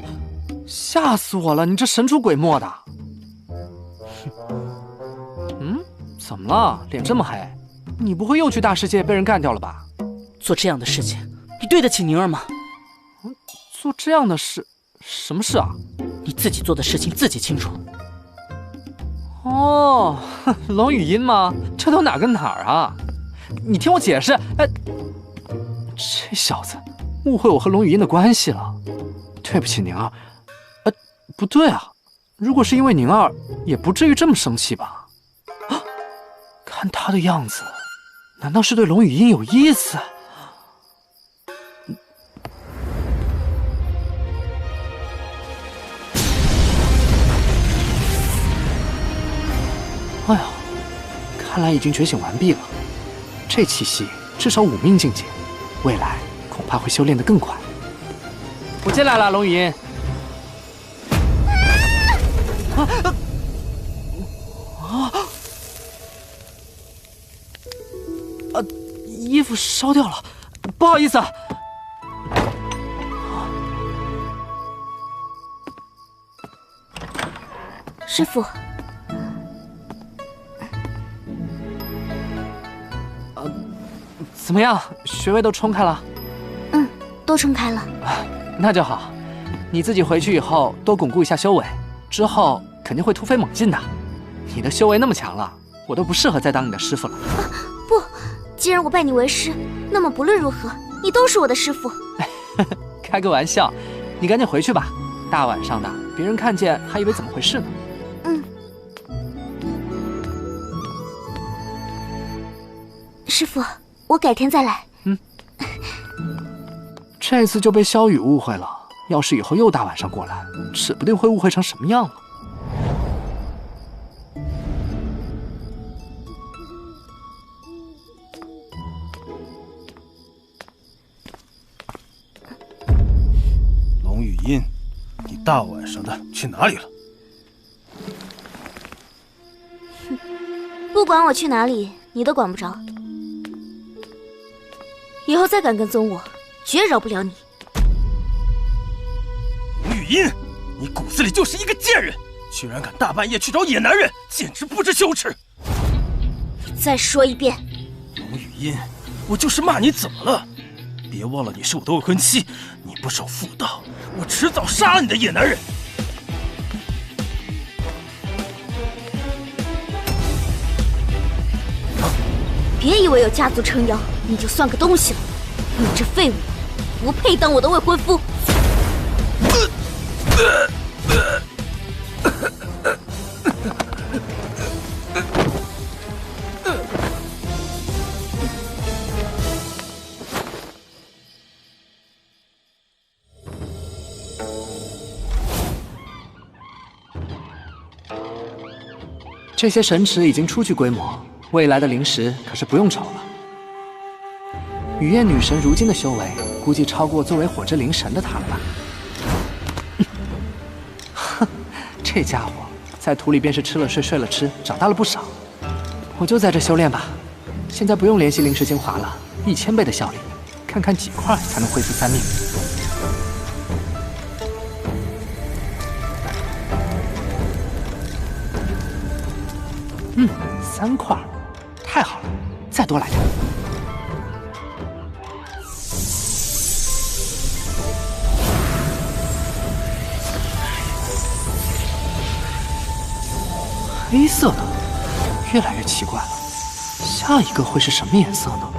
吓死我了！你这神出鬼没的。怎么了？脸这么黑？你不会又去大世界被人干掉了吧？做这样的事情，你对得起宁儿吗？做这样的事，什么事啊？你自己做的事情自己清楚。哦，龙语音吗？这都哪跟哪儿啊？你听我解释。这小子误会我和龙语音的关系了。对不起宁儿。不对啊，如果是因为宁儿，也不至于这么生气吧？看他的样子，难道是对龙语音有意思？哎呀，看来已经觉醒完毕了。这气息至少5命境界，未来恐怕会修炼得更快。我进来了，龙语音。衣服烧掉了，不好意思。师傅。怎么样？穴位都冲开了？嗯，都冲开了。那就好。你自己回去以后多巩固一下修为，之后肯定会突飞猛进的。你的修为那么强了，我都不适合再当你的师傅了。不，既然我拜你为师，那么不论如何，你都是我的师傅。开个玩笑，你赶紧回去吧。大晚上的，别人看见还以为怎么回事呢。嗯。师傅，我改天再来。这次就被萧雨误会了，要是以后又大晚上过来，指不定会误会成什么样了。龙语音，你大晚上的去哪里了？不管我去哪里，你都管不着。以后再敢跟踪我，绝饶不了你。龙语音，你骨子里就是一个贱人，居然敢大半夜去找野男人，简直不知羞耻！你再说一遍。龙语音，我就是骂你怎么了？别忘了你是我的未婚妻，你不守妇道，我迟早杀了你的野男人！别以为有家族撑腰，你就算个东西了。你这废物，不配当我的未婚夫。这些神池已经初具规模，未来的灵石可是不用愁了。雨燕女神如今的修为，估计超过作为火之灵神的她了吧？哼，这家伙在土里便是吃了睡，睡了吃，长大了不少。我就在这修炼吧，现在不用联系灵石精华了，1000倍的效力，看看几块才能恢复3命。3块，太好了，再多来点。黑色的，越来越奇怪了，下一个会是什么颜色呢？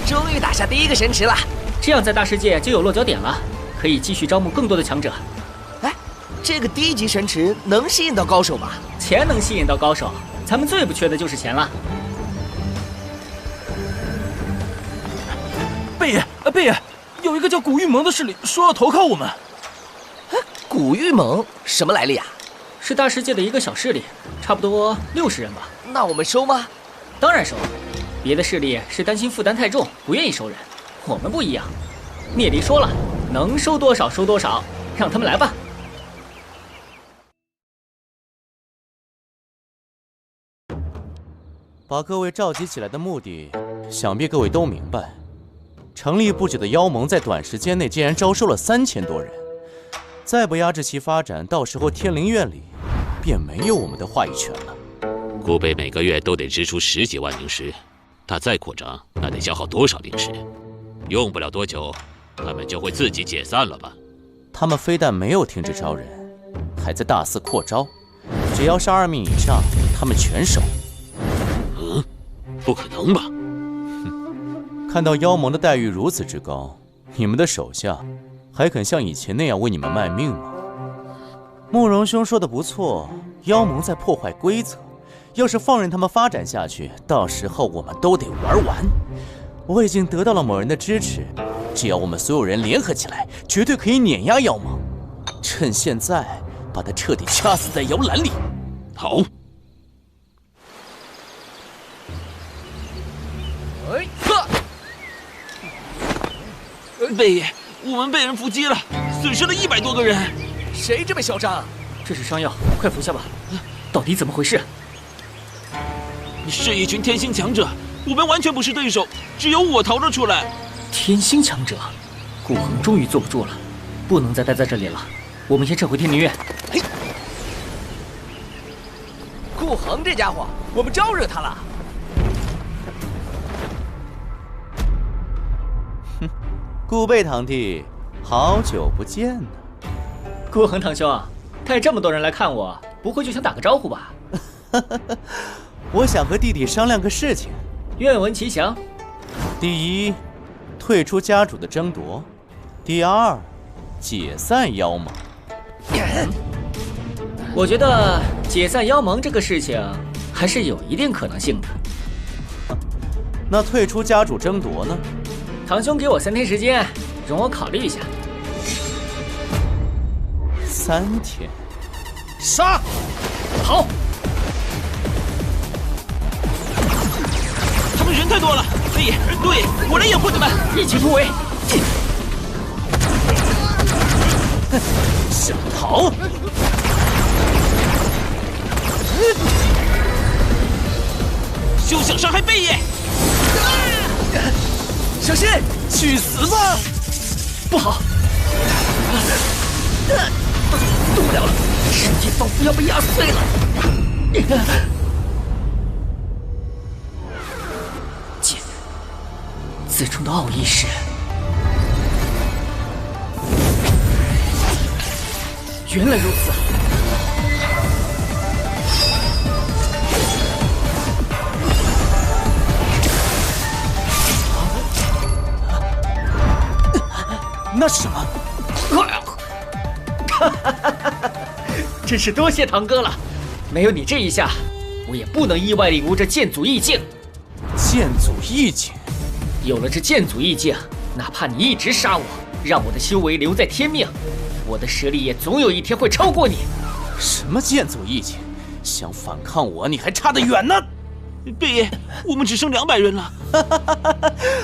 终于打下第一个神池了，这样在大世界就有落脚点了，可以继续招募更多的强者。哎，这个低级神池能吸引到高手吗？钱能吸引到高手，咱们最不缺的就是钱了。贝爷，贝爷，有一个叫古玉萌的势力说要投靠我们。古玉萌什么来历啊？是大世界的一个小势力，差不多60人吧。那我们收吗？当然收。别的势力是担心负担太重，不愿意收人，我们不一样。聂离说了，能收多少收多少，让他们来吧。把各位召集起来的目的，想必各位都明白。成立不久的妖盟在短时间内竟然招收了3000多人，再不压制其发展，到时候天灵院里便没有我们的话语权了。古北每个月都得支出10几万灵石，他再扩张，那得消耗多少灵石？用不了多久，他们就会自己解散了吧？他们非但没有停止招人，还在大肆扩招。只要是2命以上，他们全收。不可能吧？看到妖盟的待遇如此之高，你们的手下还肯像以前那样为你们卖命吗？慕容兄说的不错，妖盟在破坏规则，要是放任他们发展下去，到时候我们都得玩完。我已经得到了某人的支持，只要我们所有人联合起来，绝对可以碾压妖盟。趁现在把他彻底掐死在摇篮里。好。贝爷，我们被人伏击了，损失了100多个人。谁这么嚣张？这是伤药，快服下吧。到底怎么回事？是一群天星强者，我们完全不是对手，只有我逃了出来。天星强者，顾恒终于坐不住了，不能再待在这里了，我们先撤回天灵院。顾恒这家伙，我们招惹他了。顾贝堂弟，好久不见呢。顾恒堂兄，带这么多人来看我，不会就想打个招呼吧？我想和弟弟商量个事情。愿闻其详。第一，退出家主的争夺；第二，解散妖盟。我觉得解散妖盟这个事情还是有一定可能性的。那退出家主争夺呢？堂兄给我3天时间，容我考虑一下。3天。杀！好。他们人太多了，贝爷，对，我来掩护你们，一起突围。想逃？休想伤害贝爷！小心！去死吧！不好，动不了了，身体仿佛要被压碎了。自冲的奥义是，原来如此。那是什么？真是多谢堂哥了，没有你这一下，我也不能意外领悟这剑祖意境。剑祖意境，有了这剑祖意境，哪怕你一直杀我，让我的修为留在天命，我的实力也总有一天会超过你。什么剑祖意境？想反抗我，你还差得远呢！贝爷，我们只剩200人了。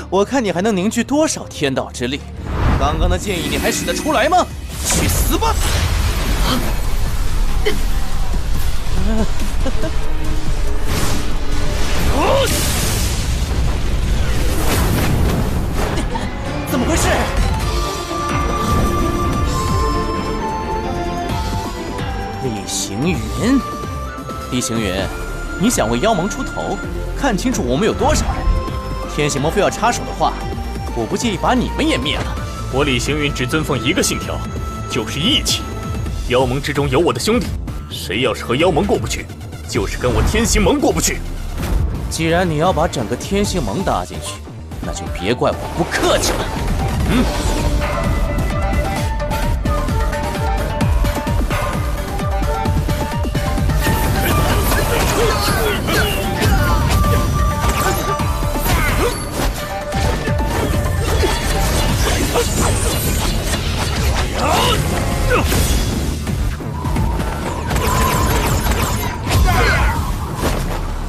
我看你还能凝聚多少天道之力？刚刚的建议你还使得出来吗？去死吧！怎么回事？厉行云，厉行云，你想为妖盟出头？看清楚我们有多少人！天行盟非要插手的话，我不介意把你们也灭了。我李行云只尊奉一个信条，就是义气。妖盟之中有我的兄弟，谁要是和妖盟过不去，就是跟我天行盟过不去。既然你要把整个天行盟搭进去，那就别怪我不客气了。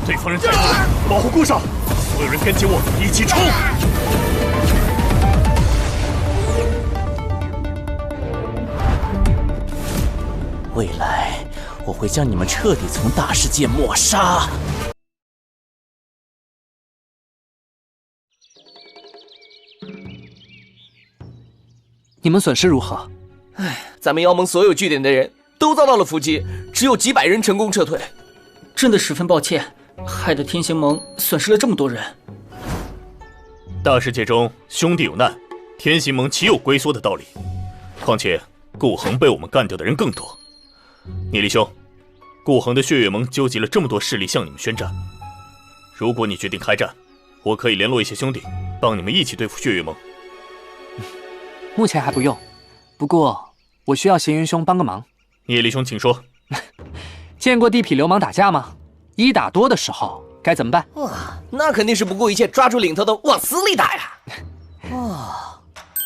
对方人太多，保护顾少，所有人跟紧我，一起冲！未来我会将你们彻底从大世界抹杀。你们损失如何？咱们妖盟所有据点的人都遭到了伏击，只有几百人成功撤退。真的十分抱歉，害得天行盟损失了这么多人。大世界中兄弟有难，天行盟岂有龟缩的道理？况且顾恒被我们干掉的人更多。聂离兄，顾恒的血月盟纠集了这么多势力向你们宣战。如果你决定开战，我可以联络一些兄弟，帮你们一起对付血月盟。目前还不用，不过我需要邪云兄帮个忙。聂离兄，请说。见过地痞流氓打架吗？1打多的时候该怎么办？哇，那肯定是不顾一切抓住领头的往死里打呀！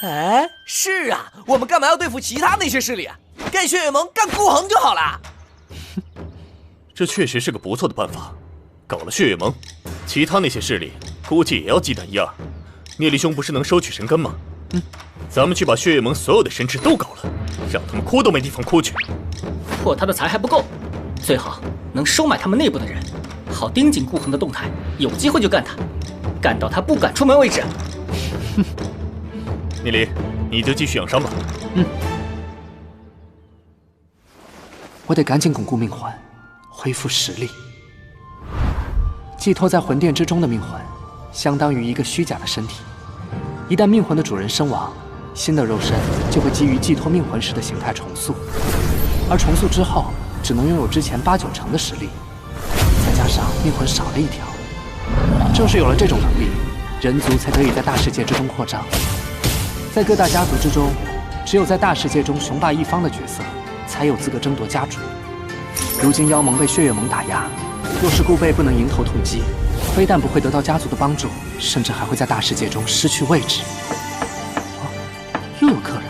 哎，是啊，我们干嘛要对付其他那些势力啊？干血月盟，干顾恒就好了。这确实是个不错的办法。搞了血月盟，其他那些势力估计也要忌惮一二。聂离兄不是能收取神根吗？咱们去把血月盟所有的神池都搞了，让他们哭都没地方哭去。破他的财还不够，最好能收买他们内部的人，好盯紧顾恒的动态，有机会就干他，干到他不敢出门为止。聂离，你就继续养伤吧。我得赶紧巩固命魂，恢复实力。寄托在魂殿之中的命魂，相当于一个虚假的身体。一旦命魂的主人身亡，新的肉身就会基于寄托命魂时的形态重塑，而重塑之后，只能拥有之前8、9成的实力。再加上命魂少了一条，正是有了这种能力，人族才得以在大世界之中扩张。在各大家族之中，只有在大世界中雄霸一方的角色，才有资格争夺家主。如今妖盟被血月盟打压，若是顾贝不能迎头突击，非但不会得到家族的帮助，甚至还会在大世界中失去位置。又有客人。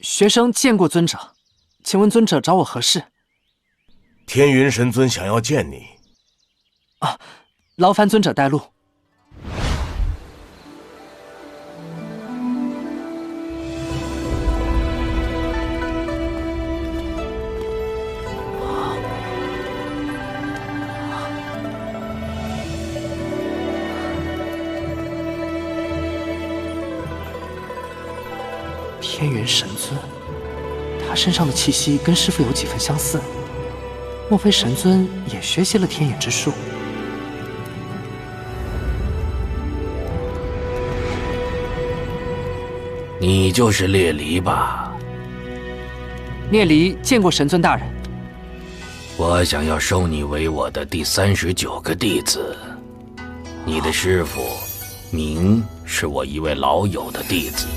学生见过尊者，请问尊者找我何事？天云神尊想要见你。劳烦尊者带路。天元神尊，他身上的气息跟师父有几分相似，莫非神尊也学习了天眼之术？你就是列离吧？聂离见过神尊大人。我想要收你为我的第39个弟子。你的师父明是我一位老友的弟子。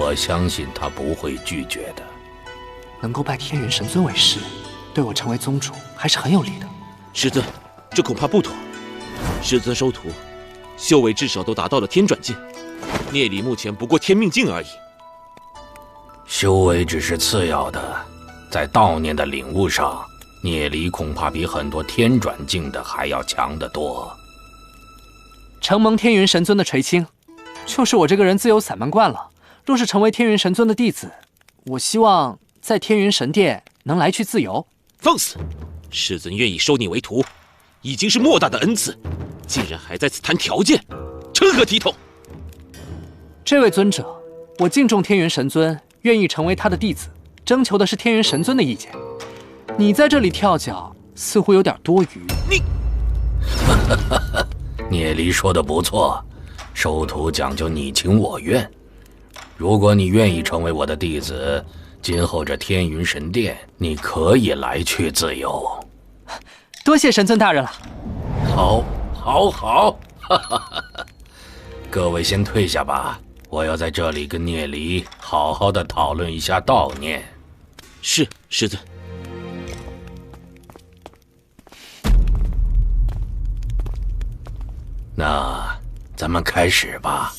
我相信他不会拒绝的。能够拜天元神尊为师，对我成为宗主还是很有利的。师尊，这恐怕不妥。师尊收徒，修为至少都达到了天转境，聂离目前不过天命境而已。修为只是次要的，在道念的领悟上，聂离恐怕比很多天转境的还要强得多。承蒙天元神尊的垂青，就是我这个人自由散漫惯了。若是成为天元神尊的弟子，我希望在天元神殿能来去自由。放肆！师尊愿意收你为徒，已经是莫大的恩赐，竟然还在此谈条件，成何体统？这位尊者，我敬重天元神尊，愿意成为他的弟子，征求的是天元神尊的意见。你在这里跳脚，似乎有点多余。你，聂离说的不错，收徒讲究你情我愿。如果你愿意成为我的弟子，今后这天云神殿你可以来去自由。多谢神尊大人了。好，各位先退下吧，我要在这里跟聂离好好的讨论一下道念。是，师尊。那咱们开始吧。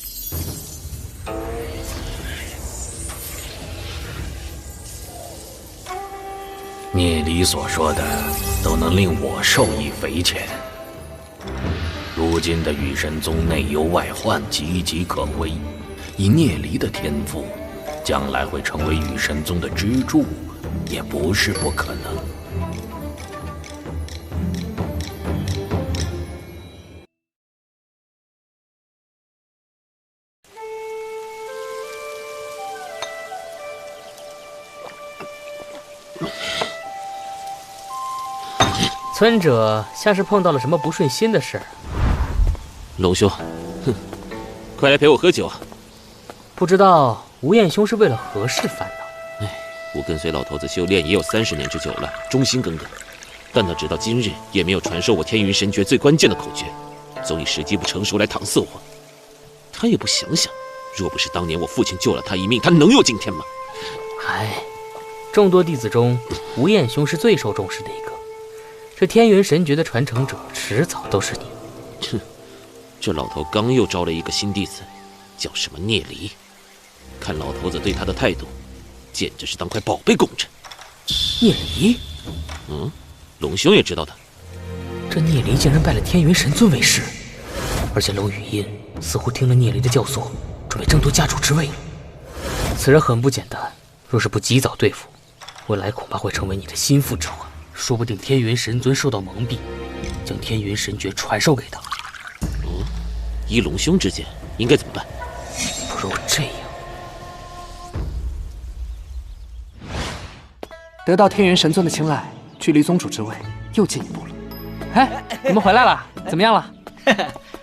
聂离所说的都能令我受益匪浅。如今的羽神宗内忧外患，岌岌可危。以聂离的天赋，将来会成为羽神宗的支柱，也不是不可能。村者像是碰到了什么不顺心的事儿。龙兄，快来陪我喝酒。不知道吴彦兄是为了何事烦恼？我跟随老头子修炼也有30年之久了，忠心耿耿，但他直到今日也没有传授我天云神诀最关键的口诀，总以时机不成熟来搪塞我。他也不想想，若不是当年我父亲救了他一命，他能有今天吗？众多弟子中，吴彦兄是最受重视的一个。这天元神诀的传承者，迟早都是你。哼，这老头刚又招了一个新弟子，叫什么聂离。看老头子对他的态度，简直是当块宝贝供着。聂离？龙兄也知道的。这聂离竟然拜了天元神尊为师，而且龙语音似乎听了聂离的教唆，准备争夺家主之位。此人很不简单，若是不及早对付，未来恐怕会成为你的心腹之患。说不定天元神尊受到蒙蔽，将天元神诀传授给他。依龙兄之见，应该怎么办？不如这样。得到天元神尊的青睐，距离宗主之位又进一步了。哎，你们回来了，怎么样了？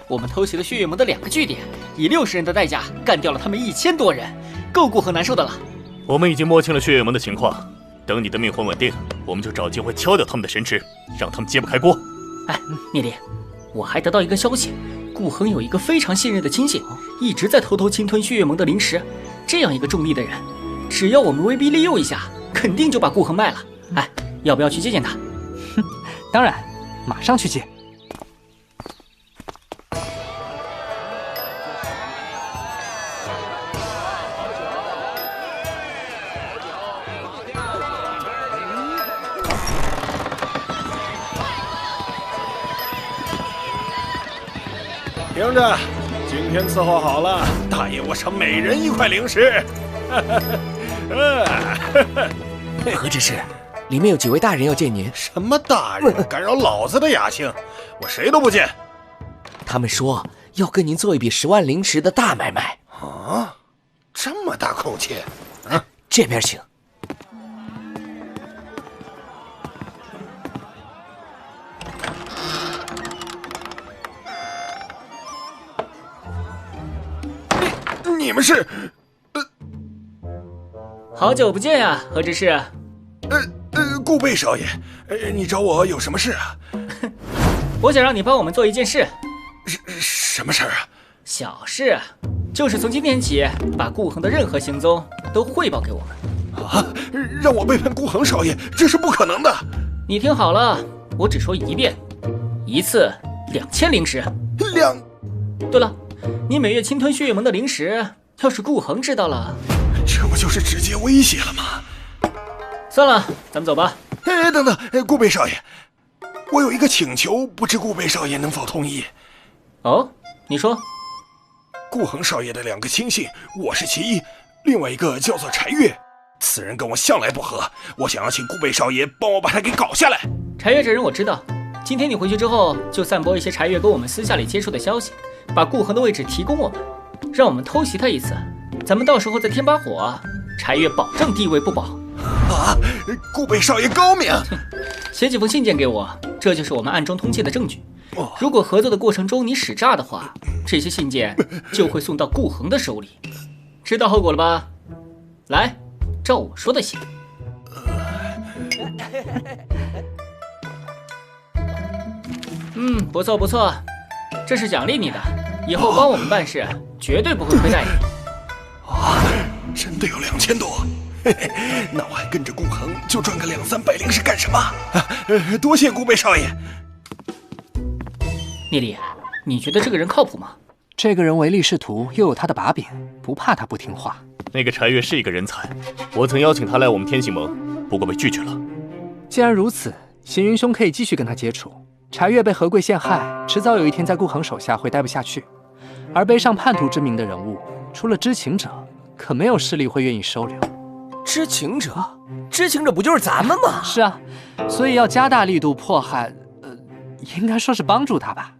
我们偷袭了血月盟的2个据点，以60人的代价干掉了他们1000多人，够顾恒难受的了。我们已经摸清了血月盟的情况，等你的命魂稳定，我们就找机会敲掉他们的神池，让他们揭不开锅。聂离，我还得到一个消息，顾恒有一个非常信任的亲信，一直在偷偷侵吞血月盟的灵石。这样一个重力的人，只要我们威逼利诱一下，肯定就把顾恒卖了。要不要去见见他？当然，马上去见。听着，今天伺候好了，大爷我赏每人1块灵石。何执事，里面有几位大人要见您。什么大人？干扰老子的雅兴，我谁都不见。他们说要跟您做一笔10万灵石的大买卖。啊，这么大口气？这边请。你们是？好久不见呀，何执事。顾贝少爷，你找我有什么事啊？我想让你帮我们做一件事。什么事啊？小事，就是从今天起，把顾恒的任何行踪都汇报给我们。啊！让我背叛顾恒少爷，这是不可能的。你听好了，我只说一遍，一次2000灵石。对了，你每月侵吞血月盟的灵石，要是顾恒知道了，这不就是直接威胁了吗？算了，咱们走吧。等等，顾贝少爷，我有一个请求，不知顾贝少爷能否同意？哦，你说。顾恒少爷的2个亲信，我是其一，另外一个叫做柴月，此人跟我向来不和，我想要请顾贝少爷帮我把他给搞下来。柴月这人我知道，今天你回去之后，就散播一些柴月跟我们私下里接触的消息，把顾恒的位置提供我们，让我们偷袭他一次，咱们到时候再添把火，柴月保证地位不保。啊，顾贝少爷高明！写几封信件给我，这就是我们暗中通缉的证据。如果合作的过程中你使诈的话，这些信件就会送到顾恒的手里，知道后果了吧？来，照我说的写。不错不错，这是奖励你的，以后帮我们办事绝对不会亏待你。啊，真的有2000多。那我还跟着顾恒就赚个200-300灵石干什么？多谢顾贝少爷。聂离，你觉得这个人靠谱吗？这个人唯利是图，又有他的把柄，不怕他不听话。那个柴月是一个人才，我曾邀请他来我们天行盟，不过被拒绝了。既然如此，行云兄可以继续跟他接触。柴月被何贵陷害，迟早有一天在顾恒手下会待不下去。而背上叛徒之名的人物，除了知情者，可没有势力会愿意收留。知情者？知情者不就是咱们吗？是啊，所以要加大力度迫害，应该说是帮助他吧。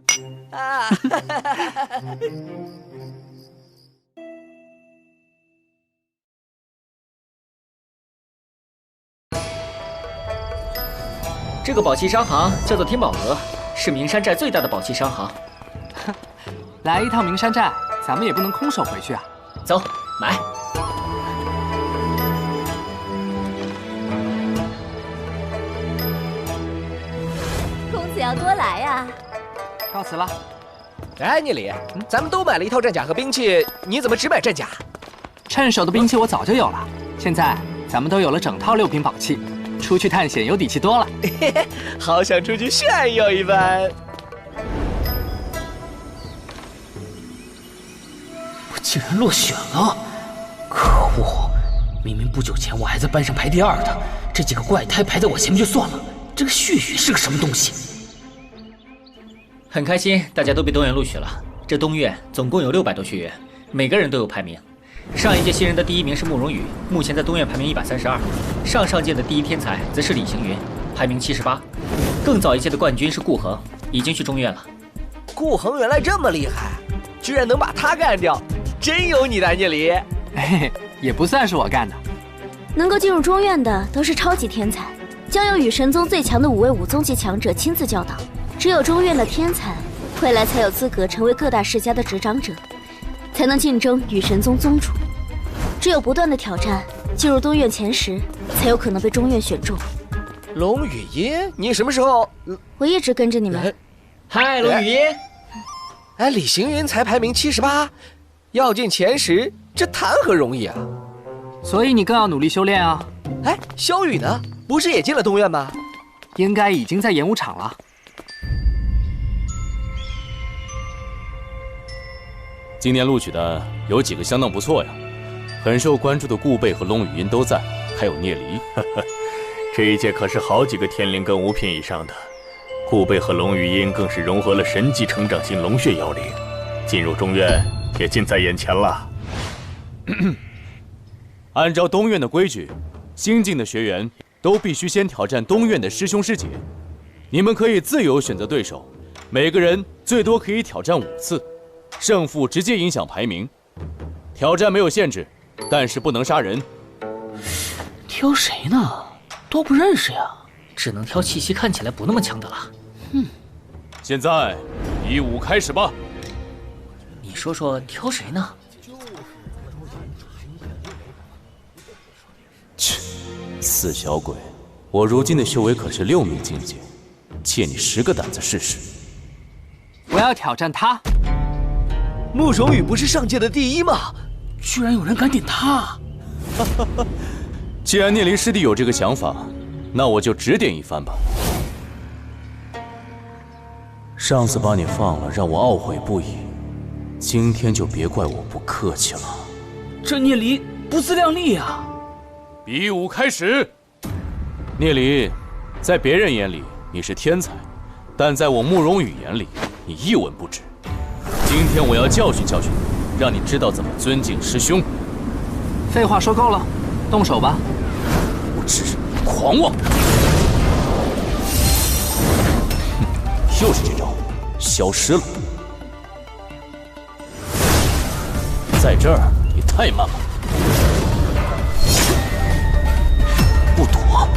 这个宝器商行叫做天宝阁，是名山寨最大的宝器商行。来一趟名山寨，咱们也不能空手回去啊。走，买。公子要多来呀。告辞了。哎，聂里，咱们都买了一套战甲和兵器，你怎么只买战甲？趁手的兵器我早就有了，现在咱们都有了整套6品宝器，出去探险有底气多了。嘿嘿，好想出去炫耀一番。我竟然落选了，可恶！明明不久前我还在班上排第2的，这几个怪胎排在我前面就算了，这个血雨是个什么东西？很开心，大家都被东院录取了。这东院总共有600多学员，每个人都有排名。上一届新人的第1名是慕容羽，目前在东院排名132。上届的第1天才则是李行云，排名78。更早一届的冠军是顾恒，已经去中院了。顾恒原来这么厉害，居然能把他干掉，真有你的，聂里。嘿嘿，也不算是我干的。能够进入中院的都是超级天才，将由羽神宗最强的5位5宗级强者亲自教导。只有中院的天才，未来才有资格成为各大世家的执掌者，才能竞争羽神宗宗主。只有不断的挑战，进入东院前10，才有可能被中院选中。龙语音，你什么时候？我一直跟着你们。嗨，龙语音。哎，李行云才排名78，要进前10，这谈何容易啊！所以你更要努力修炼啊。哎，萧雨呢？不是也进了东院吗？应该已经在演武场了。今年录取的有几个相当不错呀，很受关注的顾贝和龙语音都在，还有聂离。这一届可是好几个天灵根5品以上的，顾贝和龙语音更是融合了神级成长型龙血妖灵，进入中院也近在眼前了。按照东院的规矩，新进的学员都必须先挑战东院的师兄师姐。你们可以自由选择对手，每个人最多可以挑战5次。胜负直接影响排名，挑战没有限制，但是不能杀人。挑谁呢？都不认识呀，只能挑气息看起来不那么强的了。现在比武开始吧。你说说挑谁呢？切，死小鬼！我如今的修为可是6名境界，借你10个胆子试试。我要挑战他。慕容羽不是上届的第1吗？居然有人敢点他！既然聂离师弟有这个想法，那我就指点一番吧。上次把你放了，让我懊悔不已，今天就别怪我不客气了。这聂离不自量力啊！比武开始。聂离，在别人眼里你是天才，但在我慕容羽眼里，你一文不值。今天我要教训教训你，让你知道怎么尊敬师兄。废话说够了，动手吧。无知，狂妄！又是这招，消失了。在这儿你太慢了，不躲，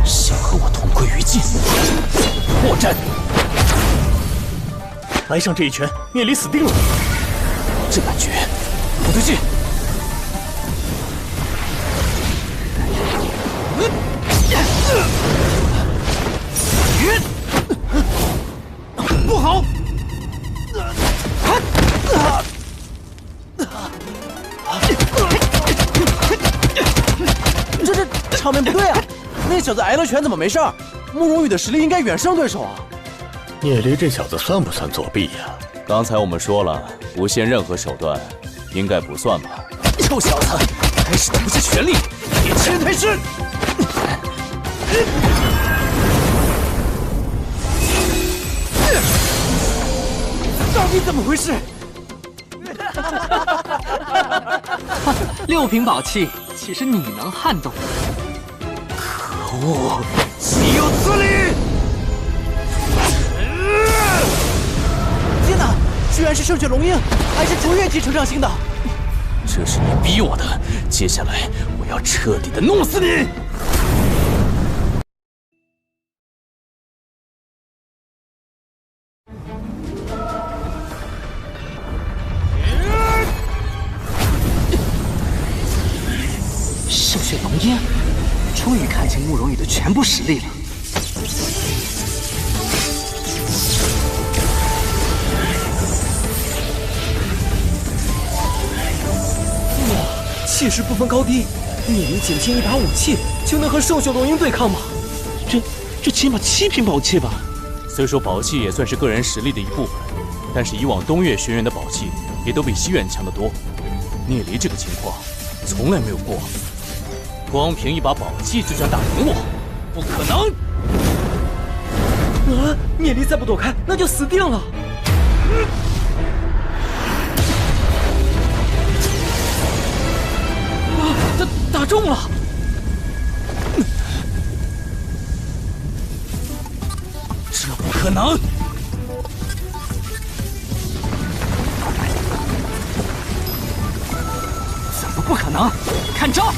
想和我同归于尽？破绽！来上这一拳，聂离死定了。这感觉不对劲。不好！这场面不对啊！那小子挨了拳怎么没事？慕容羽的实力应该远胜对手啊！聂离这小子算不算作弊呀？刚才我们说了，不限任何手段，应该不算吧？臭小子，该使的不是全力，年轻人太师！到底怎么回事？6品宝器，岂是你能撼动？可恶，岂有此理！天哪，居然是圣血龙鹰，还是卓越级成长型的！这是你逼我的，接下来我要彻底的弄死你！英，终于看清慕容羽的全部实力了。哇，气势不分高低，聂离仅凭一把武器就能和圣血龙鹰对抗吗？这起码7品宝器吧。虽说宝器也算是个人实力的一部分，但是以往东岳学院的宝器也都比西院强得多。聂离这个情况从来没有过，光凭一把宝器就想打赢我，不可能！啊！聂离再不躲开，那就死定了。啊！打中了！这不可能！怎么不可能？看招！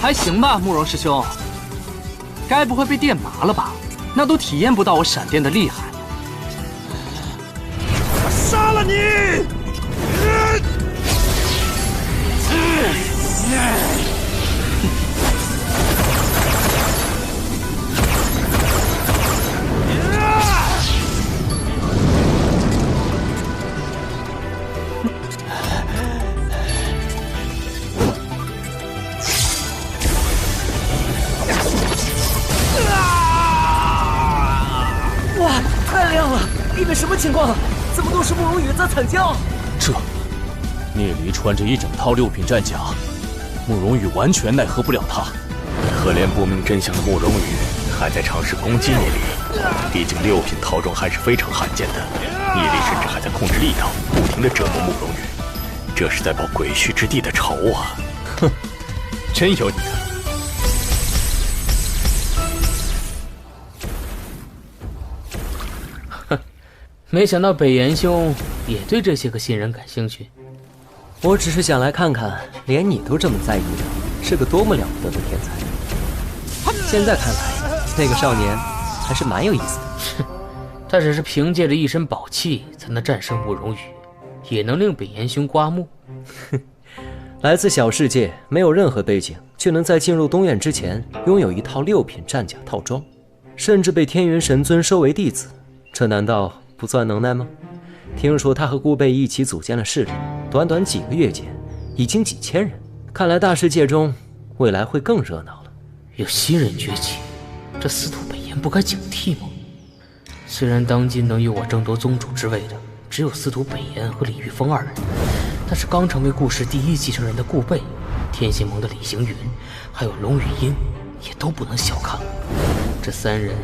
还行吧，慕容师兄。该不会被电麻了吧？那都体验不到我闪电的厉害。我杀了你！哇，太亮了！里面什么情况？怎么都是慕容羽在惨叫？聂离穿着一整套6品战甲，慕容羽完全奈何不了他。可怜不明真相的慕容羽还在尝试攻击聂离，毕竟6品套装还是非常罕见的。聂离甚至还在控制力道，不停地折磨慕容羽，这是在报鬼墟之地的仇啊！哼，真有你的！哼，没想到北岩兄也对这些个新人感兴趣。我只是想来看看，连你都这么在意的，是个多么了不得的天才。现在看来，那个少年还是蛮有意思的。他只是凭借着一身宝器才能战胜慕容羽，也能令北岩兄刮目。来自小世界，没有任何背景，却能在进入东院之前拥有一套6品战甲套装，甚至被天云神尊收为弟子，这难道不算能耐吗？听说他和顾贝一起组建了势力，短短几个月间，已经几千人。看来大世界中未来会更热闹了。有新人崛起，这司徒北岩不该警惕吗？虽然当今能与我争夺宗主之位的只有司徒北岩和李玉峰2人，但是刚成为顾氏第1继承人的顾贝、天心盟的李行云，还有龙羽鹰，也都不能小看。这3人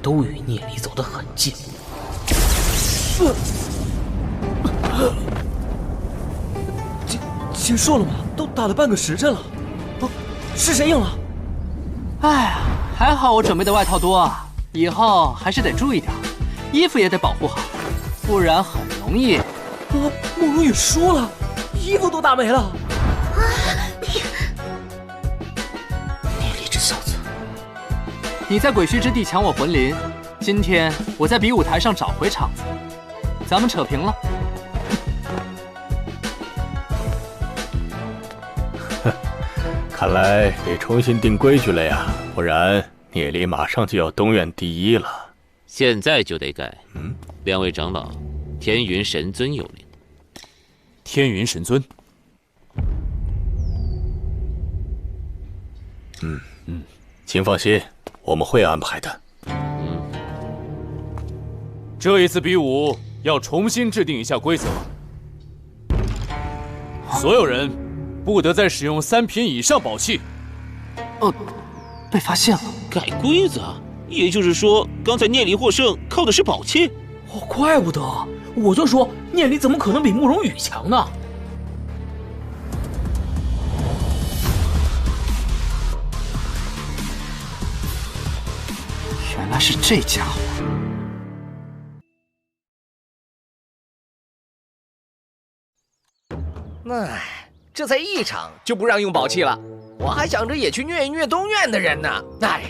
都与聂离走得很近。结束了吗？都打了半个时辰了。哦，是谁赢了？哎呀，还好我准备的外套多啊，以后还是得注意点，衣服也得保护好，不然很容易。慕容羽输了，衣服都打没了。聂离这小子，你在鬼墟之地抢我魂灵，今天我在比武台上找回场子，咱们扯平了。看来得重新定规矩了呀，不然聂离马上就要东院第1了。现在就得改。2位长老，天云神尊有令。天云神尊。请放心，我们会安排的。这一次比武要重新制定一下规则，所有人不得再使用3品以上宝器。被发现了。改规则？也就是说，刚才聂离获胜靠的是宝器？怪不得，我就说聂离怎么可能比慕容羽强呢？原来是这家伙。唉，这才1场就不让用宝器了，我还想着也去虐一虐东院的人呢。哎呀，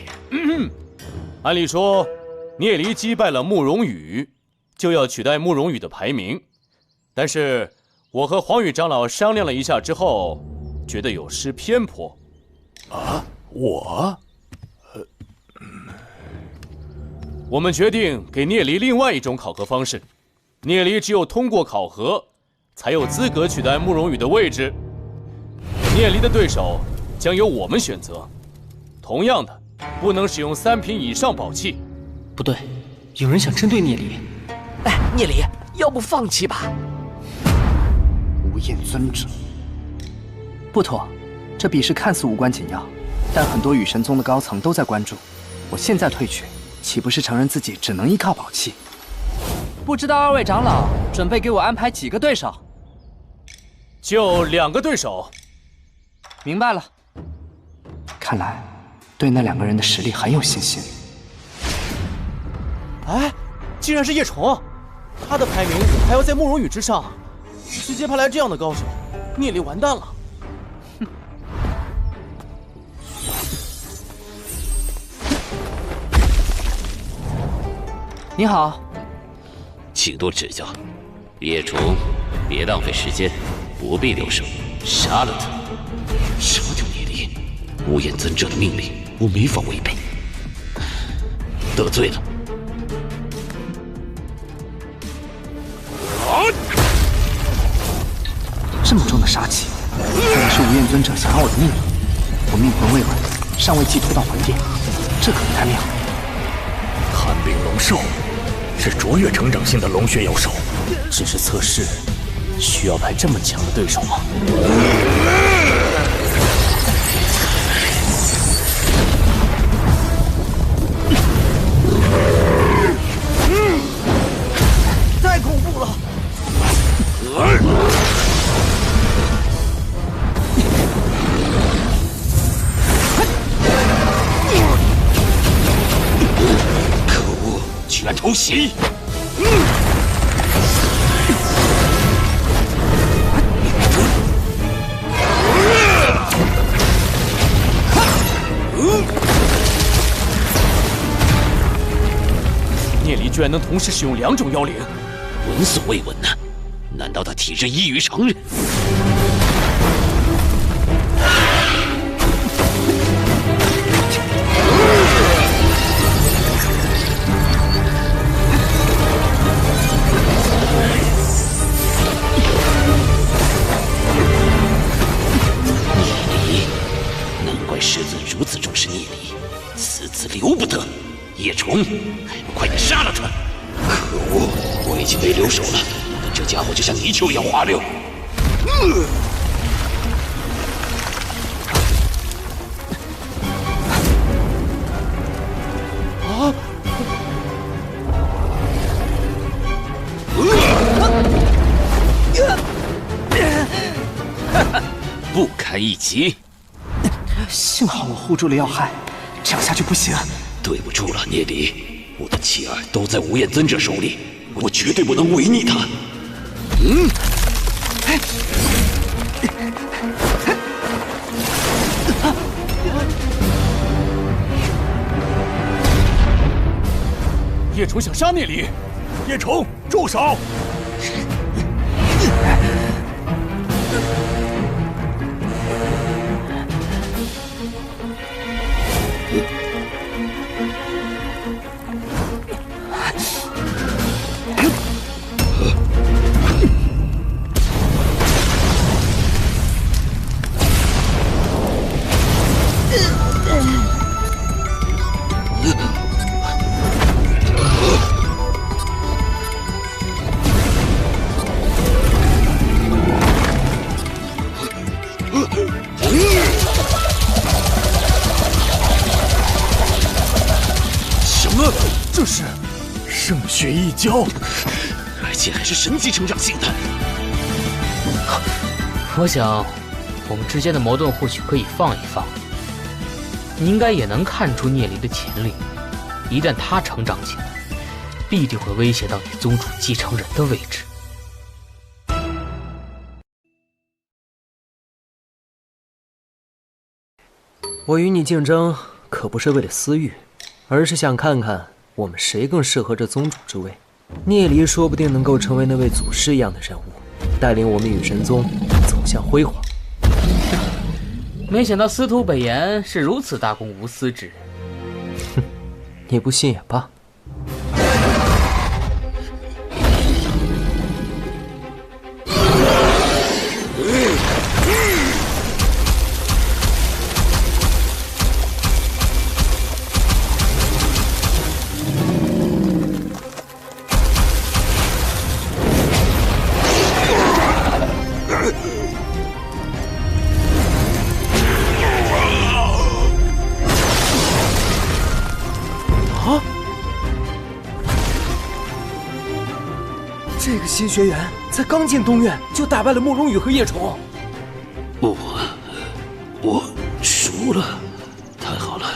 按理说，聂离击败了慕容羽，就要取代慕容羽的排名。但是，我和黄羽长老商量了一下之后，觉得有失偏颇。啊，我？我们决定给聂离另外一种考核方式。聂离只有通过考核，才有资格取代慕容羽的位置。聂离的对手将由我们选择。同样的，不能使用3品以上宝器。不对，有人想针对聂离。哎，聂离，要不放弃吧？无厌尊者，不妥。这比试看似无关紧要，但很多羽神宗的高层都在关注。我现在退去，岂不是承认自己只能依靠宝器？不知道2位长老准备给我安排几个对手？就2个对手。明白了。看来对那2个人的实力很有信心。哎，竟然是叶虫！他的排名还要在慕容羽之上，直接派来这样的高手，聂离完蛋了。你好，请多指教。叶虫，别浪费时间，不必留手，杀了他，杀掉聂离。无厌尊者的命令，我没法违背。得罪了。这么重的杀气，看来是无厌尊者想要我的命。我命魂未稳，尚未寄托到魂殿，这可不太妙。寒冰龙兽是卓越成长性的龙血妖兽，只是测试，需要派这么强的对手吗？太恐怖了！可恶，居然偷袭！聂离居然能同时使用2种妖灵，闻所未闻呢！难道他体质异于常人？聂离，难怪师尊如此重视聂离，此子留不得。叶虫，还不快点杀了他！可恶，我已经没留手了，但这家伙就像泥鳅一样滑溜。啊！不堪一击！幸好我护住了要害，这样下去不行。对不住了，聂离，我的妻儿都在无厌尊者手里，我绝对不能违逆他。叶虫想杀聂离，叶虫，住手！什么？这是圣血一交，而且还是神级成长性的。我想，我们之间的矛盾或许可以放一放。你应该也能看出聂离的潜力，一旦他成长起来，必定会威胁到你宗主继承人的位置。我与你竞争可不是为了私欲，而是想看看我们谁更适合这宗主之位。聂离说不定能够成为那位祖师一样的人物，带领我们羽神宗走向辉煌。没想到司徒北岩是如此大公无私之人。哼，你不信也罢。这个新学员才刚进东院就打败了慕容羽和叶虫。我输了，太好了！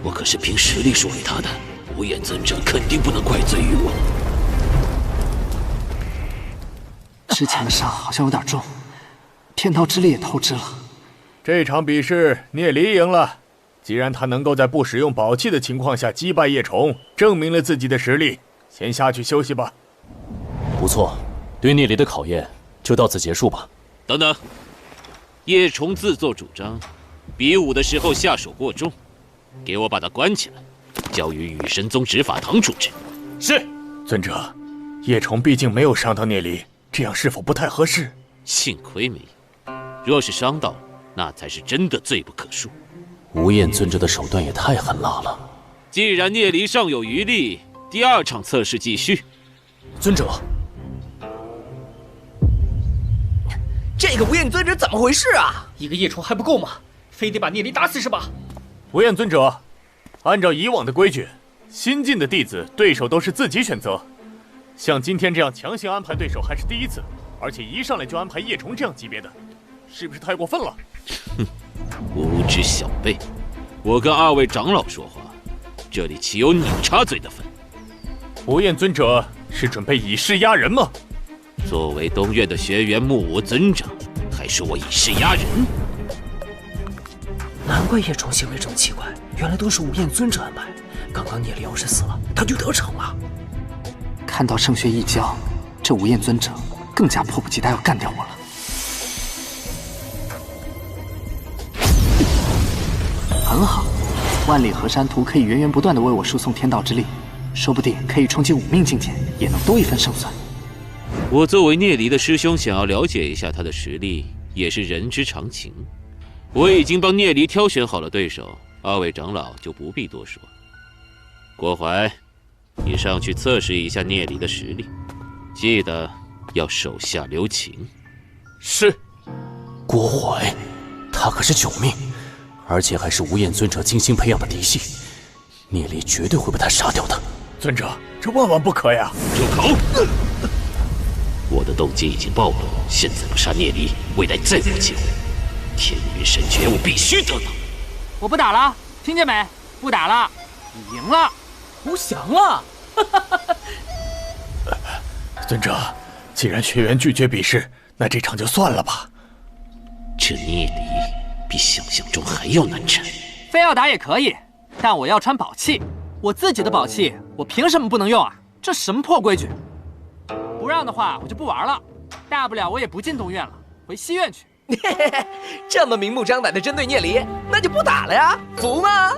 我可是凭实力输给他的，无眼尊者肯定不能怪罪于我。之前的伤好像有点重，天道之力也透支了。这场比试聂离赢了，既然他能够在不使用宝器的情况下击败叶虫，证明了自己的实力。先下去休息吧。不错，对聂离的考验就到此结束吧。等等，叶虫自作主张，比武的时候下手过重，给我把他关起来，交于羽神宗执法堂处置。是，尊者。叶虫毕竟没有伤到聂离，这样是否不太合适？幸亏没有，若是伤到了，那才是真的罪不可恕。无厌尊者的手段也太狠辣了。既然聂离尚有余力，第二场测试继续。尊者。这个无厌尊者怎么回事啊？一个叶虫还不够吗？非得把聂离打死是吧？无厌尊者，按照以往的规矩，新进的弟子对手都是自己选择。像今天这样强行安排对手还是第一次，而且一上来就安排叶虫这样级别的，是不是太过分了？哼，无知小辈！我跟二位长老说话，这里岂有你插嘴的份？无厌尊者是准备以势压人吗？作为东院的学员目无尊长，还说我以势压人？难怪叶虫行为这么奇怪，原来都是无厌尊者安排。刚刚聂离要是死了，他就得逞了。看到圣血一交，这无厌尊者更加迫不及待要干掉我了。很好，万里河山图可以源源不断的为我输送天道之力，说不定可以冲击5命境界，也能多一分胜算。我作为聂离的师兄，想要了解一下他的实力，也是人之常情。我已经帮聂离挑选好了对手，二位长老就不必多说。郭淮，你上去测试一下聂离的实力，记得要手下留情。是。郭淮，他可是9命，而且还是无厌尊者精心培养的嫡系，聂离绝对会被他杀掉的。尊者，这万万不可呀！住口！我的动机已经暴露，现在不杀聂离，未来再无机会。天云神诀我必须得到。我不打了，听见没？不打了，你赢了，投降了。尊者，既然学员拒绝比试，那这场就算了吧。这聂离比想象中还要难缠。非要打也可以，但我要穿宝器，我自己的宝器，我凭什么不能用啊？这什么破规矩？不让的话，我就不玩了。大不了我也不进东院了，回西院去。这么明目张胆的针对聂离，那就不打了呀，服吗？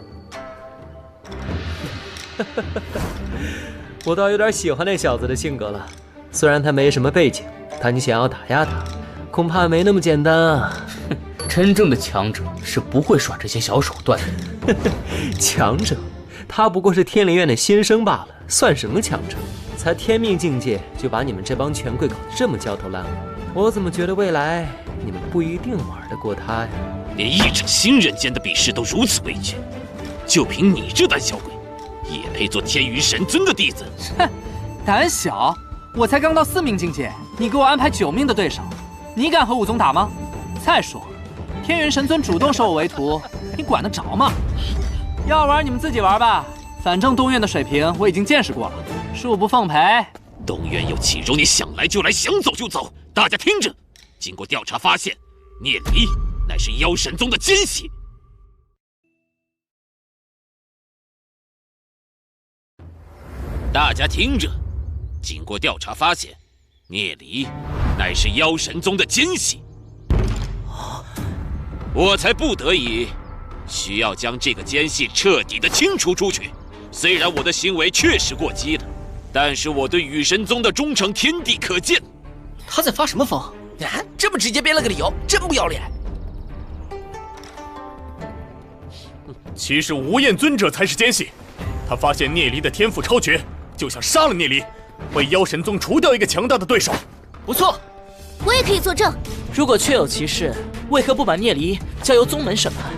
我倒有点喜欢那小子的性格了。虽然他没什么背景，但你想要打压他，恐怕没那么简单啊。真正的强者是不会耍这些小手段的。强者，他不过是天灵院的新生罢了，算什么强者？才天命境界就把你们这帮权贵搞得这么焦头烂额，我怎么觉得未来你们不一定玩得过他呀？连一场新人间的比试都如此畏惧，就凭你这胆小鬼，也配做天云神尊的弟子？哼，胆小！我才刚到4命境界，你给我安排9命的对手，你敢和武宗打吗？再说，天云神尊主动收我为徒，你管得着吗？要玩你们自己玩吧，反正东院的水平我已经见识过了，恕不奉陪。东院又岂容你想来就来，想走就走？大家听着，经过调查发现，聂离乃是妖神宗的奸细。大家听着，经过调查发现，聂离乃是妖神宗的奸细，我才不得已需要将这个奸细彻底的清除出去。虽然我的行为确实过激了，但是我对羽神宗的忠诚天地可见。他在发什么疯？啊，这么直接编了个理由，真不要脸！其实无厌尊者才是奸细，他发现聂离的天赋超绝，就想杀了聂离，为妖神宗除掉一个强大的对手。不错，我也可以作证。如果确有其事，为何不把聂离交由宗门审判，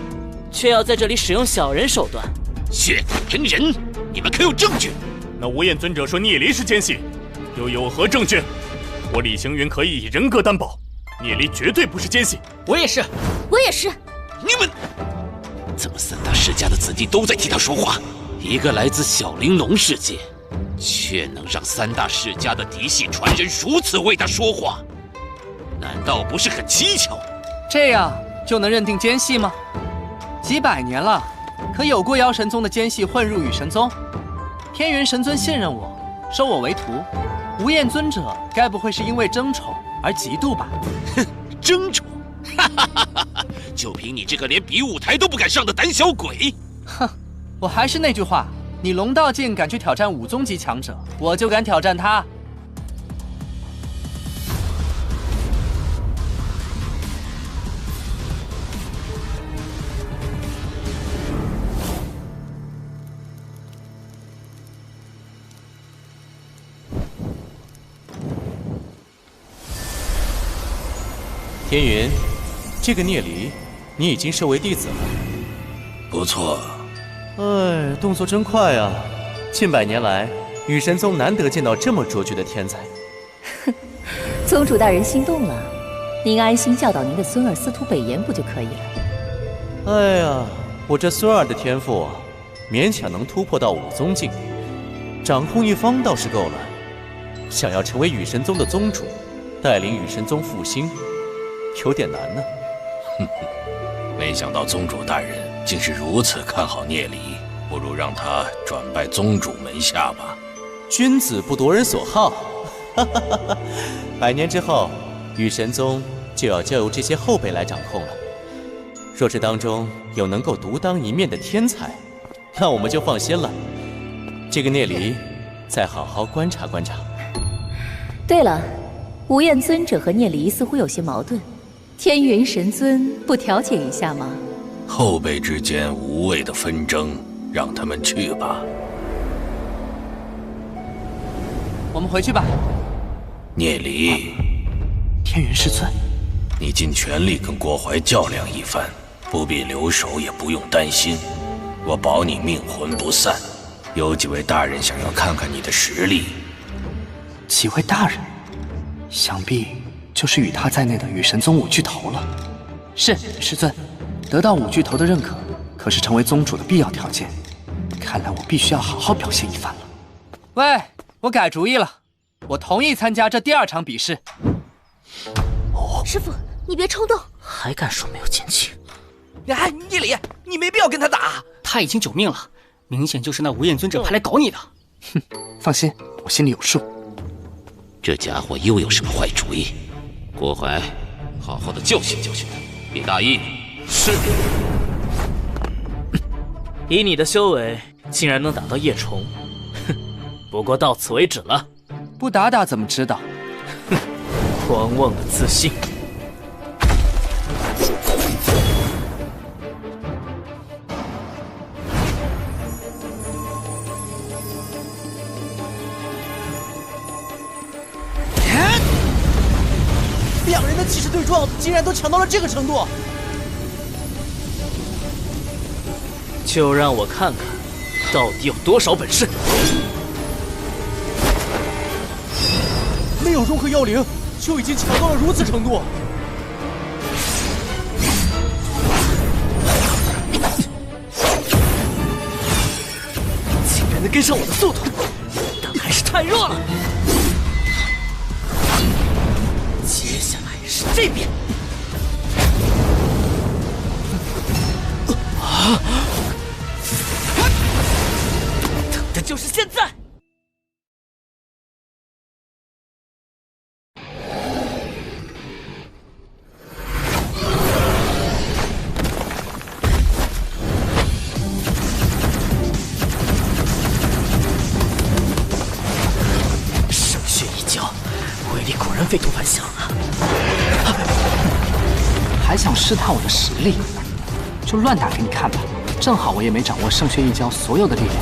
却要在这里使用小人手段？血口喷人，你们可有证据？那无厌尊者说聂离是奸细，又有何证据？我李行云可以以人格担保，聂离绝对不是奸细。我也是，我也是。你们怎么三大世家的子弟都在替他说话？一个来自小玲珑世界，却能让三大世家的嫡系传人如此为他说话，难道不是很蹊跷？这样就能认定奸细吗？几百年了，可有过妖神宗的奸细混入羽神宗？天元神尊信任我，收我为徒。无厌尊者该不会是因为争宠而嫉妒吧？哼，争宠！哈哈哈哈！就凭你这个连比武台都不敢上的胆小鬼！哼，我还是那句话，你龙道境敢去挑战5宗级强者，我就敢挑战他。天云，这个聂离，你已经收为弟子了。不错。哎，动作真快啊！近百年来，羽神宗难得见到这么卓绝的天才。哼，宗主大人心动了，您安心教导您的孙儿司徒北岩不就可以了？哎呀，我这孙儿的天赋啊，勉强能突破到5宗境，掌控一方倒是够了。想要成为羽神宗的宗主，带领羽神宗复兴，有点难呢。哼哼，没想到宗主大人竟是如此看好聂离，不如让他转拜宗主门下吧。君子不夺人所好。100年之后，羽神宗就要交由这些后辈来掌控了。若这当中有能够独当一面的天才，那我们就放心了。这个聂离，再好好观察观察。对了，无厌尊者和聂离似乎有些矛盾，天元神尊不调解一下吗？后辈之间无谓的纷争，让他们去吧。我们回去吧。聂离，天元师尊，你尽全力跟郭淮较量一番，不必留守，也不用担心，我保你命魂不散。有几位大人想要看看你的实力。几位大人，想必就是与他在内的羽神宗5巨头了。是，师尊，得到5巨头的认可，可是成为宗主的必要条件。看来我必须要好好表现一番了。喂，我改主意了，我同意参加这第2场比试。师父，你别冲动。还敢说没有剑气？哎，聂离，你没必要跟他打。他已经救命了，明显就是那无厌尊者派来搞你的。哼，放心，我心里有数。这家伙又有什么坏主意？郭淮，好好的教训教训他。李大义，是。以你的修为，竟然能打到叶虫，哼！不过到此为止了。不打打怎么知道？哼，狂妄的自信。2人的气势对撞，竟然都强到了这个程度。就让我看看，到底有多少本事！没有融合妖灵，就已经强到了如此程度。竟然能跟上我的速度，但还是太弱了。接下来是这边。等的就是现在。还想试探我的实力，就乱打给你看吧。正好我也没掌握圣血一教所有的力量。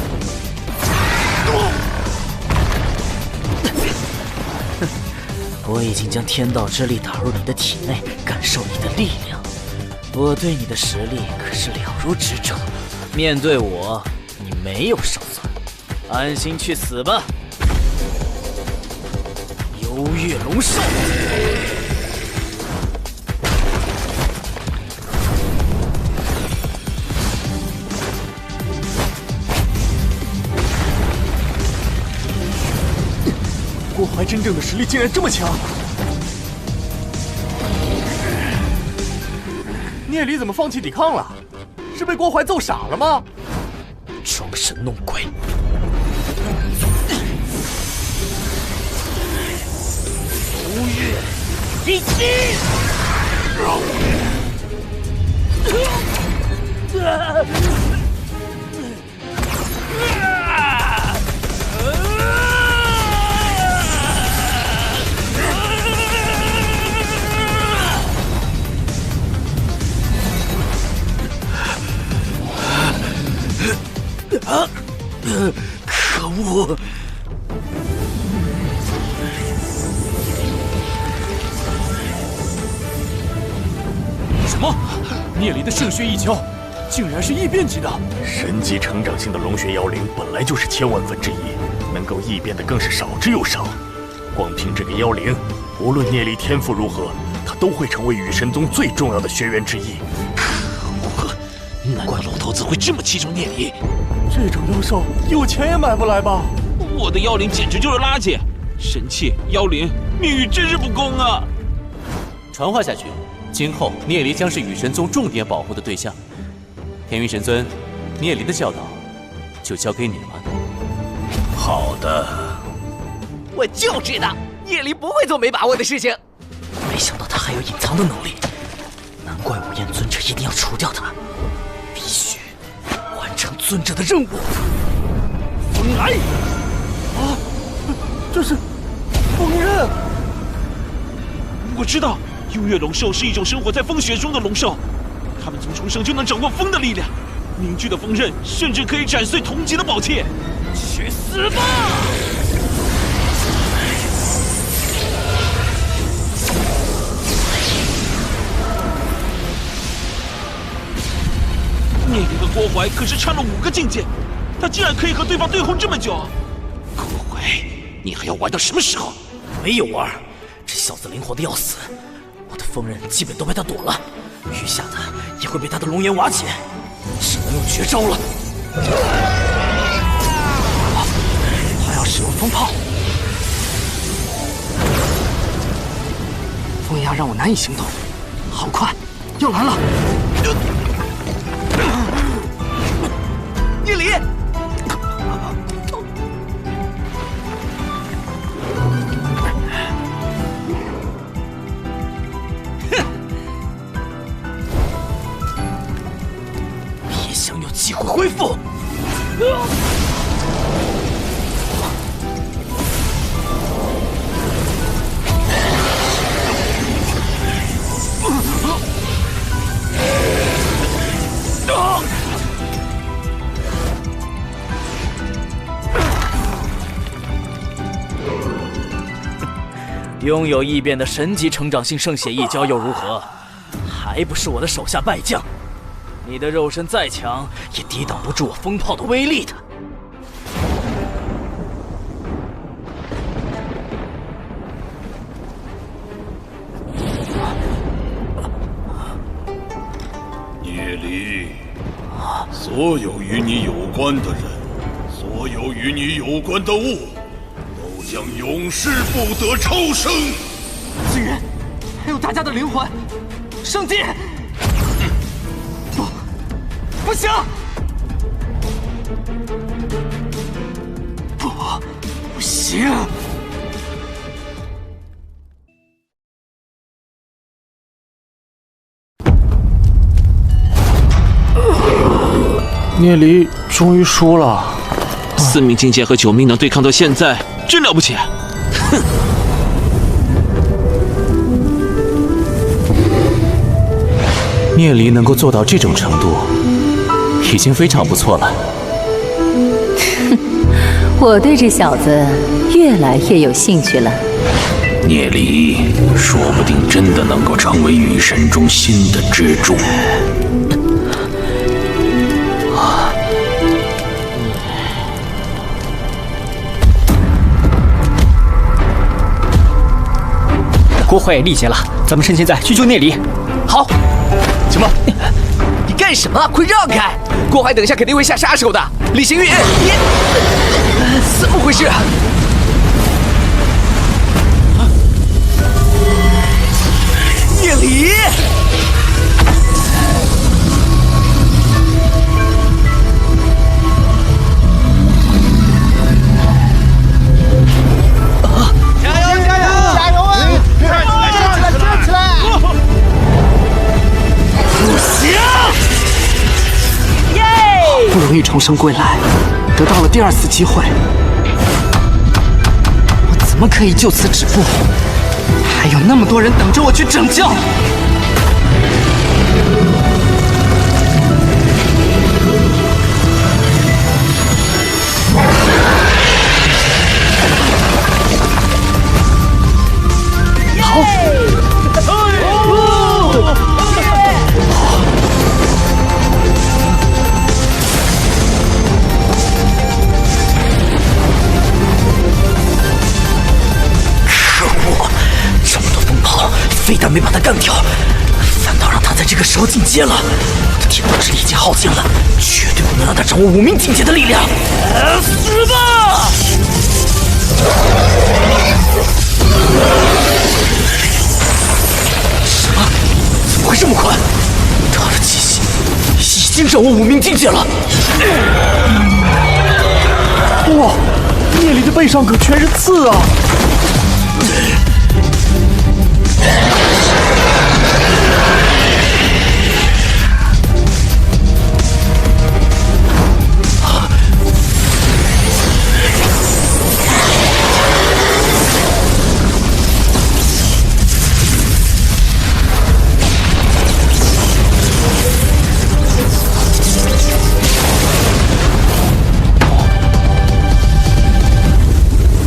我已经将天道之力打入你的体内，感受你的力量。我对你的实力可是了如指掌。面对我，你没有胜算。安心去死吧，幽月龙兽！郭淮真正的实力竟然这么强！聂离怎么放弃抵抗了？是被郭淮揍傻了吗？装神弄鬼！幽月一击！可恶！什么？聂离的圣血一教，竟然是异变级的！神级成长性的龙血妖灵本来就是千万分之一，能够异变的更是少之又少。光凭这个妖灵，无论聂离天赋如何，他都会成为羽神宗最重要的学员之一。可恶！难怪老头子会这么器重聂离。这种妖兽有钱也买不来吧？我的妖灵简直就是垃圾，神器妖灵命运真是不公啊！传话下去，今后聂离将是羽神宗重点保护的对象。天云神尊，聂离的教导就交给你了。好的。我就知道聂离不会做没把握的事情。没想到他还有隐藏的能力，难怪五焰尊者一定要除掉他。必须完成尊者的任务。风来！啊，这是风刃！我知道，幽月龙兽是一种生活在风雪中的龙兽，它们从出生就能掌握风的力量，凝聚的风刃甚至可以斩碎同级的宝剑。去死吧！聂离和郭淮可是差了5个境界，他竟然可以和对方对轰这么久。郭淮，你还要玩到什么时候？没有玩，这小子灵活的要死，我的风刃基本都被他躲了，余下的也会被他的龙炎瓦解，只能用绝招了。他要使用风炮，风压让我难以行动，好快，要来了！聂离，别想有机会恢复！拥有异变的神级成长性圣血一教又如何？还不是我的手下败将。你的肉身再强，也抵挡不住我风炮的威力的。聂离，所有与你有关的人，所有与你有关的物，都将永世不得超生。竟然还有大家的灵魂，圣剑！不行！不行！聂离终于输了。4命境界和9命能对抗到现在，真了不起！哼！聂离能够做到这种程度，已经非常不错了。我对这小子越来越有兴趣了。聂离说不定真的能够成为雨神中新的支柱。国会力竭了，咱们趁现在去救聂离。好，什么？你干什么？快让开！郭淮等一下肯定会下杀手的。李行运，你怎么回事？聂离！不容易重生归来，得到了第2次机会，我怎么可以就此止步？还有那么多人等着我去拯救。非但没把他干掉，反倒让他在这个时候进阶了。我的天道之力已经耗尽了，绝对不能让他掌握5名境界的力量。死吧！什么？怎么会这么快？他的气息已经掌握5名境界了。哇，聂离的背上可全是刺啊！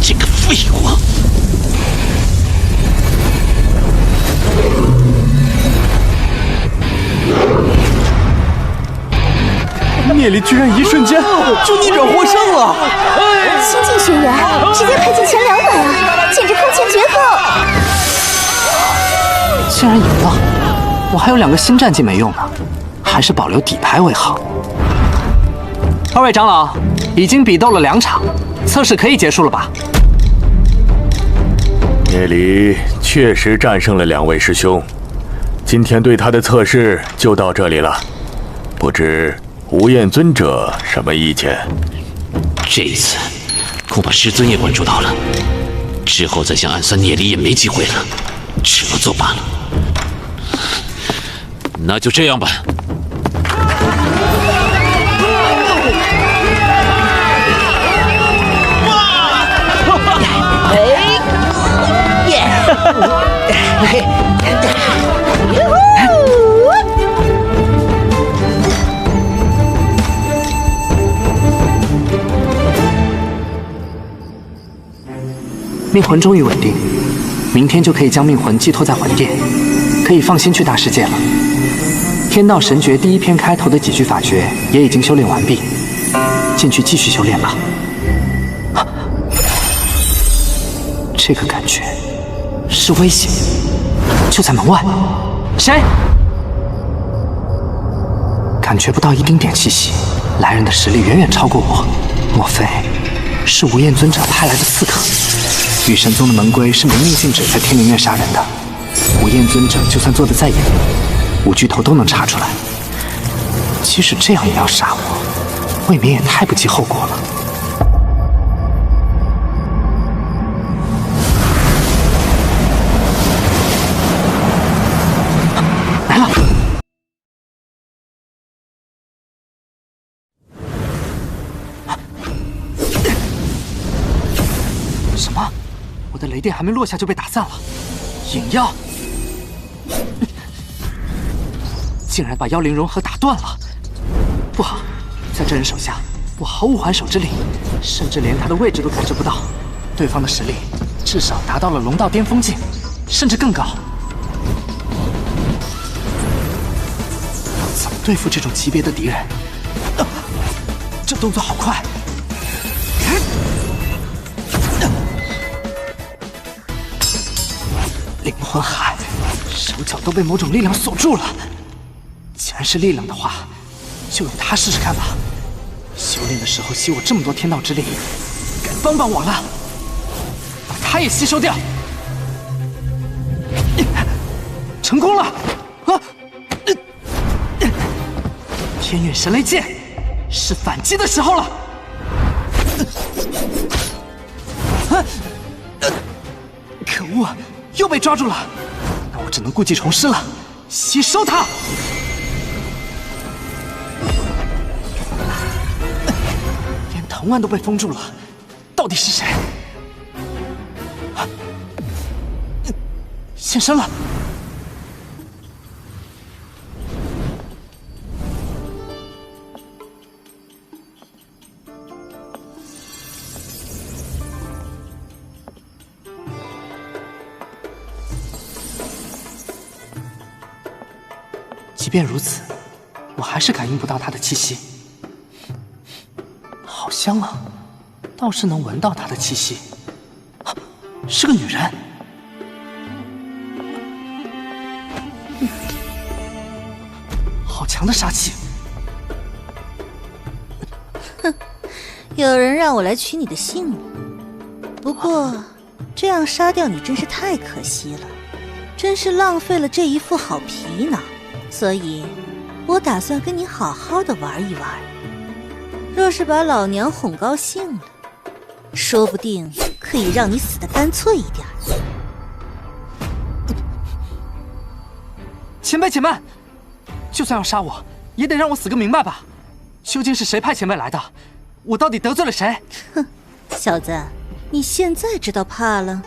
这个废物！聂离居然一瞬间就逆转获胜了！新晋学员直接排进前200啊，简直空前绝后！竟然赢了，我还有2个新战绩没用呢，还是保留底牌为好。2位长老，已经比斗了2场，测试可以结束了吧？聂离确实战胜了2位师兄，今天对他的测试就到这里了，不知无厌尊者什么意见？这一次恐怕师尊也关注到了，之后再想暗算聂离也没机会了，只能作罢了。那就这样吧。命魂终于稳定，明天就可以将命魂寄托在魂殿，可以放心去大世界了。天道神诀第1篇开头的几句法诀也已经修炼完毕，进去继续修炼吧。这个感觉是危险，就在门外。谁？感觉不到一丁点气息，来人的实力远远超过我。莫非是无厌尊者派来的刺客？雨神宗的门规是明令禁止在天灵院杀人的，无厌尊者就算做得再严密，5巨头都能查出来。即使这样也要杀我，未免也太不计后果了。来了！什么？我的雷电还没落下就被打散了？影药！竟然把妖灵融合打断了，不好！在这人手下，我毫无还手之力，甚至连他的位置都感知不到。对方的实力至少达到了龙道巅峰境，甚至更高。怎么对付这种级别的敌人？这动作好快！灵魂海，手脚都被某种力量锁住了。既然是力量的话，就用它试试看吧。修炼的时候吸我这么多天道之力，该帮帮我了。把它也吸收掉。成功了！啊！天陨神雷剑，是反击的时候了。可恶，又被抓住了。那我只能故技重施了，吸收它。连藤丸都被封住了，到底是谁？现身了！即便如此，我还是感应不到她的气息。好香啊，倒是能闻到她的气息。啊，是个女人。好强的杀气！哼，有人让我来取你的性命，不过这样杀掉你真是太可惜了，真是浪费了这一副好皮囊。所以，我打算跟你好好的玩一玩。若是把老娘哄高兴了，说不定可以让你死得干脆一点。前辈，且慢！就算要杀我，也得让我死个明白吧。究竟是谁派前辈来的？我到底得罪了谁？哼，小子，你现在知道怕了？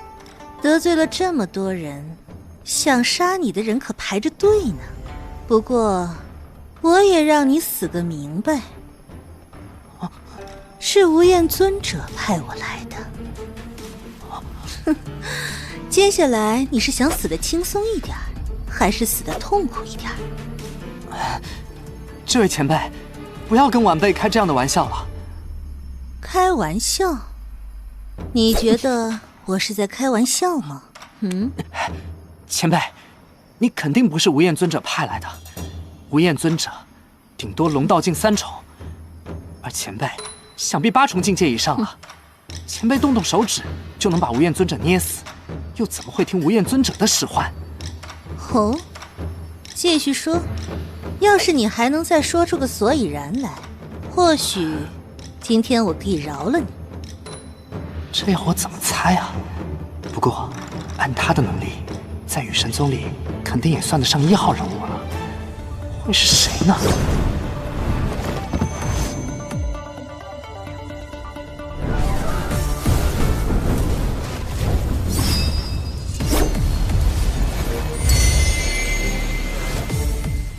得罪了这么多人，想杀你的人可排着队呢。不过，我也让你死个明白。是无厌尊者派我来的。哼，接下来你是想死得轻松一点，还是死得痛苦一点？这位前辈，不要跟晚辈开这样的玩笑了。开玩笑？你觉得我是在开玩笑吗？前辈，你肯定不是无厌尊者派来的。无厌尊者顶多龙道境3重，而前辈想必8重境界以上了。前辈动动手指就能把无厌尊者捏死，又怎么会听无厌尊者的使唤？哦，继续说。要是你还能再说出个所以然来，或许今天我可以饶了你。这要我怎么猜啊？不过按他的能力，在羽神宗里肯定也算得上1号人物了。会是谁呢？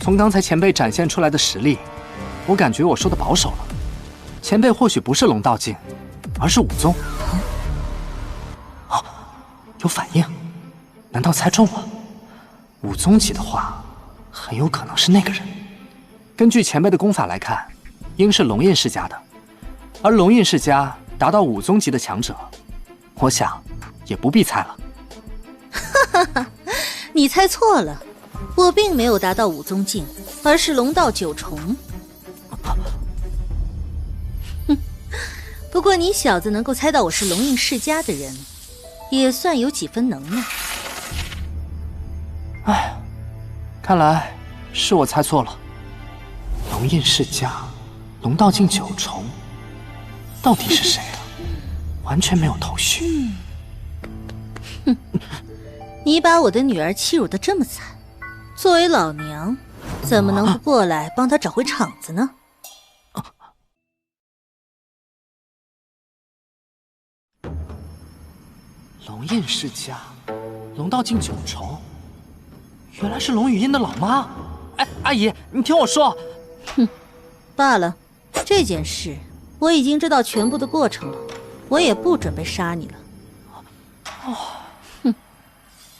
从刚才前辈展现出来的实力，我感觉我说的保守了。前辈或许不是龙道境，而是武宗。啊，有反应？难道猜中了？武宗级的话，很有可能是那个人。根据前辈的功法来看，应是龙印世家的，而龙印世家达到武宗级的强者，我想也不必猜了。哈哈，你猜错了。我并没有达到武宗境，而是龙道9重。哼，不过你小子能够猜到我是龙印世家的人，也算有几分能耐。哎，看来是我猜错了。龙印世家，龙道境9重，到底是谁啊？完全没有头绪。哼，你把我的女儿欺辱得这么惨。作为老娘，怎么能不过来帮他找回场子呢？龙印世家，龙道境9重，原来是龙语音的老妈。哎，哎，阿姨，你听我说。哼，罢了，这件事我已经知道全部的过程了，我也不准备杀你了。哼，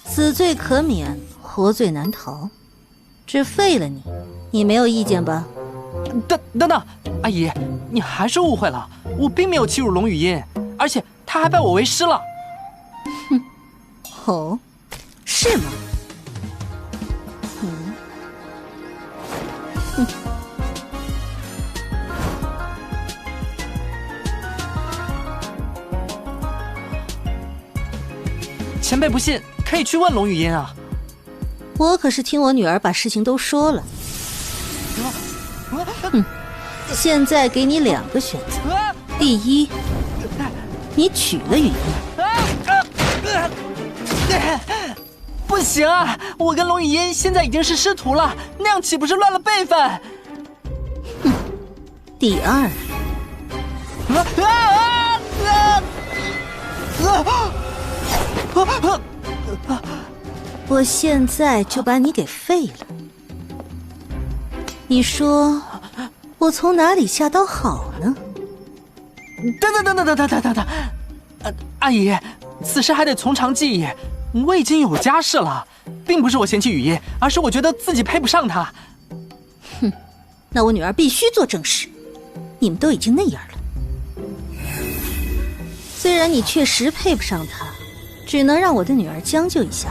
死罪可免，活罪难逃，只废了你，你没有意见吧？等等，阿姨，你还是误会了，我并没有欺辱龙语音，而且他还拜我为师了。哼，哦，是吗？前辈不信，可以去问龙语音啊。我可是听我女儿把事情都说了。现在给你2个选择：第一，你娶了语音。不行啊！我跟龙语音现在已经是师徒了，那样岂不是乱了辈分？第二，我现在就把你给废了。你说我从哪里下刀好呢？等，阿姨，此事还得从长计议。我已经有家室了，并不是我嫌弃语音，而是我觉得自己配不上她。哼，那我女儿必须做正事。你们都已经那样了，虽然你确实配不上她，只能让我的女儿将就一下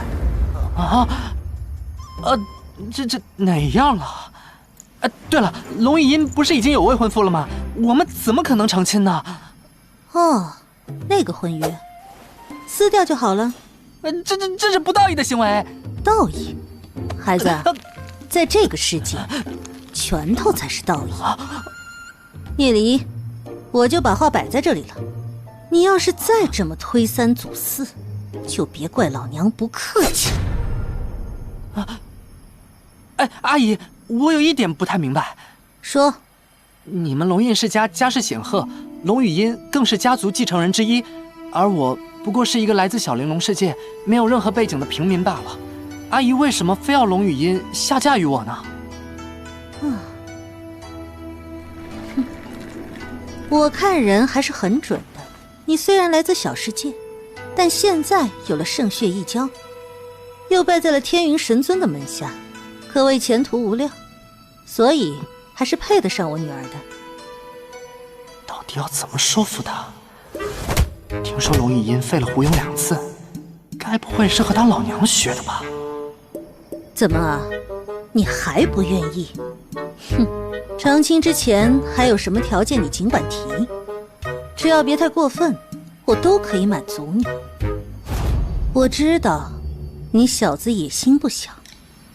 了。这哪样了？对了，龙语音不是已经有未婚夫了吗？我们怎么可能成亲呢？哦，那个婚约，撕掉就好了。这是不道义的行为。道义，孩子，在这个世界，拳头才是道义。聂离，我就把话摆在这里了。你要是再这么推三阻四，就别怪老娘不客气。阿姨，我有一点不太明白。说，你们龙印世家家世显赫，龙语音更是家族继承人之一，而我不过是一个来自小玲珑世界、没有任何背景的平民罢了。阿姨为什么非要龙语音下嫁于我呢？我看人还是很准的。你虽然来自小世界，但现在有了圣血一交，又拜在了天云神尊的门下，可谓前途无量，所以还是配得上我女儿的。到底要怎么说服她？听说龙语音废了胡勇2次，该不会是和他老娘学的吧？怎么啊，你还不愿意？哼，成亲之前还有什么条件你尽管提，只要别太过分，我都可以满足你。我知道你小子野心不小，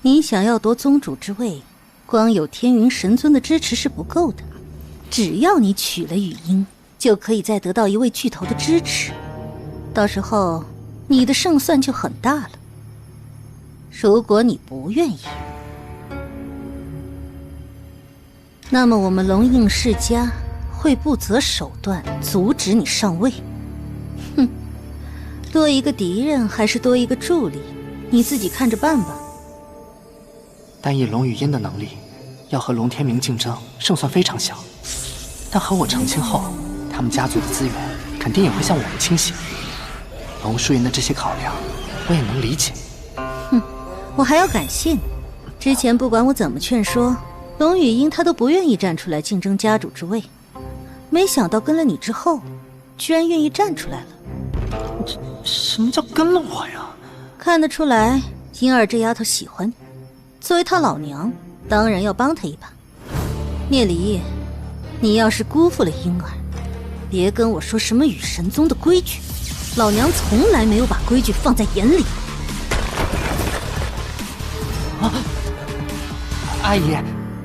你想要夺宗主之位，光有天云神尊的支持是不够的，只要你娶了语音，就可以再得到一位巨头的支持，到时候你的胜算就很大了。如果你不愿意，那么我们龙印世家会不择手段阻止你上位。哼，多一个敌人还是多一个助力，你自己看着办吧。单以龙语音的能力，要和龙天明竞争，胜算非常小。但和我成亲后，他们家族的资源肯定也会向我们倾斜。龙淑云的这些考量，我也能理解。哼，我还要感谢你，之前不管我怎么劝说，龙语音他都不愿意站出来竞争家主之位，没想到跟了你之后，居然愿意站出来了。什么叫跟了我呀？看得出来，英儿这丫头喜欢你，作为她老娘，当然要帮她一把。聂离，你要是辜负了英儿，别跟我说什么与神宗的规矩，老娘从来没有把规矩放在眼里。阿姨，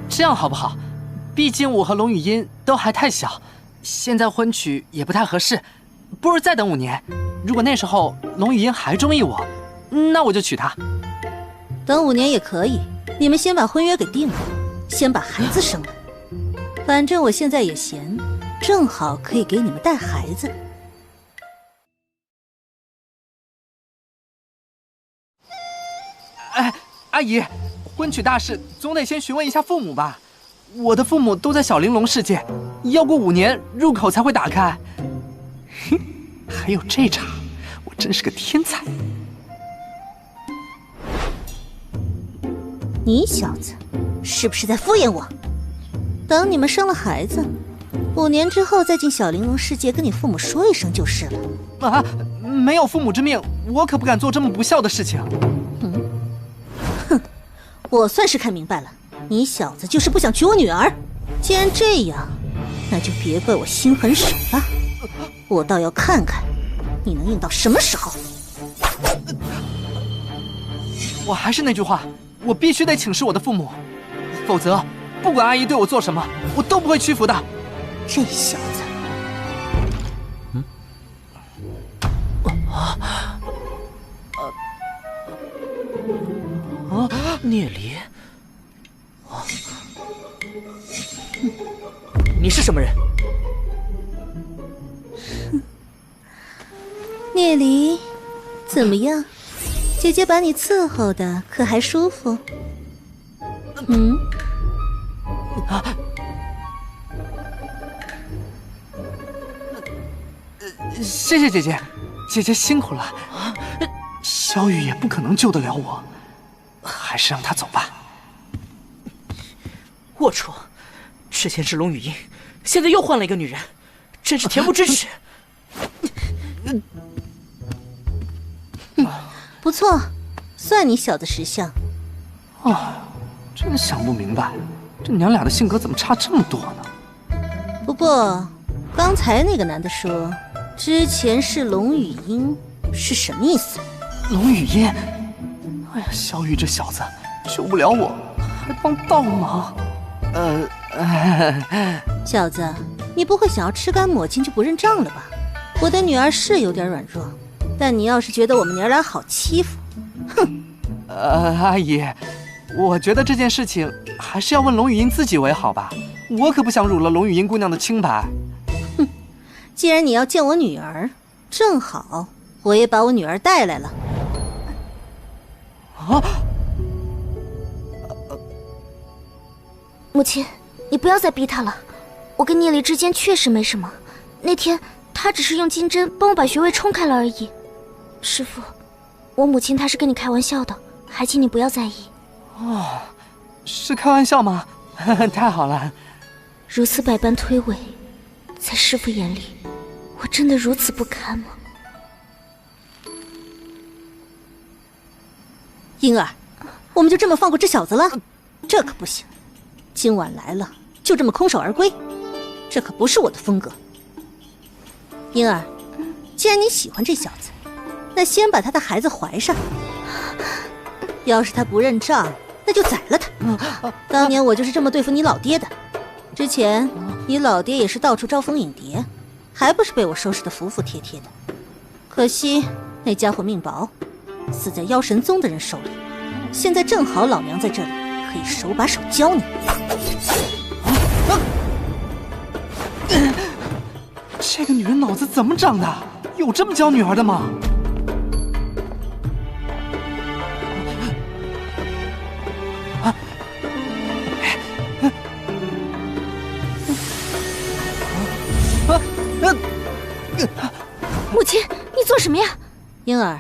这样好不好？毕竟我和龙语音都还太小，现在婚娶也不太合适，不如再等5年。如果那时候龙语音还中意我，那我就娶她。等5年也可以，你们先把婚约给定了，先把孩子生了。反正我现在也闲，正好可以给你们带孩子。哎，阿姨，婚娶大事总得先询问一下父母吧。我的父母都在小玲珑世界，要过5年入口才会打开。哼，还有这茬，我真是个天才。你小子是不是在敷衍我？等你们生了孩子，5年之后再进小玲珑世界跟你父母说一声就是了。啊，没有父母之命，我可不敢做这么不孝的事情。哼，我算是看明白了，你小子就是不想娶我女儿。既然这样，那就别怪我心狠手辣。我倒要看看你能硬到什么时候。我还是那句话，我必须得请示我的父母，否则不管阿姨对我做什么，我都不会屈服的。这小子，聂离，你是什么人？聂离，怎么样？姐姐把你伺候的可还舒服？谢谢姐姐，姐姐辛苦了。萧雨也不可能救得了我，还是让他走吧。龌龊！之前是龙语音，现在又换了一个女人，真是恬不知耻。不错，算你小子识相。真想不明白，这娘俩的性格怎么差这么多呢？不过，刚才那个男的说，之前是龙语音，是什么意思？龙语音？哎呀，萧玉这小子救不了我，还帮倒忙。小子，你不会想要吃干抹净就不认账了吧？我的女儿是有点软弱，但你要是觉得我们娘俩好欺负，哼！阿姨，我觉得这件事情还是要问龙语音自己为好吧。我可不想辱了龙语音姑娘的清白。哼，既然你要见我女儿，正好我也把我女儿带来了。母亲，你不要再逼他了。我跟聂离之间确实没什么，那天他只是用金针帮我把穴位冲开了而已。师父，我母亲她是跟你开玩笑的，还请你不要在意。是开玩笑吗？太好了。如此百般推诿，在师父眼里，我真的如此不堪吗？婴儿，我们就这么放过这小子了？这可不行。今晚来了，就这么空手而归，这可不是我的风格。婴儿，既然你喜欢这小子，那先把他的孩子怀上。要是他不认账，那就宰了他。当年我就是这么对付你老爹的。之前你老爹也是到处招蜂引蝶，还不是被我收拾得服服帖帖的。可惜那家伙命薄，死在妖神宗的人手里。现在正好老娘在这里，可以手把手教你。这个女人脑子怎么长的？有这么教女儿的吗？母亲，你做什么呀？婴儿，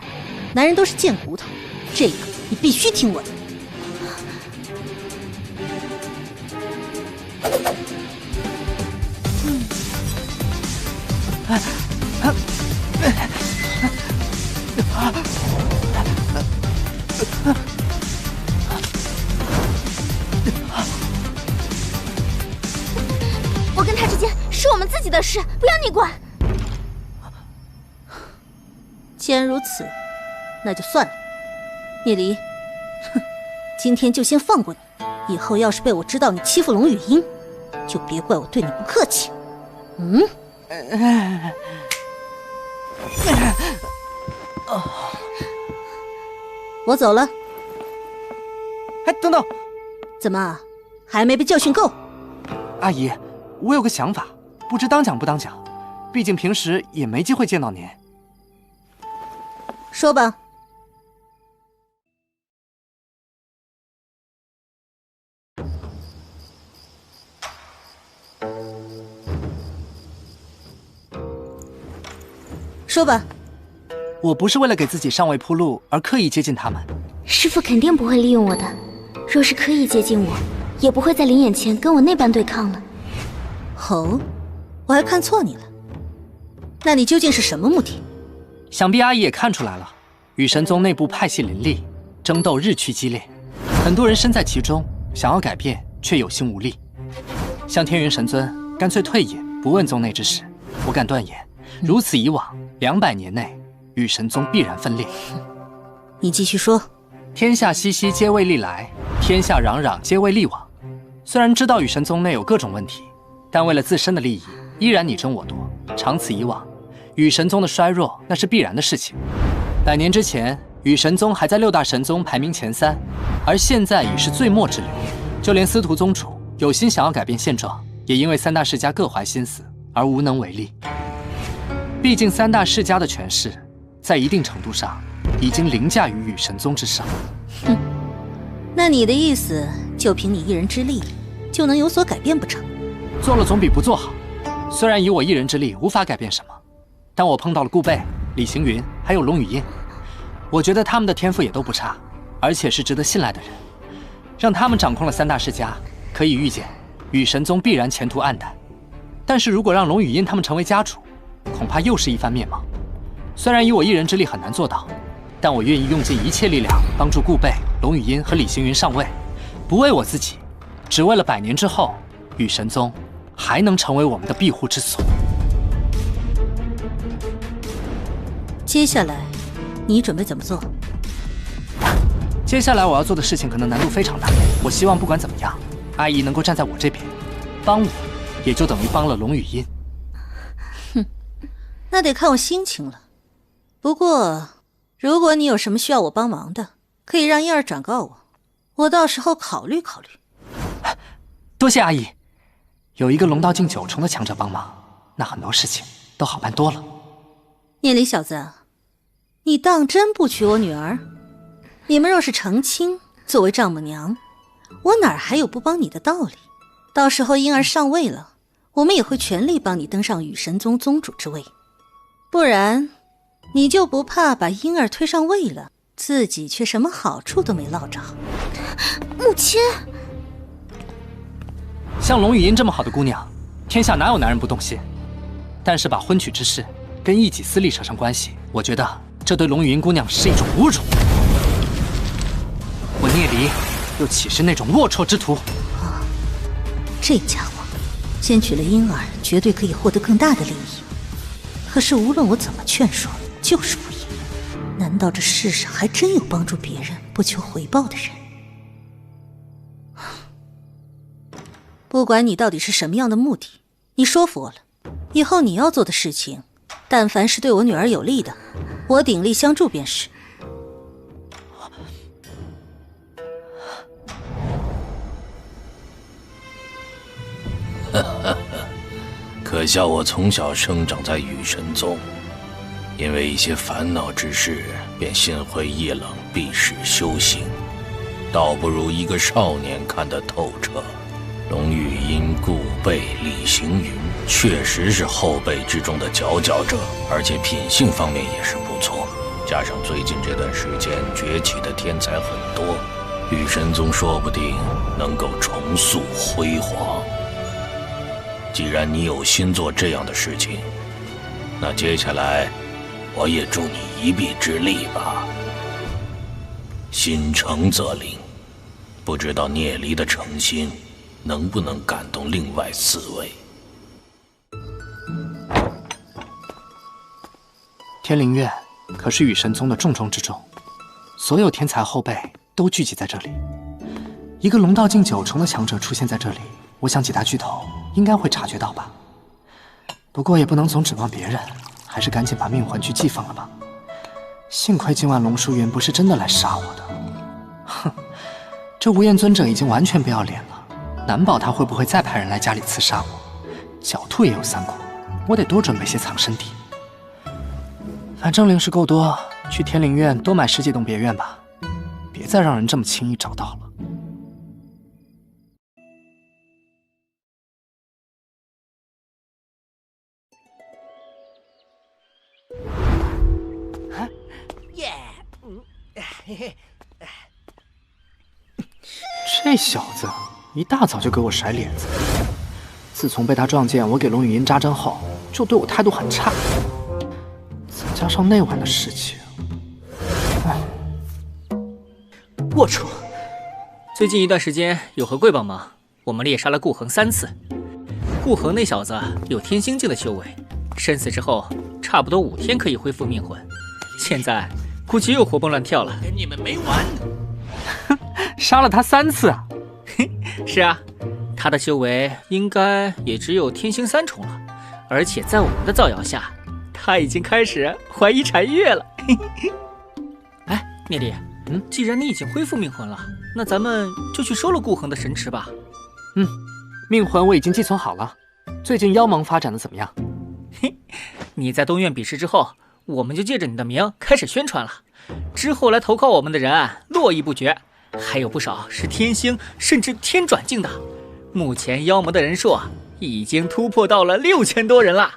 男人都是贱骨头，这个你必须听我的。我跟他之间是我们自己的事，不要你管。既然如此，那就算了。聂离，哼，今天就先放过你，以后要是被我知道你欺负龙语音，就别怪我对你不客气。我走了。哎，等等，怎么还没被教训够？阿姨，我有个想法，不知当讲不当讲，毕竟平时也没机会见到您。说吧。说吧。我不是为了给自己上位铺路而刻意接近他们。师父肯定不会利用我的，若是刻意接近我，也不会在临眼前跟我那般对抗了。哦，我还看错你了。那你究竟是什么目的？想必阿姨也看出来了，雨神宗内部派系林立，争斗日趋激烈，很多人身在其中，想要改变却有心无力。像天元神尊干脆退隐，不问宗内之事。我敢断言，如此以往，200年内雨神宗必然分裂。你继续说。天下熙熙，皆为利来；天下攘攘，皆为利往。虽然知道雨神宗内有各种问题，但为了自身的利益，依然你争我夺。长此以往，雨神宗的衰弱那是必然的事情。100年之前，雨神宗还在6大神宗排名前3，而现在已是最末之流。就连司徒宗主有心想要改变现状，也因为3大世家各怀心思而无能为力。毕竟3大世家的权势，在一定程度上已经凌驾于雨神宗之上。哼，那你的意思，就凭你一人之力，就能有所改变不成？做了总比不做好。虽然以我一人之力无法改变什么，但我碰到了顾贝、李行云还有龙语音，我觉得他们的天赋也都不差，而且是值得信赖的人。让他们掌控了3大世家，可以预见雨神宗必然前途暗淡。但是如果让龙语音他们成为家主，恐怕又是一番面貌。虽然以我一人之力很难做到，但我愿意用尽一切力量帮助顾贝、龙语音和李行云上位，不为我自己，只为了100年之后，雨神宗还能成为我们的庇护之所。接下来，你准备怎么做？接下来我要做的事情可能难度非常大，我希望不管怎么样，阿姨能够站在我这边，帮我，也就等于帮了龙语音。哼，那得看我心情了。不过，如果你有什么需要我帮忙的，可以让燕儿转告我，我到时候考虑考虑。多谢阿姨，有一个龙道境9重的强者帮忙，那很多事情都好办多了。聂离小子，你当真不娶我女儿？你们若是成亲，作为丈母娘，我哪儿还有不帮你的道理？到时候婴儿上位了，我们也会全力帮你登上雨神宗宗主之位。不然，你就不怕把婴儿推上位了，自己却什么好处都没捞着？母亲，像龙语音这么好的姑娘，天下哪有男人不动心？但是把婚娶之事跟一己私利扯上关系，我觉得这对龙语音姑娘是一种侮辱。我聂离又岂是那种龌龊之徒？这家伙先娶了婴儿，绝对可以获得更大的利益。可是无论我怎么劝说，就是不依。难道这世上还真有帮助别人不求回报的人？不管你到底是什么样的目的，你说服我了。以后你要做的事情，但凡是对我女儿有利的，我鼎力相助便是。可笑我从小生长在雨神宗，因为一些烦恼之事，便心灰意冷，避世修行。倒不如一个少年看得透彻。龙语音、顾贝、李行云确实是后辈之中的佼佼者，而且品性方面也是不错。加上最近这段时间崛起的天才很多，雨神宗说不定能够重塑辉煌。既然你有心做这样的事情，那接下来我也助你一臂之力吧。心诚则灵，不知道聂离的诚心能不能感动另外4位。天灵院可是雨神宗的重中之重，所有天才后辈都聚集在这里。一个龙道境9重的强者出现在这里，我想几大巨头应该会察觉到吧。不过也不能总指望别人，还是赶紧把命魂去寄放了吧。幸亏今晚龙书云不是真的来杀我的。哼，这无厌尊者已经完全不要脸了，难保他会不会再派人来家里刺杀我。狡兔也有3窟，我得多准备些藏身地。反正灵石够多，去天灵院多买10几栋别院吧，别再让人这么轻易找到了。这小子一大早就给我甩脸子。自从被他撞见我给龙语音扎针后，就对我态度很差。再加上那晚的事情，龌龊！最近一段时间有何贵帮忙，我们猎杀了顾恒3次。顾恒那小子有天星境的修为，身死之后差不多5天可以恢复命魂，现在估计又活蹦乱跳了。跟你们没完！杀了他3次啊！是啊，他的修为应该也只有天星3重了，而且在我们的造谣下，他已经开始怀疑禅月了。哎，聂离，既然你已经恢复命魂了，那咱们就去收了顾恒的神池吧。命魂我已经寄存好了。最近妖盟发展的怎么样？你在东院比试之后，我们就借着你的名开始宣传了，之后来投靠我们的人络绎不绝，还有不少是天星甚至天转境的。目前妖盟的人数已经突破到了6000多人了。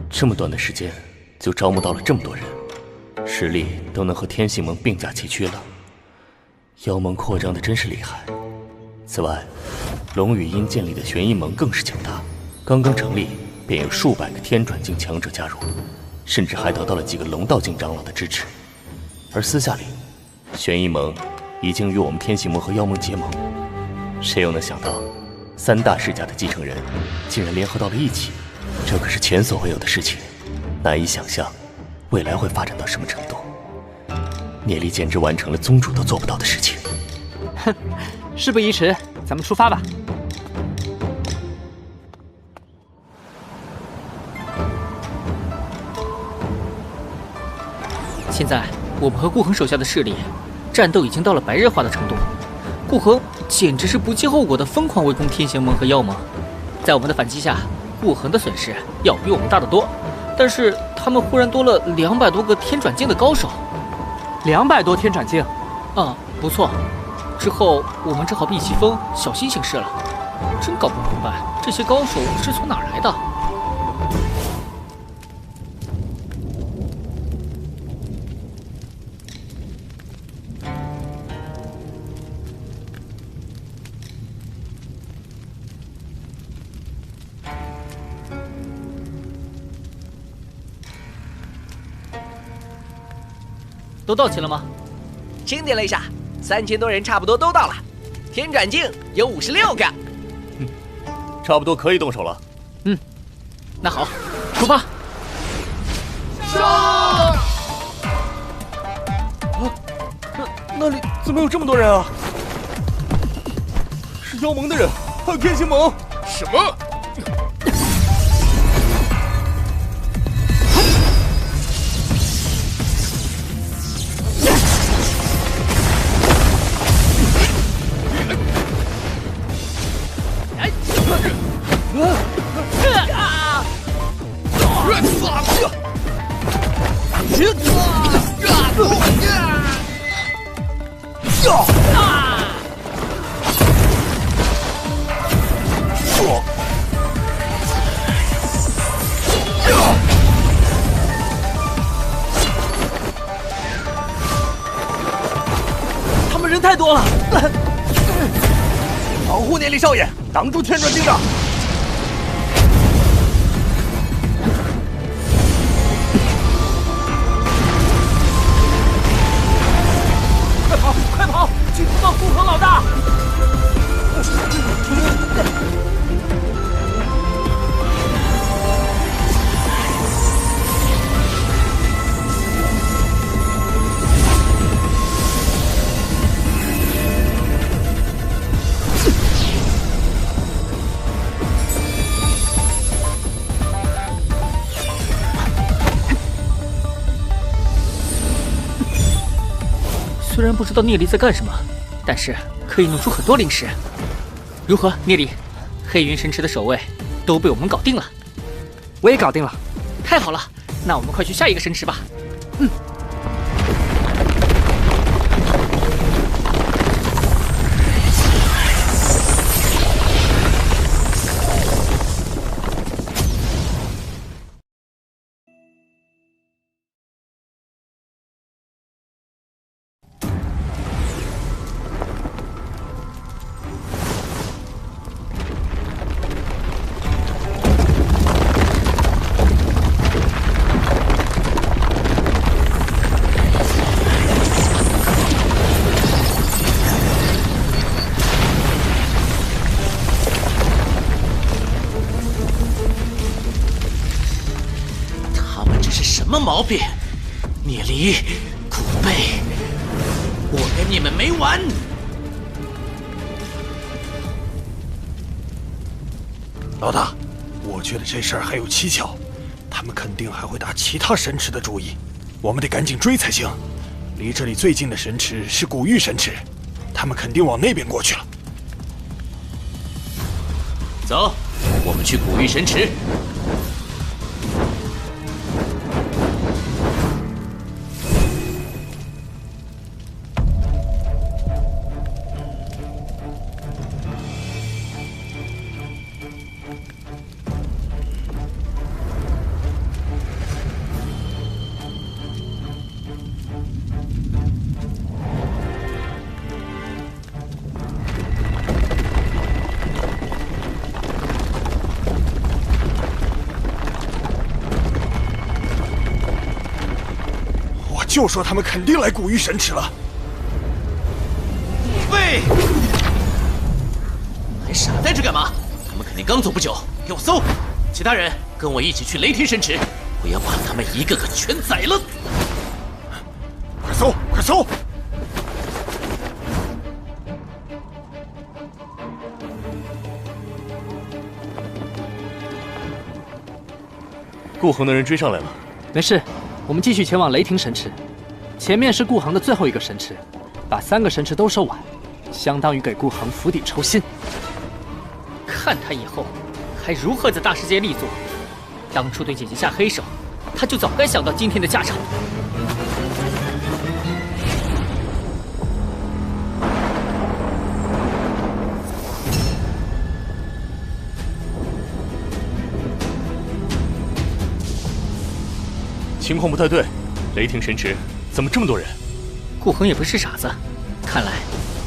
这么短的时间就招募到了这么多人，实力都能和天行盟并驾齐驱了。妖盟扩张的真是厉害。此外，龙语音建立的玄阴盟更是强大，刚刚成立便有数百个天转境强者加入，甚至还得到了几个龙道境长老的支持。而私下里，玄阴盟已经与我们天行盟和妖盟结盟。谁又能想到，3大世家的继承人竟然联合到了一起，这可是前所未有的事情，难以想象未来会发展到什么程度。聂离简直完成了宗主都做不到的事情。哼，事不宜迟，咱们出发吧。现在我们和顾恒手下的势力，战斗已经到了白热化的程度。顾恒简直是不计后果的疯狂围攻天行盟和妖盟，在我们的反击下，顾恒的损失要比我们大得多。但是他们忽然多了200多个天转境的高手。200多天转境？不错。之后我们只好避其锋，小心行事了。真搞不明白这些高手是从哪儿来的。都到齐了吗？清点了一下，3000多人差不多都到了。天转境有56个，差不多可以动手了。那好，出发！上！那里怎么有这么多人啊？是妖盟的人，还有天行盟。什么？他们人太多了，保护聂离少爷，挡住天转境的。快跑！去通报顾恒老大！虽然不知道聂离在干什么，但是可以弄出很多灵石。如何，聂离？黑云神池的守卫都被我们搞定了。我也搞定了。太好了，那我们快去下一个神池吧。么毛病？聂离、古贝，我跟你们没完！老大，我觉得这事儿还有蹊跷，他们肯定还会打其他神池的主意，我们得赶紧追才行。离这里最近的神池是古玉神池，他们肯定往那边过去了。走，我们去古玉神池。就说他们肯定来古玉神池了。喂，还傻呆着干嘛？他们肯定刚走不久，给我搜！其他人跟我一起去雷霆神池，我要把他们一个个全宰了！快搜，快搜！顾恒的人追上来了，没事，我们继续前往雷霆神池。前面是顾恒的最后一个神池，把3个神池都收完，相当于给顾恒釜底抽薪。看他以后还如何在大世界立足。当初对姐姐下黑手，他就早该想到今天的下场。情况不太对，雷霆神池怎么这么多人？顾恒也不是傻子，看来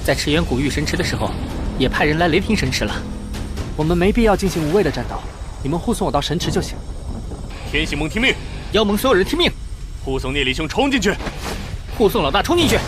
在驰援古玉神池的时候，也派人来雷霆神池了。我们没必要进行无谓的战斗，你们护送我到神池就行。天行盟听命，妖盟所有人听命，护送聂离兄冲进去，护送老大冲进去。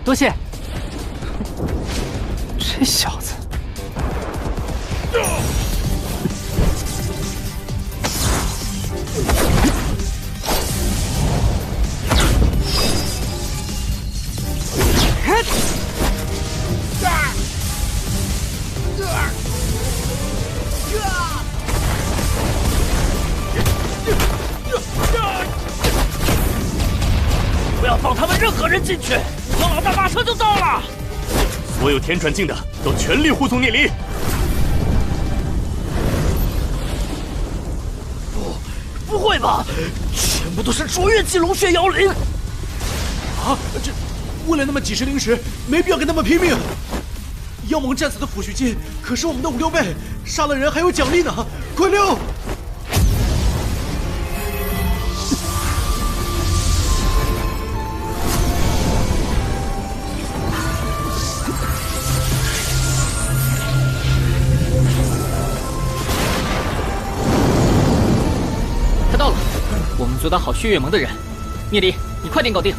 多谢。这小子，不要放他们任何人进去，我老大马上就到了。所有田转境的都全力护送聂离。不会吧？全部都是卓越级龙血妖灵！啊，这为了那么几十灵石，没必要跟他们拼命。妖盟战死的抚恤金可是我们的5、6倍，杀了人还有奖励呢！快溜！他到了，我们阻挡好血月盟的人。聂离，你快点搞定。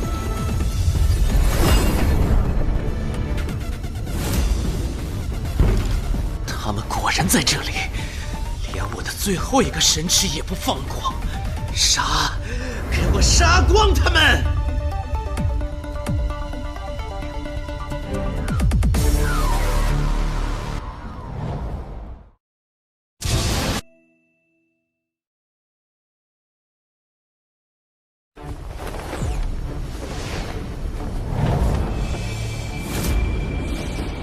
他们果然在这里，连我的最后一个神池也不放过，杀！给我杀光他们！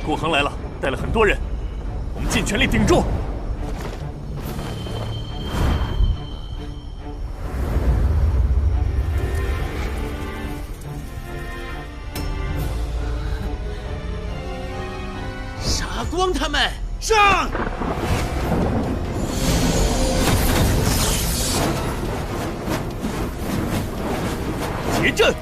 顾恒来了，带了很多人，我们尽全力顶住。光他们！上！结阵！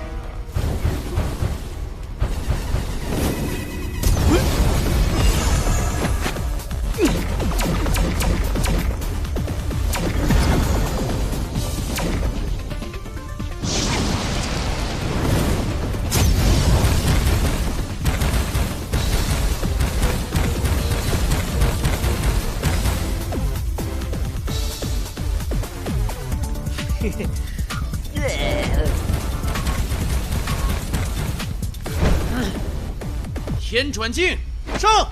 天转镜，上！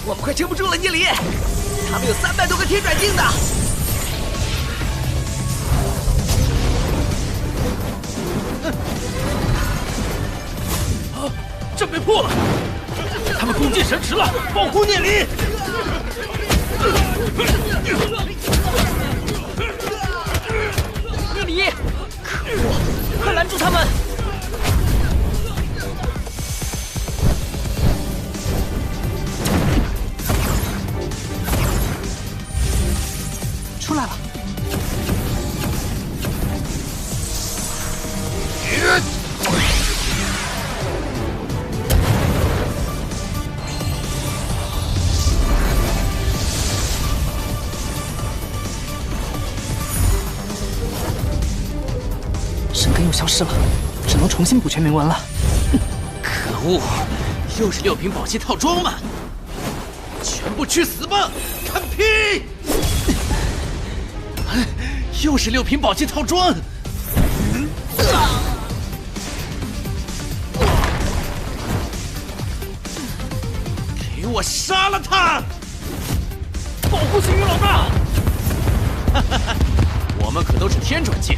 我们快撑不住了，聂离，他们有300多个天转镜的。阵被破了，他们攻进神池了，保护聂离！聂离，可恶，快拦住他们！出来了！神根又消失了，只能重新补全铭文了。可恶，又是6瓶宝器套装吗？全部去死吧！看屁！又是6瓶宝器套装。给我杀了他！保护星云老大！我们可都是天转界，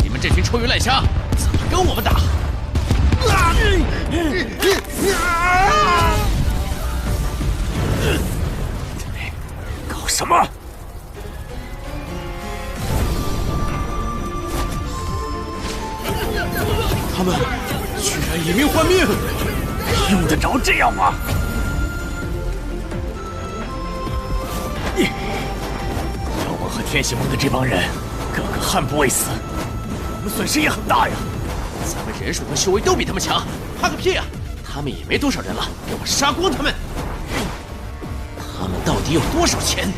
你们这群臭鱼烂虾怎么跟我们打？搞什么？他们居然以命换命，用得着这样吗？妖王和天血盟的这帮人，个个悍不畏死，我们损失也很大呀。咱们人数和修为都比他们强，怕个屁啊！他们也没多少人了，给我杀光他们！他们到底有多少钱？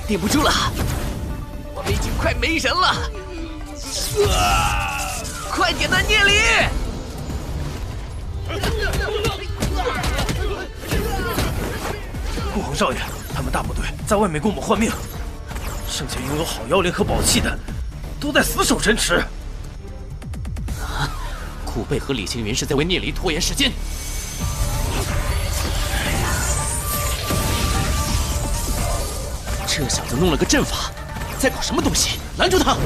顶不住了，我们已经快没人了！快点呐，聂离！顾皇少爷，他们大部队在外面跟我们换命，剩下拥有好妖灵和宝器的，都在死守神池。顾贝和李青云是在为聂离拖延时间。这小子弄了个阵法，在搞什么东西？拦住他！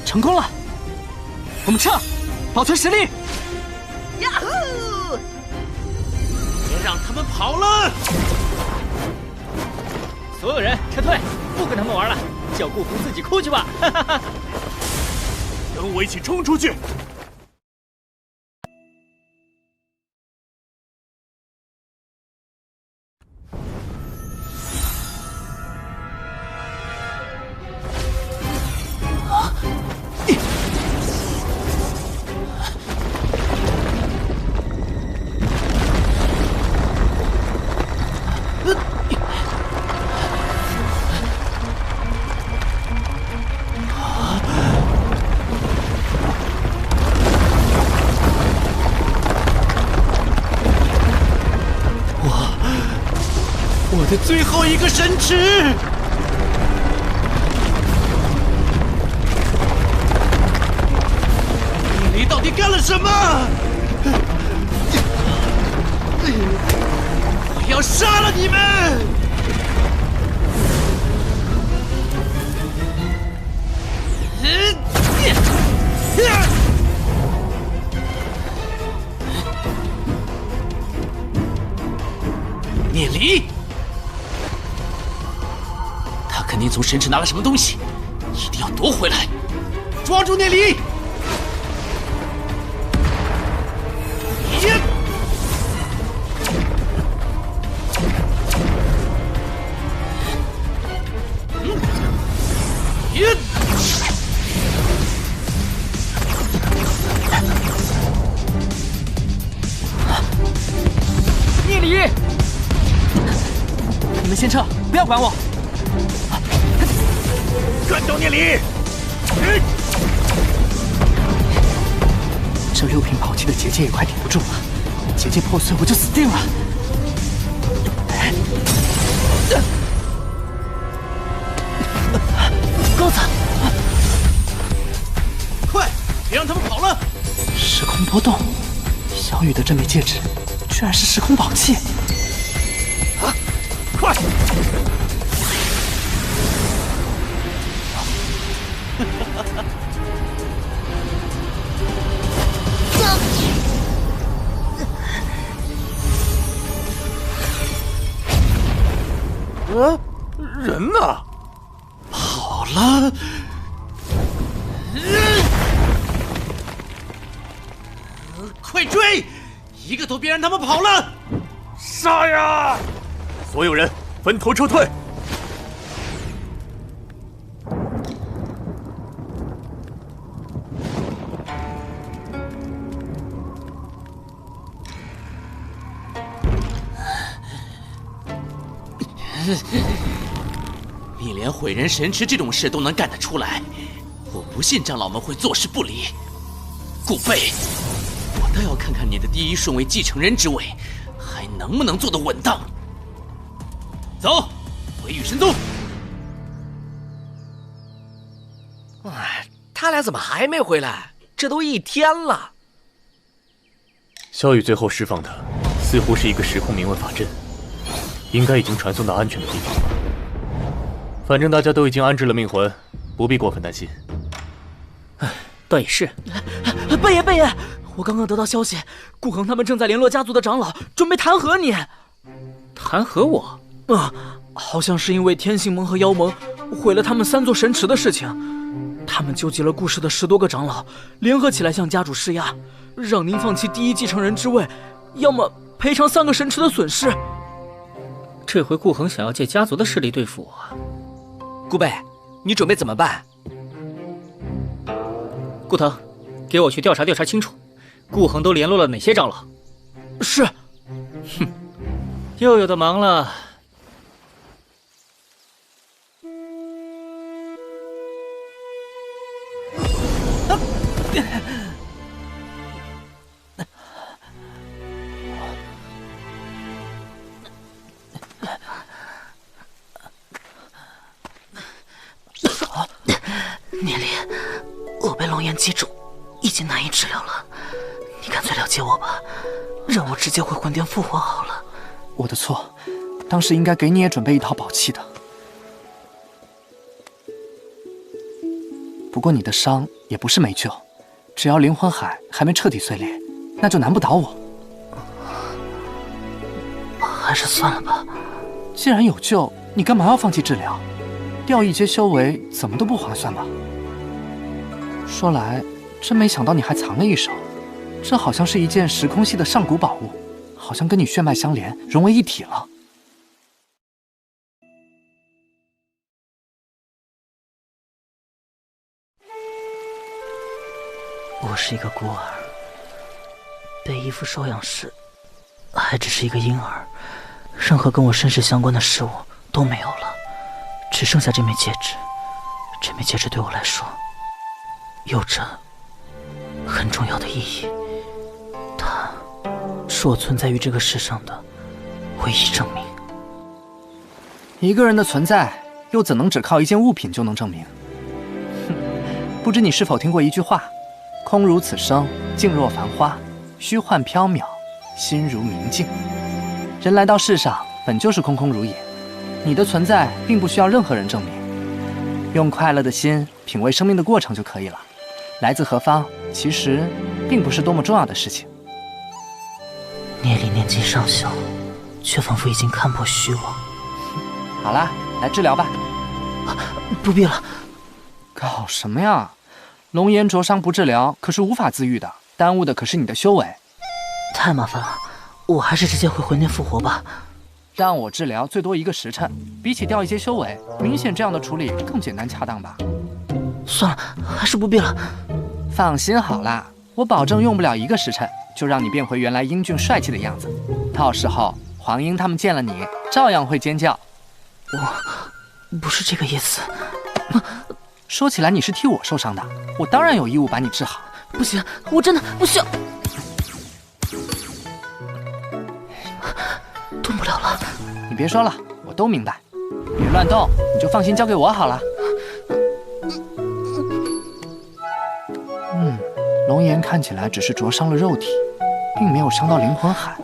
成功了，我们撤，保存实力。呀呼！别让他们跑了！所有人撤退，不跟他们玩了，叫顾鹏自己哭去吧！哈哈哈！跟我一起冲出去！我的最后一个神池！你到底干了什么？我要杀了你们！聂离，他肯定从神池拿了什么东西，一定要夺回来！抓住聂离！聂离，你们先撤，不要管我。干掉聂离！这6品宝器的结界也快顶不住了，结界破碎我就死定了。高子，快，别让他们跑了！时空波动，小雨的这枚戒指居然是时空宝器！啊，快！人呢？跑了！快追！一个都别让他们跑了！杀呀！所有人分头撤退！你连毁人神池这种事都能干得出来，我不信长老们会坐视不理。顾贝，我倒要看看你的第一顺位继承人之位还能不能做得稳当。走，回羽神宗。哎，他俩怎么还没回来？这都1天了。萧雨最后释放的似乎是一个时空铭文法阵，应该已经传送到安全的地方了。反正大家都已经安置了命魂，不必过分担心。倒也是。贝爷，贝爷，我刚刚得到消息，顾恒他们正在联络家族的长老，准备弹劾你。弹劾我？好像是因为天行盟和妖盟毁了他们3座神池的事情，他们纠集了顾氏的10多个长老，联合起来向家主施压，让您放弃第一继承人之位，要么赔偿3个神池的损失。这回顾恒想要借家族的势力对付我。顾贝，你准备怎么办？顾腾，给我去调查调查清楚，顾恒都联络了哪些长老？是。哼，又有的忙了。聂离，我被龙炎击中，已经难以治疗了。你干脆了结我吧，让我直接回魂殿复活好了。我的错，当时应该给你也准备一套宝器的。不过你的伤也不是没救，只要灵魂海还没彻底碎裂，那就难不倒我。还是算了吧。既然有救，你干嘛要放弃治疗？掉一阶修为怎么都不划算吧？说来，真没想到你还藏了一手，这好像是一件时空系的上古宝物，好像跟你血脉相连，融为一体了。我是一个孤儿，被义父收养时，还只是一个婴儿，任何跟我身世相关的事物都没有了，只剩下这枚戒指。这枚戒指对我来说，有着很重要的意义。它是我存在于这个世上的唯一证明。一个人的存在，又怎能只靠一件物品就能证明？哼，不知你是否听过一句话：空如此生，静若繁花，虚幻缥缈，心如明镜。人来到世上，本就是空空如也，你的存在并不需要任何人证明，用快乐的心品味生命的过程就可以了。来自何方，其实并不是多么重要的事情。聂离年纪尚小，却仿佛已经看破虚妄。好啦，来治疗吧。不必了。搞什么呀？龙颜灼伤不治疗，可是无法自愈的，耽误的可是你的修为。太麻烦了，我还是直接回魂殿复活吧。让我治疗最多1个时辰，比起掉一些修为，明显这样的处理更简单恰当吧。算了，还是不必了。放心好啦，我保证用不了1个时辰，就让你变回原来英俊帅气的样子。到时候黄英他们见了你，照样会尖叫。我不是这个意思。说起来你是替我受伤的，我当然有义务把你治好。不行，我真的不需要。动不了了。你别说了，我都明白。别乱动，你就放心交给我好了。龙颜看起来只是灼伤了肉体，并没有伤到灵魂海，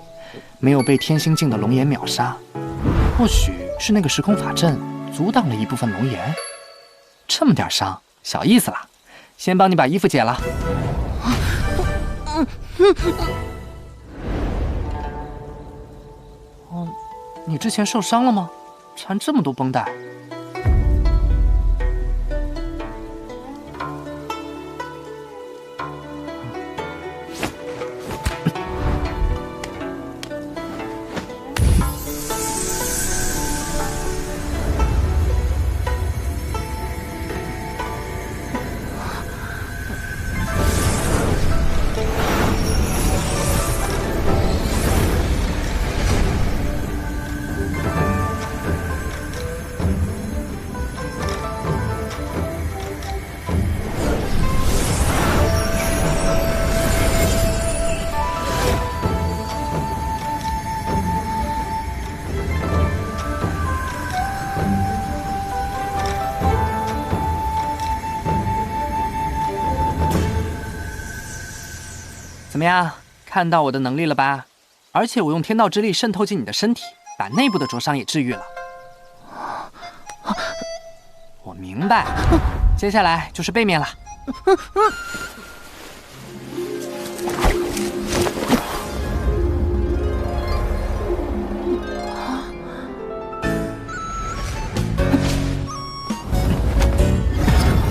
没有被天心境的龙颜秒杀。或许是那个时空法阵阻挡了一部分龙颜。这么点伤，小意思啦。先帮你把衣服解了。你之前受伤了吗？缠这么多绷带。怎么样，看到我的能力了吧？而且我用天道之力渗透进你的身体，把内部的灼伤也治愈了。我明白，接下来就是背面了。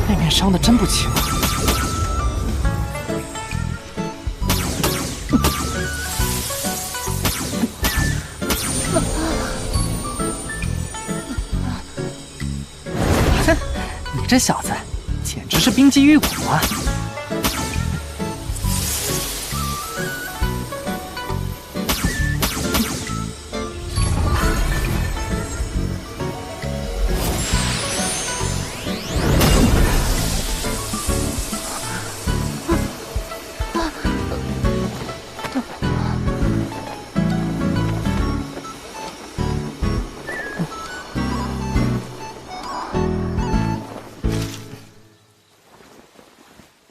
背面伤得真不轻啊。你这小子简直是冰肌玉骨啊！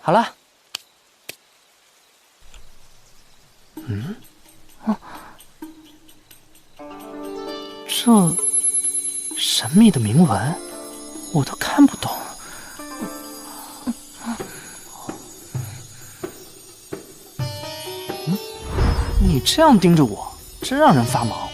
好了，这神秘的铭文我都看不懂。你这样盯着我，真让人发毛。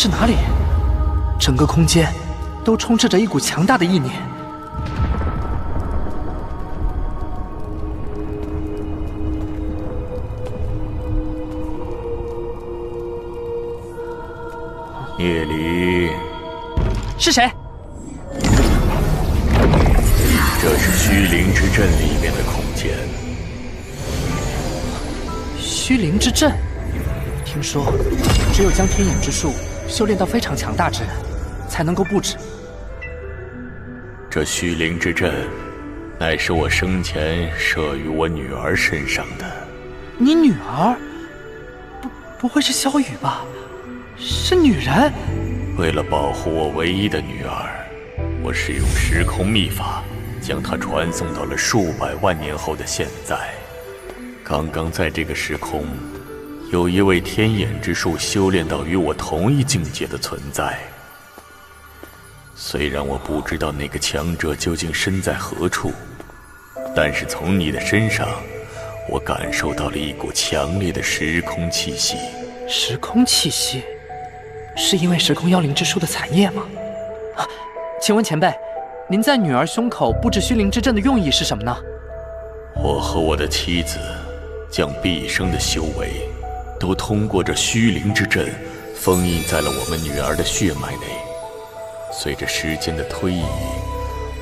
是哪里？整个空间都充斥着一股强大的意念。聂离，是谁？这是虚灵之阵里面的空间。虚灵之阵，听说只有将天眼之术修炼到非常强大之人，才能够布置。这虚灵之阵，乃是我生前设于我女儿身上的。你女儿？不会是萧雨吧？是女人？为了保护我唯一的女儿，我使用时空秘法，将她传送到了数百万年后的现在。刚刚在这个时空，有一位天眼之术修炼到与我同一境界的存在。虽然我不知道那个强者究竟身在何处，但是从你的身上，我感受到了一股强烈的时空气息。时空气息？是因为时空妖灵之术的残业吗？请问前辈，您在女儿胸口布置虚灵之阵的用意是什么呢？我和我的妻子将毕生的修为都通过这虚灵之阵封印在了我们女儿的血脉内。随着时间的推移，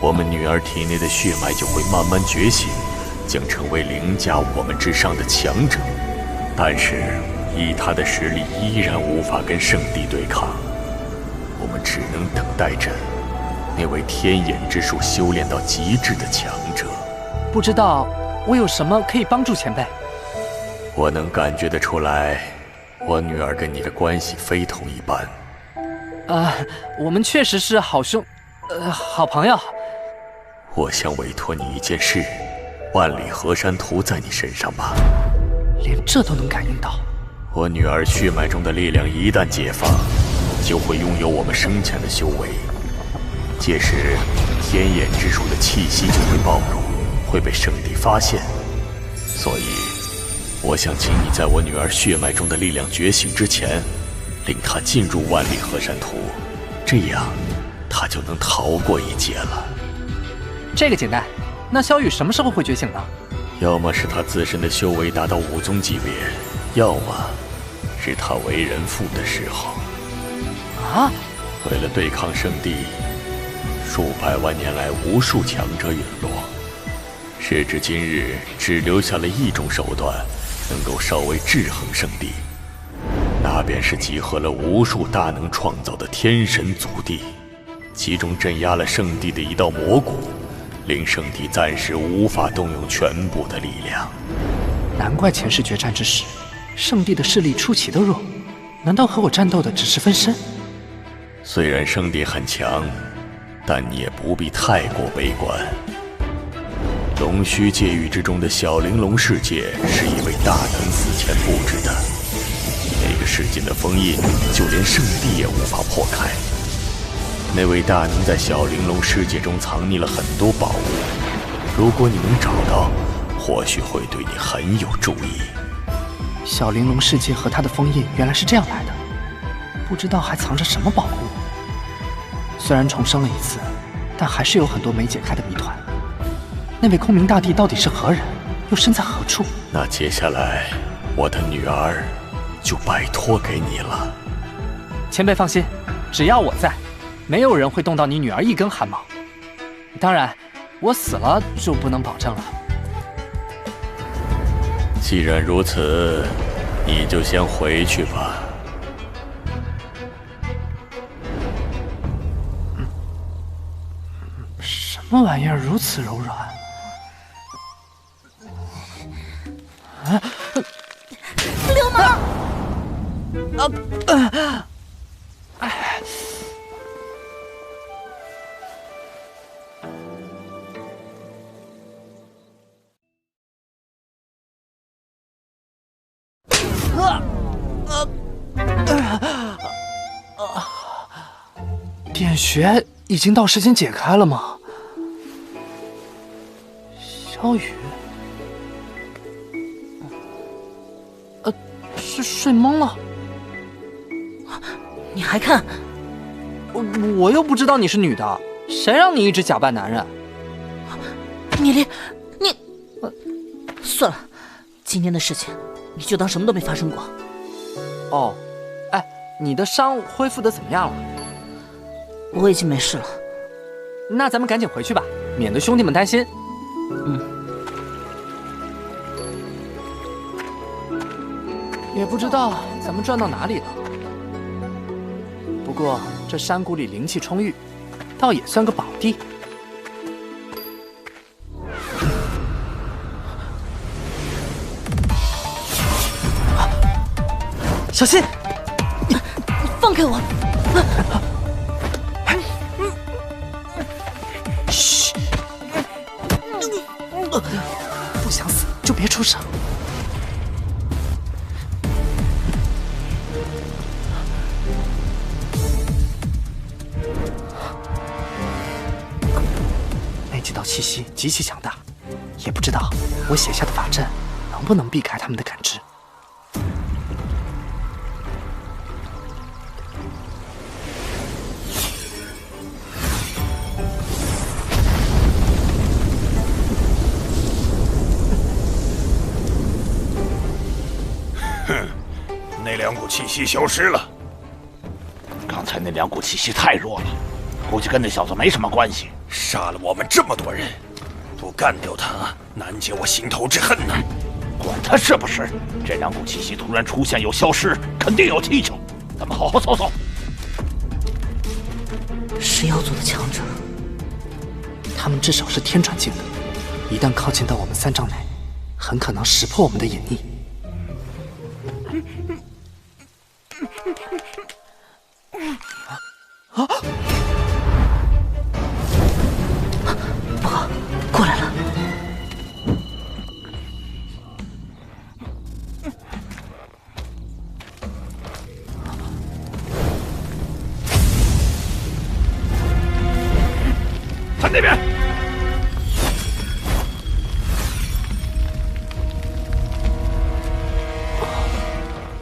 我们女儿体内的血脉就会慢慢觉醒，将成为凌驾我们之上的强者。但是以她的实力依然无法跟圣帝对抗，我们只能等待着那位天眼之术修炼到极致的强者。不知道我有什么可以帮助前辈？我能感觉得出来，我女儿跟你的关系非同一般。我们确实是好朋友。我想委托你一件事，万里河山图在你身上吧。连这都能感应到？我女儿血脉中的力量一旦解放，就会拥有我们生前的修为。届时，天眼之术的气息就会暴露，会被圣帝发现。所以，我想请你在我女儿血脉中的力量觉醒之前，令她进入万里河山图，这样她就能逃过一劫了。这个简单。那萧雨什么时候会觉醒呢？要么是她自身的修为达到5宗级别，要么是她为人父的时候。啊！为了对抗圣帝，数百万年来无数强者陨落，时至今日，只留下了一种手段，能够稍微制衡圣帝，那便是集合了无数大能创造的天神祖地，其中镇压了圣帝的一道魔骨，令圣帝暂时无法动用全部的力量。难怪前世决战之时，圣帝的势力出奇的弱，难道和我战斗的只是分身？虽然圣帝很强，但你也不必太过悲观。龙须界域之中的小玲珑世界是一位大能死前布置的，那个世界的封印就连圣帝也无法破开。那位大能在小玲珑世界中藏匿了很多宝物，如果你能找到，或许会对你很有助益。小玲珑世界和它的封印原来是这样来的，不知道还藏着什么宝物。虽然重生了一次，但还是有很多没解开的谜团。那位空明大帝到底是何人，又身在何处？那接下来，我的女儿就拜托给你了。前辈放心，只要我在，没有人会动到你女儿一根汗毛。当然，我死了就不能保证了。既然如此，你就先回去吧。什么玩意儿如此柔软？流氓！点穴已经到时间解开了吗？萧雨，是睡懵了。你还看？我又不知道你是女的，谁让你一直假扮男人？聂离，你……算了，今天的事情你就当什么都没发生过。哦，哎，你的伤恢复的怎么样了？我已经没事了。那咱们赶紧回去吧，免得兄弟们担心。也不知道咱们转到哪里了。不过这山谷里灵气充裕，倒也算个宝地。小心！你放开我！嘘！不想死就别出声。那几道气息极其强大，也不知道我写下的法阵能不能避开他们的感知。那两股气息消失了。刚才那两股气息太弱了，估计跟那小子没什么关系。杀了我们这么多人，不干掉他，难解我心头之恨呐！管他是不是，这两股气息突然出现又消失，肯定有蹊跷。咱们好好搜搜。是妖族的强者，他们至少是天转境的，一旦靠近到我们3丈内，很可能识破我们的隐匿。啊！不好，过来了！他那边。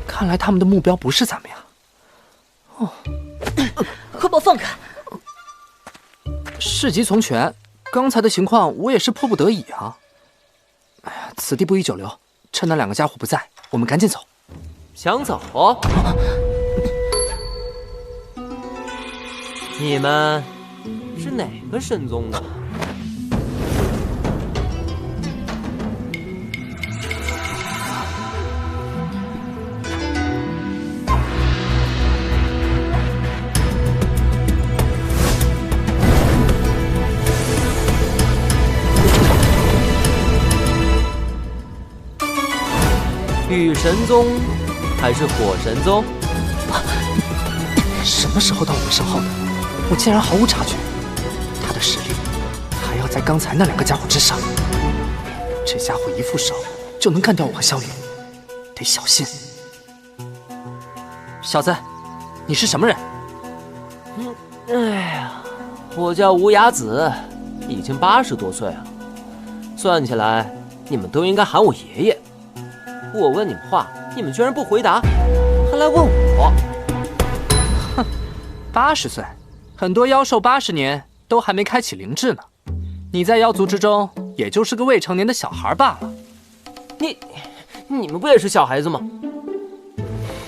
看来他们的目标不是咱们呀。哦，快把我放开！事急从权，刚才的情况我也是迫不得已啊。哎呀，此地不宜久留，趁那两个家伙不在，我们赶紧走。想走？你们是哪个神宗的？雨神宗还是火神宗？什么时候到我们身后的？我竟然毫无察觉。他的实力还要在刚才那两个家伙之上。这家伙一副手就能干掉我和萧云，得小心。小子，你是什么人？哎呀，我叫无崖子，已经80多岁了。算起来，你们都应该喊我爷爷。我问你们话，你们居然不回答，还来问我。哼，80岁，很多妖兽80年都还没开启灵智呢。你在妖族之中，也就是个未成年的小孩罢了。你们不也是小孩子吗？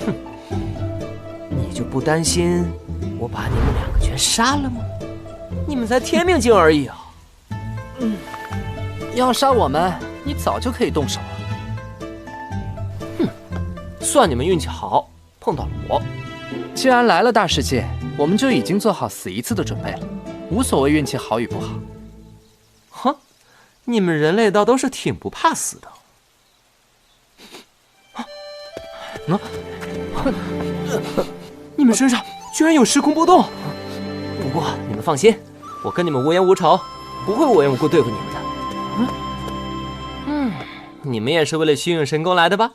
哼，你就不担心我把你们2个全杀了吗？你们才天命境而已啊！要杀我们，你早就可以动手了。算你们运气好，碰到了我。既然来了大世界，我们就已经做好死一次的准备了，无所谓运气好与不好。哼，你们人类倒都是挺不怕死的。你们身上居然有时空波动。不过你们放心，我跟你们无冤无仇，不会无缘无故对付你们的。你们也是为了虚影神功来的吧？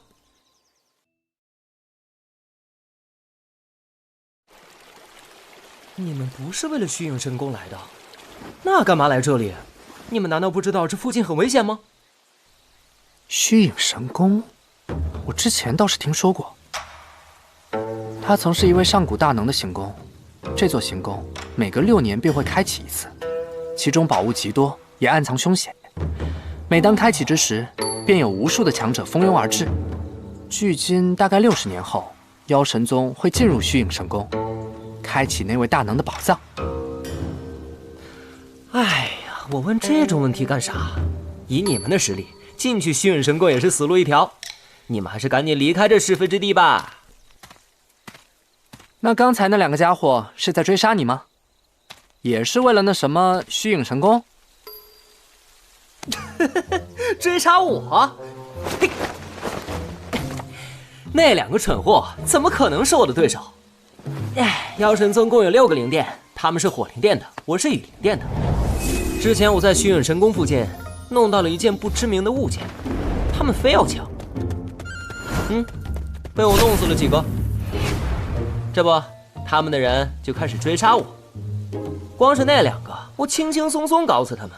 你们不是为了虚影神功来的，那干嘛来这里？你们难道不知道这附近很危险吗？虚影神功，我之前倒是听说过。他曾是一位上古大能的行宫，这座行宫每隔6年便会开启一次，其中宝物极多，也暗藏凶险。每当开启之时，便有无数的强者蜂拥而至。距今大概60年后，妖神宗会进入虚影神宫，开启那位大能的宝藏。哎呀，我问这种问题干啥？以你们的实力，进去虚影神宫也是死路一条。你们还是赶紧离开这是非之地吧。那刚才那2个家伙是在追杀你吗？也是为了那什么虚影神宫？追杀我？嘿，那2个蠢货怎么可能是我的对手？哎，妖神宗共有6个灵殿，他们是火灵殿的，我是雨灵殿的。之前我在虚影神宫附近弄到了一件不知名的物件，他们非要抢。被我弄死了几个。这不，他们的人就开始追杀我。光是那2个，我轻轻松松搞死他们。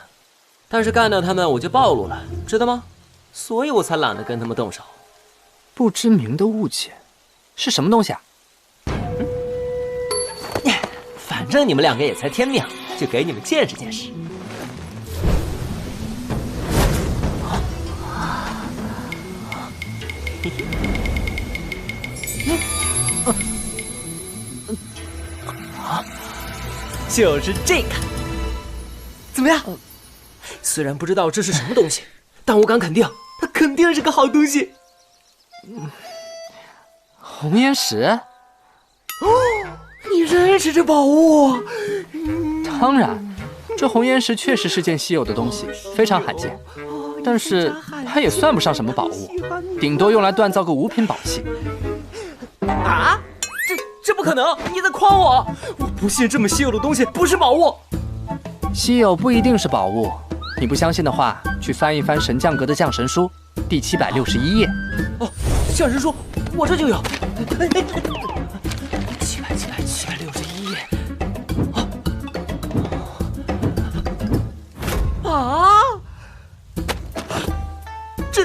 但是干掉他们我就暴露了，知道吗？所以我才懒得跟他们动手。不知名的物件是什么东西啊？反正你们2个也才天命，就给你们见识见识。就是这个，怎么样？虽然不知道这是什么东西，但我敢肯定，它肯定是个好东西。红岩石？哦，你认识这宝物？当然，这红岩石确实是件稀有的东西，非常罕见。但是它也算不上什么宝物，顶多用来锻造个5品宝器。啊？这不可能！你在诓我！我不信这么稀有的东西不是宝物。稀有不一定是宝物，你不相信的话，去翻一翻神将阁的降神书，第761页。哦，降神书，我这就有。761页。啊！这，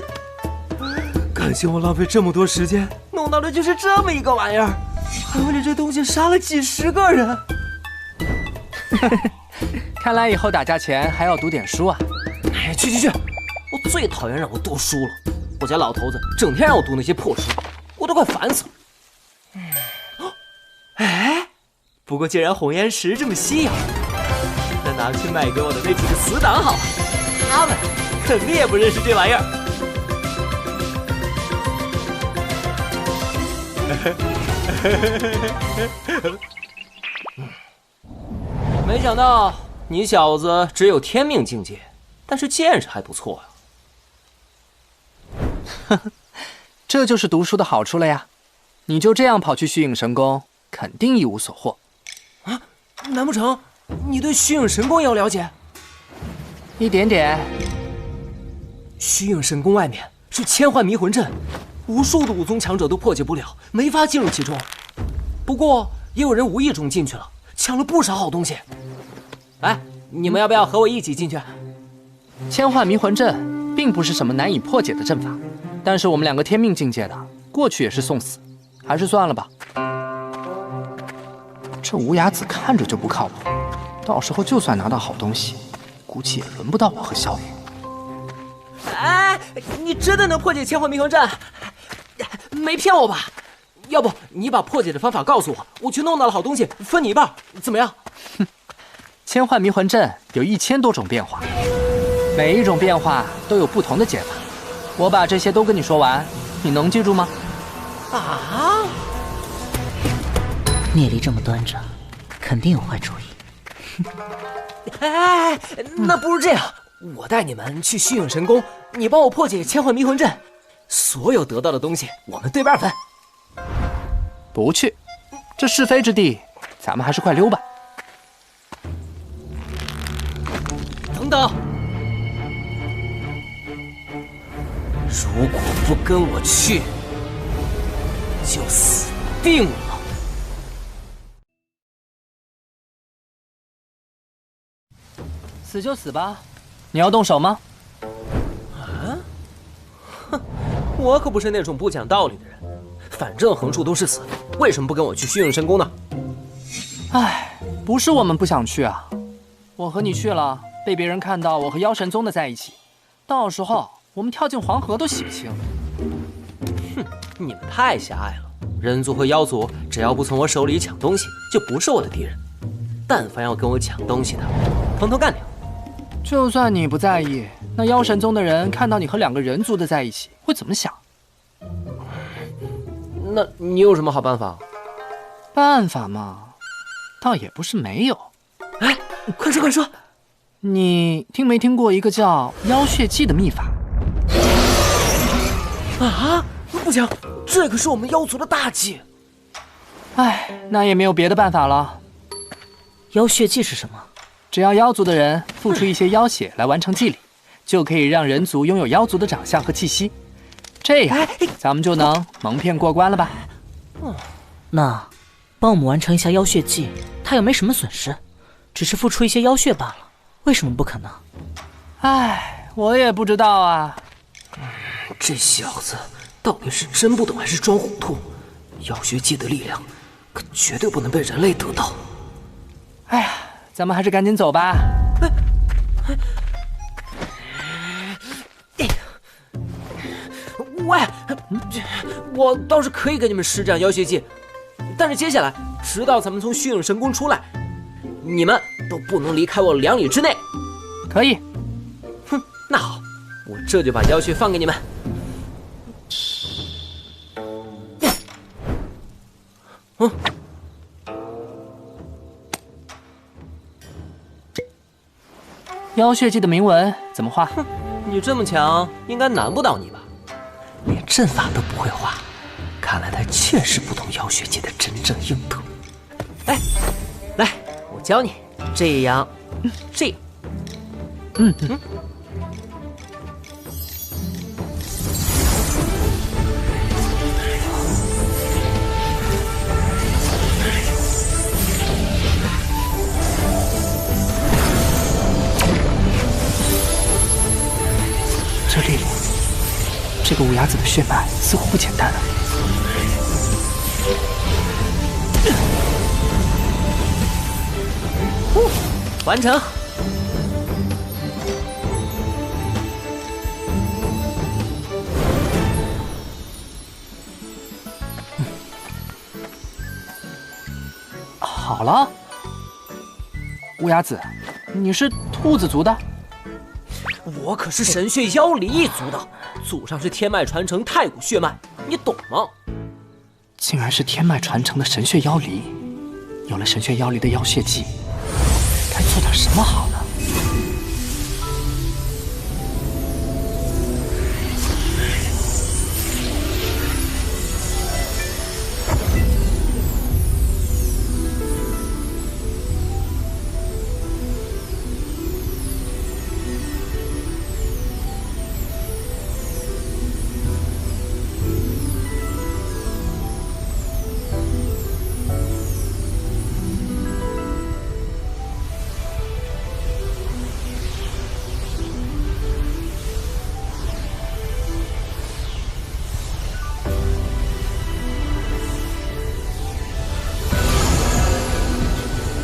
感情我浪费这么多时间，弄到的就是这么一个玩意儿。还为了这东西杀了几10个人。看来以后打架前还要读点书啊！哎，去！我最讨厌让我读书了。我家老头子整天让我读那些破书，我都快烦死了。哎，不过既然红岩石这么稀有，那拿去卖给我的那几个死党好了，他们肯定也不认识这玩意儿。没想到你小子只有天命境界，但是见识还不错呀。这就是读书的好处了呀！你就这样跑去虚影神宫，肯定一无所获。啊？难不成你对虚影神宫也有了解？一点点。虚影神宫外面是千幻迷魂阵，无数的武宗强者都破解不了，没法进入其中。不过也有人无意中进去了，抢了不少好东西。哎，你们要不要和我一起进去？千幻迷魂阵并不是什么难以破解的阵法，但是我们2个天命境界的过去也是送死，还是算了吧。这无崖子看着就不靠谱，到时候就算拿到好东西，估计也轮不到我和萧雨。哎，你真的能破解千幻迷魂阵？没骗我吧？要不你把破解的方法告诉我，我去弄到了好东西，分你一半，怎么样？千幻迷魂阵有1000多种变化，每一种变化都有不同的解法。我把这些都跟你说完，你能记住吗？啊！聂离这么端着，肯定有坏主意。哎，那不如这样，我带你们去虚影神宫，你帮我破解千幻迷魂阵，所有得到的东西我们对半分。不去，这是非之地，咱们还是快溜吧。等等，如果不跟我去，就死定了。死就死吧，你要动手吗？啊？哼，我可不是那种不讲道理的人。反正横竖都是死，为什么不跟我去虚影神宫呢？唉，不是我们不想去啊，我和你去了，被别人看到我和妖神宗的在一起，到时候我们跳进黄河都洗不清。哼，你们太狭隘了。人族和妖族只要不从我手里抢东西，就不是我的敌人。但凡要跟我抢东西的，统统干掉。就算你不在意，那妖神宗的人看到你和2个人族的在一起，会怎么想？那你有什么好办法？办法嘛，倒也不是没有。哎，快说快说！你听没听过一个叫妖血祭的秘法？啊，不行，这可是我们妖族的大忌。唉，那也没有别的办法了。妖血祭是什么？只要妖族的人付出一些妖血来完成祭礼，就可以让人族拥有妖族的长相和气息，这样咱们就能蒙骗过关了吧？那帮我们完成一下妖血祭，他又没什么损失，只是付出一些妖血罢了，为什么不可呢？唉，我也不知道啊。这小子到底是真不懂还是装糊涂？妖血祭的力量可绝对不能被人类得到。哎呀，咱们还是赶紧走吧。喂，我倒是可以给你们施展妖血祭，但是接下来直到咱们从虚影神宫出来，你们都不能离开我2里之内。可以。哼，那好，我这就把妖血放给你们。妖血祭的铭文怎么画？你这么强，应该难不倒你吧？连阵法都不会画，看来他确实不懂妖血祭的真正用途。哎，来，我教你，这样，这样，这力量，这个乌鸦子的血脉似乎不简单啊！完成。好了，乌鸦子，你是兔子族的？我可是神血妖离一族的，祖上是天脉传承太古血脉，你懂吗？竟然是天脉传承的神血妖离，有了神血妖离的妖血祭，该做点什么好呢？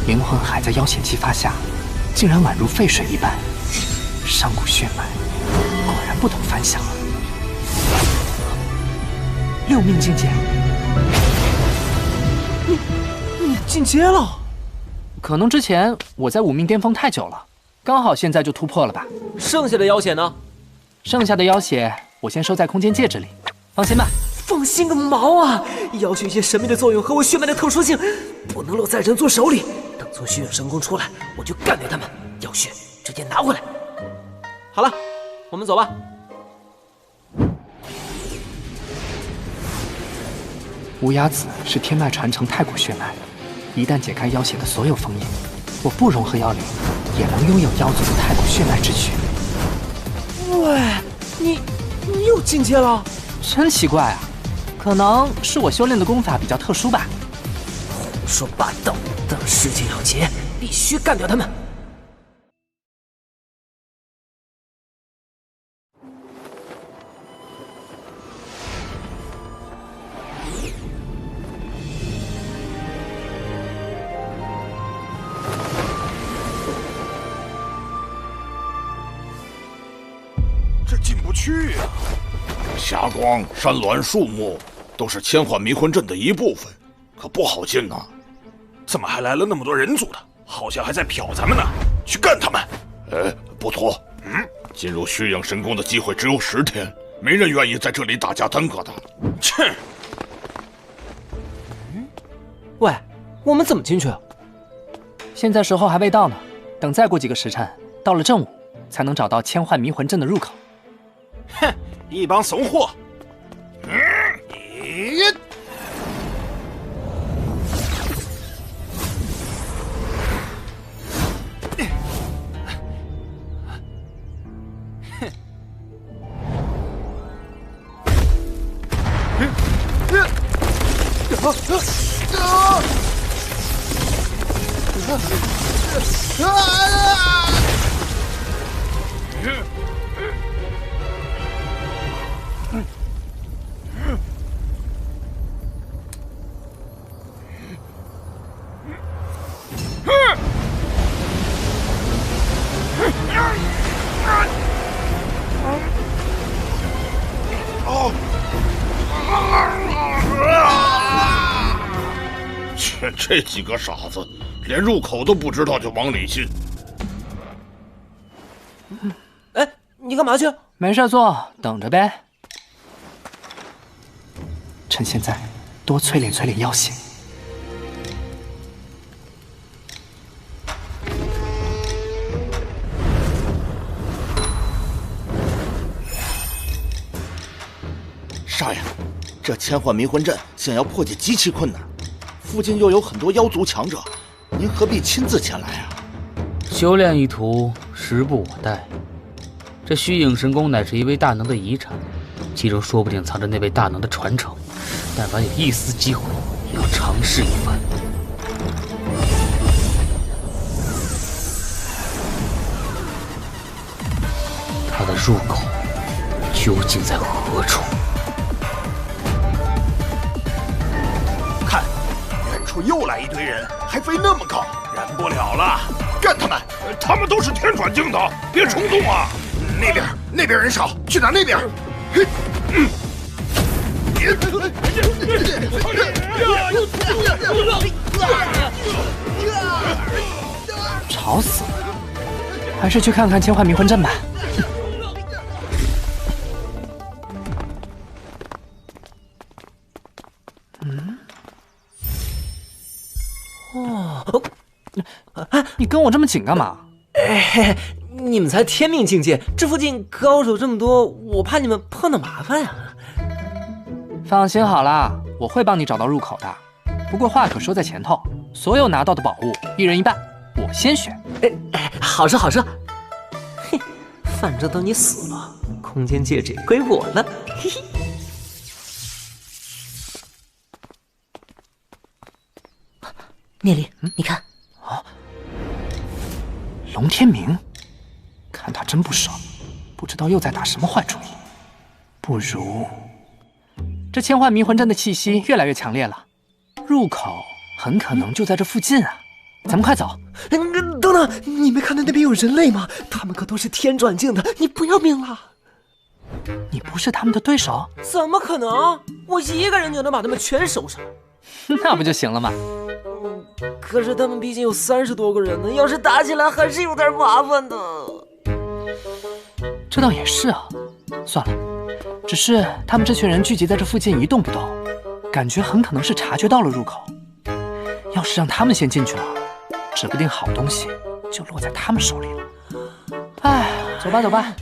灵魂海在妖血激发下，竟然宛如沸水一般，上古血脉果然不同凡响啊！6命境界，你进阶了？可能之前我在5命巅峰太久了，刚好现在就突破了吧。剩下的妖血呢？剩下的妖血我先收在空间戒指里，放心吧。放心个毛啊！妖血界神秘的作用和我血脉的特殊性，不能落在人族手里。等从虚影神宫出来，我就干掉他们，妖血直接拿回来。好了，我们走吧。乌鸦子是天脉传承太古血脉，一旦解开妖血的所有封印，我不融合妖灵，也能拥有妖族的太古血脉之躯。喂，你又进阶了？真奇怪啊！可能是我修炼的功法比较特殊吧。胡说八道！等世界要结，必须干掉他们！不去呀？霞光、山峦、树木都是千幻迷魂阵的一部分，可不好进呐。怎么还来了那么多人族的？好像还在瞟咱们呢，去干他们！哎，不妥，进入虚影神宫的机会只有10天，没人愿意在这里打架耽搁的。切！喂，我们怎么进去啊？现在时候还未到呢，等再过几个时辰，到了正午，才能找到千幻迷魂阵的入口。哼，一帮怂货！这几个傻子，连入口都不知道就往里进。哎，你干嘛去？没事做，等着呗。趁现在，多淬炼淬炼妖性。少爷，这千幻迷魂阵想要破解极其困难。附近又有很多妖族强者，您何必亲自前来啊？修炼一途，时不我待。这虚影神宫乃是一位大能的遗产，其中说不定藏着那位大能的传承。但凡有一丝机会，也要尝试一番。它的入口究竟在何处？看，远处又来一堆人，还飞那么高，忍不了了，干他们！他们都是天转境的，别冲动啊！那边人少，去打那边。吵死了！还是去看看千幻迷魂阵吧。你跟我这么紧干嘛？哎，你们才天命境界，这附近高手这么多，我怕你们碰到麻烦呀。放心好了，我会帮你找到入口的。不过话可说在前头，所有拿到的宝物一人一半，我先选。好说好说。嘿，反正等你死了，空间戒指也归我了。嘿嘿。聂离，你看。龙天明，看他真不爽，不知道又在打什么坏主意。不如，这千幻迷魂阵的气息越来越强烈了，入口很可能就在这附近啊！咱们快走。等等，你没看到那边有人类吗？他们可都是天转境的，你不要命了？你不是他们的对手？怎么可能？我一个人就能把他们全收拾了。那不就行了吗？可是他们毕竟有30多个人呢，要是打起来还是有点麻烦的。这倒也是啊，算了，只是他们这群人聚集在这附近一动不动，感觉很可能是察觉到了入口。要是让他们先进去了，指不定好东西就落在他们手里了。哎，走吧走吧。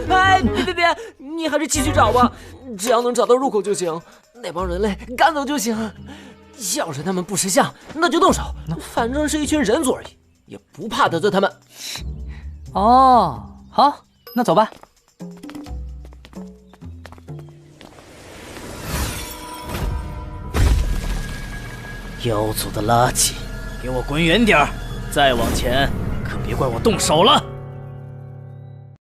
哎，别，你还是继续找吧，只要能找到入口就行。那帮人类赶走就行。要是他们不识相，那就动手，反正是一群人族而已，也不怕得罪他们。哦，好，那走吧。妖族的垃圾，给我滚远点儿！再往前，可别怪我动手了。